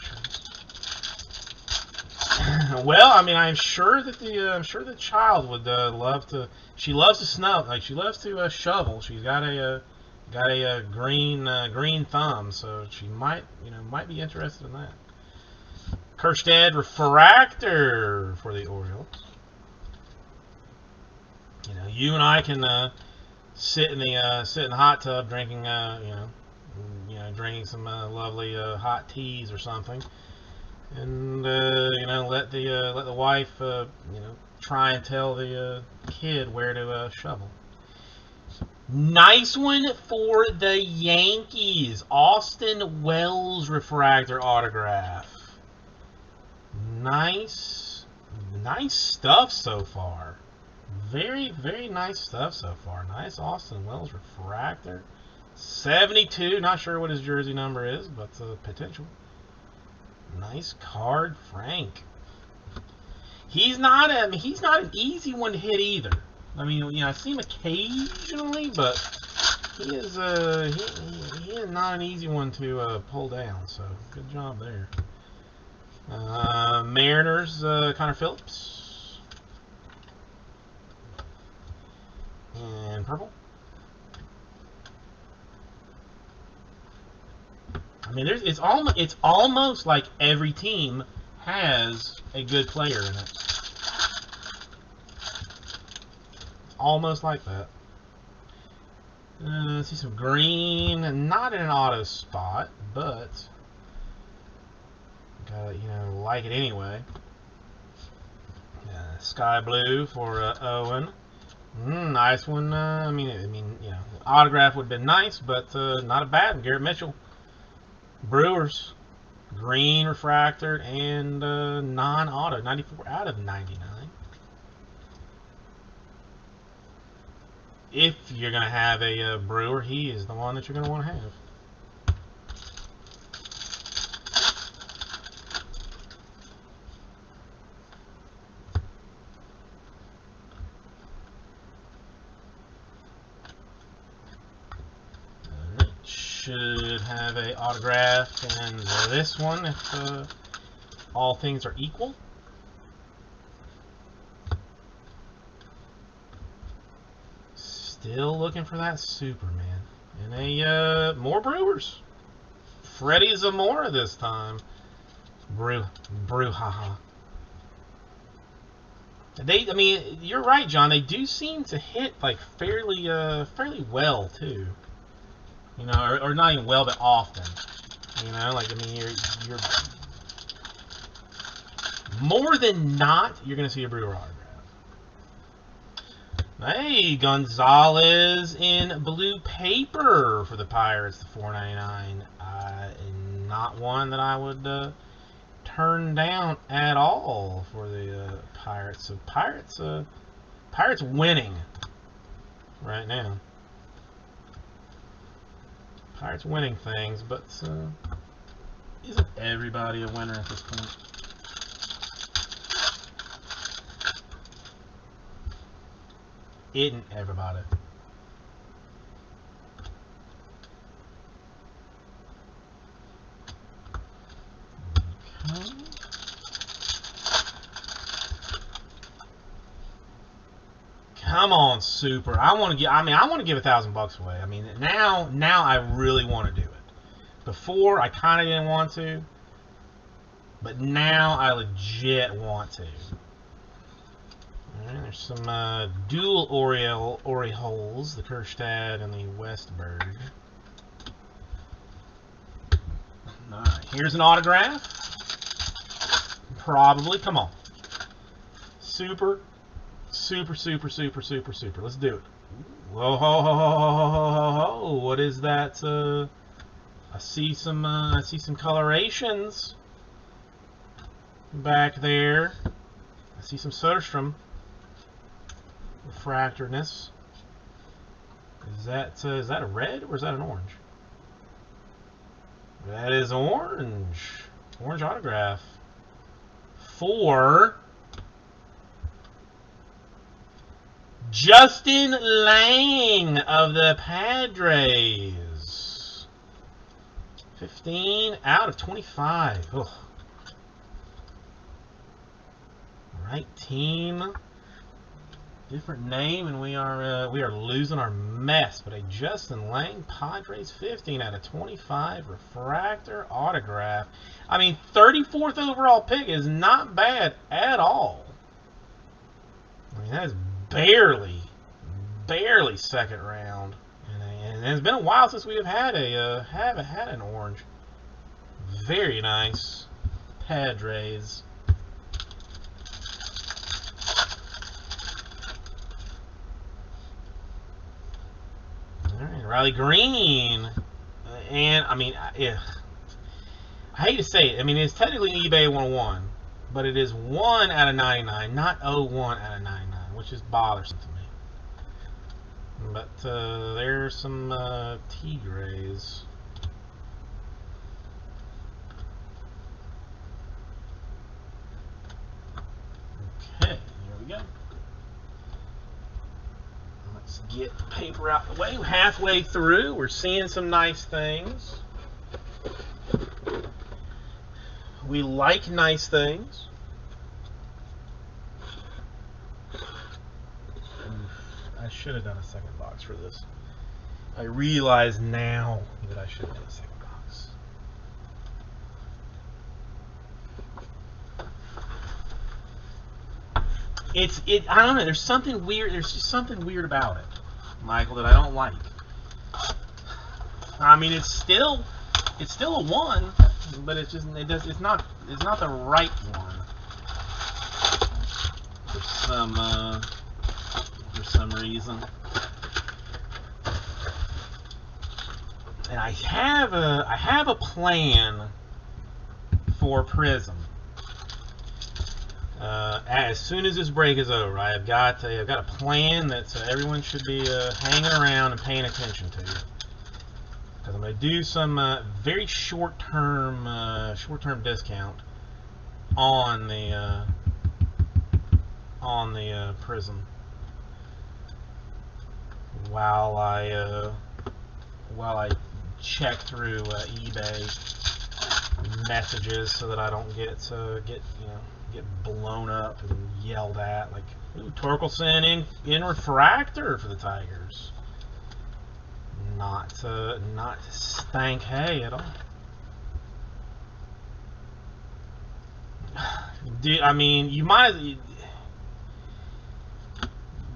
Well, I mean, I'm sure that the child would love to. She loves to snub, like she loves to shovel. She's got a green thumb, so she might be interested in that. Kjerstad Refractor for the Orioles. You and I can sit in the hot tub drinking drinking some lovely hot teas or something, and let the wife try and tell the kid where to shovel. Nice one for the Yankees. Austin Wells Refractor autograph. Nice stuff so far. Very, very nice stuff so far. Nice Austin Wells Refractor. 72. Not sure what his jersey number is, but potential. Nice card, Frank. He's not an easy one to hit either. I mean, I see him occasionally, but he is not an easy one to pull down. So good job there. Mariners, Connor Phillips, and purple. I mean, it's almost like every team has a good player in it. Almost like that. See some green, not in an auto spot, but gotta like it anyway. Sky blue for Owen. Nice one. I mean, autograph would have been nice, but not a bad one. Garrett Mitchell. Brewers, green refractor and non-auto, 94 out of 99. If you're going to have a Brewer, he is the one that you're going to want to have. Should have a autograph in this one if all things are equal. Still looking for that Superman. And a more Brewers. Freddie Zamora this time. Brouhaha. I mean, you're right, John. They do seem to hit like fairly well too. Or not even well, but often. Like, I mean, you're more than not, you're going to see a Brewer autograph. Hey, Gonzalez in blue paper for the Pirates, the $4.99. Not one that I would turn down at all for the Pirates. So Pirates winning right now. Pirates winning things, but isn't everybody a winner at this point? Isn't everybody? Okay. Come on, Super. I want to give $1,000 away. I mean, now I really want to do it. Before I kind of didn't want to, but now I legit want to. All right, there's some dual Orioles, the Kjerstad and the Westberg. All right, here's an autograph. Probably. Come on. Super. Let's do it. Whoa, ho, ho, ho, ho, ho, ho. What is that? I see some colorations back there. I see some Soderstrom refractorness. Is that a red or is that an orange? That is orange. Orange autograph for Justin Lang of the Padres. 15 out of 25. Ugh. Right team. Different name, and we are losing our mess. But a Justin Lang Padres 15 out of 25 refractor autograph. I mean, 34th overall pick is not bad at all. I mean, that is barely second round, and it's been a while since we have had an orange. Very nice, Padres. Alright, Riley Green. And, I mean, I hate to say it. I mean, it's technically an eBay 101, but it is 1 out of 99, not 01 out of 99, which is bothersome to me. But there's some Tigres. Okay, here we go. Let's get the paper out the way. Halfway through, we're seeing some nice things. We like nice things. I should have done a second box for this. I realize now that I should have done a second box. I don't know, there's something weird, there's just something weird about it, Michael, that I don't like. I mean, it's still a 1, but it's not the right one for some reason. And I have a plan for Prism. As soon as this break is over, I've got a plan that everyone should be hanging around and paying attention to. Because I'm going to do some very short-term discount on the Prism while I check through eBay messages so that I don't get blown up and yelled at like, ooh, Torkelson in refractor for the Tigers. Not stank hay at all. Dude, I mean, you might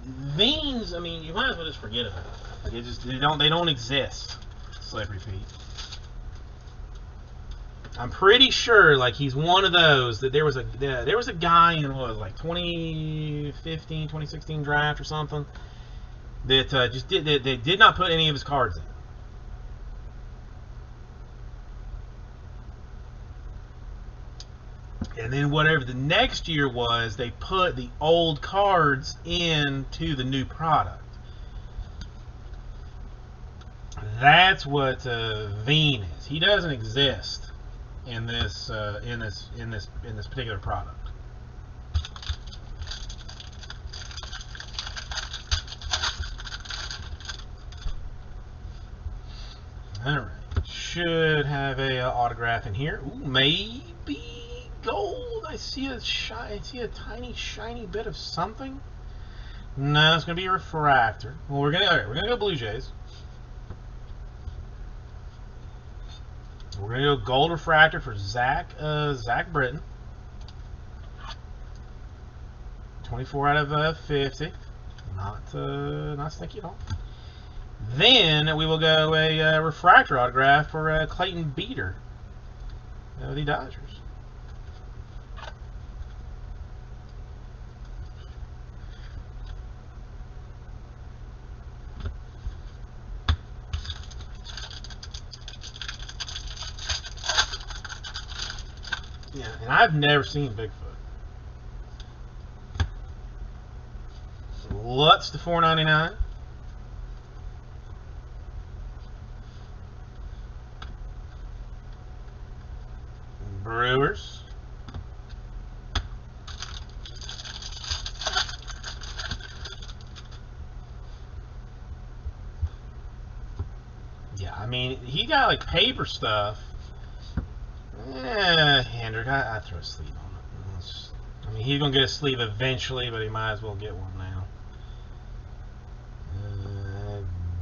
Veins. I mean, you might as well just forget about it. Like they don't exist. Slippery Pete. I'm pretty sure, like, he's one of those that there was a guy in what was it, like 2015, 2016 draft or something that they did not put any of his cards in. And then whatever the next year was, they put the old cards into the new product. That's what Veen is. He doesn't exist in this particular product. All right, should have a autograph in here. Ooh, maybe gold. I see a tiny shiny bit of something. No, it's gonna be a refractor. Well, we're gonna go Blue Jays. We're gonna go gold refractor for Zach Britton. 24 out of 50. Not stinky at all. Then we will go a refractor autograph for Clayton Beeter of the Dodgers. Yeah, and I've never seen Bigfoot. Lutz to $4.99. Brewers. Yeah, I mean, he got like paper stuff. Hendrick, I throw a sleeve on it. I mean, he's going to get a sleeve eventually, but he might as well get one now.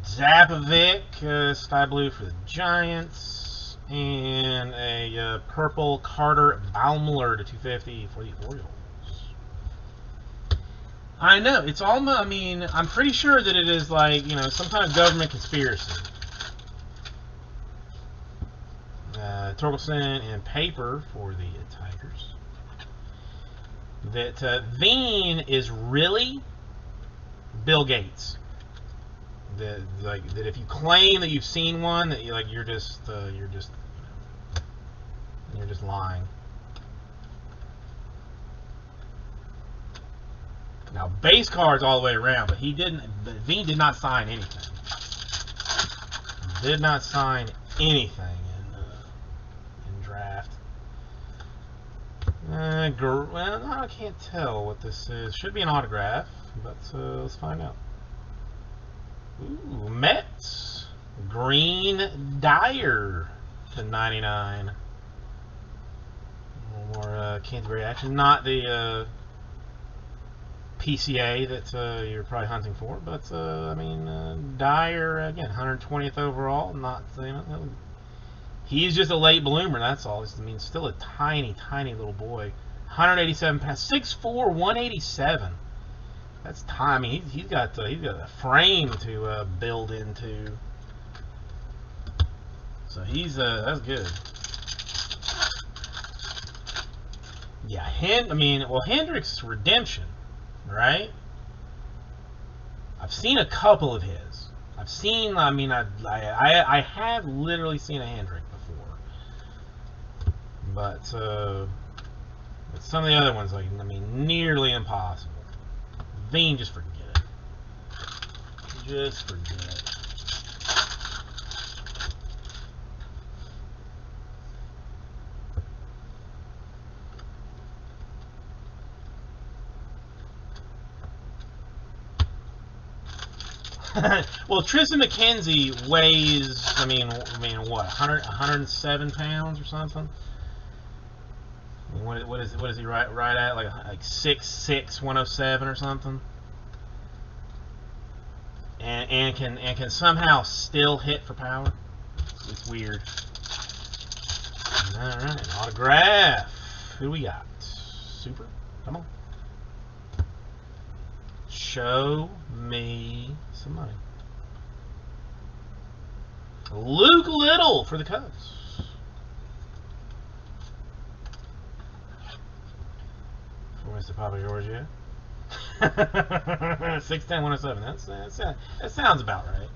Zapovic, Sky Blue for the Giants. And a purple Carter Baumler to 250 for the Orioles. I know, it's all, I mean, I'm pretty sure that it is like, you know, some kind of government conspiracy. Torkelson and paper for the Tigers. That Veen is really Bill Gates. That if you claim that you've seen one, that you're just lying. Now base cards all the way around, but Veen did not sign anything. Did not sign anything in draft. Well, I can't tell what this is. Should be an autograph, but let's find out. Ooh, Mets. Green Dyer to 99. A little more Canterbury action. Not the PCA that you're probably hunting for, but I mean, Dyer again, 120th overall. Not, you know, he's just a late bloomer. That's all. I mean, still a tiny, tiny little boy. 187 pounds, 6'4", 187. That's time. I mean, he's got a frame to build into. So he's that's good. Yeah, Hendricks Redemption, right? I've seen a couple of his. I've seen. I mean, I have literally seen a Hendrick before, but some of the other ones, like, I mean, nearly impossible. Veen, just forget it. Just forget it. Well, Tristan McKenzie weighs, I mean, what, 107 pounds or something? I mean, what is he right at? Like 6'6", 107 or something? And can somehow still hit for power? It's weird. All right, autograph. Who we got? Super. Come on. Show me some money. Luke Little for the Cubs. For Mr. Papa Georgia. 6'10", 107. That sounds about right.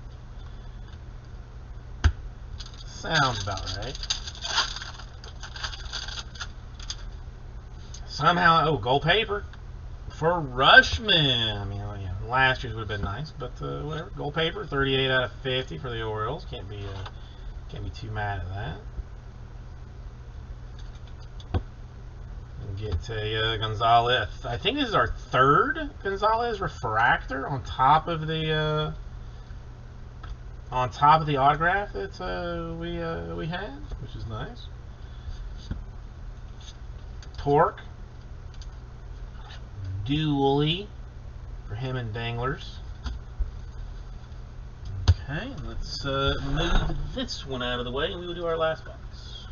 Sounds about right. Somehow, oh, gold paper for Rushman. I mean, yeah, last year's would have been nice, but whatever. Gold paper, 38 out of 50 for the Orioles. Can't be too mad at that. And get a Gonzalez. I think this is our third Gonzalez refractor on top of the autograph that we had, which is nice. Torque. Dooley for him and Danglers. Okay, let's move this one out of the way and we will do our last box.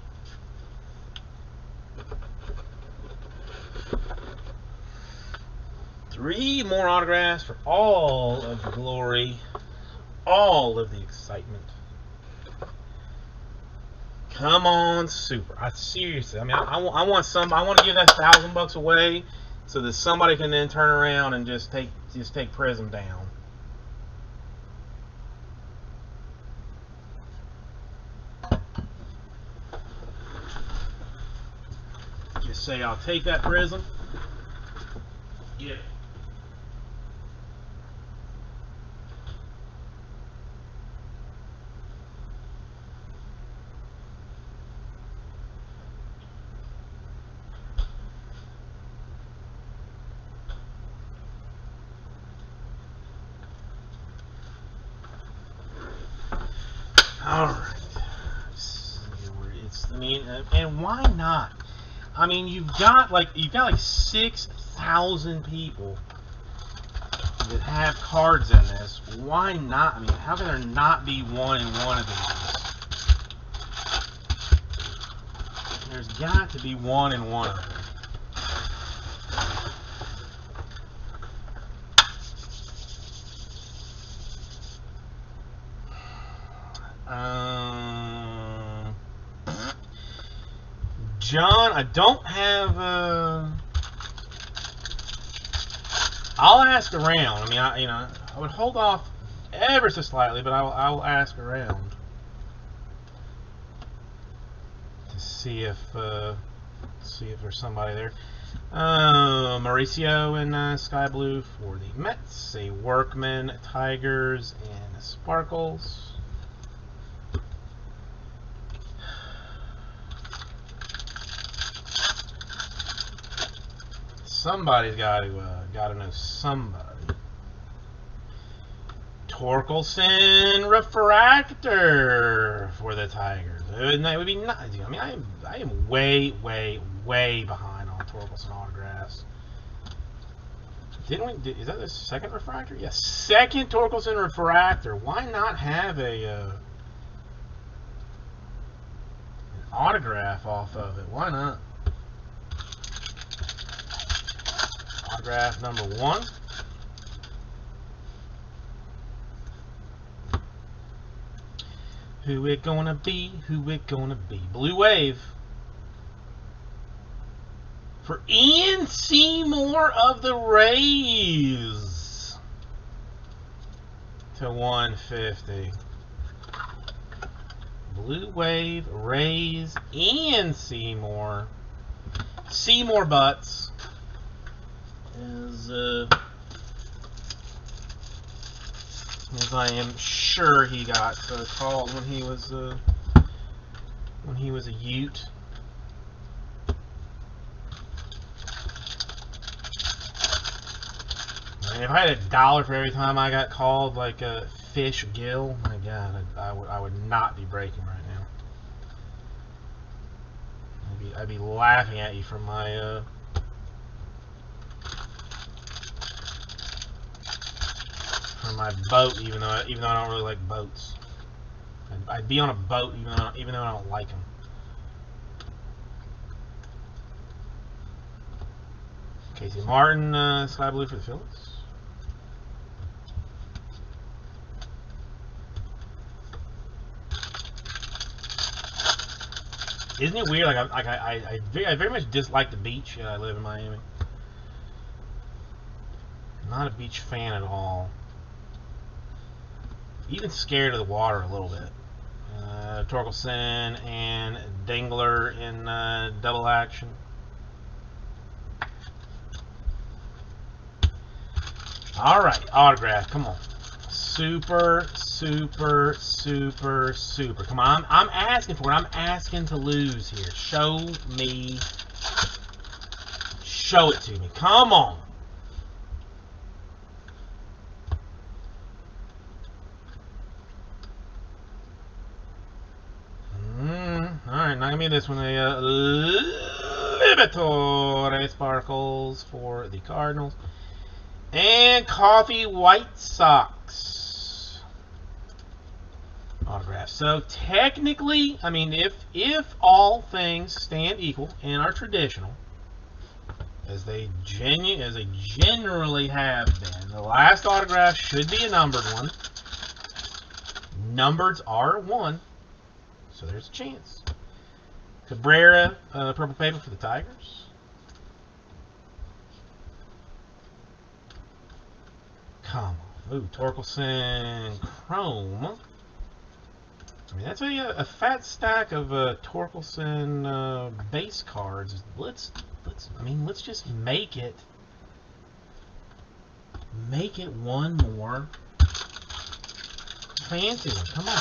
Three more autographs for all of the glory, all of the excitement. Come on, Super. Seriously, I mean, I want to give that $1,000 away, so that somebody can then turn around and just take Prism down. Just say, I'll take that Prism. Get it. Alright. I mean, and why not? I mean, you've got like 6 1,000 people that have cards in this. Why not? I mean, how can there not be one in one of these? There's got to be one in one of them. John, I don't have. I'll ask around. I mean, I would hold off ever so slightly, but I'll ask around to see if there's somebody there. Mauricio in Sky Blue for the Mets. A Workman, Tigers, and Sparkles. Somebody's got to know somebody. Torkelson Refractor for the Tigers. That would be nice. I mean, I am way behind on Torkelson autographs. Didn't we? Is that the second refractor? Yes, second Torkelson Refractor. Why not have an autograph off of it? Why not? Autograph number 1. Who it gonna be? Who it gonna be? Blue Wave for Ian Seymour of the Rays to 150. Blue Wave, Rays, Ian Seymour. Seymour Butts. As I am sure he got called when he was a Ute. And if I had $1 for every time I got called like a Fish Gill, my God, I would not be breaking right now. I'd be laughing at you from my boat, even though I don't really like boats. I'd be on a boat even though I don't like them. Casey Martin, Sky Blue for the Phillies. Isn't it weird? I very much dislike the beach. I live in Miami. Not a beach fan at all. Even scared of the water a little bit. Torkelson and Dingler in double action. Alright, autograph. Come on. Super. Come on. I'm asking for it. I'm asking to lose here. Show me. Show it to me. Come on. Alright, now give me this one. Liberatore Sparkles for the Cardinals. And Coffee White Sox autograph. So technically, I mean, if all things stand equal and are traditional, as they generally have been, the last autograph should be a numbered one. Numbered are 1, so there's a chance. Cabrera, purple paper for the Tigers. Come on. Ooh, Torkelson Chrome. I mean, that's a fat stack of Torkelson base cards. Let's just make it one more fancy one. Come on.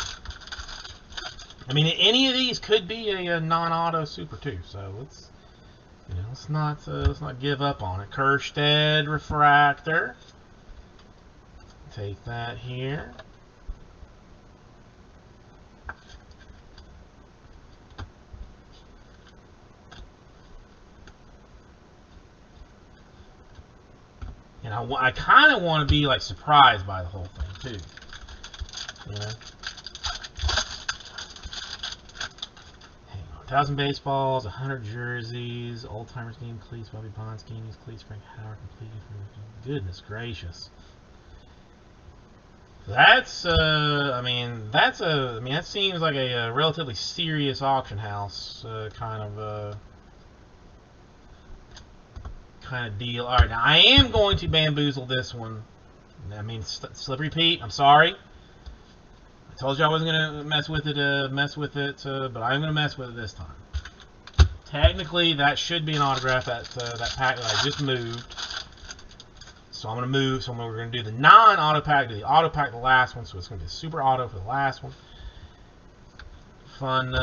I mean, any of these could be a non-auto super too. So let's not give up on it. Kerstead Refractor. Take that here. I kind of want to be like surprised by the whole thing too. You know. Hang on. 1,000 baseballs, 100 jerseys, old timers game cleats, Bobby Bonds game cleats, Frank Howard completed for goodness gracious. That's I mean that seems like a relatively serious auction house kind of deal. All right, now I am going to bamboozle this one. I mean, Slippery Pete, I'm sorry. I told you I wasn't gonna mess with it, but I'm gonna mess with it this time. Technically, that should be an autograph. That pack that I just moved. So I'm gonna move. So we're gonna do the non-auto pack to the auto pack, the last one. So it's gonna be a super auto for the last one. Fun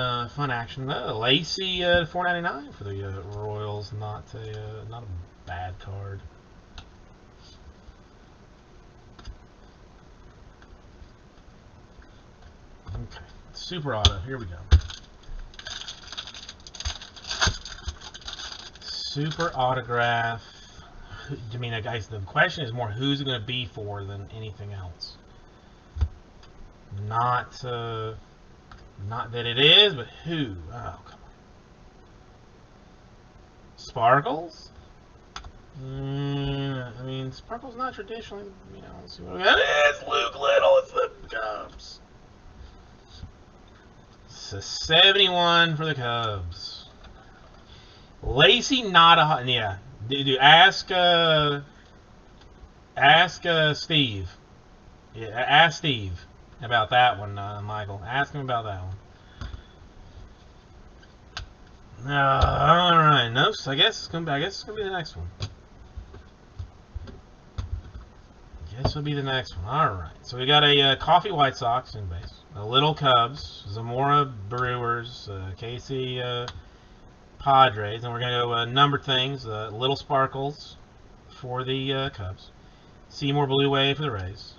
action. Lacy $4.99 for the Royals. Not a bad card. Okay, super auto. Here we go. Super autograph. I mean, guys, the question is more who's it going to be for than anything else. Not that it is, but who? Oh, come on. Sparkles? I mean, Sparkles not traditionally, you know, let's see what we got. It's Luke Little. It's the Cubs. It's a 71 for the Cubs. Lacy, not a, yeah. Dude, ask Steve. Yeah, ask Steve about that one, Michael. Ask him about that one. All right, no. So I guess it's gonna be the next one. Guess it'll be the next one. All right. So we got a Coffee White Sox in base, a Little Cubs, Zamora Brewers, Casey Padres, and we're gonna go numbered things. Little Sparkles for the Cubs, Seymour Blue Wave for the Rays,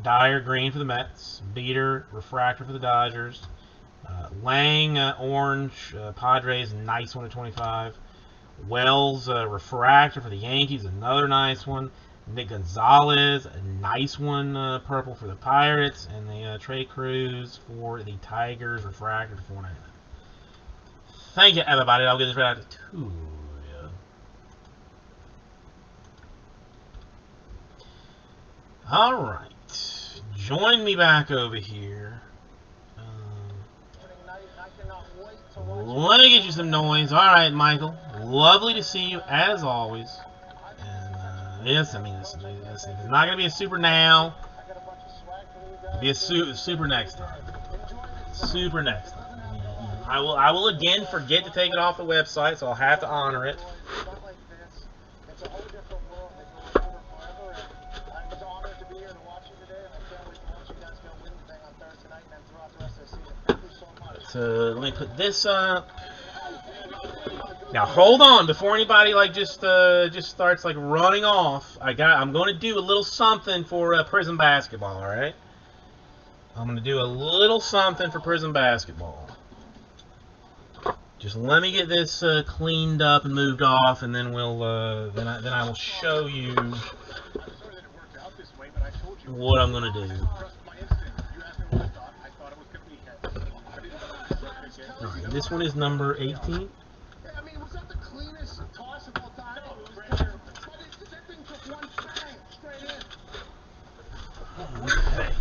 Dyer Green for the Mets, Beater Refractor for the Dodgers, Lang Orange Padres, nice one at 25. Wells Refractor for the Yankees, another nice one. Nick Gonzalez, a nice one, purple for the Pirates, and the Trey Cruz for the Tigers, Refractor for $4.99. Thank you, everybody. I'll get this right out to you. All right, join me back over here. Let me get you some noise. All right, Michael. Lovely to see you as always. Yes, I mean, it's not going to be a super now. It'll be a super next time. Super next time. I will again forget to take it off the website, so I'll have to honor it. It's a whole different world. They go forever, and I'm just honored to be here to watch you today, and I can't wait to watch you guys go win the thing on Thursday night and then throughout the rest of the season. Thank you so much. So let me put this up. Now hold on before anybody just starts like running off. I'm going to do a little something for Prism Basketball. All right, I'm going to do a little something for Prism Basketball. Just let me get this cleaned up and moved off, and then we'll then I will show you what I'm going to do. All right, this one is number 18. I mean, was that the cleanest toss of all time? But that thing took one bang straight in. Okay.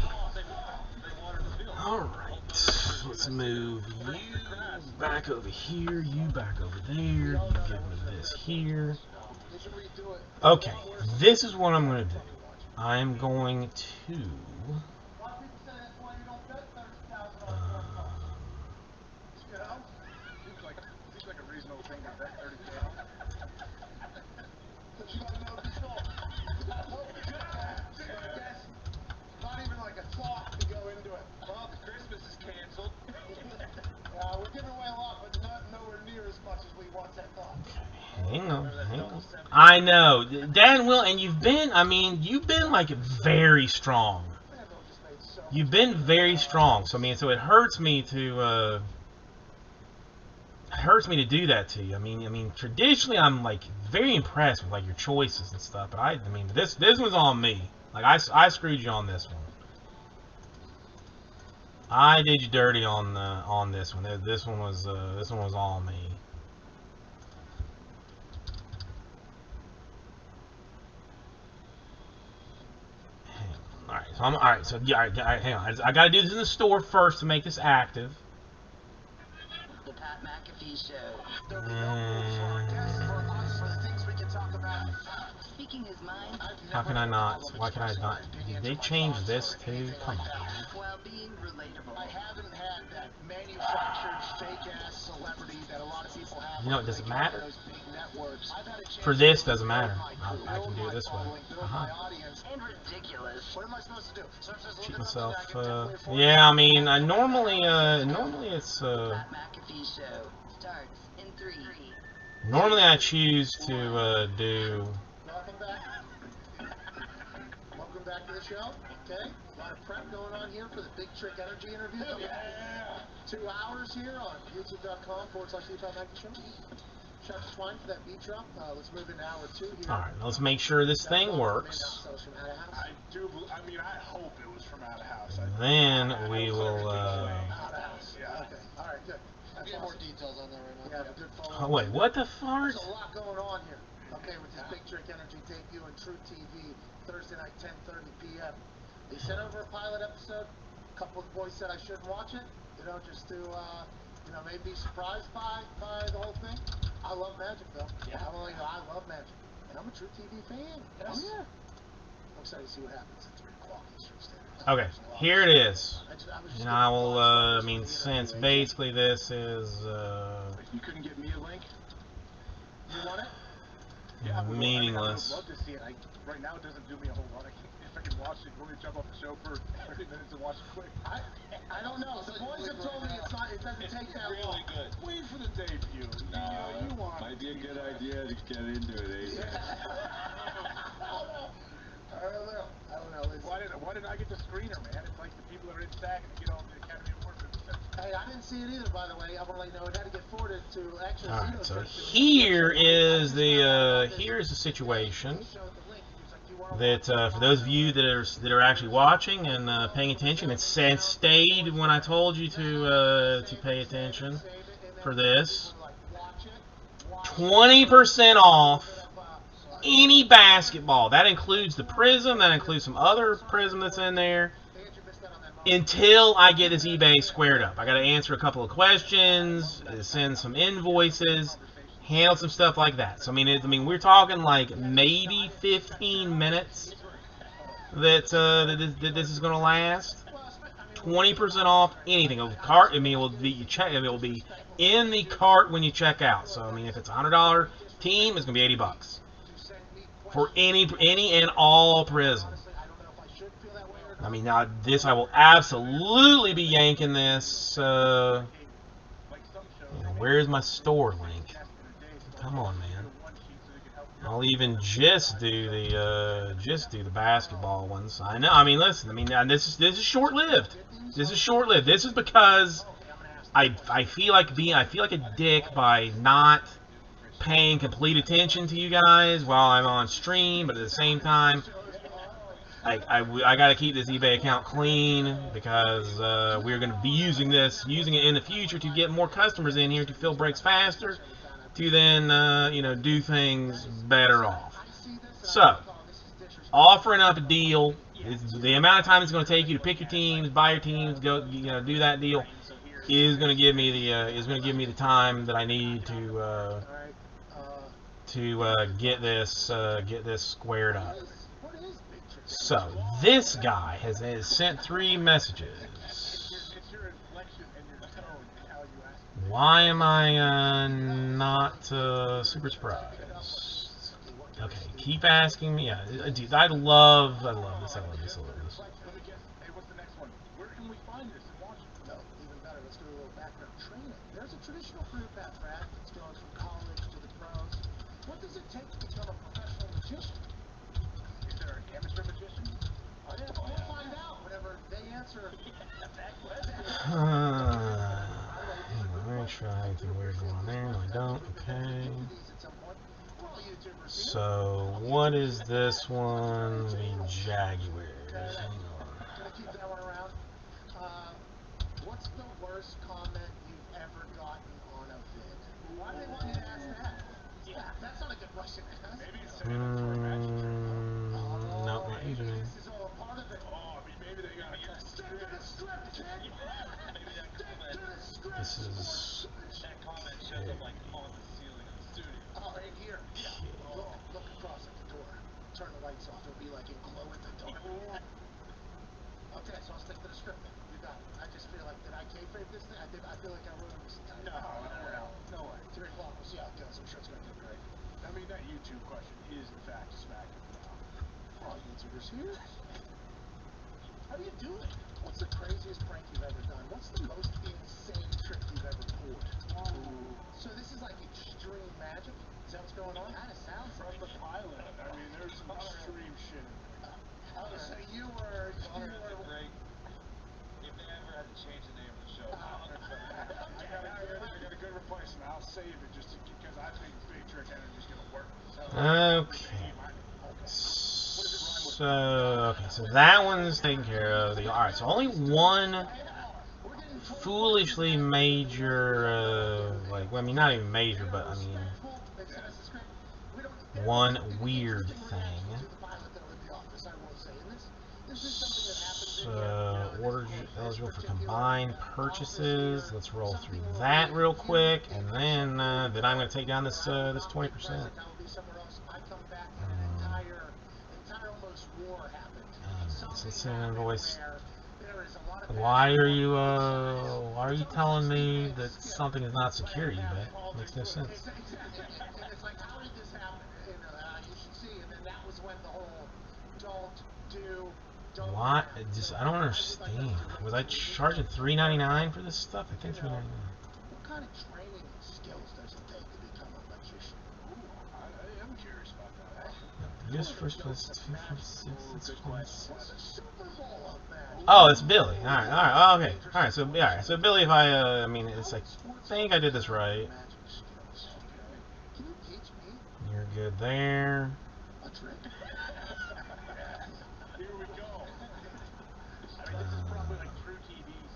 All right. Let's move you back over here. You back over there. You get rid of this here. Okay. This is what I'm going to do. I'm going to. Hang on. I know, Dan Will, and you've been like very strong. You've been very strong. So I mean, so it hurts me to hurts me to do that to you. I mean, traditionally I'm like very impressed with like your choices and stuff, but I mean, this one's on me. Like I screwed you on this one. I did you dirty on this one. This one was all me. Alright, so yeah, alright, hang on. I gotta do this in the store first to make this active. The Pat McAfee Show. There'll be no room for our guests, for us, for the things we can talk about. Speaking his mind How can I not? Why can I not? Did they change this too? Come on. while being relatable. I haven't had that manufactured fake-ass celebrity that a lot of people have. You know, it doesn't matter. Those big networks. I've had a chance For to this, build doesn't matter. my I can do it this way. build my audience. And ridiculous. What am I supposed to do? So I'm supposed to Cheat look it up myself. and I can definitely afford Yeah, I mean, normally it's Pat McAfee Show starts in 3. normally I choose to do. Welcome back. Welcome back to the show. Okay. A lot of prep going on here for the Big Trick Energy interview. Yeah. 2 hours here on youtube.com/Pat Show. Shout out to Twine for that beat drop. Let's move into hour 2 here. All right, let's make sure this thing works. I do. I mean, I hope it was from out of house. Then we will. Out of house. Yeah. Okay. All right. Good. That's Get awesome. more details on there right We now. have a good follow. Oh wait, what the fart? There's a lot going on here. Okay, with this Big Trick Energy debut on True TV Thursday night, 10:30 p.m. They sent over a pilot episode. A couple of the boys said I shouldn't watch it. You know, just to maybe be surprised by the whole thing. I love Magic though. Yeah. I love Magic, and I'm a True TV fan. Yes. Oh yeah. I'm excited to see what happens at 3 o'clock Eastern Standard. Okay, here it is. I just And I will. I mean, since basically this is You couldn't give me a link? You want it? Yeah, meaningless. I would love to see it. Right now, it doesn't do me a whole lot. If I can watch it, go to jump off the show for 30 minutes and watch it quick. I don't know. The boys have told me it doesn't take that really long. good. Wait for the debut. You want Might be a good idea to get into it, eh? I don't know. Listen. Why didn't I get the screener, man? It's like the people that are in SAG and get all the Academy Award for this. Hey, I didn't see it either, by the way. I want to let you know it had to get forwarded to actually. all right. So here is the here's the situation. That for those of you that are actually watching and paying attention, it stayed when I told you to pay attention for this. 20% off any basketball. That includes the Prism. That includes some other Prism that's in there. Until I get this eBay squared up, I got to answer a couple of questions, send some invoices, handle some stuff like that. So I mean, we're talking like maybe 15 minutes that this is going to last. 20% off anything. It will be in the cart when you check out. So I mean, if it's a $100 team, it's going to be 80 bucks for any and all Prism. I mean, now this I will absolutely be yanking this. Where's my store link? Come on, man. I'll even just do the basketball ones. I know. I mean, listen. I mean, this is short-lived. This is short-lived. This is because I feel like a dick by not paying complete attention to you guys while I'm on stream, but at the same time, I got to keep this eBay account clean because we're going to be using it in the future to get more customers in here to fill breaks faster, to then do things better off. So, offering up a deal is the amount of time it's going to take you to pick your teams, buy your teams, go do that deal is going to give me the time that I need to get this squared up. So this guy has sent 3 messages. Why am I not super surprised? Okay, keep asking me. Yeah, dude, I love this. Hey, what's the next one? Where can we find this and watch it? No, even better. Let's do a little background training. There's a traditional career path, Brad. It goes from college to the pros. What does it take to become a professional magician? Is there an amateur magician? Oh, yeah, we'll find out whenever they answer that question. Let me try anything weird going on there. No, I don't. Okay. So, what is this one? The Jaguars. Hang on. Gonna keep that one around. What's the worst comment you've ever gotten on a vid? Why do they want you to ask that? Yeah, that's not a good question to ask. Maybe it's saying it for a match. Nope, not username. This is all a part of it. Oh, I mean, maybe they got a Stick to the script, kid! Stick to the script! This is. that comment shows up like on the ceiling of the studio. Oh, right here. Yeah. Look across at the door. Turn the lights off. It'll be like in glow in the dark. Okay, so I'll stick to the script then. You got it. I just feel like, did I kayfabe this thing? I feel like I ruined this. No way. 3 o'clock. We'll see how it goes. I'm sure it's going to go great. I mean, that YouTube question is in fact smack in the mouth. All YouTubers here. How do you do it? What's the craziest prank you've ever done? What's the most insane trick you've ever pulled? So this is like extreme magic? Is that what's going on? Kind of sounds From like the pilot, I mean, there's some extreme shit in there. Oh, so you were Great. If they ever had to change the name of the show, 100%. I got a good replacement. I'll save it just because I think Big Trick Energy's gonna work. Okay. So that one's taken care of. Alright, so only one foolishly major, like, well, I mean, not even major, but, I mean, one weird thing. So, orders eligible for combined purchases. Let's roll through that real quick, and then I'm going to take down this 20%. So let's see an invoice. Why are you telling me that something is not secure, eBay? Makes no sense. It's like, how did this happen? You should see, and then that was when the whole don't Why? I don't understand. Was I charging $3.99 for this stuff? I think $3.99. What kind of training and skills does it take to become an electrician? I am curious about that. Just first place 246. What's a Super Bowl up there? Oh, it's Billy. Alright, okay. Alright, so Billy, if I mean, it's like, I think I did this right. Can you teach me You're good there. a trick? Here we go. I mean, this is probably like True TV's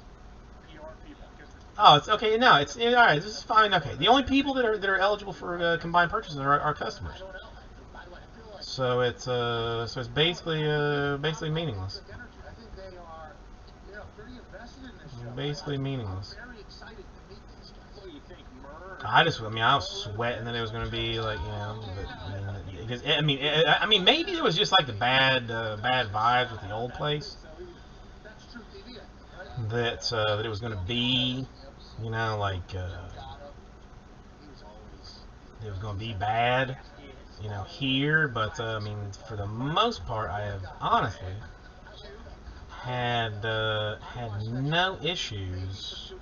PR people. Oh, it's okay. No, it's alright. This is fine. Okay, the only people that are eligible for combined purchases are our customers. So it's basically meaningless. I think they are, pretty invested in this show. Basically meaningless. I'm very excited to meet these guys. What do you think, Murr? I was sweating that it was going to be like, because I mean, maybe it was just like the bad vibes with the old place. That's True TV, right? That it was going to be, like it was going to be bad, here. But I mean, for the most part, I have honestly had no issues.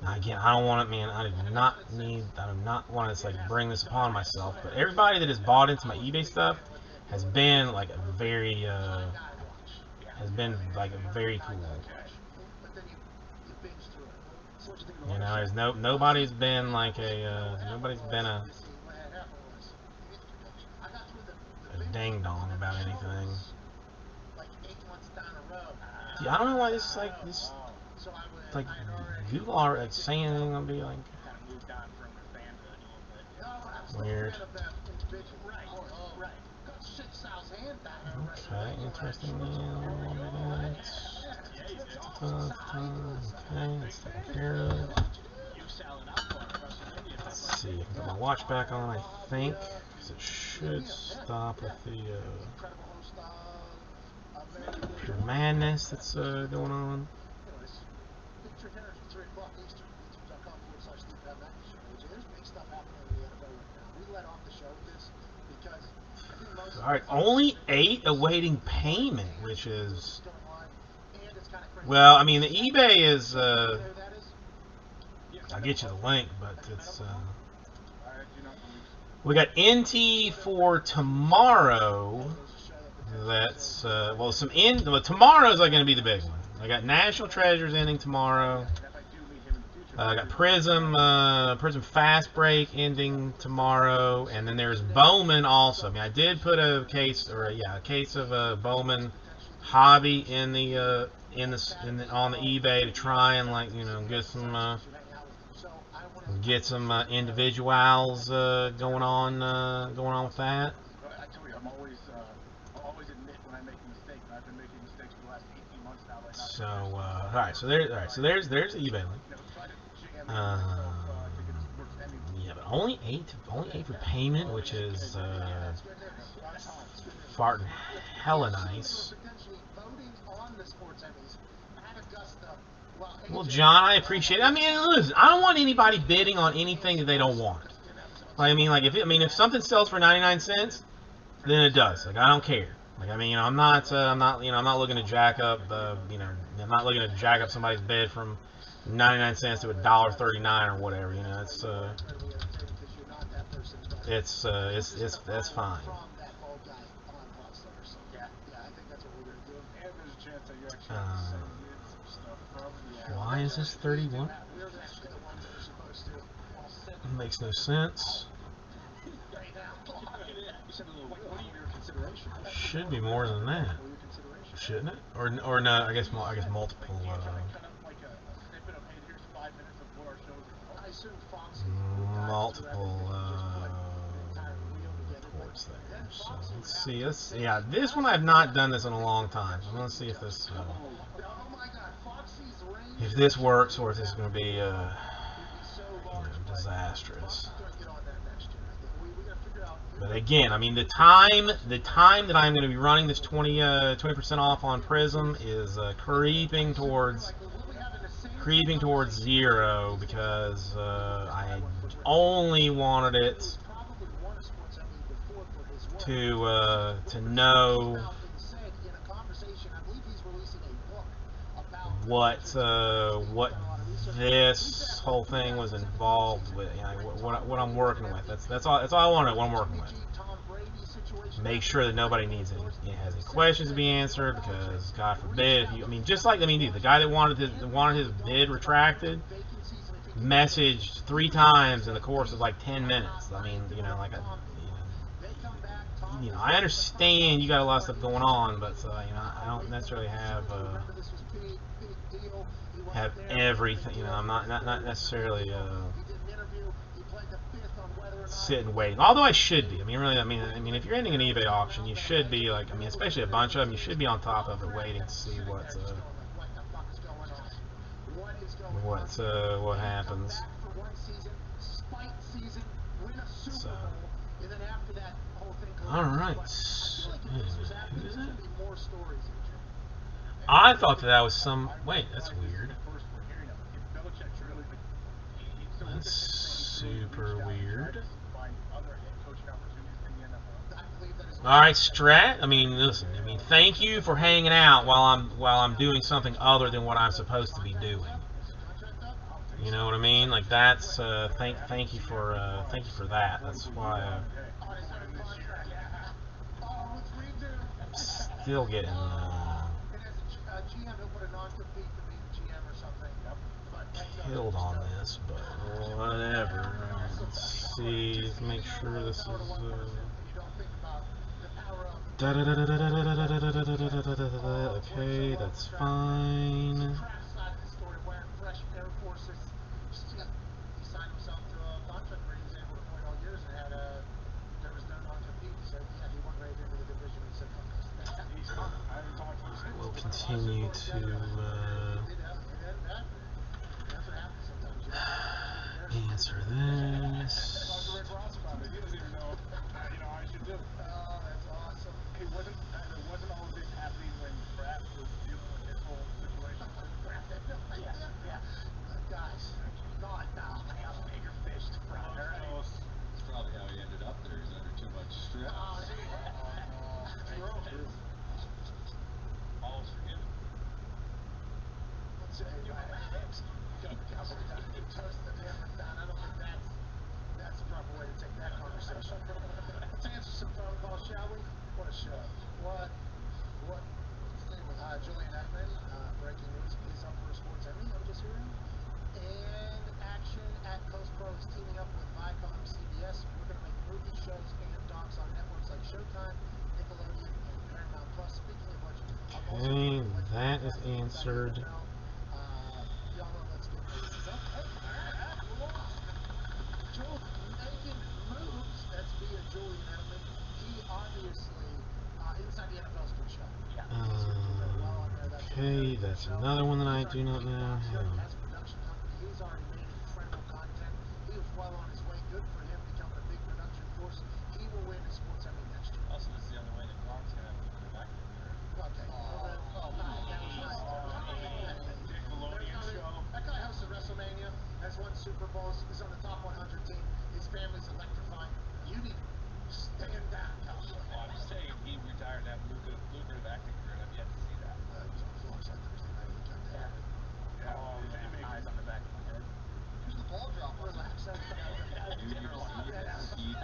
Again, I don't want it, man. I do not want to bring this upon myself. But everybody that has bought into my eBay stuff has been like very cool. There's nobody's been like a ding dong about anything. Yeah, I don't know why this Google are saying anything gonna be like weird. Okay, interesting. Okay, let's take care of it. Let's see, I can put my watch back on, I think, because it should stop with the pure madness that's going on. Alright, only 8 awaiting payment, which is... Well, I mean, the eBay is... I'll get you the link, but it's... We got NT for tomorrow. That's... tomorrow's like going to be the big one. I got National Treasures ending tomorrow. I got Prism Fast Break ending tomorrow, and then there's Bowman also. I mean, I did put a case of Bowman Hobby on the eBay to try and get some individuals going on with that. I tell you, I'll always admit when I make a mistake. I've been making mistakes for the last 18 months now. Right now. So there's eBay link. Yeah, but only eight for payment, which is farting hella nice. Well, John, I appreciate it. I mean, listen, I don't want anybody bidding on anything that they don't want. Like, I mean, if something sells for 99 cents, then it does. Like, I don't care. Like, I mean, I'm not looking to jack up, I'm not looking to jack up somebody's bid from 99 cents to $1.39 or whatever. That's fine. Why is this 31? Makes no sense. Should be more than that, shouldn't it? Or no? I guess multiple. Multiple reports there. So let's see. Yeah, this one I've not done this in a long time. So let's see if this works or if this is going to be disastrous. But again, I mean, the time that I'm going to be running this 20% off on Prism is creeping towards zero, because I only wanted it to know what this whole thing was involved with, what I'm working with. That's all I want to know, what I'm working with. Make sure that nobody has any questions to be answered, because God forbid, the guy that wanted his bid retracted messaged 3 times in the course of like 10 minutes. I mean, I understand you got a lot of stuff going on, but I don't necessarily have everything. I'm not necessarily sitting waiting. Although I should be. I mean, if you're ending an eBay auction, you should be especially a bunch of them. You should be on top of it, waiting to see what happens. So, all right. Who is it? I thought that was some. Wait, that's weird. That's super weird. Alright, Strat, listen, thank you for hanging out while I'm doing something other than what I'm supposed to be doing. You know what I mean? Like, that's thank you for that. That's why I'm still getting killed on this, but whatever. Let's see, let's make sure this is okay, that's fine. We'll continue to answer this. is answered. Y'all, let's get Jules making moves. That's via Julian Edelman. He obviously, inside the NFL is a good show. Okay, that's another one that I do not know. Has a production company. He's already made incredible content. He was well on his way. Good for him, becoming a big production force. He will win in sports every next year. Also, this is the only way that Gronk's going to have to go back to the Okay. Nickelodeon show. That guy hosted WrestleMania, has won Super Bowls, is on the top 100 team. His family's electrifying. You need to stand down, Cal. Well, I'm saying he retired that lucrative acting career, and I've yet to see that. He was on Flux on Thursday night. He got that. Oh, man, eyes on the back of my head. Here's the ball drop. Relax. You guys are You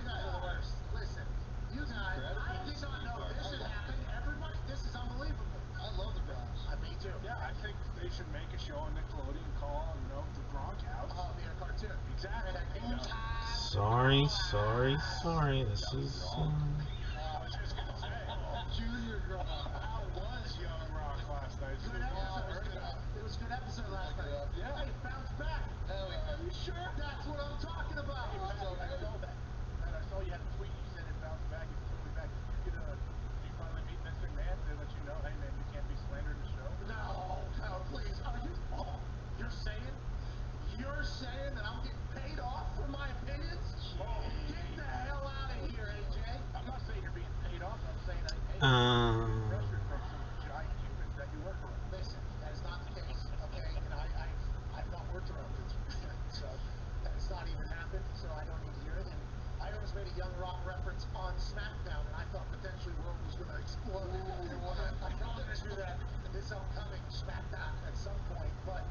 guys are the worst. Listen, you guys, I did not know this had happened. Everybody, this is unbelievable. I love the Bronx. Me too. Yeah, I think they should make a show on Nickelodeon called, the Gronk House. Oh, be a cartoon. Exactly. Sorry. This is. I was just going to say, Junior Gronk. how was young Rock last night? Good episode. It was a good episode last night. Yeah. Hey, bounce back. Hell yeah. Are you sure? That's what I'm talking about. Hey, Matt, I saw that. Matt, I saw you had a tweet. You said it bounced back. It's totally back. Did you finally meet Mr. McMahon? Did they let you know, hey, man, you can't be slandering the show? No, please. Are you? Oh, you're saying that I'm getting paid off for my opinions? Get the hell out of here, AJ. I'm not saying you're being paid off. I'm saying, hey, pressured from some giant humans that you work around. Listen, that is not the case, okay? And I've not worked around it, so that has not even happened, so I don't need to hear it. And I always made a Young Rock reference on SmackDown, and I thought potentially Rome was going to explode. I thought to do that this upcoming SmackDown at some point, but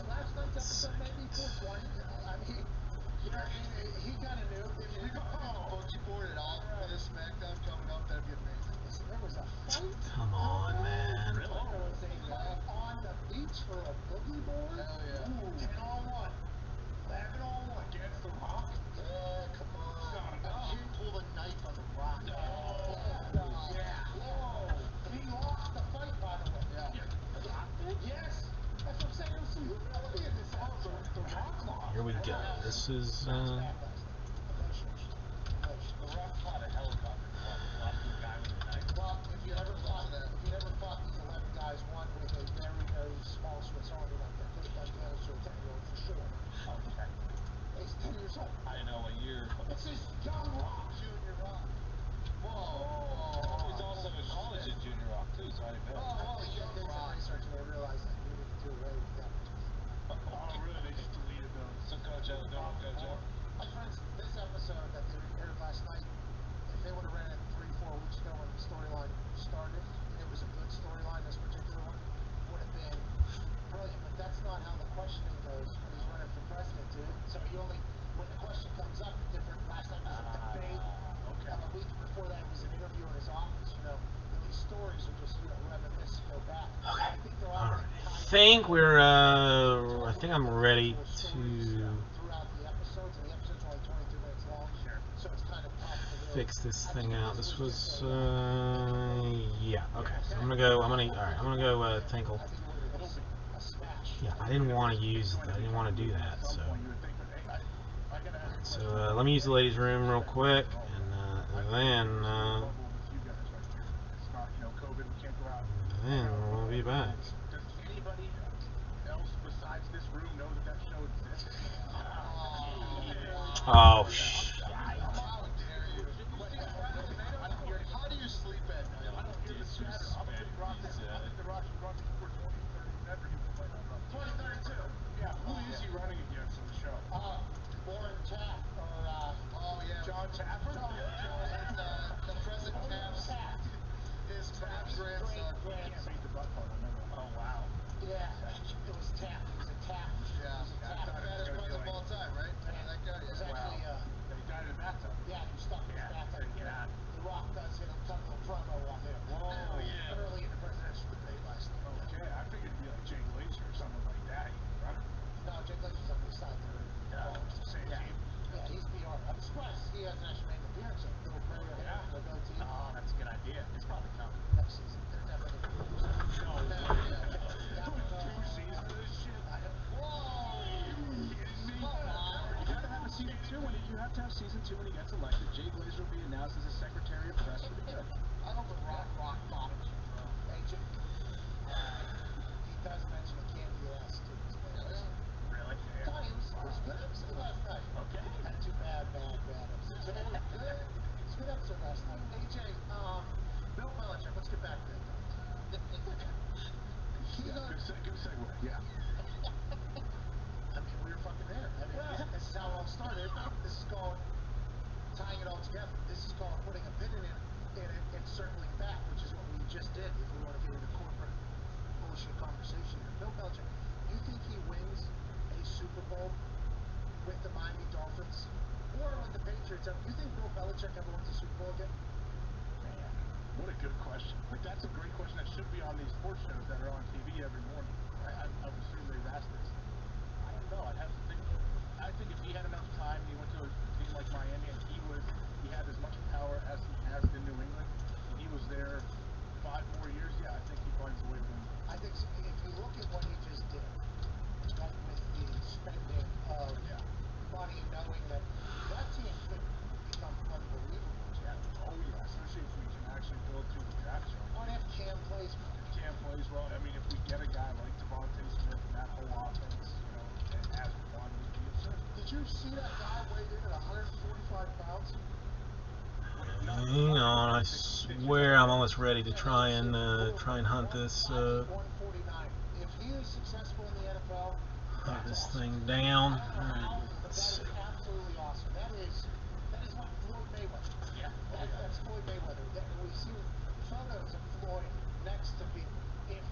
last night's episode made me 420. I mean, he kind of knew. If we could boogie board it all for this SmackDown coming up, that'd be amazing. Listen, there was a fight. Come on, man. Really? There was a fight on the beach for a boogie board. Hell yeah. 10 on 1. 11 on 1. Against The Rock? Yeah, come on. It's not enough. He pulled a knife on The Rock. No. Yeah. Whoa. He lost the fight, by the way. Yeah. The Rock did? Yes. That's what I'm saying. There was some humility in this episode. The Rock lost. Here we go. This is. Emotions. The Rock fought a helicopter club and lost to a guy with a knife. Well, if you never fought these 11 guys, one with a very, very small Swiss Army knife that could have done damage to a 10-year-old for sure. Okay. He's 10 years old. I know a year. This is Young Rock. Junior Rock. Whoa. He's also in college at Junior Rock, too, so I didn't know. Young Rock. Research and they realized that you need to do away with that. Oh, really? They just deleted those. So, Coach O, no, Coach O. My friends, this episode that they aired last night, if they would have ran it 3-4 weeks ago when the storyline started, and it was a good storyline, this particular one, would have been brilliant. But that's not how the questioning goes when he's running for president, dude. So when the question comes up, different. Last time was a debate. Okay. A week before that, it was an interview in his office. And these stories are just, reminisce, go back. Okay. I think they're all All right. I think I'm ready to throughout the episodes, and the episodes are only 22 minutes long, so it's kind of tough to really fix this thing out. This was. Yeah. Okay. So I'm gonna go. Tinkle. I think it would have been a smash. Yeah. I didn't want to use. I didn't want to do that. So. So let me use the ladies' room real quick, and then we'll be back. Does anybody else besides this room know that show exists? Oh, How dare you? How do you sleep at night? I don't hear the chatter. I'm a big rock fan. I think the Rock should run for 2030 never even play on run. 2032. Yeah, who is he running against in the show? Warren Taft, or, John Taffer? the President Taft. His Taft's grandson. He can't beat the butt part, I remember. Oh, wow. Yeah, it was Taft. It was a Taft. Yeah, It was a Taft. I thought it was going to be like... all time, right? Yeah. That guy. It was actually, have to have season 2 when he gets elected. Jay Glazer will be announced as a Secretary of Press for the good. I hope it rock bottoms you, bro. Hey, Jim. He does mention a candy ass too. Really? Yeah. Tony, it was a good episode last night. Okay. Not too bad episode. Today was good. It was a good episode last night. AJ, Bill Belichick, let's get back to that. Good segue. Yeah. I mean, we were fucking there. I mean, this is how it all started. This is called tying it all together. This is called putting a pin in it and circling back, which is what we just did. If we want to get into corporate bullshit conversation here, Bill Belichick, you think he wins a Super Bowl with the Miami Dolphins or with the Patriots? You think Bill Belichick ever wins a Super Bowl again? What a good question. Like, that's a great question that should be on these sports shows that are on TV every morning. I would assume they've asked this. I don't know. I'd have to think. I think if he had enough time, he went to a team like Miami, and he had as much power as he has in New England, and he was there 5 more years, yeah, I think he finds a way to win. I think so. If you look at what he just did, right, with the spending of money, knowing that team could become unbelievable. Yeah. Oh, yeah. Especially if we can actually build through the draft show. Oh, and if Cam plays well. If Cam plays well, I mean, if we get a guy like Devontae Smith and that whole offense, as one, would be absurd. Did you see that guy weighed in at 145 pounds? Hang on, I swear I'm almost ready to try and hunt this. 149. If he is successful in the NFL, Hunt this thing down. Alright, but that let's is see. absolutely awesome. That is what Floyd Mayweather. Yeah. That's Floyd Mayweather. We've seen photos of Floyd next to people. If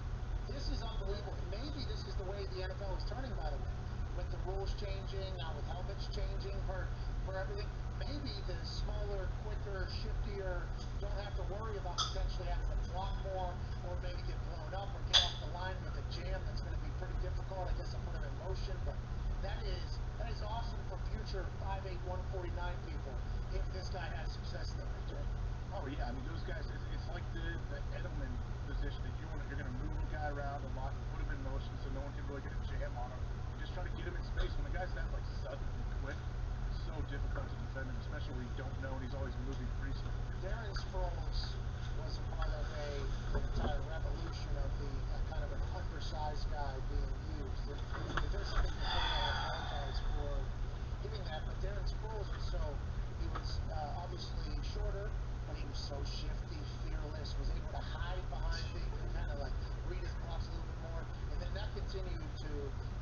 this is unbelievable, and maybe this is the way the NFL is turning, by the way, with the rules changing, now with helmets changing for everything. Maybe the smaller, quicker, shiftier don't have to worry about potentially having to block more, or maybe get blown up or get off the line with a jam that's going to be pretty difficult. I guess I'll put them in motion, but that is awesome for future 5'8", 149 people if this guy has success there, right? Oh yeah, I mean those guys. It's like the Edelman position that you're going to move a guy around a lot, put him in motion so no one can really get a jam on him. Just try to get him in space. When the guy's that like sudden and quick, it's so difficult to defend him, especially when you don't know and he's always moving free stuff. Darren Sproles was a part of an entire revolution of the kind of an undersized guy being used. And if there's something for saying that, I apologize for doing that. But Darren Sproles he was obviously shorter, but he was so shifty, fearless, was able to hide behind things and kind of like read his blocks a little bit more. And then that continued to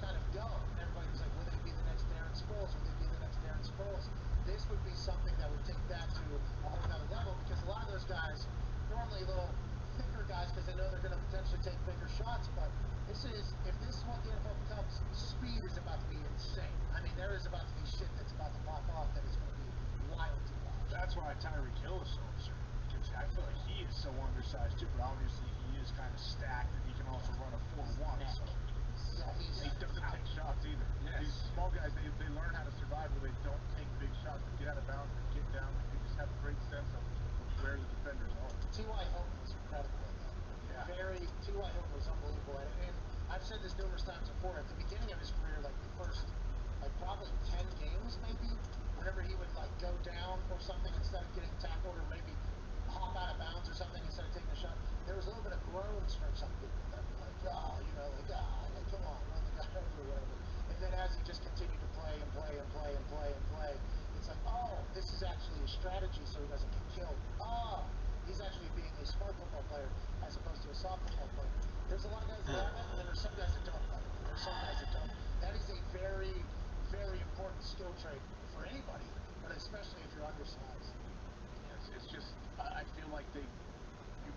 kind of go. And everybody was like, will they be the next Darren Sproles? Will they be the next Darren Sproles? This would be something that would take that to a whole nother level, because a lot of those guys, normally little thicker guys, because they know they're going to potentially take bigger shots, but if this is what the NFL becomes, speed is about to be insane. I mean, there is about to be shit that's about to pop off that is going to be wild to watch. That's why Tyreek Hill is so absurd, because I feel like he is so undersized too, but obviously he is kind of stacked and he can also run a 4.1, so yeah, he doesn't take shots either. Yes. These small guys, they learn how to survive where they don't take big shots, they get out of bounds, they get down, they just have a great sense of where the defenders are. T.Y. Hilton was incredible at that. Yeah. T.Y. Hilton was unbelievable at it, and I've said this numerous times before, at the beginning of his career, like the first, probably 10 games maybe, whenever he would go down or something, instead of getting tackled or maybe hop out of bounds or something instead of taking a shot, there was a little bit of groans from some people that were like, come on, run the guy over or whatever. And then as he just continued to play and play and play and play and play, it's like, oh, this is actually a strategy so he doesn't get killed. Oh, he's actually being a smart football player as opposed to a soft football player. There's a lot of guys that have that, and then there's some guys that don't, by the way. There's some guys that don't. That is a very, very important skill trait for anybody, but especially if you're undersized. It's just, I feel like you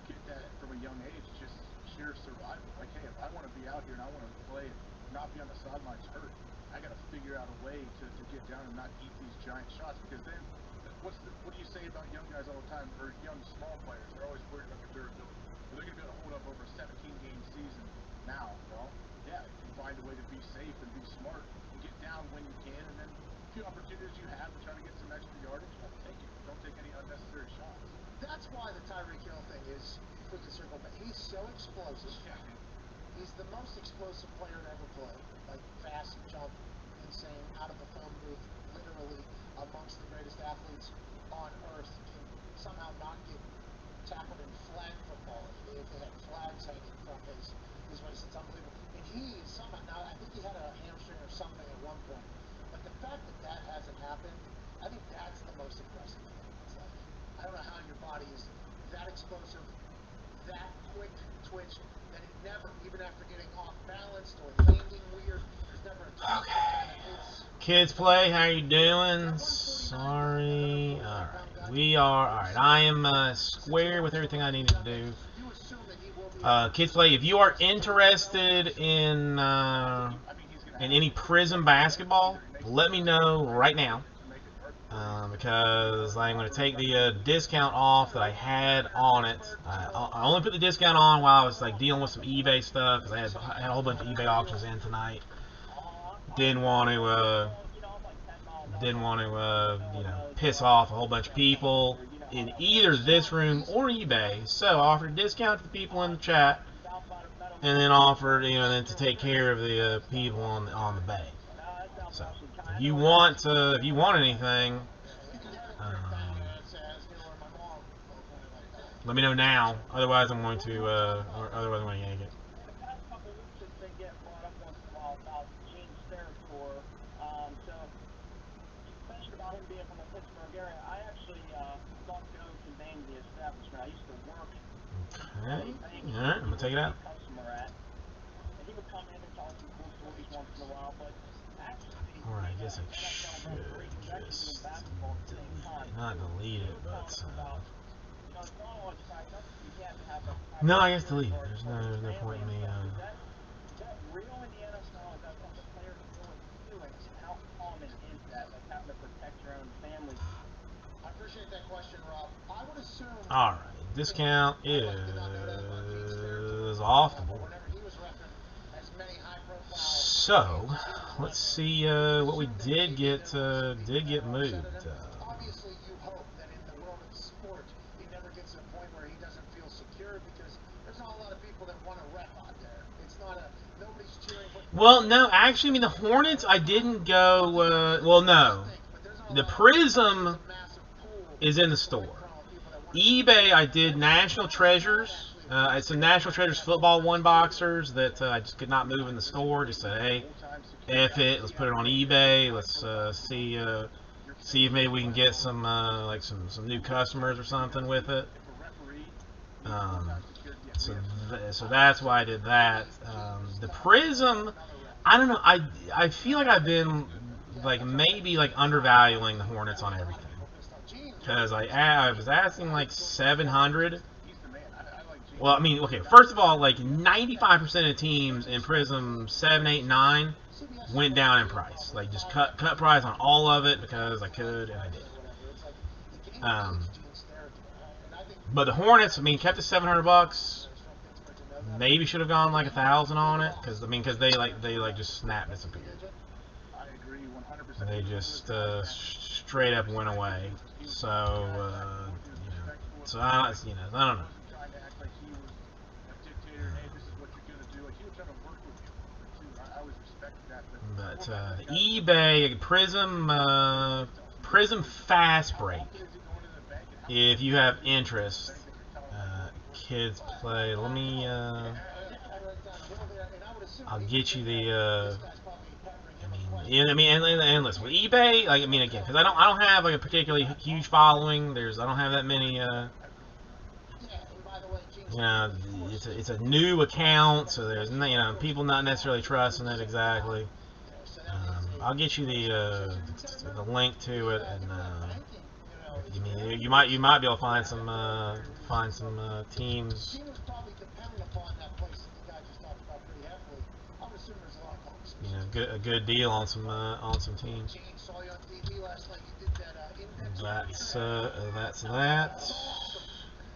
get that from a young age, just sheer survival. Like, hey, if I want to be out here and I want to play and not be on the sidelines hurt, I got to figure out a way to get down and not eat these giant shots, because then what do you say about young guys all the time, or young small players? They're always worried about their durability. Well, they're going to be able to hold up over a 17-game season now. Well, yeah, you find a way to be safe and be smart and get down when you can, and then a few opportunities you have to try to get some extra yardage, take it. Don't take any unnecessary shots. That's why the Tyreek Hill thing is, if we can circle back, he's so explosive. Yeah. He's the most explosive player to ever play. Like, fast, jump, insane, out of the phone booth, literally amongst amongst the greatest athletes on earth can somehow not get tackled in flag football if they had flags hanging from his waist. It's unbelievable. And he is somehow, now I think he had a hamstring or something at one point, but the fact that that hasn't happened, I think that's the most impressive thing. It's like, I don't know how your body is that explosive, that quick twitch, that it never, even after getting off balanced or landing weird, there's never a twist. Kids Play, how you doing? Sorry. Alright, we are. Alright, I am square with everything I needed to do. Kids Play, if you are interested in any Prism basketball, let me know right now. Because I'm going to take the discount off that I had on it. I only put the discount on while I was like dealing with some eBay stuff, because I had a whole bunch of eBay auctions in tonight. Didn't want to you know, piss off a whole bunch of people in either this room or eBay. So I offered a discount to the people in the chat, and then offered, you know, then to take care of the people on the bay. So if you want anything, let me know now. Otherwise, I'm going to yank it. Okay. Alright, I'm gonna take it out. Alright, I guess I should just not delete it, but no, I guess delete it. There's no point in me I appreciate that question, Rob. I would assume. Alright, discount is off the board. So, let's see what we did get moved. Obviously, you hope that in the world of sport, he never gets to a point where he doesn't feel secure, because there's not a lot of people that want to rep out there. It's not nobody's cheering. Well, no, actually, I mean, the Hornets, I didn't go, well, no. The Prism is in the store. eBay, I did National Treasures. It's a National Treasures football one boxers that I just could not move in the store. Just said, hey, F it, let's put it on eBay. Let's see if maybe we can get some like some new customers or something with it. So that's why I did that. The Prism, I don't know. I feel like I've been like maybe like undervaluing the Hornets on everything, because I was asking like 700. Well, I mean, okay, first of all, like 95% of teams in Prism 7, 8, 9 went down in price. Like, just cut price on all of it because I could, and I did. But the Hornets, I mean, kept it $700. Maybe should have gone like 1,000 on it, because they just snap disappeared. They just straight up went away. So I don't know. But the eBay Prism Fast Break, if you have interest, Kids Play. Let me I'll get you the and listen, with eBay, like, I mean, again, because I don't have like a particularly huge following. I don't have that many. It's a new account, so there's people not necessarily trusting it exactly. I'll get you the link to it, and you might be able to find some teams. A good deal on some teams. That's that.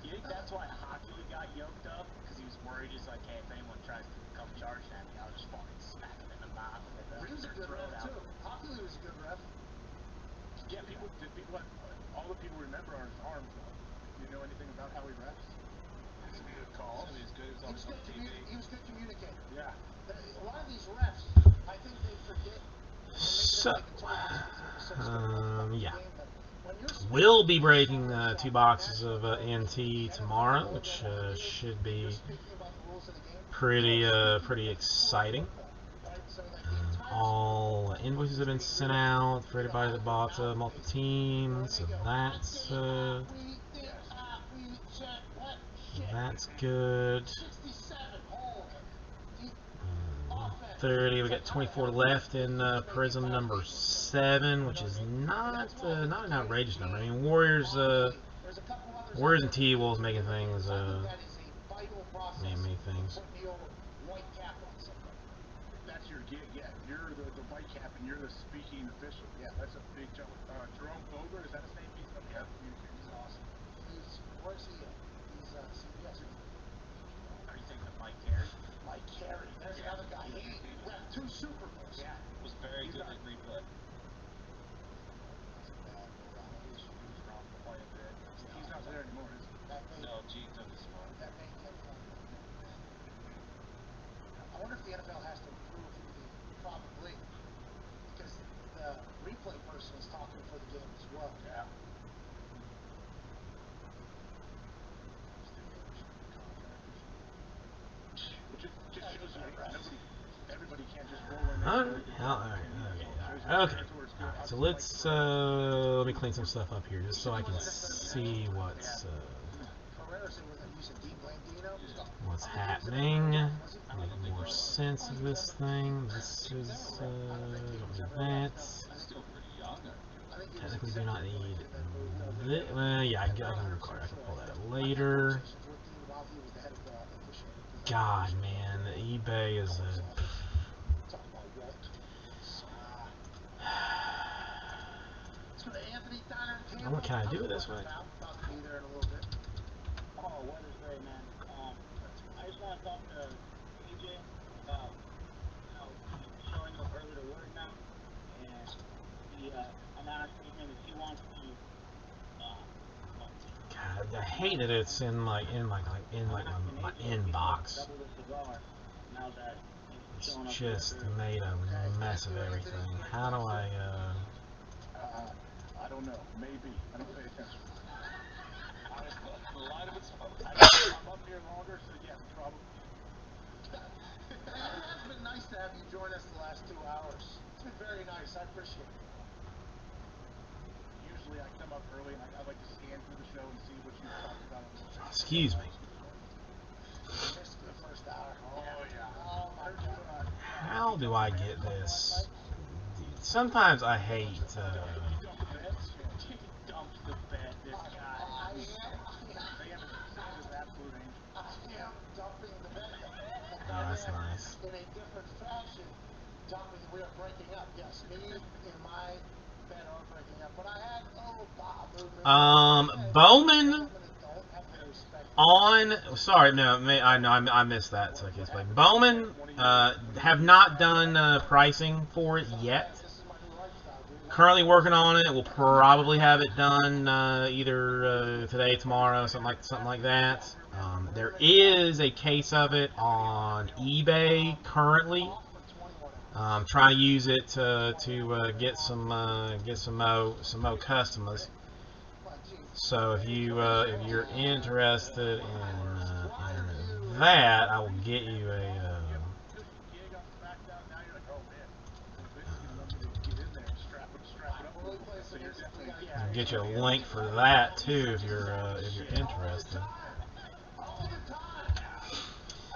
You think that's why Hockey got yoked up? Because he was worried, he's like, hey, if anyone tries to come charge at me, I'll just fucking smack him in the mouth. He was a good ref too. Hockey was a good ref. Yeah, all the people remember are his arms though. Do you know anything about how he refs? He's a good call. He was good. He was good communicator. Yeah. A lot of these refs, I think they forget. So, yeah. Will be breaking 2 boxes of NT tomorrow, which should be pretty exciting. All invoices have been sent out for everybody that bought multiple teams, so that's good. 30. We got 24 left in Prism number 7, which is not an outrageous number. I mean, Warriors and T-Wolves making things make things. That's your gig, yeah. You're the white cap and you're the speaking official. Yeah, that's a big job. Jerome Boger, is that his name? He's he's awesome. Where's he at? He's CBS. Are you thinking of Mike Carey? Mike Carey. There's another guy. He won 2 Super Bowls. Yeah, was very good at replay. He's wrong quite a bit. He's not there anymore, is he? No, G took his spot. That may get fun. I wonder if the NFL has to approve probably because the replay person is talking for the game as well. Yeah. Just shows you everybody can't just roll in there. Okay. Alright, so let's let me clean some stuff up here just so I can see what's happening. Make more sense of this thing. This is don't do that. Technically do not need this. Well, yeah, I can record. I can pull that up later. God, man, the eBay is a... What can I do with this one? Oh, what is great, man. I just want to talk to AJ about how he's showing up early to work now, and I'm asking him if he wants to. God, I hate that it's in my inbox. It's just made a mess of everything. How do I I don't know. Maybe. I don't pay attention. A lot of it's I'm up here longer, so yeah, probably. It has been nice to have you join us the last 2 hours. It's been very nice. I appreciate it. Usually I come up early and I like to scan through the show and see what you talked about on the show. Excuse me. Missed the first hour. Oh, yeah. Oh, my God. How do I get this? Sometimes I hate dumped the bed, this guy. I am dumping the bed. Oh, that's nice. In a different fashion, dumping. We are breaking up. Yes, me and my bed are breaking up. But I had Bowman on. Sorry, no, I missed that. So like Bowman have not done pricing for it yet. Currently working on it. We'll probably have it done either today, tomorrow, something like that. There is a case of it on eBay currently. Trying to use it to get some mo customers. So if you're interested in that, I will get you a. I'll get you a link for that too if you're interested.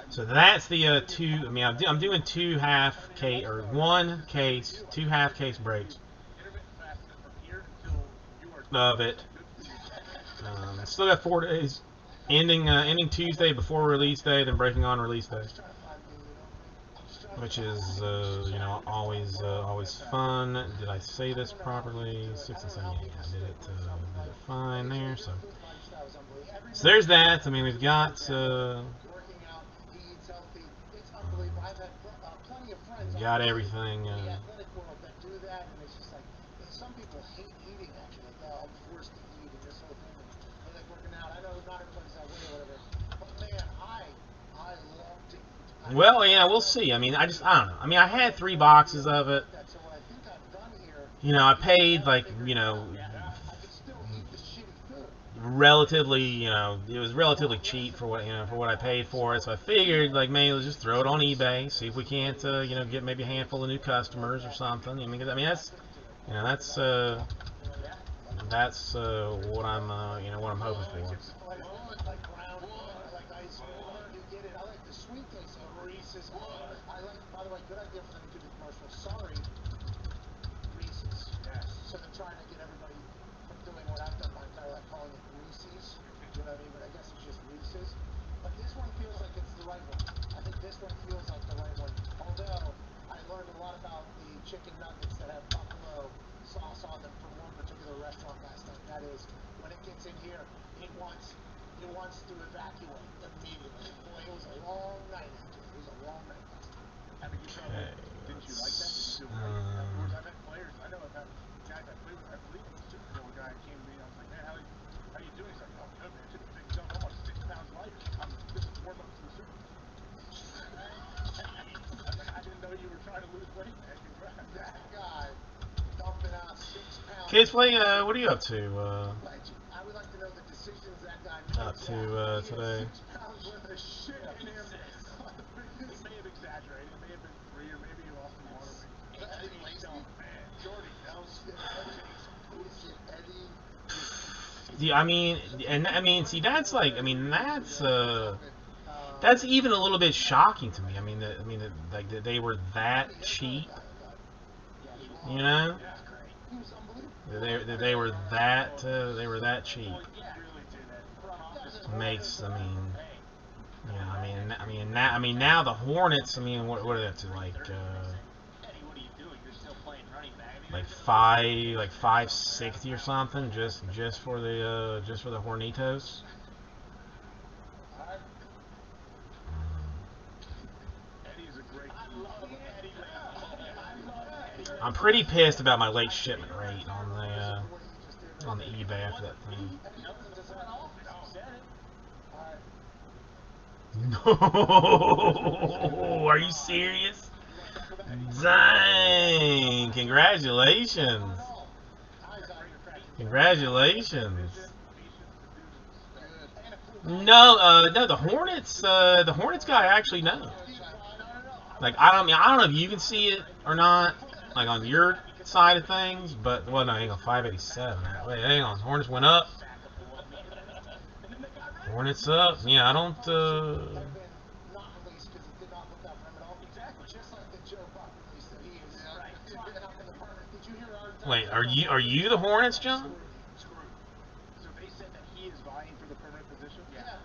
So that's the 2. I mean, I'm doing 2 half case or 1 case, 2 half case breaks of it. Still got 4 days, ending Tuesday before release day, then breaking on release day, which is always fun. Did I say this properly? 6 and 7. Yeah, I did it fine there. So there's that. I mean, we've got. Got everything. Some people hate eating actually. Like, oh, I'm forced to eat and this whole thing. And like working out. I know not everybody's that way or whatever. But man, I love to eat. Well, yeah, we'll see. I mean, I don't know. I mean, I had 3 boxes of it. You know, I paid like, relatively, it was relatively cheap for what for what I paid for it. So I figured, like, maybe let's just throw it on eBay, see if we can't, get maybe a handful of new customers or something. That's what I'm, what I'm hoping for. Like brown, like ice water. You get it. I like the sweet taste of Reese's. I like, by the way, good idea for them to do the commercial. Sorry, Reese's. Yes. So they're trying to get everybody from doing what I've done my entire life, calling it Reese's. You know what I mean? But I guess it's just Reese's. But this one feels like it's the right one. I think this one feels like the right one. Although I learned a lot about the chicken nuggets that have buffalo sauce on them from one particular restaurant last night. That is, when it gets in here, it wants to evacuate immediately. Boy, it was a long night after. It was a long night last night. I mean, you probably, didn't you like that? Did you feel great? Afterwards, I've had players, I know I've had guys I played with, I believe it was a Super Bowl guy came to me and I was like, man, how you doing? He's like, oh, good, man. Took a big jump. I'm almost 6 pounds lighter. This is warm up to the Super Bowl. I didn't know you were trying to lose weight, man. Congrats. That guy dumping out 6 pounds. Kids play, what are you up to? Legend. I would like to know the decisions that guy makes. Up to today. 6 pounds worth of shit in him. He may have exaggerated. It may have been 3, or maybe he lost some water weight. Eddie Lacy, man. Jordy Nelson. Eddie. Yeah, see, that's even a little bit shocking to me. That they were that cheap. You know, they were that cheap. Makes, now the Hornets, what are they up to, like 560 or something, just for the Hornitos. I'm pretty pissed about my late shipment rate on the eBay after that thing. No, are you serious? Dang! Congratulations! Congratulations! No, the Hornets guy I actually know. Like, I don't know if you can see it or not, like on your side of things, but well, no, hang on, 587. Wait, hang on, Hornets went up. Hornets up. Yeah, I don't. Wait, are you the Hornets, John? So they said that he is vying for the permanent position? Yeah.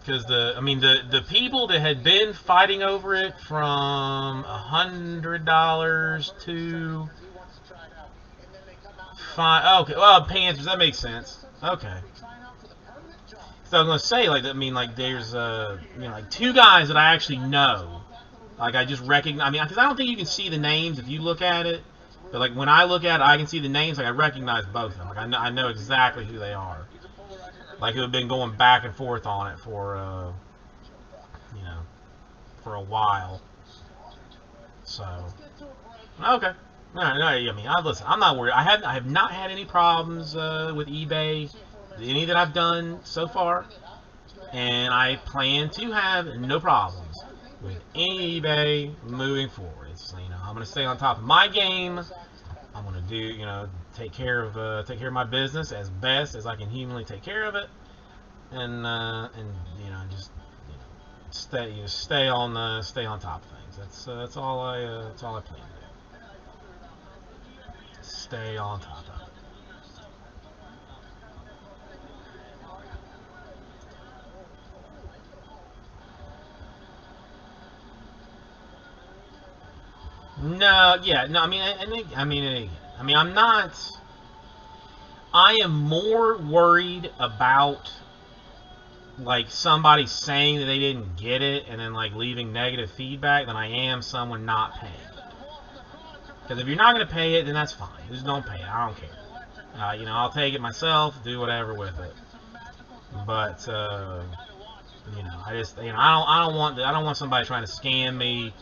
Because the people that had been fighting over it from $100 to okay, well, Panthers, that makes sense. Okay. So I was gonna say, there's like 2 guys that I actually know. Like, I just recognize. Because I don't think you can see the names if you look at it. But like when I look at it, I can see the names. Like, I recognize both of them. Like, I know exactly who they are. Like, who have been going back and forth on it for for a while. So, okay. No, listen, I'm not worried. I have not had any problems with eBay, any that I've done so far, and I plan to have no problems with any eBay moving forward. It's, I'm going to stay on top of my game. I'm going to do, take care of my business as best as I can humanly take care of it, and just stay on top of things. That's all I plan to do. Stay on top of it. No, yeah, no. I'm not. I am more worried about like somebody saying that they didn't get it and then like leaving negative feedback than I am someone not paying. Because if you're not going to pay it, then that's fine. Just don't pay it. I don't care. I'll take it myself, do whatever with it. But I don't want somebody trying to scam me,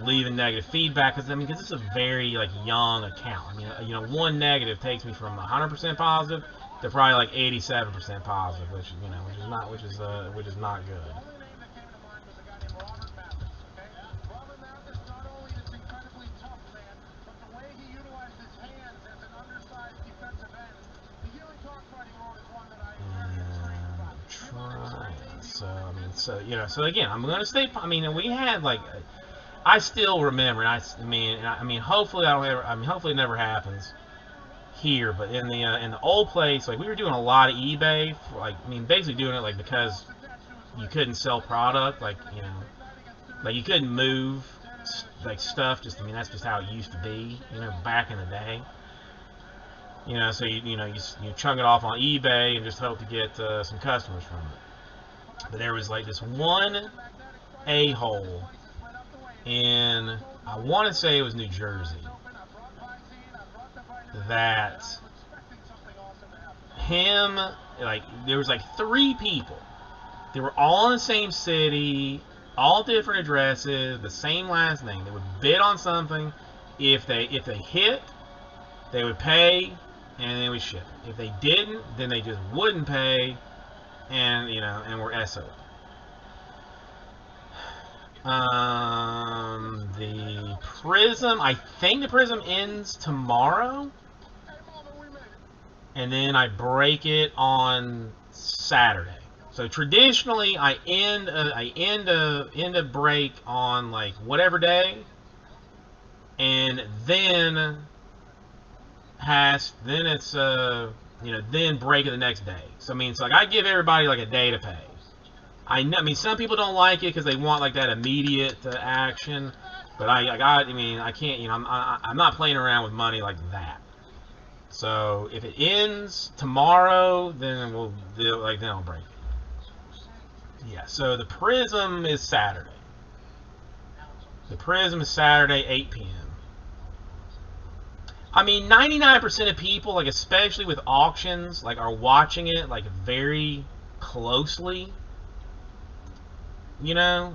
leaving negative feedback, because this is a very young account. One negative takes me from 100% positive they're probably like 87% positive, which which is not good. The only name that came to mind was a guy named Robert Mathis. Okay? Robert Mathis, not only is incredibly tough, man, but the way he utilized his hands as an undersized defensive end, the Healing Talk Fighting World is one that I am very intrigued by. So again, I'm gonna stay. I mean, we had like, I still remember. And I mean, hopefully hopefully it never happens here. But in the old place, like we were doing a lot of eBay. Basically doing it like because you couldn't sell product, like you couldn't move like stuff. That's just how it used to be, back in the day. So you chunk it off on eBay and just hope to get some customers from it. But there was like this one a-hole in, I want to say it was New Jersey, that there was like 3 people. They were all in the same city, all different addresses, the same last name. They would bid on something. If they hit, they would pay, and they would ship it. If they didn't, then they just wouldn't pay, and were SOL. The Prism, I think the Prism ends tomorrow, and then I break it on Saturday. So traditionally, I end a break on like whatever day, and then then break it the next day. So I give everybody like a day to pay. I some people don't like it because they want like that immediate action, but I can't. I'm not playing around with money like that. So if it ends tomorrow, then I'll break it. Yeah. So the Prism is Saturday. The Prism is Saturday, 8 p.m. 99% of people, like especially with auctions, like are watching it like very closely.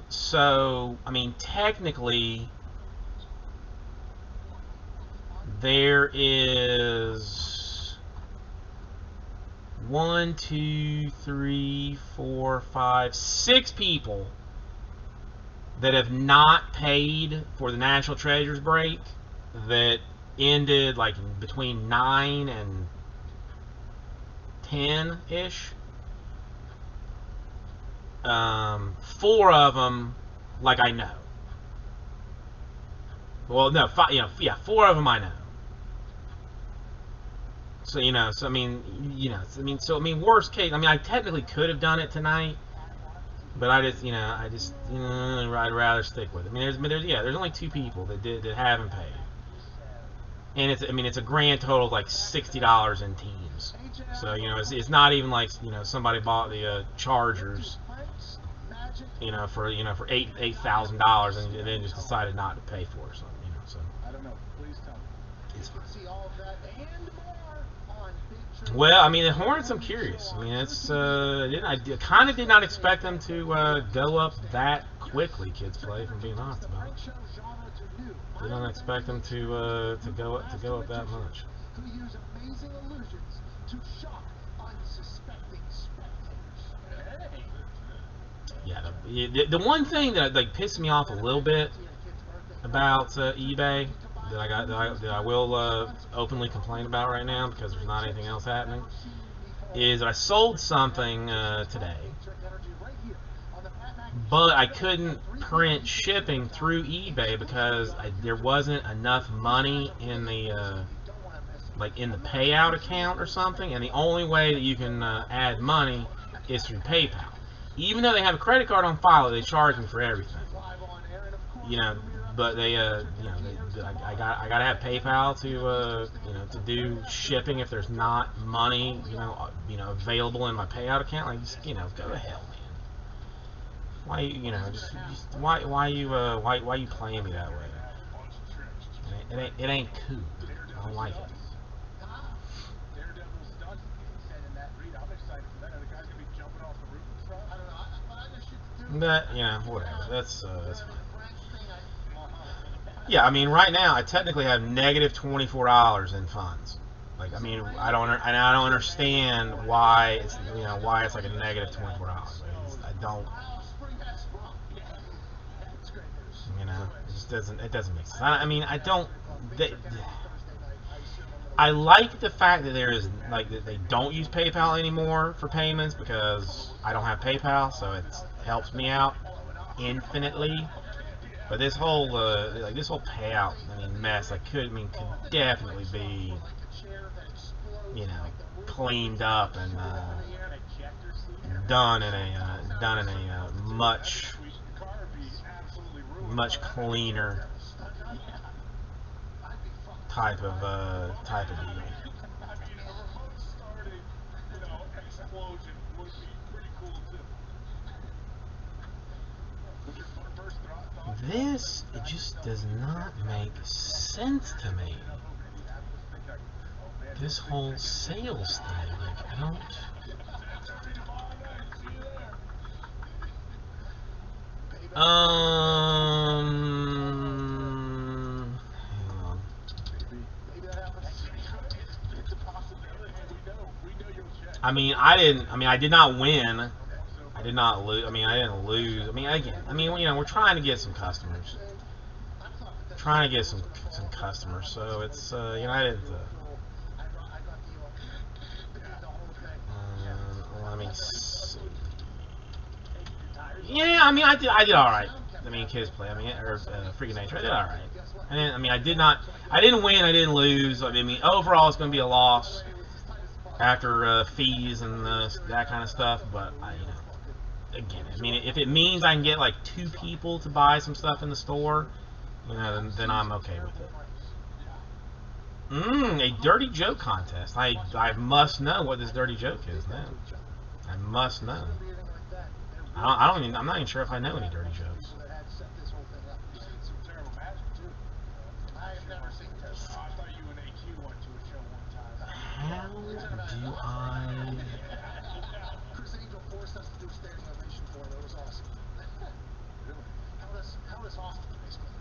So technically there is 1, 2, 3, 4, 5, 6 people that have not paid for the National Treasures break that ended like between 9 and 10-ish. 4 of them, like I know. Well, no, 5. 4 of them I know. So worst case. I technically could have done it tonight, but I'd rather stick with it. There's only 2 people that haven't paid. And it's a grand total of like $60 in teams. So it's not even like somebody bought the Chargers, for $8,000 and then just decided not to pay for it. So So I don't know. Please tell me. Well, the Hornets, I'm curious. I kind of did not expect them to go up that quickly. Kids play, if I'm being honest about it. They don't expect them to go up that much. Who use amazing illusions to shock unsuspecting spectators. Yeah, the one thing that pissed me off a little bit about eBay that I will openly complain about right now because there's not anything else happening is that I sold something today, but I couldn't print shipping through eBay because there wasn't enough money in the in the payout account or something, and the only way that you can add money is through PayPal. Even though they have a credit card on file, they charge me for everything. But I gotta have PayPal to do shipping if there's not money available in my payout account. Like, just go to hell, man. Why you playing me that way? It ain't cool. I don't like it. But whatever. That's fine. Yeah, right now I technically have negative $24 in funds. Like, I mean, I don't understand why it's, you know, why it's like a negative $24. I don't, you know, it just doesn't make sense. I mean, I don't. I like the fact that there is, like, that they don't use PayPal anymore for payments, because I don't have PayPal, so it helps me out infinitely. But this whole like this whole payout, I mean, mess, could definitely be, you know, cleaned up and done in a much cleaner type of deal. I mean, a remote starting, explosion would be pretty cool too. First thought. This, it just does not make sense to me. This whole sales thing, like, I don't. Hang on. I did not win. I did not lose. I didn't lose. You know, we're trying to get some customers. Trying to get some customers. So it's, you know, I didn't. Let me see. Yeah, I did all right. Kids play. Or Freaking Nature. I did all right. I didn't win. I didn't lose. Overall, it's going to be a loss after fees and that kind of stuff. But you know, again, if it means I can get like 2 people to buy some stuff in the store, you know, then I'm okay with it. A dirty joke contest. I must know what this dirty joke is now. I must know. I'm not even sure if I know any dirty jokes. How do I? Chris Angel forced us to do a standing ovation for him. It was awesome. Held us hostage, basically.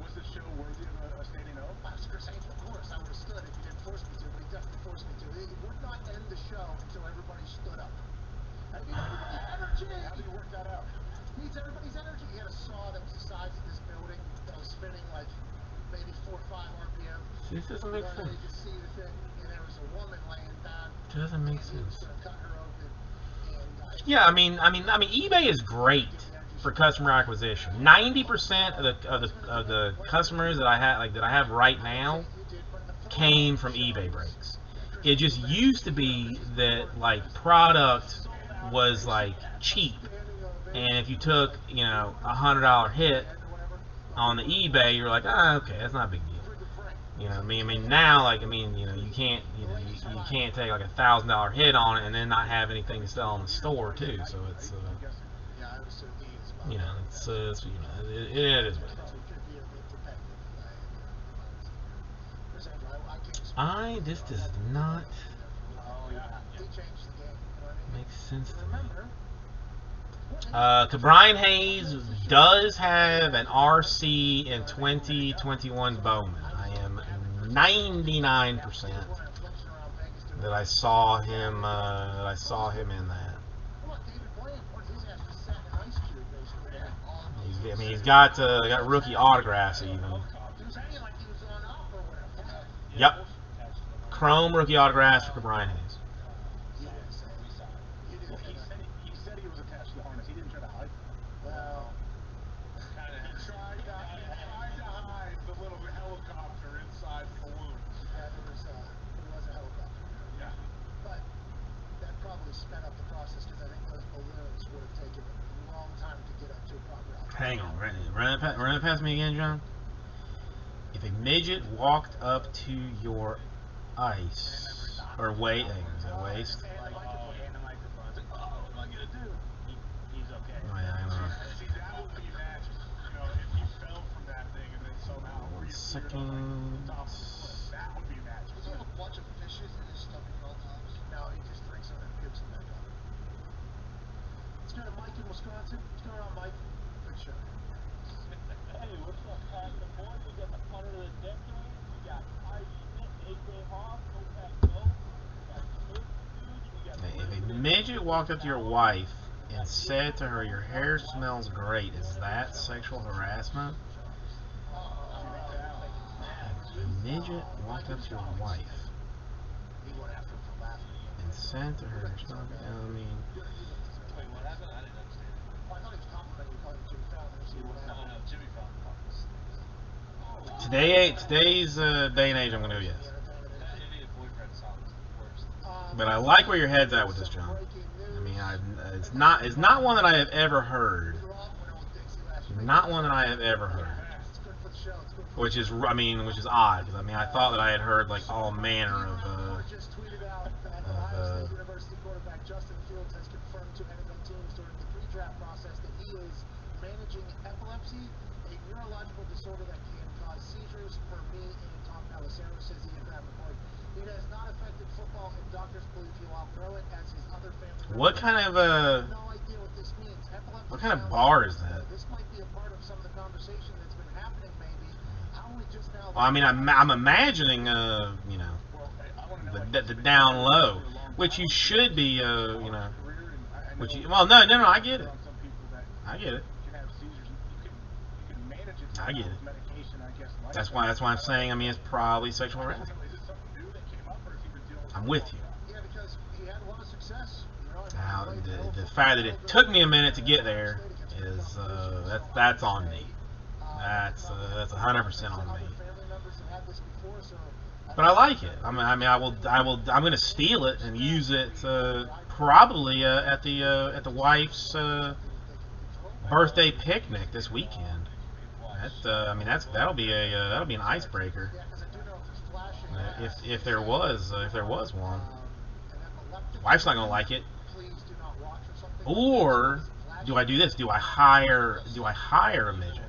Was the show worthy of a standing O? Well, it's Chris Angel, of course. I would have stood if he didn't force me to, but he definitely forced me to. He would not end the show until everybody stood up. I need everybody's energy. How do you work that out? He needs everybody's energy. He had a saw that was the size of this building that was spinning like maybe 4 or 5 RPM. This doesn't make sense. You could see the thing, and there was a woman laying down. Doesn't make sense. He was going to cut her open. And, yeah, eBay is great for customer acquisition. 90% of the customers that I have right now came from eBay breaks. It just used to be that like product was like cheap, and if you took, you know, $100 hit on the eBay, you're like, okay, that's not a big deal. You know, now, like, you know, you can't take like $1,000 hit on it and then not have anything to sell in the store too. So it's, you know, it's, you know, it is what it is. This does not make sense to me. Brian Hayes does have an RC in 2021 Bowman. I am 99% that I saw him in that. He's got rookie autographs even. Yep. Chrome rookie autographs for Brian Hayes. He said he was attached to the harness. He didn't try to hide. Well, he tried to hide the little helicopter inside the balloon. Yeah, there was a helicopter. Yeah. But that probably sped up the process, because I think those balloons would have taken a long time to get up to a proper altitude. Hang on, run it past me again, John. If a midget walked up to your ice or waist, waist. He's okay. Oh, yeah, I know. See, that would be magic. You know, if he fell from that thing and then somehow reappeared on the top of the cliff, that would be magic. Does he have a bunch of fishes in his stomach at all times? No, he just drinks them and pukes them back up. Let's go to Mike in Wisconsin. What's going on, Mike? Good show. Hey, what's up, Pat? The boys, we got the punter of the decade. We got Ivy Nick, AJ Hoff, midget walked up to your wife and said to her, "Your hair smells great." Is that sexual harassment? A midget walked up to your wife and said to her, "Your smell." I mean, Wait, what happened? I didn't understand. I thought he was complimenting you, calling you Jimmy Fallon. No, Jimmy Fallon fucking stinks. today's day and age, I'm gonna go yes. That idiot boyfriend song was the worst. But I like where your head's at with this, John. I mean, it's not one that I have ever heard. Not one that I have ever heard. Which is odd. Because I mean, I thought that I had heard like all manner of. Just tweeted out that Ohio State University quarterback Justin Fields has confirmed to NFL teams during the pre-draft process that he is managing epilepsy, a neurological disorder that can cause seizures. Per me and Tom Pelissero says he in that report, it has not affected football, and doctors believe he will outgrow it as his other family members. What kind of No idea what this means. Epilepsy what kind of sounds bar like is that? This might be a part of some of the conversation that's been happening. Maybe how we just now. Well, I mean, I'm imagining you know, the down low, which you should be which you, well, no, I get it. I get it. I get it. That's why I'm saying, I mean, it's probably sexual harassment. I'm with you. Yeah, because he had a lot of success. Now, the fact that it took me a minute to get there is that's on me. That's 100% on me. But I like it. I'm gonna steal it and use it probably at the wife's birthday picnic this weekend. That'll be an icebreaker. If there was one. Wife's not gonna like it. Or do I do this? Do I hire a midget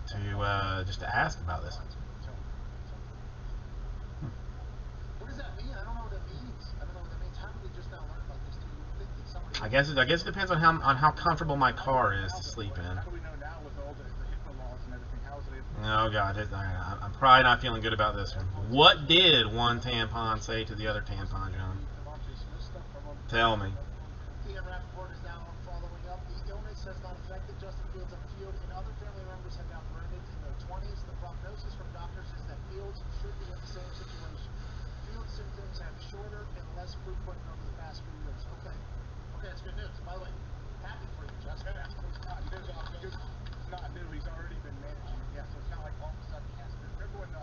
to just to ask about this? What does that mean? I don't know what that means. How did we just now learn about this? Do you think that somebody? I guess it depends on how comfortable my car is to sleep in. How do we know now with all the HIPAA laws and everything? How is it? Oh God, I'm probably not feeling good about this one. What did one tampon say to the other tampon, John? Tell me. Ian Rappaport is now following up. The illness has not affected Justin Fields on the field, and other family members have gotten wounded in their 20s. The prognosis from doctors is that Fields should be in the same situation. Fields' symptoms have shorter and less frequent over the past few years. Okay, that's good news. By the way, happy for you, Justin. It's not new. He's already been managing it. Yeah, so it's not like all of a sudden he has to. Remember when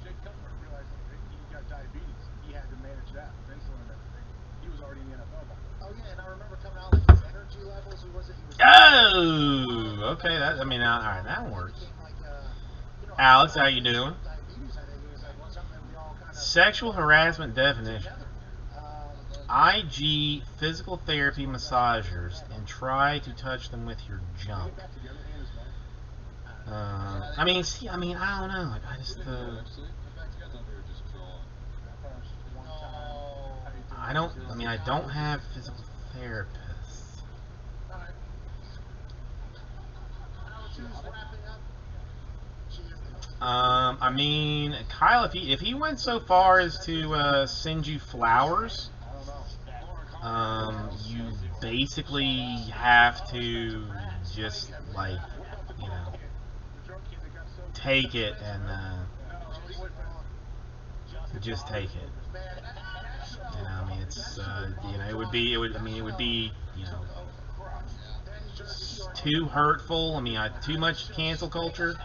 Jake Cutler realized that he got diabetes? He had to manage that with insulin and everything. He was already in the NFL by then. Oh yeah, and I remember coming out like his energy levels. Who was it? Oh, okay. All right, that works. Alex, how you doing? Sexual harassment definition. IG physical therapy massagers and try to touch them with your junk. I don't know. Like, I just I don't have physical therapists. Kyle, if he went so far as to send you flowers, you basically have to just take it and just take it. It would be too hurtful. Too much cancel culture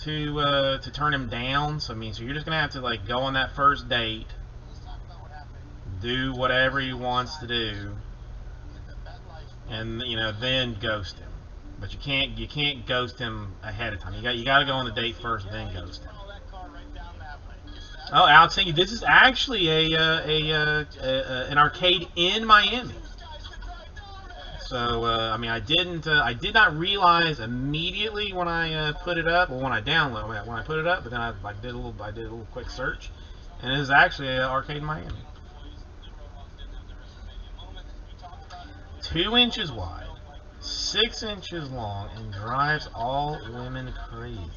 to turn him down. So you're just gonna have to go on that first date, do whatever he wants to do, and then ghost him. But you can't ghost him ahead of time. You got to go on the date first, then ghost him. Oh, Alex, thank you. This is actually an arcade in Miami. So I did not realize immediately when I put it up, or when I downloaded when I put it up, but then I did a little quick search, and it is actually an arcade in Miami. 2 inches wide, 6 inches long, and drives all women crazy.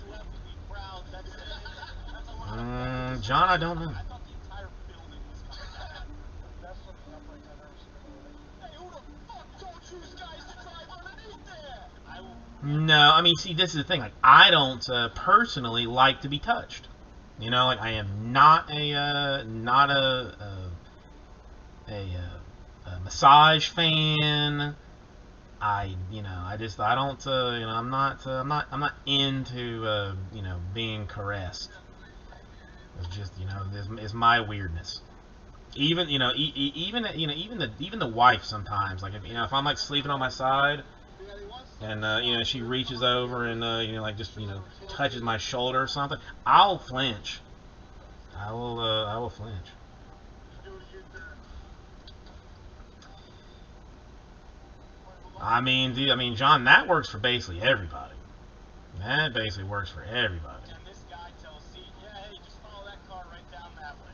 John, I don't know. No, I mean, see, this is the thing. Like, I don't personally like to be touched. You know, like I am not a massage fan. I don't, I'm not into, being caressed. It's just, it's my weirdness. Even, even the wife sometimes, like, if I'm like sleeping on my side, and she reaches over and like just touches my shoulder or something, I'll flinch. I will flinch. I mean, John, that works for basically everybody. That basically works for everybody. And this guy tells C, yeah, hey, just follow that car right down that way.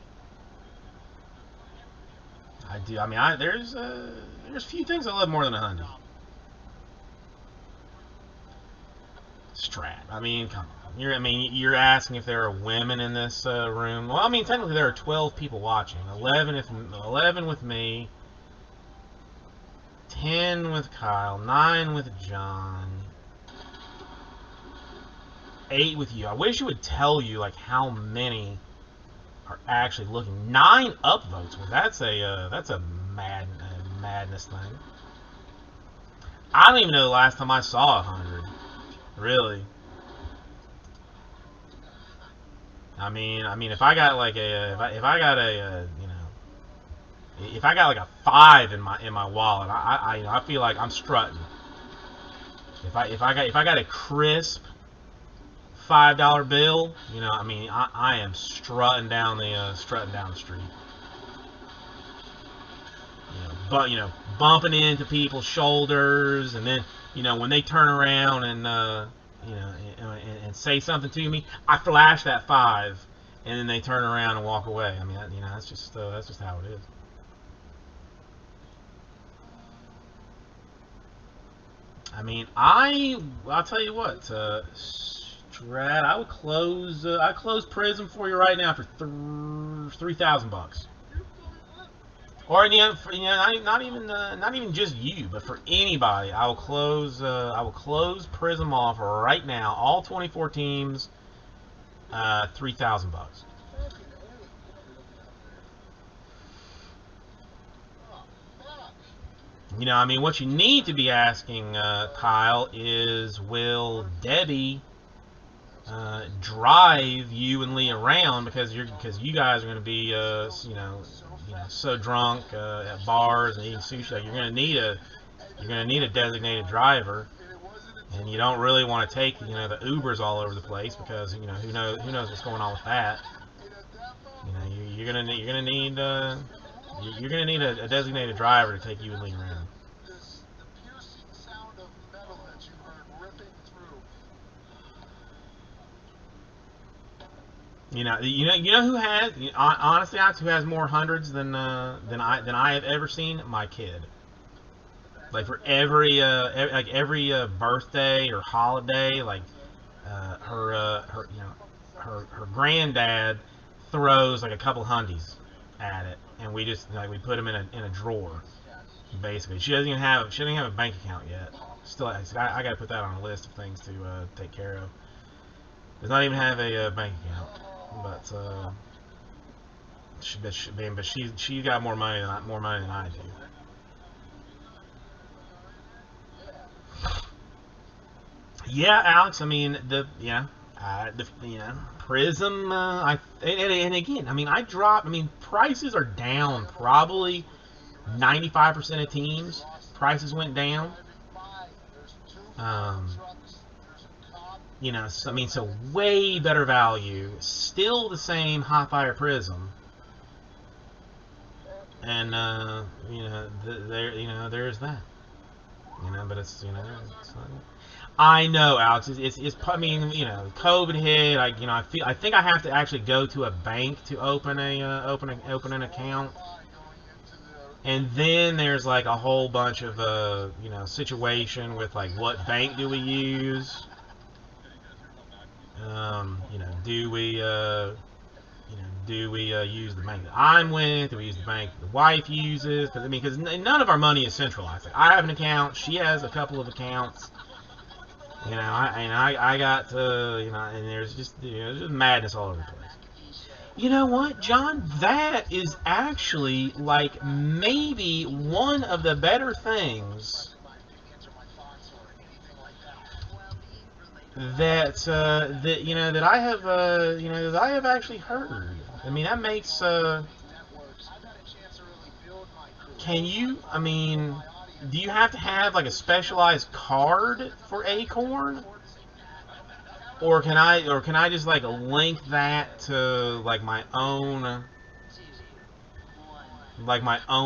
I do. I mean, there's a few things I love more than a Hyundai. Strat. I mean, come on. You're asking if there are women in this room. Well, I mean, technically there are 12 people watching. 11 with me. 10 with Kyle. 9 with John. 8 with you. I wish it would tell you like how many are actually looking. 9 upvotes. Well, that's a madness thing. I don't even know the last time I saw 100. Really. I mean, if I got like if I got like a 5 in my wallet, I feel like I'm strutting. If I got a crisp $5 bill, I am strutting down the street. But bumping into people's shoulders, and then when they turn around and and say something to me, I flash that 5, and then they turn around and walk away. I mean, that's just how it is. I mean, I'll tell you what, Strat, I close Prism for you right now for $3,000. Or not even just you, but for anybody, I will close Prism off right now. All 24 teams, $3,000. What you need to be asking, Kyle, is will Debbie drive you and Lee around because you guys are going to be so drunk at bars and eating sushi. Like, you're going to need a designated driver, and you don't really want to take the Ubers all over the place because who knows what's going on with that. You're going to need a designated driver to take you and Lee around. You know who has, honestly, who has more hundreds than I have ever seen? My kid. Like, for every birthday or holiday, like her granddad throws like a couple hundies at it, and we just we put them in a drawer. Basically, she doesn't even have a bank account yet. Still, I got to put that on a list of things to take care of. Does not even have a bank account. But she's got more money than I do. Yeah, Alex. I mean Prism. And again, I dropped. Prices are down. Probably 95% of teams. Prices went down. So way better value, still the same Hotfire Prism, and there's that. But it's I know, Alex. It's COVID hit. I think I have to actually go to a bank to open an account, and then there's like a whole bunch of situation with like what bank do we use. Do we use the bank that I'm with? Do we use the bank the wife uses? Because none of our money is centralized. Like, I have an account. She has a couple of accounts. You know, I got you know, and there's just there's just madness all over the place. You know what, John? That is actually like maybe one of the better things that you know that I have you know that I have actually heard. I mean, that makes can you? I mean, do you have to have like a specialized card for Acorn? Or can I just like link that to like my own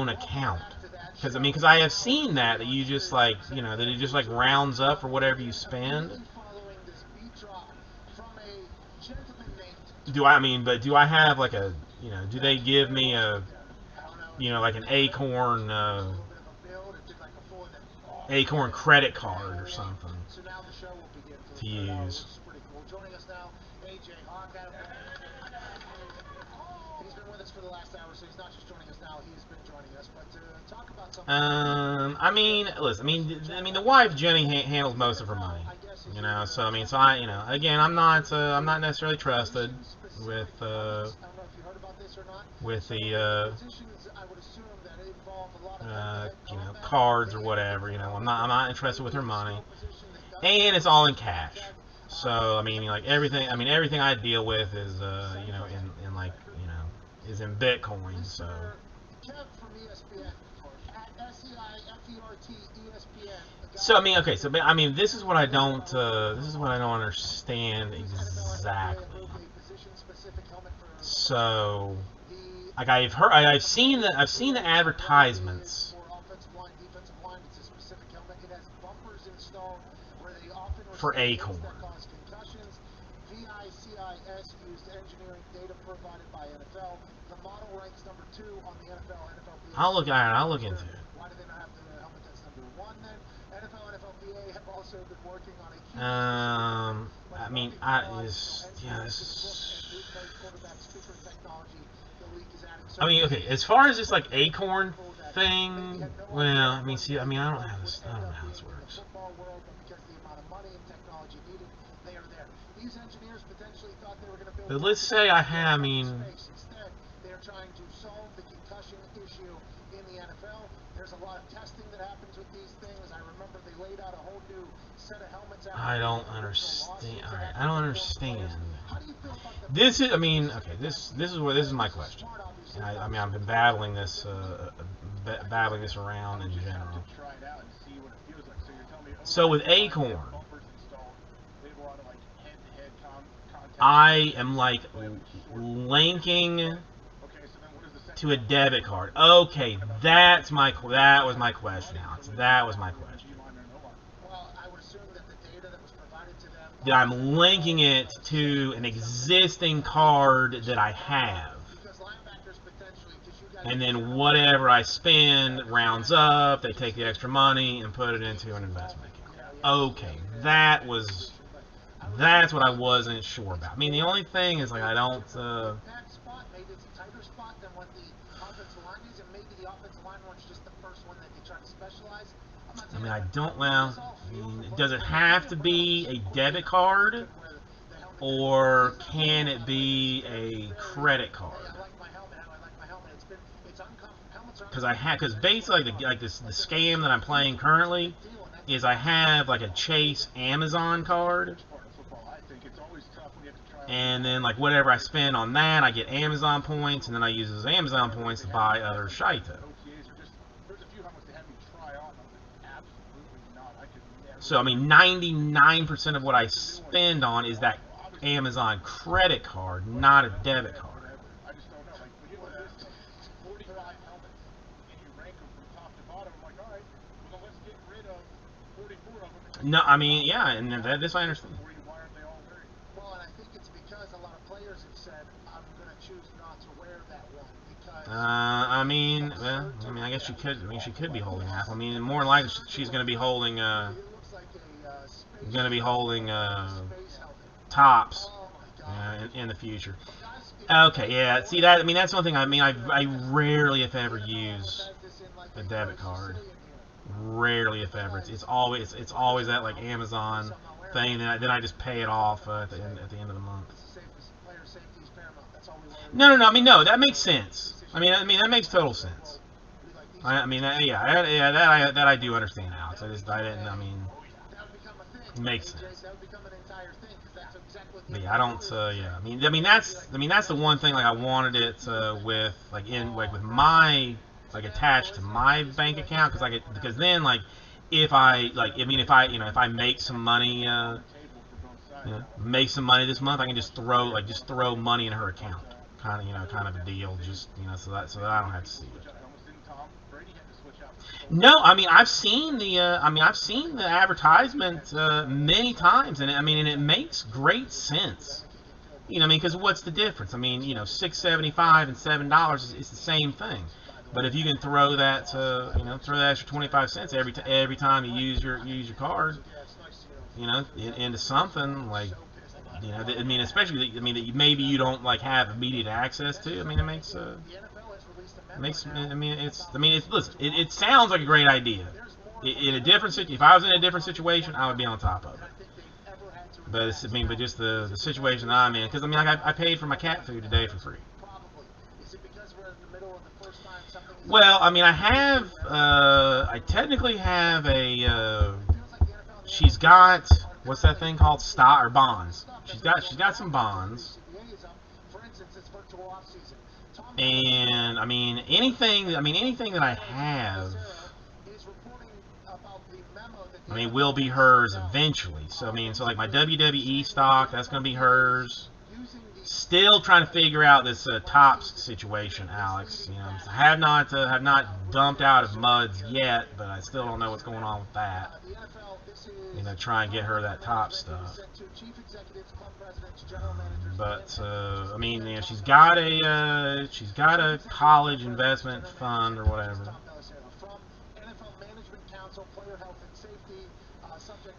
account? Because I mean, because I have seen that you just like you know that it just like rounds up for whatever you spend. Do I mean? But do I have like a you know? Do they give me a you know like an Acorn Acorn credit card or something to use? Joining us now, AJ Hawk. He's been with us for the last hour, so he's not just joining us now. He's been joining us, but to talk about something. I mean, listen. I mean, the wife Jenny handles most of her money. You know, so I mean, so I, you know, again, I'm not necessarily trusted with the you know cards or whatever. You know, I'm not interested with her money, and it's all in cash. So I mean, like everything I deal with is you know in like you know is in Bitcoin. So. So I mean, okay. So I mean, this is what I don't understand exactly. So, like I've seen the advertisements for Acorn. I'll look into it. I mean, I mean, okay. As far as this like Acorn thing, well, I mean, see, I mean, I don't know how this works. But let's say I have, I mean. They're trying to solve the concussion issue in the NFL. There's a lot of testing that happens with these things. I remember they laid out a whole new set of helmets. I don't understand. All right, I don't understand. This is, I mean, okay. This is my question. And I mean, I've been battling this around in general. So with Acorn, I am like linking to a debit card. Okay, that was my question, Alex. That was my question. That I'm linking it to an existing card that I have. And then whatever I spend rounds up, they take the extra money and put it into an investment account. Okay, that's what I wasn't sure about. I mean, the only thing is like I don't I mean, I don't, well, I mean, does it have to be a debit card, or can it be a credit card? Because basically, the scam that I'm playing currently is I have like a Chase Amazon card, and then like whatever I spend on that, I get Amazon points, and then I use those Amazon points to buy other Shito. So, I mean, 99% of what I spend on is that Amazon credit card, not a debit card. No, I mean, yeah, and this I understand. Well, and I think it's because a lot of players have said, I'm going to choose not to wear that one because... I mean, well, I mean, I guess she could. I mean, she could be holding half. I mean, more likely she's going to be holding. Tops in the future. Okay, yeah. See that? I mean, that's one thing. I mean, I rarely, if ever, use a debit card. Rarely, if ever. It's always that like Amazon thing, then I just pay it off at the end of the month. No. I mean, no, that makes sense. I mean, that makes total sense. I mean, that I do understand, Alex. I mean, it makes sense. But yeah, I don't. Yeah, I mean, that's the one thing. Like, I wanted it with with my attached to my bank account, because then if I make some money, make some money this month, I can just throw money in her account, kind of a deal, just so that I don't have to see it. No, I mean, I've seen the advertisement many times, and it makes great sense. I mean, because what's the difference? I mean, $6.75 and $7 is the same thing. But if you can throw that throw that extra 25 cents every time you use your card, into something I mean, especially that maybe you don't have immediate access to. I mean, it makes listen, it sounds like a great idea. In a different if I was in a different situation, I would be on top of it. But just the situation that I'm in, because I paid for my cat food today for free. Well, I mean, I technically have a. She's got, what's that thing called? Stock or bonds. She's got some bonds. And anything that I have, will be hers eventually. So like my WWE stock, that's gonna be hers. Still trying to figure out this Topps situation, Alex. I have not dumped out of Muds yet, but I still don't know what's going on with that. Try and get her that Topps stuff. But she's got a college investment fund or whatever.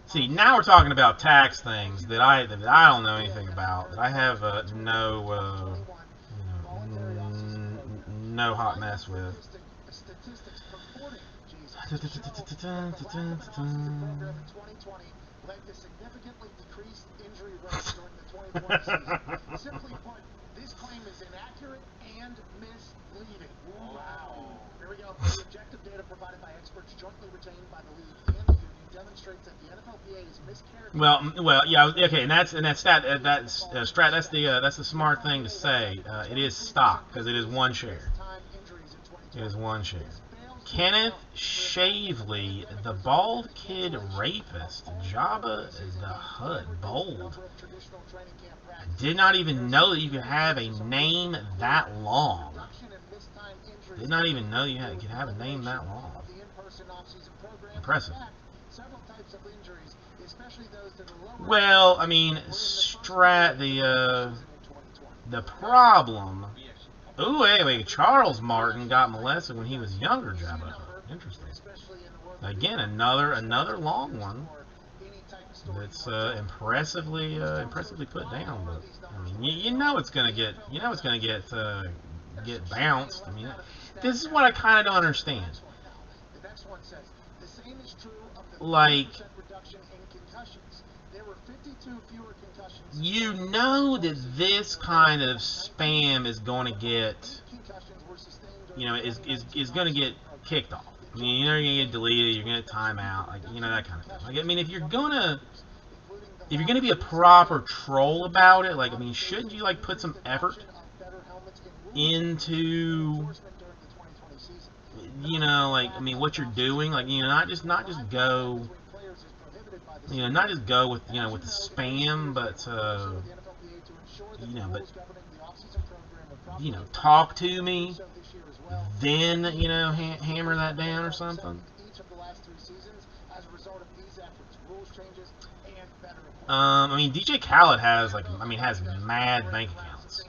See, now we're talking about tax things that I don't know anything about. That I have no hot mess with. Simply put, this claim is inaccurate and misleading. Wow. Here we go. The objective data provided by experts jointly retained by the league and the union demonstrates that the NFLPA is mischaracterized. Well, yeah, okay, and that's the smart thing to say. It is stock because it is one share. It is one share. Kenneth Shavely, the bald kid rapist, Jabba the Hutt, bold. I did not even know that you could have a name that long. Did not even know you could have a name that long. Impressive. Well, the problem. Ooh, wait, Charles Martin got molested when he was younger, Jabba. Interesting. Again, another long one. That's impressively put down, but it's gonna get get bounced. This is what I kind of don't understand. Like, that this kind of spam is going to get, is going to get kicked off. You're going to get deleted, you're going to time out, that kind of thing. If you're going to be a proper troll about it, shouldn't you put some effort into what you're doing, not just go with with the spam, but talk to me, then hammer that down or something. DJ Khaled has has mad bank accounts.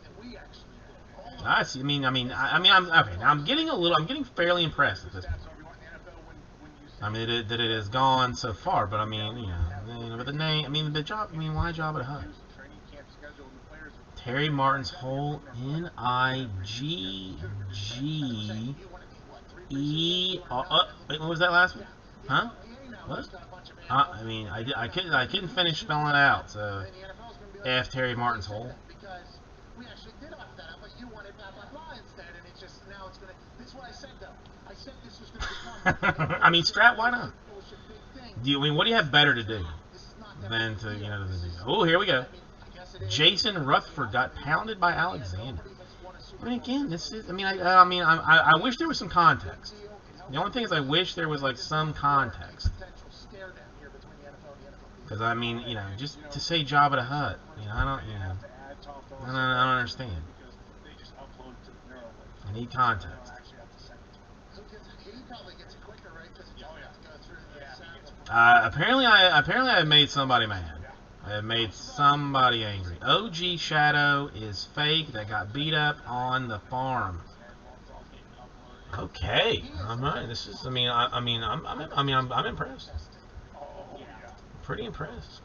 I see. I'm getting fairly impressed at this point. That it has gone so far, but but the name, the job, why Jabba the Hutt? Terry Martin's whole NIGGE. Wait, what was that last one? Huh? What? I mean, I couldn't finish spelling it out. So F Terry Martin's hole. Because we actually did opt that out, but you wanted blah blah blah instead, and it's just now it's gonna. This is what I said though. I said this was gonna become. I mean, Strat, why not? It was a big thing. I mean, what do you have better to do This is not that than big to, a deal. to This do? is- Oh, here we go. I mean, I guess it is. Jason Rutherford got pounded by Alexander. Nobody has won a Super I mean, Bowl again, since. this is. I wish there was some context. The only thing is, I wish there was like some context. Potential stare down here between the NFL and the NFL. Because I mean, just to say Jabba the Hutt, I don't, I don't understand. Because they just upload to the Neuralink. I need They context. don't actually have to send it to them. Who gets it? He probably gets it quicker, right? Because it doesn't have to go through the Apparently I have made somebody mad. I have made somebody angry. OG Shadow is fake. That got beat up on the farm. Okay, all right. This is. I'm impressed. Pretty impressed.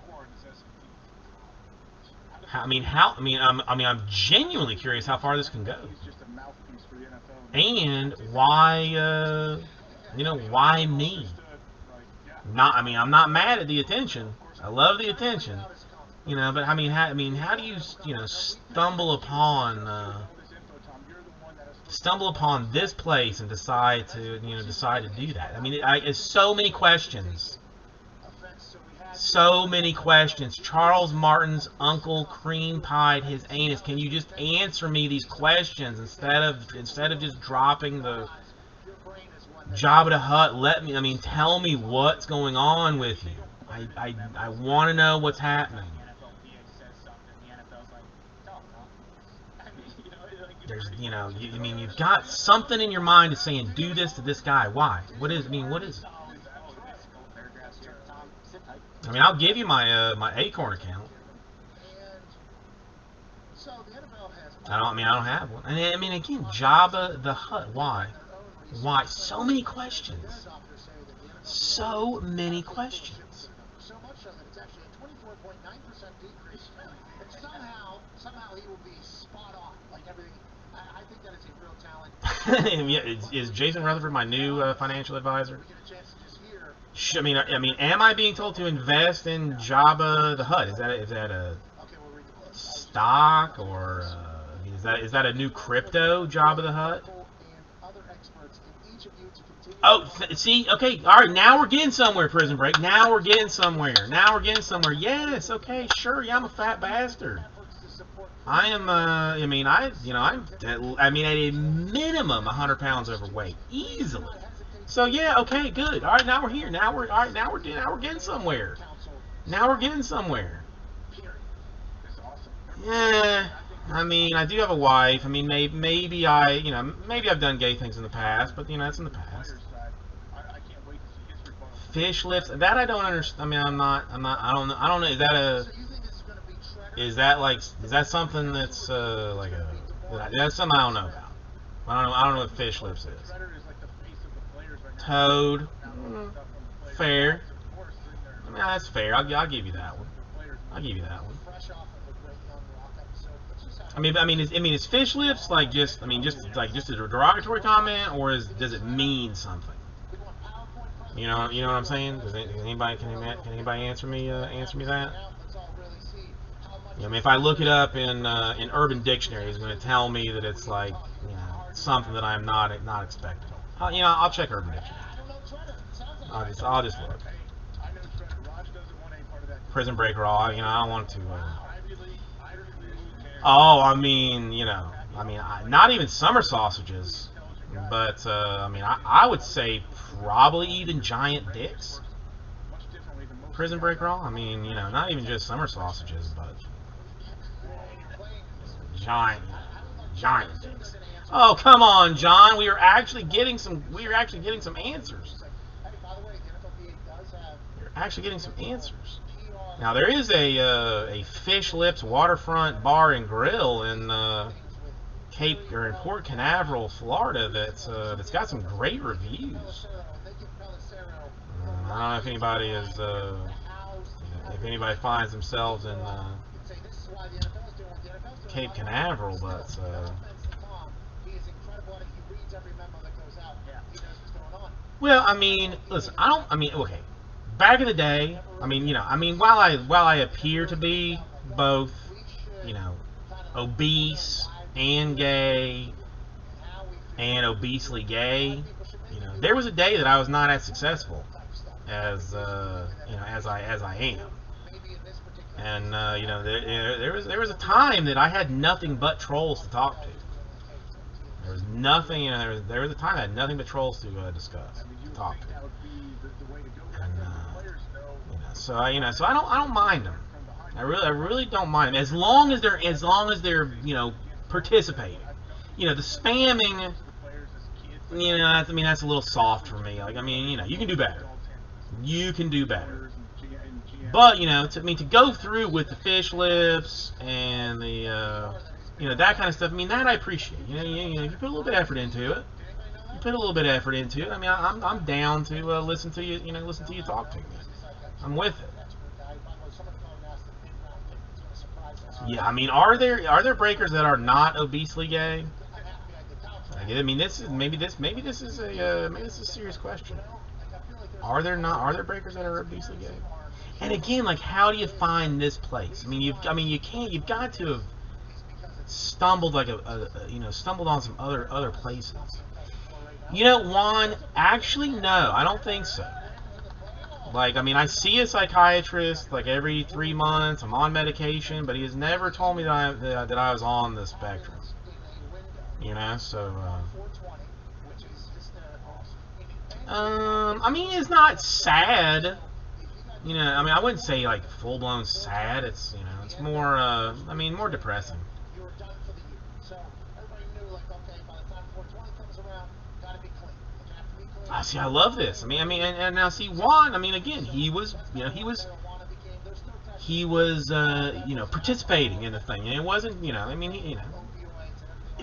I'm genuinely curious how far this can go, He's just a mouthpiece for the NFL. and why, why me? Not. I'm not mad at the attention. I love the attention. But how do you, stumble upon this place and decide to do that? I mean, it's so many questions. So many questions. Charles Martin's uncle cream pied his anus. Can you just answer me these questions instead of just dropping the Jabba the Hutt? Tell me what's going on with you. I want to know what's happening. There's, you've got something in your mind that's saying, do this to this guy. Why? What is it? I'll give you my Acorn account. I don't have one. Again, Jabba the Hutt. Why? Why? So many questions. So many questions. So much so that it's actually a 24.9% decrease. And somehow he will be spot on. Like everything. I think that is a real talent. Is Jason Rutherford my new financial advisor? We get a chance to just hear. Am I being told to invest in Jabba the Hutt? Is that a Okay, we'll read the quote. stock, or is that a new crypto, Jabba the Hutt? And other experts in each of you to continue. Oh, see, okay, all right. Now we're getting somewhere, Prison Break. Now we're getting somewhere. Yes, okay, sure. Yeah, I'm a fat bastard. I am. I'm at a minimum 100 pounds overweight, easily. So yeah, okay, good. All right, now we're here. Now we're getting somewhere. Yeah, I do have a wife. Maybe I've done gay things in the past, but that's in the past. Fish lips. That I don't understand. I don't know. Is that something that's that's something I don't know about. I don't know what fish lips is. Toad. Fair. That's fair. I'll give you that one. Is fish lips just a derogatory comment, or does it mean something? You know what I'm saying? Can anybody answer me that? If I look it up in Urban Dictionary, it's going to tell me that it's something that I'm not expecting. I'll check Urban Dictionary. I'll just look. Prison Break Raw. I don't want to. Not even summer sausages, but I would say probably even giant dicks. Prison Break Raw. Not even just summer sausages, but giant dicks. Oh, come on, John. We are actually getting some answers. We're actually getting some answers. Now there is a Fish Lips waterfront bar and grill in in Port Canaveral, Florida. That's got some great reviews. I don't know if anybody if anybody finds themselves in Cape Canaveral, but well, listen, okay. back in the day, I mean, you know, I mean, while I appear to be both, you know, obese and gay and obesely gay, you know, there was a day that I was not as successful as you know, as I am. And you know, there was a time that I had nothing but trolls to talk to. There was nothing, you know, there was a time I had nothing but trolls to discuss, to talk to. And you know, so I don't mind them. I really don't mind them as long as they're you know, participating. You know, the spamming, you know, I mean, that's a little soft for me. Like, I mean, you know, you can do better. You can do better. But, you know, to go through with the fish lips and the, you know, that kind of stuff, I mean, that I appreciate. You know, you put a little bit of effort into it. You put a little bit of effort into it. I mean, I'm down to listen to you, you know, listen to you talk to me. I'm with it. Yeah, I mean, are there breakers that are not obesely gay? I mean, maybe this is a serious question. Are there breakers that are obesely gay? And again, like, how do you find this place? I mean, you've got to have stumbled stumbled on some other places. You know, Juan, actually, no, I don't think so. Like, I mean, I see a psychiatrist like every 3 months. I'm on medication, but he has never told me that I was on the spectrum. You know, so I mean, it's not sad. You know, I mean, I wouldn't say like full-blown sad. It's, you know, it's more I mean, more depressing. See, I love this. I mean, and now see Juan. I mean, again, he was, you know, you know, participating in the thing, and it wasn't, you know, I mean, you know,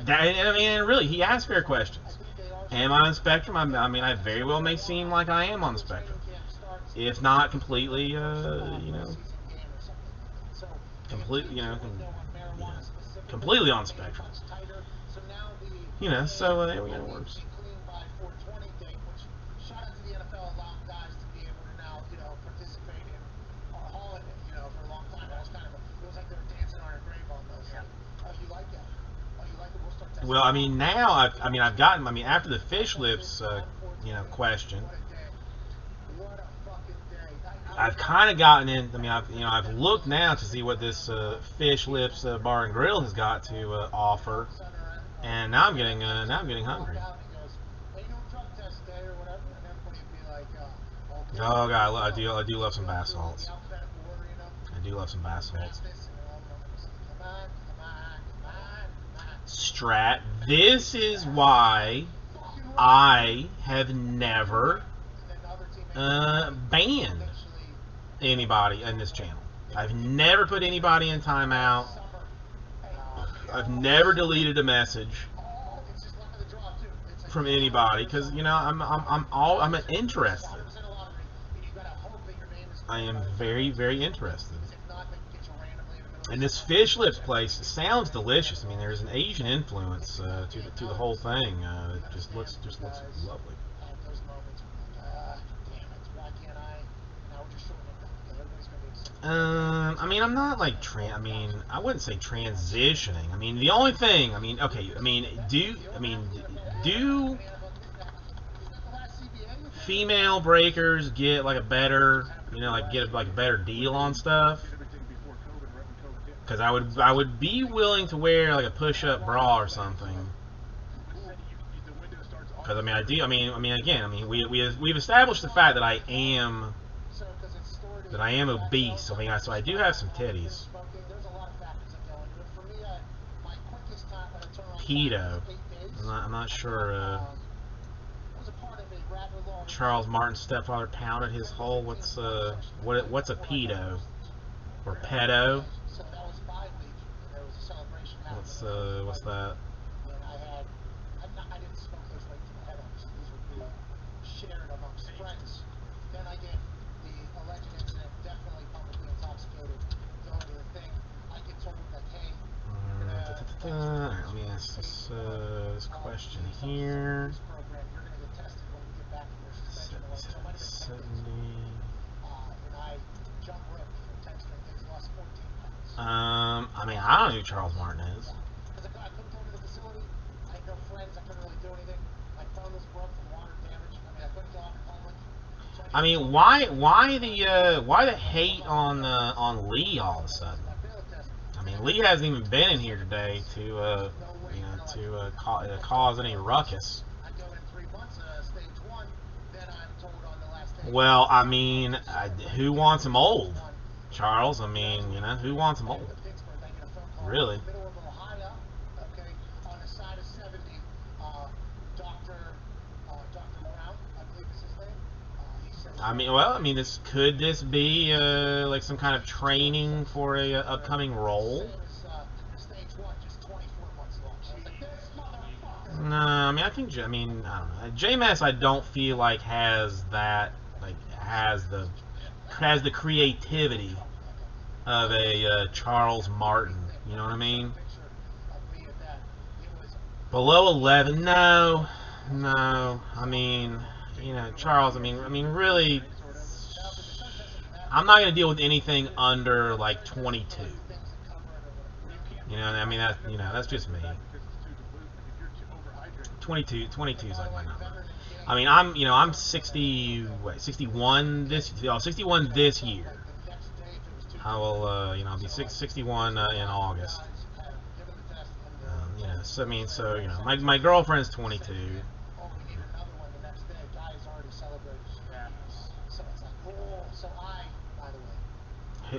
that, I mean, really, he asked fair questions. Am I on the spectrum? I mean, I very well may seem like I am on the spectrum, if not completely, you know, completely on the spectrum. You know, so there we go. It works. Well, I mean, now I've gotten, I mean, after the fish lips, you know, question, I've kind of gotten in. I mean, I've looked now to see what this fish lips bar and grill has got to offer, and now I'm getting hungry. Oh God, I do love some bath salts. I do love some bath salts. Strat. This is why I have never banned anybody in this channel. I've never put anybody in timeout. I've never deleted a message from anybody because, you know, I'm interested. I am very, very interested. And this fish lips place sounds delicious. I mean, there's an Asian influence to the whole thing. It just looks lovely. I mean, I'm not like I mean, I wouldn't say transitioning. I mean, the only thing, I mean, okay, I mean, do female breakers get like a better, you know, like get like a better deal on stuff? Because I would be willing to wear like a push-up bra or something. Because I mean, again, I mean, we've established the fact that I am obese. I mean, so I do have some titties. Pedo. I'm not sure. Charles Martin's stepfather pounded his hole. What's a pedo or pedo? What's that? Alright, let me ask this question here. 70. jump rope for 10 straight days. He lost 14 pounds. I mean, I don't know who Charles Martin is. Because I couldn't go to the facility. I had no friends. I couldn't really do anything. My phone was broke from water damage. I mean, I couldn't go out in public. So I mean, why the hate on Lee all of a sudden? I mean, Lee hasn't even been in here today to cause any ruckus. I go in 3 months, stage 1. Then I'm told on the last day. Well, I mean, who wants him old, Charles? I mean, who wants him old? Really? Middle of Ohio, okay, on the side of 70, Dr. Brown, I believe is his name. He says, I mean, could this be like some kind of training for a upcoming role? Stage 1, just 24 months long. I was like, this motherfucker. No, I mean, I don't know. JMS, I don't feel like has the creativity of a Charles Martin. You know what I mean? Below 11, no. I mean, Charles. I mean, really, I'm not gonna deal with anything under like 22. I mean, that's just me. 22 is like my number. I mean, I'm 61 this year. I will, I'll be 61 in August. So I mean, my girlfriend's 22.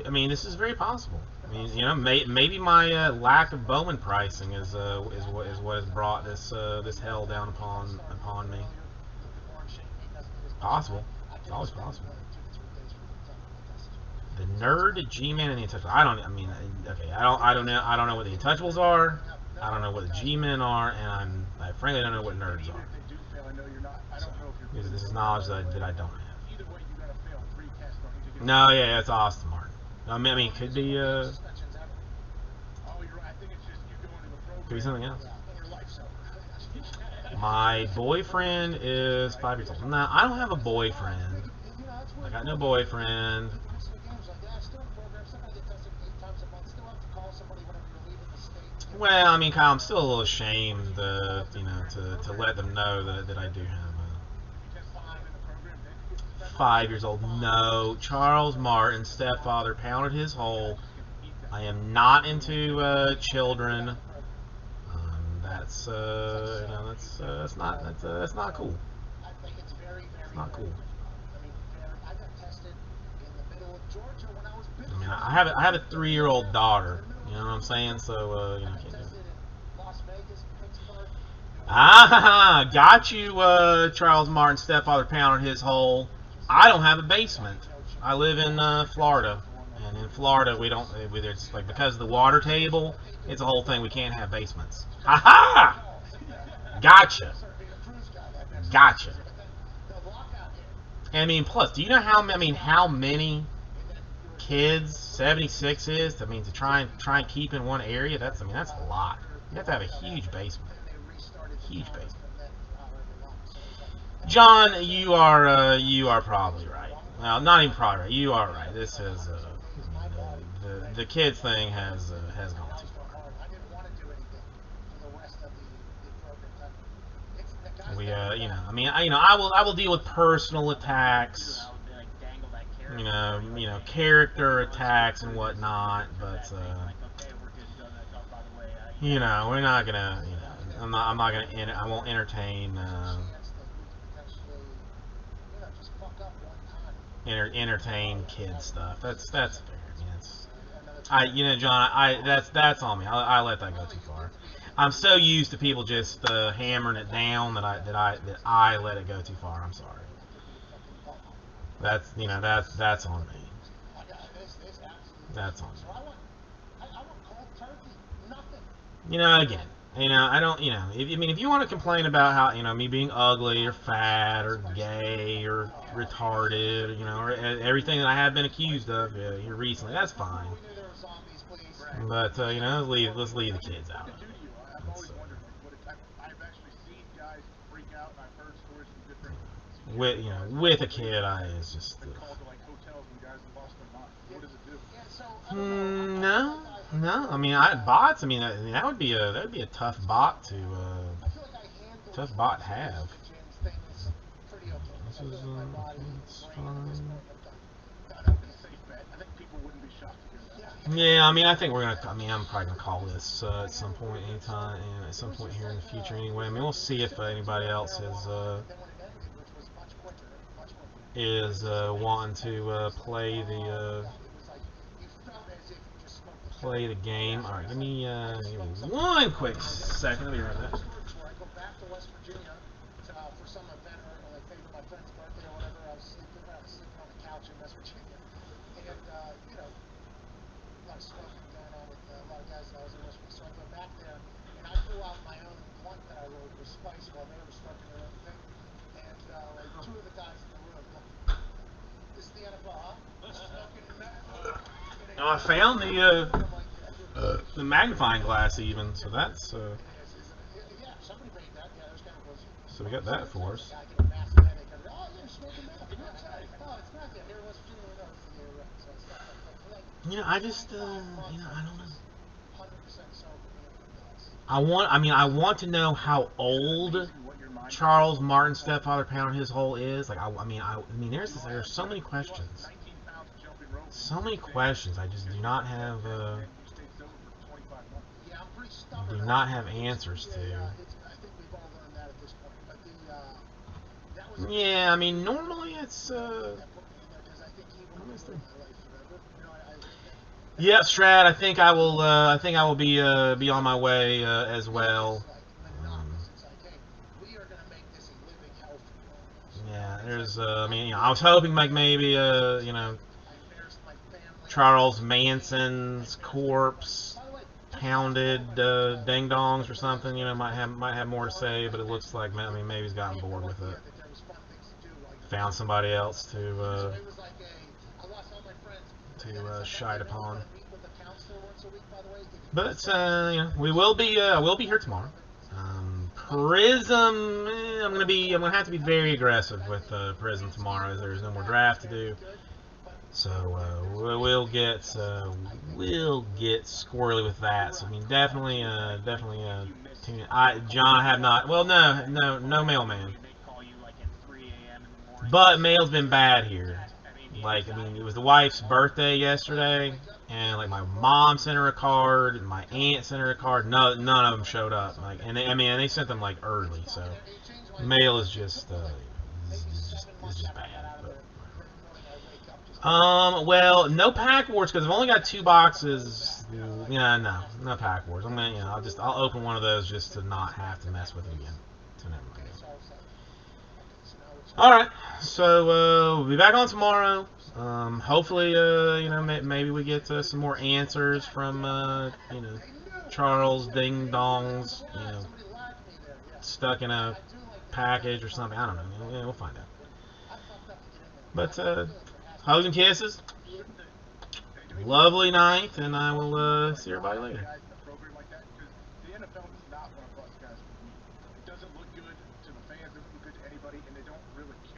I mean, this is very possible. I mean, maybe my lack of Bowman pricing is what has brought this hell down upon me. Possible. It's always possible. The Nerd, G-Man, and the Untouchables. I don't know what the Untouchables are. I don't know what the G-Men are, and I frankly don't know what nerds are. So, this is knowledge that I don't have. No, yeah, it's Austin Martin. I mean, could be something else. My boyfriend is 5 years old. No, I don't have a boyfriend. I got no boyfriend. Well, I mean, Kyle, I'm still a little ashamed, to let them know that I do have a 5 years old. No, Charles Martin, stepfather, pounded his hole. I am not into children. That's not cool. It's not cool. I mean, I have a 3-year-old daughter. You know what I'm saying? So I can't do it. Ah, got you, Charles Martin, stepfather, pounded his hole. I don't have a basement. I live in Florida, and in Florida it's like, because of the water table, it's a whole thing. We can't have basements. Ha ha! Gotcha. And I mean, plus, do you know how many kids 76 is? I mean, to try and keep in one area, that's a lot. You have to have a huge basement. Huge basement. John, you are probably right. Well, not even probably right. You are right. This is the kids thing has gone too far. I will deal with personal attacks, character attacks and whatnot, but we're not gonna, I won't entertain entertain kid stuff. That's fair. John, that's on me. I let that go too far. I'm so used to people just hammering it down that I let it go too far. I'm sorry. That's on me. That's on me. Again, I don't, if you want to complain about how, me being ugly or fat or gay or retarded, or everything that I have been accused of here recently, that's fine. But, let's leave the kids out. With a kid, it's just. What does it do? Yeah, so I don't know. No. I mean, bots. I mean, that would be a tough bot to I feel like I handle tough bot to have. James things pretty okay. This I feel is like my body and it's brain at this fine. point have done okay. Safe bet. I think people wouldn't be shocked to hear that. Yeah, I mean, I think we're gonna. I mean, I'm probably gonna call this at some point, anytime, at some point here in the future. Anyway, I mean, we'll see if anybody else is wanting to play the game. All right, give me one quick second. I'll be right back. I go back to West Virginia for some event or like maybe my friend's birthday or whatever. I was sleeping on the couch in West Virginia, and you know, a lot of smoking going on with a lot of guys that I was in West Virginia. So I go back there and I threw out my own blunt that I rolled with spice while they were smoking their own thing, and like two of the guys in the room looked. This is the NFL, huh? Smoking meth. Oh, I found the magnifying glass even, so that's Yeah, somebody made that. Yeah, those kind of was. so we got that for us. I get a massive headache. Oh, yeah, smoking meth. Oh, it's not that. Here, West Virginia, we know it's the year. So it's not like. You know, I just I don't know. 100% sober. I want to know how old Charles Martin's stepfather Pound his hole is. Like, I mean, there's so many questions. So many questions. I just do not have answers to. Yeah, I mean, normally it's Yep, Strad. I think I will. I think I will be on my way as well. Yeah, there's. I mean, I was hoping like maybe Charles Manson's corpse pounded ding dongs or something. Might have more to say, but it looks like maybe he's gotten bored with it. Found somebody else to shite upon. But we will be. I will be here tomorrow. Prism. I'm gonna have to be very aggressive with Prism tomorrow, as there's no more draft to do. So we'll get squirrely with that. So I mean, definitely tune in. John, I have not. Well, no mailman. But mail's been bad here. Like, I mean, it was the wife's birthday yesterday, and like my mom sent her a card, and my aunt sent her a card. None of them showed up. Like, and they sent them like early. So mail is just bad. But. Well, no pack wars because I've only got 2 boxes. Yeah, no pack wars. I'll open one of those just to not have to mess with it again. So never mind. All right, so we'll be back on tomorrow. Hopefully, maybe we get some more answers from Charles Ding Dongs, stuck in a package or something. I don't know. We'll find out. But hugs and kisses. Lovely night, and I will see everybody later. The NFL does not want to bust guys with me. It doesn't look good to the fans, it doesn't look good to anybody, and they don't really care.